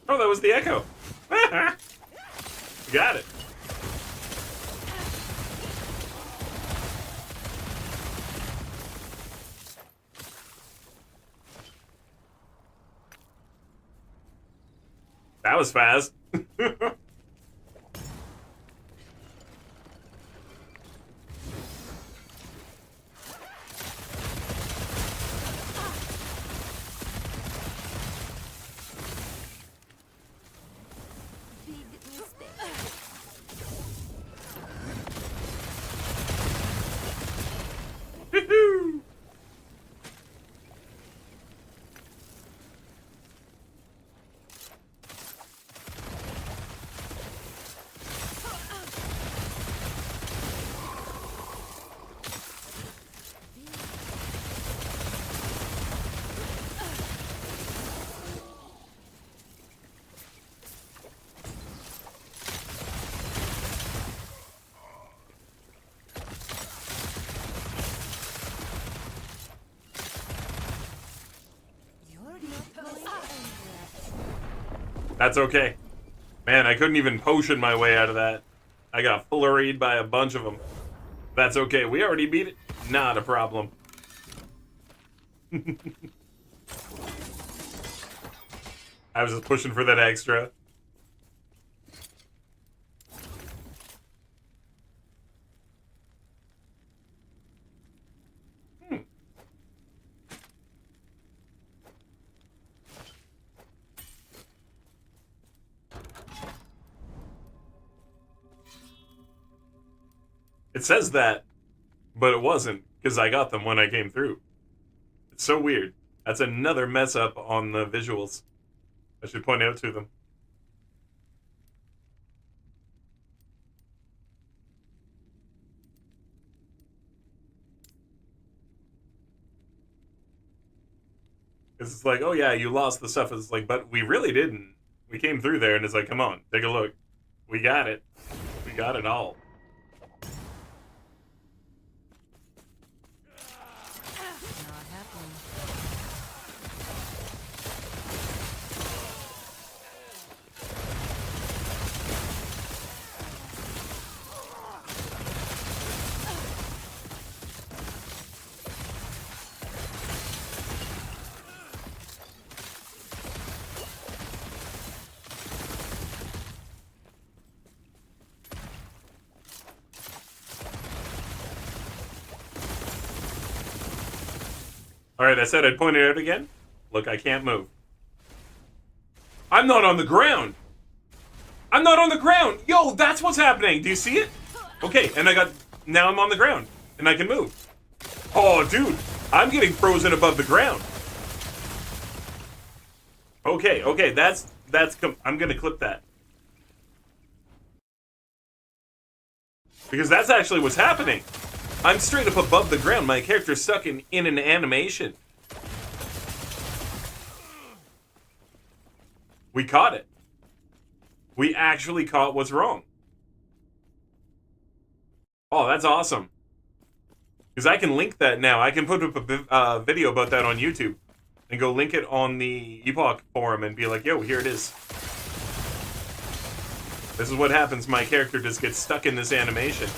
Oh, that was the echo. Got it. That was fast. Big mistake. Woohoo! You're not going anywhere. That's okay. Man, I couldn't even potion my way out of that. I got fulleried by a bunch of them. That's okay. We already beat it. Not a problem. I was just pushing for that extra. It says that, but it wasn't, because I got them when I came through. It's so weird. That's another mess up on the visuals. I should point out to them. Because it's like, oh yeah, you lost the stuff. It's like, but we really didn't. We came through there, and it's like, come on, take a look. We got it. We got it all. Not happening. Alright, I said I'd point it out again. Look, I can't move. I'm not on the ground! I'm not on the ground! Yo, that's what's happening! Do you see it? Okay, and now I'm on the ground. And I can move. Oh, dude! I'm getting frozen above the ground. Okay, I'm gonna clip that. Because that's actually what's happening. I'm straight up above the ground. My character's stuck in an animation. We caught it. We actually caught what's wrong. Oh, that's awesome. Because I can link that now. I can put up a video about that on YouTube. And go link it on the Epoch forum and be like, yo, here it is. This is what happens. My character just gets stuck in this animation.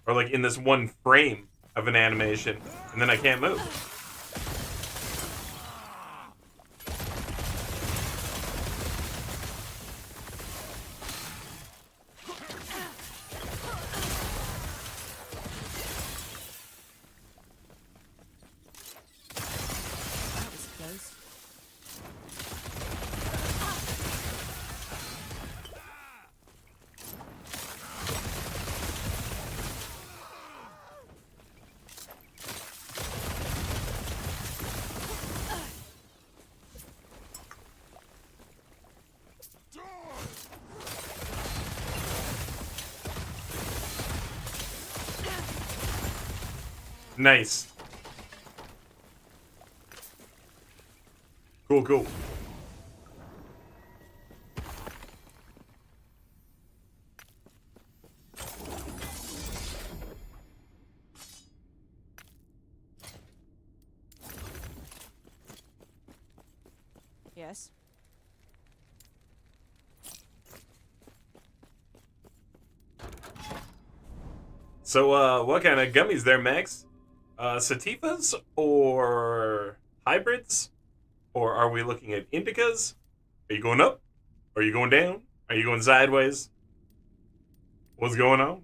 Or like in this one frame of an animation. And then I can't move. That was close. Nice. Cool, cool. Yes. So, what kind of gummies there, Max? Sativas or hybrids? Or are we looking at indicas? Are you going up? Are you going down? Are you going sideways? What's going on?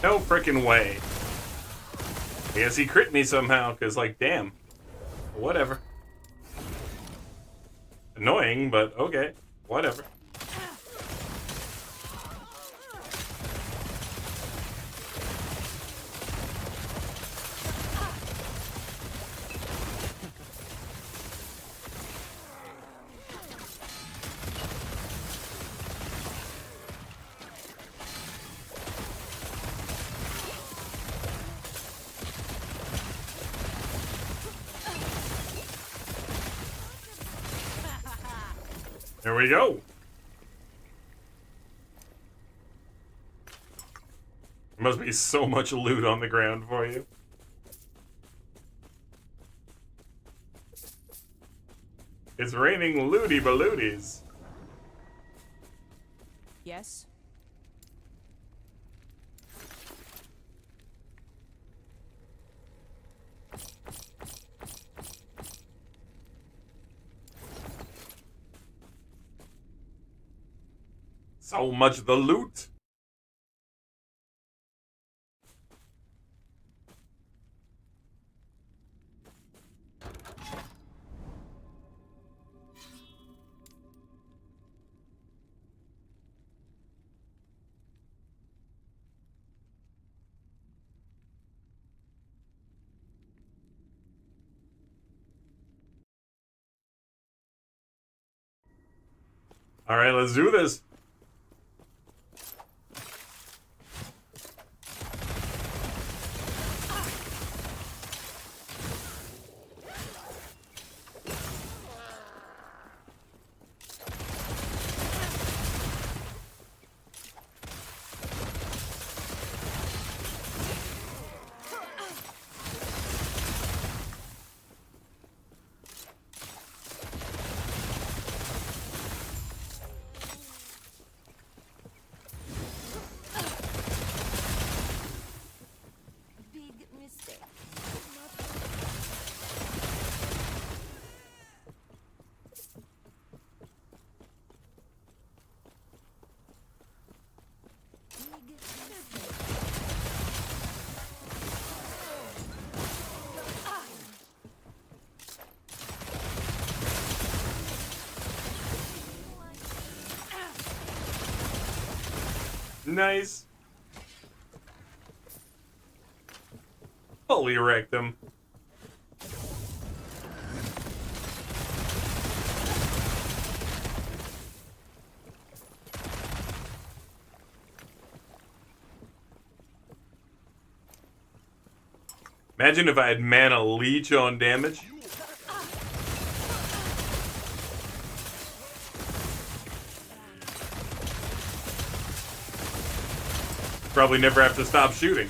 No frickin' way. I guess he crit me somehow, because, like, damn. Whatever. Annoying, but okay. Whatever. There we go. There must be so much loot on the ground for you. It's raining looty balooties. Yes. So much the loot. All right, let's do this. nice. Fully wrecked him. Imagine if I had mana leech on damage. Probably never have to stop shooting.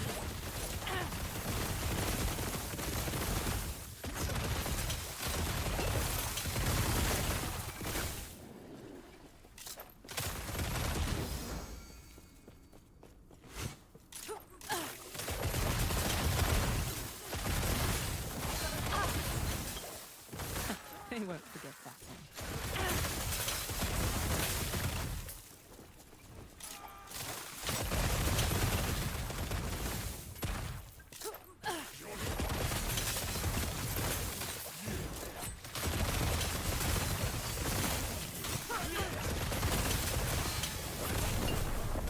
They won't forget that one.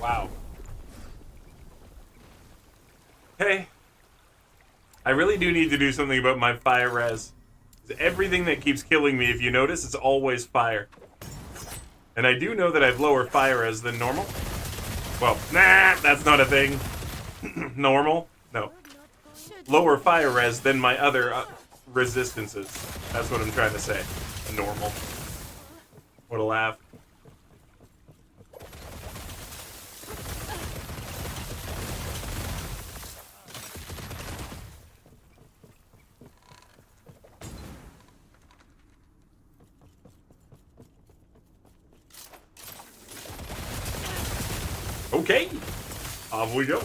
Wow. Hey, I really do need to do something about my fire res. Everything that keeps killing me, if you notice, it's always fire. And I do know that I have lower fire res than normal. Well, nah, that's not a thing. Normal? No. Lower fire res than my other resistances. That's what I'm trying to say. Normal. What a laugh. Okay, off we go.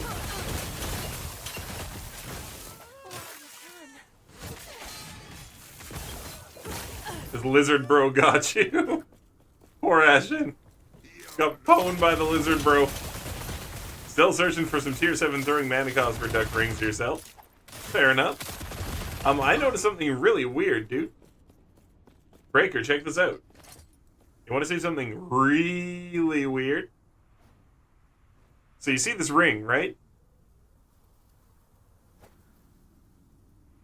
This lizard bro got you. Poor Ashen. Got pwned by the lizard bro. Still searching for some tier 7 throwing mana cost for duck rings yourself. Fair enough. I noticed something really weird, dude. Breaker, check this out. You want to see something really weird? So you see this ring, right?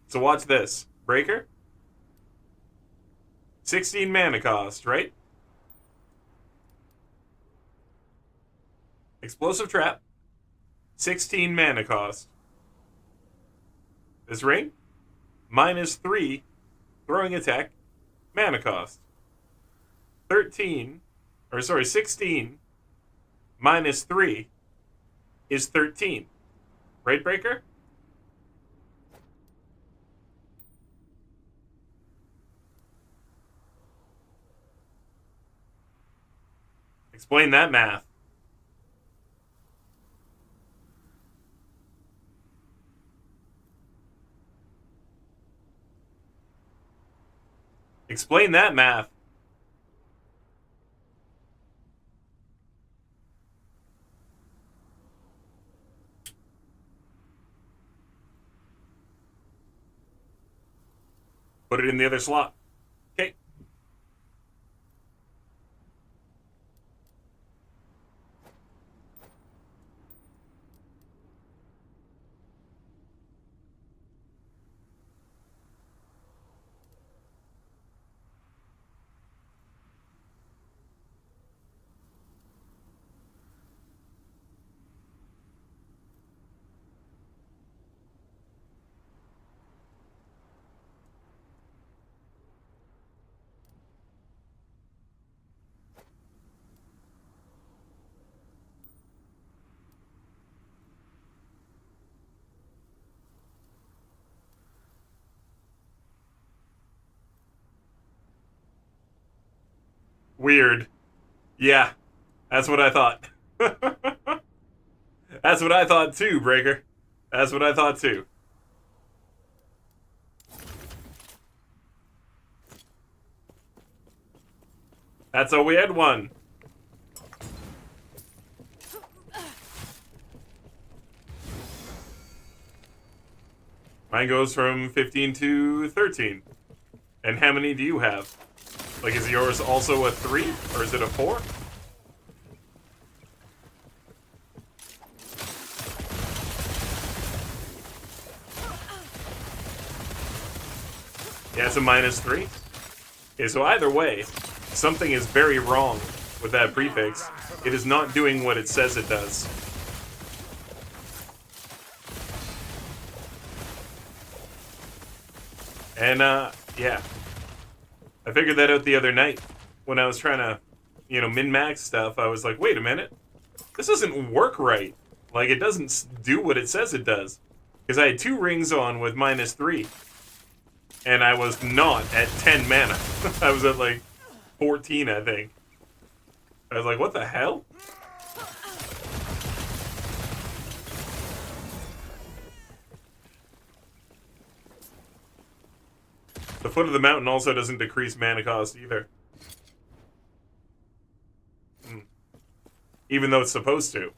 So watch this. Breaker. 16 mana cost, right? Explosive trap. 16 mana cost. This ring. -3 throwing attack. Mana cost. 16 -3 is 13. Right, Breaker? Explain that math. Explain that math. Put it in the other slot. Okay. Weird. Yeah, that's what I thought. That's what I thought too, Breaker. That's what I thought too. That's a weird one. Mine goes from 15 to 13. And how many do you have? Like, is yours also a 3? Or is it a 4? Yeah, it's a -3. Okay, so either way, something is very wrong with that prefix. It is not doing what it says it does. And, yeah. I figured that out the other night when I was trying to, min-max stuff. I was like, wait a minute. This doesn't work right. Like, it doesn't do what it says it does. Because I had 2 rings on with -3. And I was not at 10 mana. I was at, like, 14, I think. I was like, what the hell? The Foot of the Mountain also doesn't decrease mana cost either. Even though it's supposed to.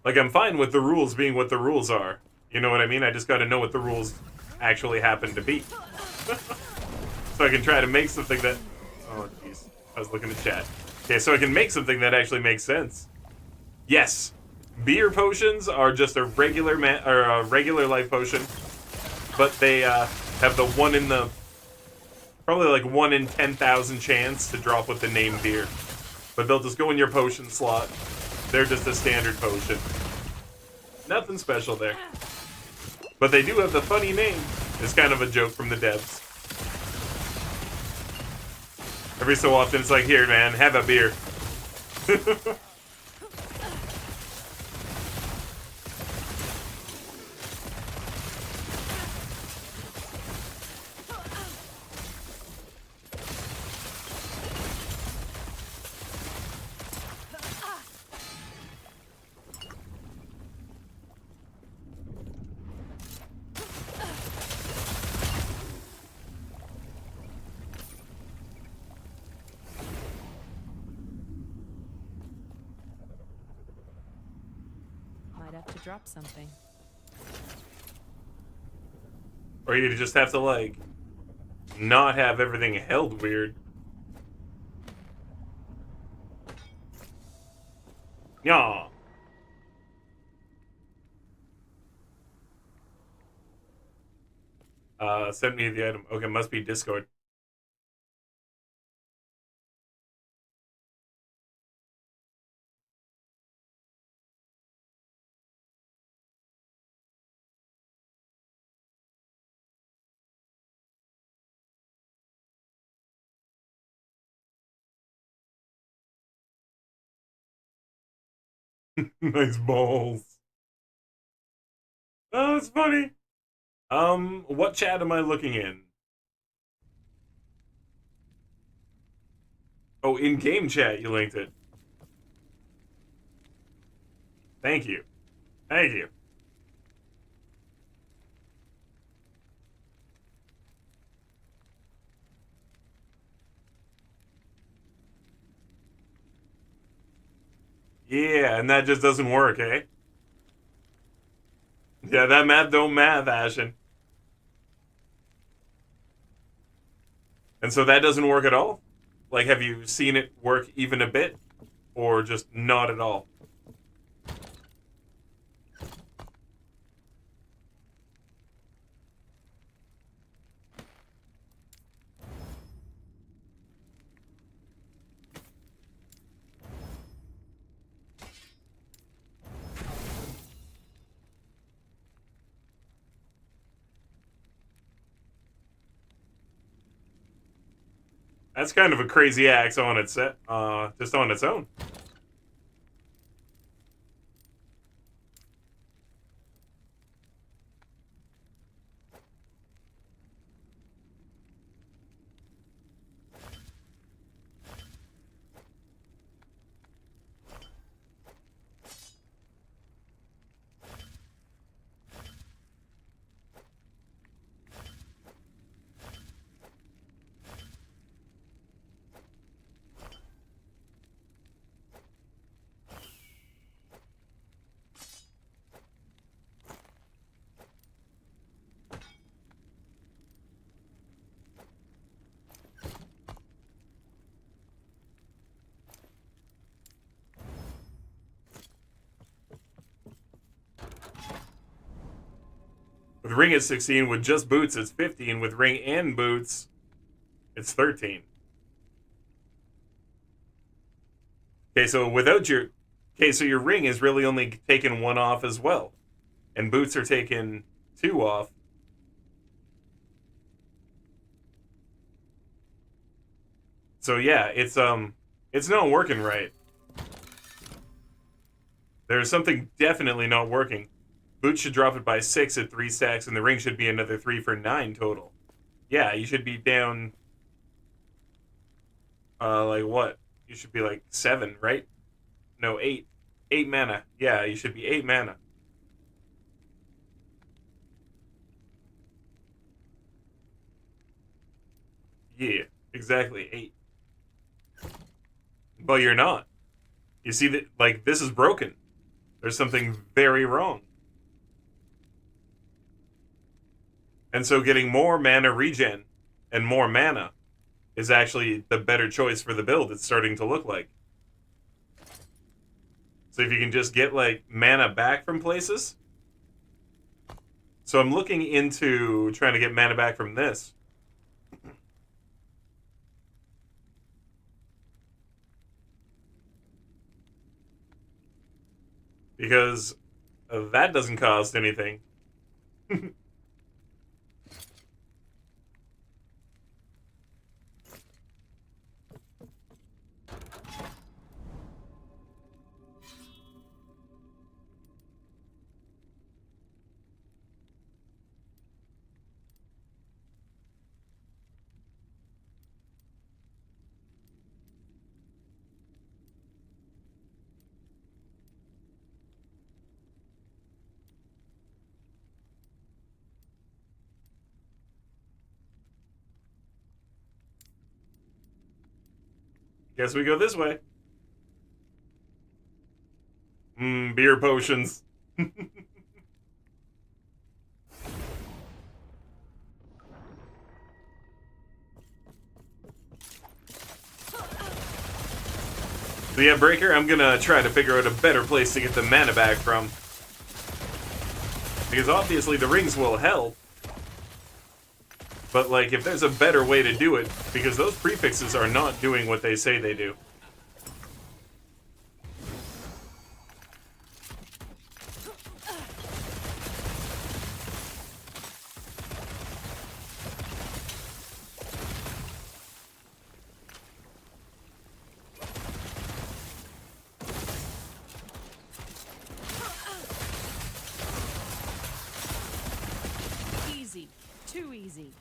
Like, I'm fine with the rules being what the rules are. You know what I mean? I just gotta know what the rules actually happen to be. So I can try to make something that... Oh, jeez. I was looking at chat. Okay, so I can make something that actually makes sense. Yes. Beer potions are just a regular regular life potion. But they have the probably like 1 in 10,000 chance to drop with the name beer. But they'll just go in your potion slot. They're just a standard potion. Nothing special there. But they do have the funny name. It's kind of a joke from the devs. Every so often it's like, here man, have a beer. Might have to drop something. Or you just have to, like, not have everything held weird. Yeah. Send me the item. Okay, must be Discord. Nice balls. Oh, it's funny. What chat am I looking in? Oh, in-game chat, you linked it. Thank you. Thank you. Yeah, and that just doesn't work, eh? Yeah, that math don't math, Ashen. And so that doesn't work at all? Like, have you seen it work even a bit? Or just not at all? That's kind of a crazy axe on its just on its own. With ring it's 16. With just boots it's 15. With ring and boots it's 13. Okay, so without your... Okay, so your ring is really only taking 1 off as well. And boots are taking 2 off. So yeah, it's not working right. There's something definitely not working. Boots should drop it by 6 at 3 stacks, and the ring should be another 3 for 9 total. Yeah, you should be down... like what? You should be like 7, right? No, 8. 8 mana. Yeah, you should be 8 mana. Yeah, exactly, 8. But you're not. You see that, like, this is broken. There's something very wrong. And so getting more mana regen and more mana is actually the better choice for the build, it's starting to look like. So if you can just get, like, mana back from places. So I'm looking into trying to get mana back from this. Because that doesn't cost anything. Guess we go this way. Beer potions. So yeah, Breaker, I'm gonna try to figure out a better place to get the mana back from. Because obviously the rings will help. But, like, if there's a better way to do it, because those prefixes are not doing what they say they do. Easy. Too easy.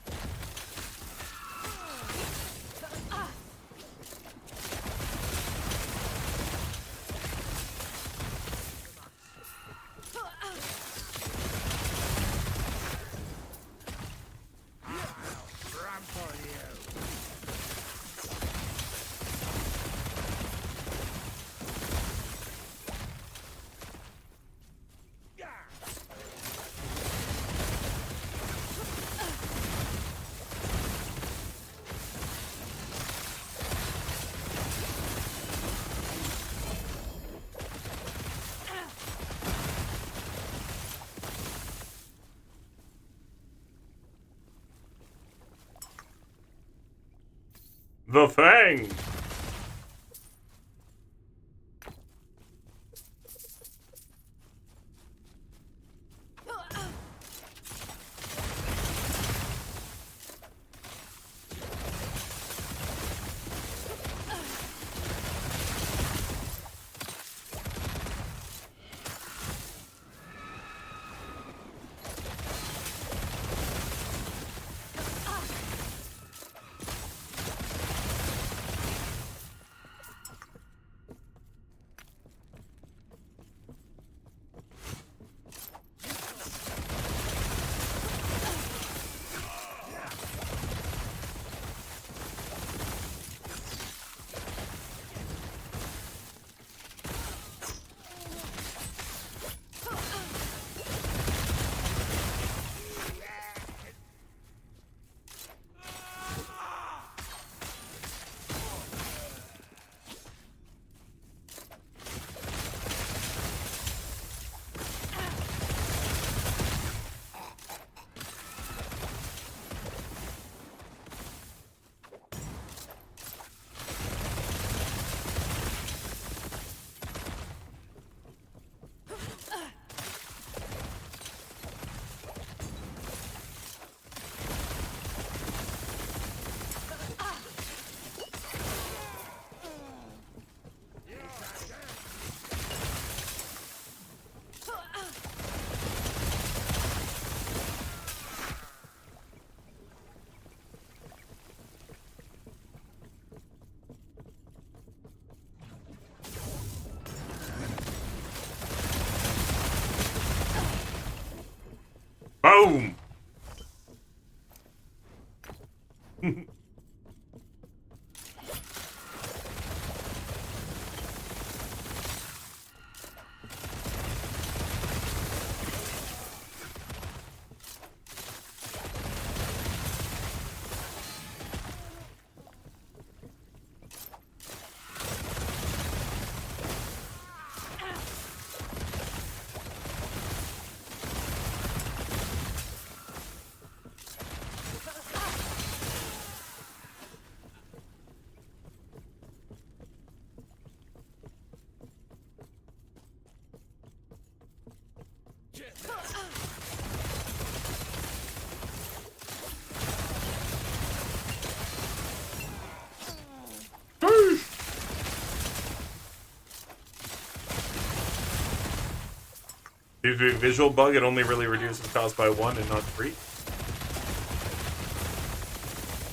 The Fang! Boom! Due to a visual bug, it only really reduces cost by 1 and not 3.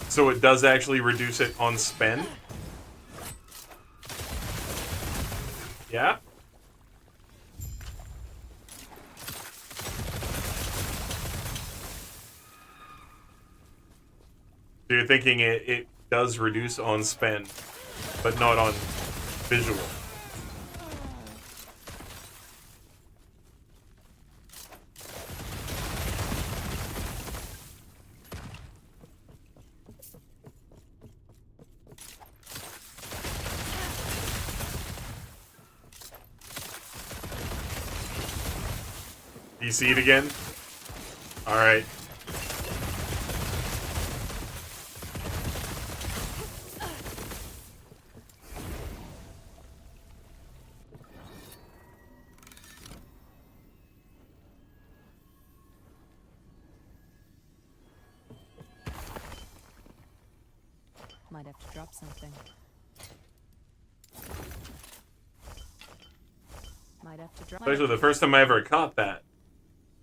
So it does actually reduce it on spend. Yeah? So you're thinking it does reduce on spend, but not on visual. Do you see it again? Alright. Might have to drop something. Might have to drop. Especially the first time I ever caught that.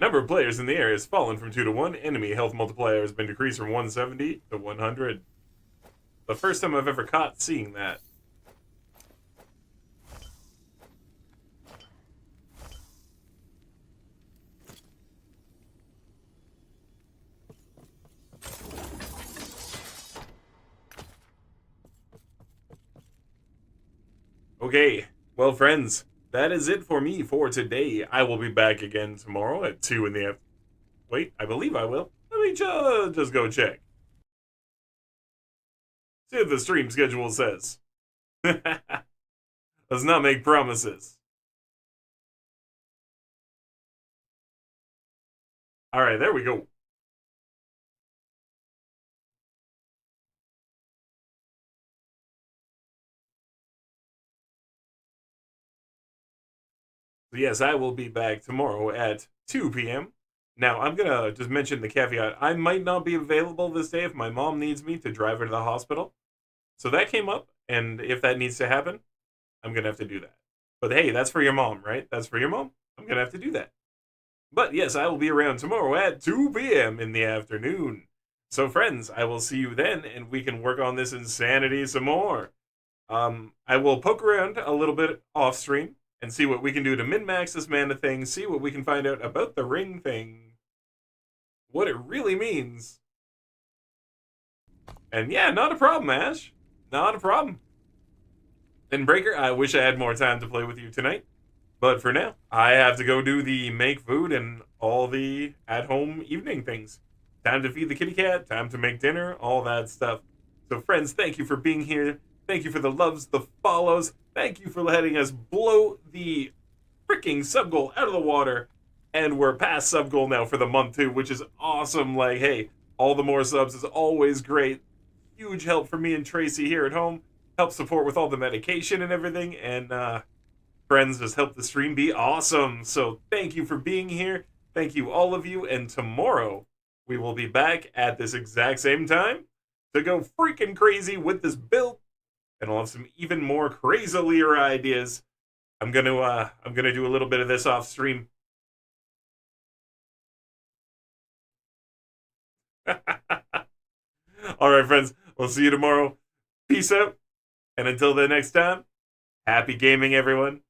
Number of players in the area has fallen from 2 to 1. Enemy health multiplier has been decreased from 170 to 100. The first time I've ever caught seeing that. Okay, well, friends, that is it for me for today. I will be back again tomorrow at 2 in the afternoon. Wait, I believe I will. Let me just go check. See what the stream schedule says. Let's not make promises. Alright, there we go. So yes, I will be back tomorrow at 2 p.m. Now, I'm going to just mention the caveat. I might not be available this day if my mom needs me to drive her to the hospital. So that came up, and if that needs to happen, I'm going to have to do that. But hey, that's for your mom, right? That's for your mom. I'm going to have to do that. But yes, I will be around tomorrow at 2 p.m. in the afternoon. So friends, I will see you then, and we can work on this insanity some more. I will poke around a little bit off stream and see what we can do to min-max this mana thing, see what we can find out about the ring thing, what it really means. And yeah, not a problem, Ash. Not a problem. And Breaker, I wish I had more time to play with you tonight. But for now, I have to go do the make food and all the at-home evening things. Time to feed the kitty cat, time to make dinner, all that stuff. So friends, thank you for being here. Thank you for the loves, the follows. Thank you for letting us blow the freaking sub goal out of the water. And we're past sub goal now for the month too, which is awesome. Like, hey, all the more subs is always great. Huge help for me and Tracy here at home. Help support with all the medication and everything. And friends, just help the stream be awesome. So thank you for being here. Thank you, all of you. And tomorrow, we will be back at this exact same time to go freaking crazy with this build. And I'll have some even more crazilier ideas. I'm gonna do a little bit of this off stream. All right, friends. We'll see you tomorrow. Peace out. And until the next time, happy gaming, everyone.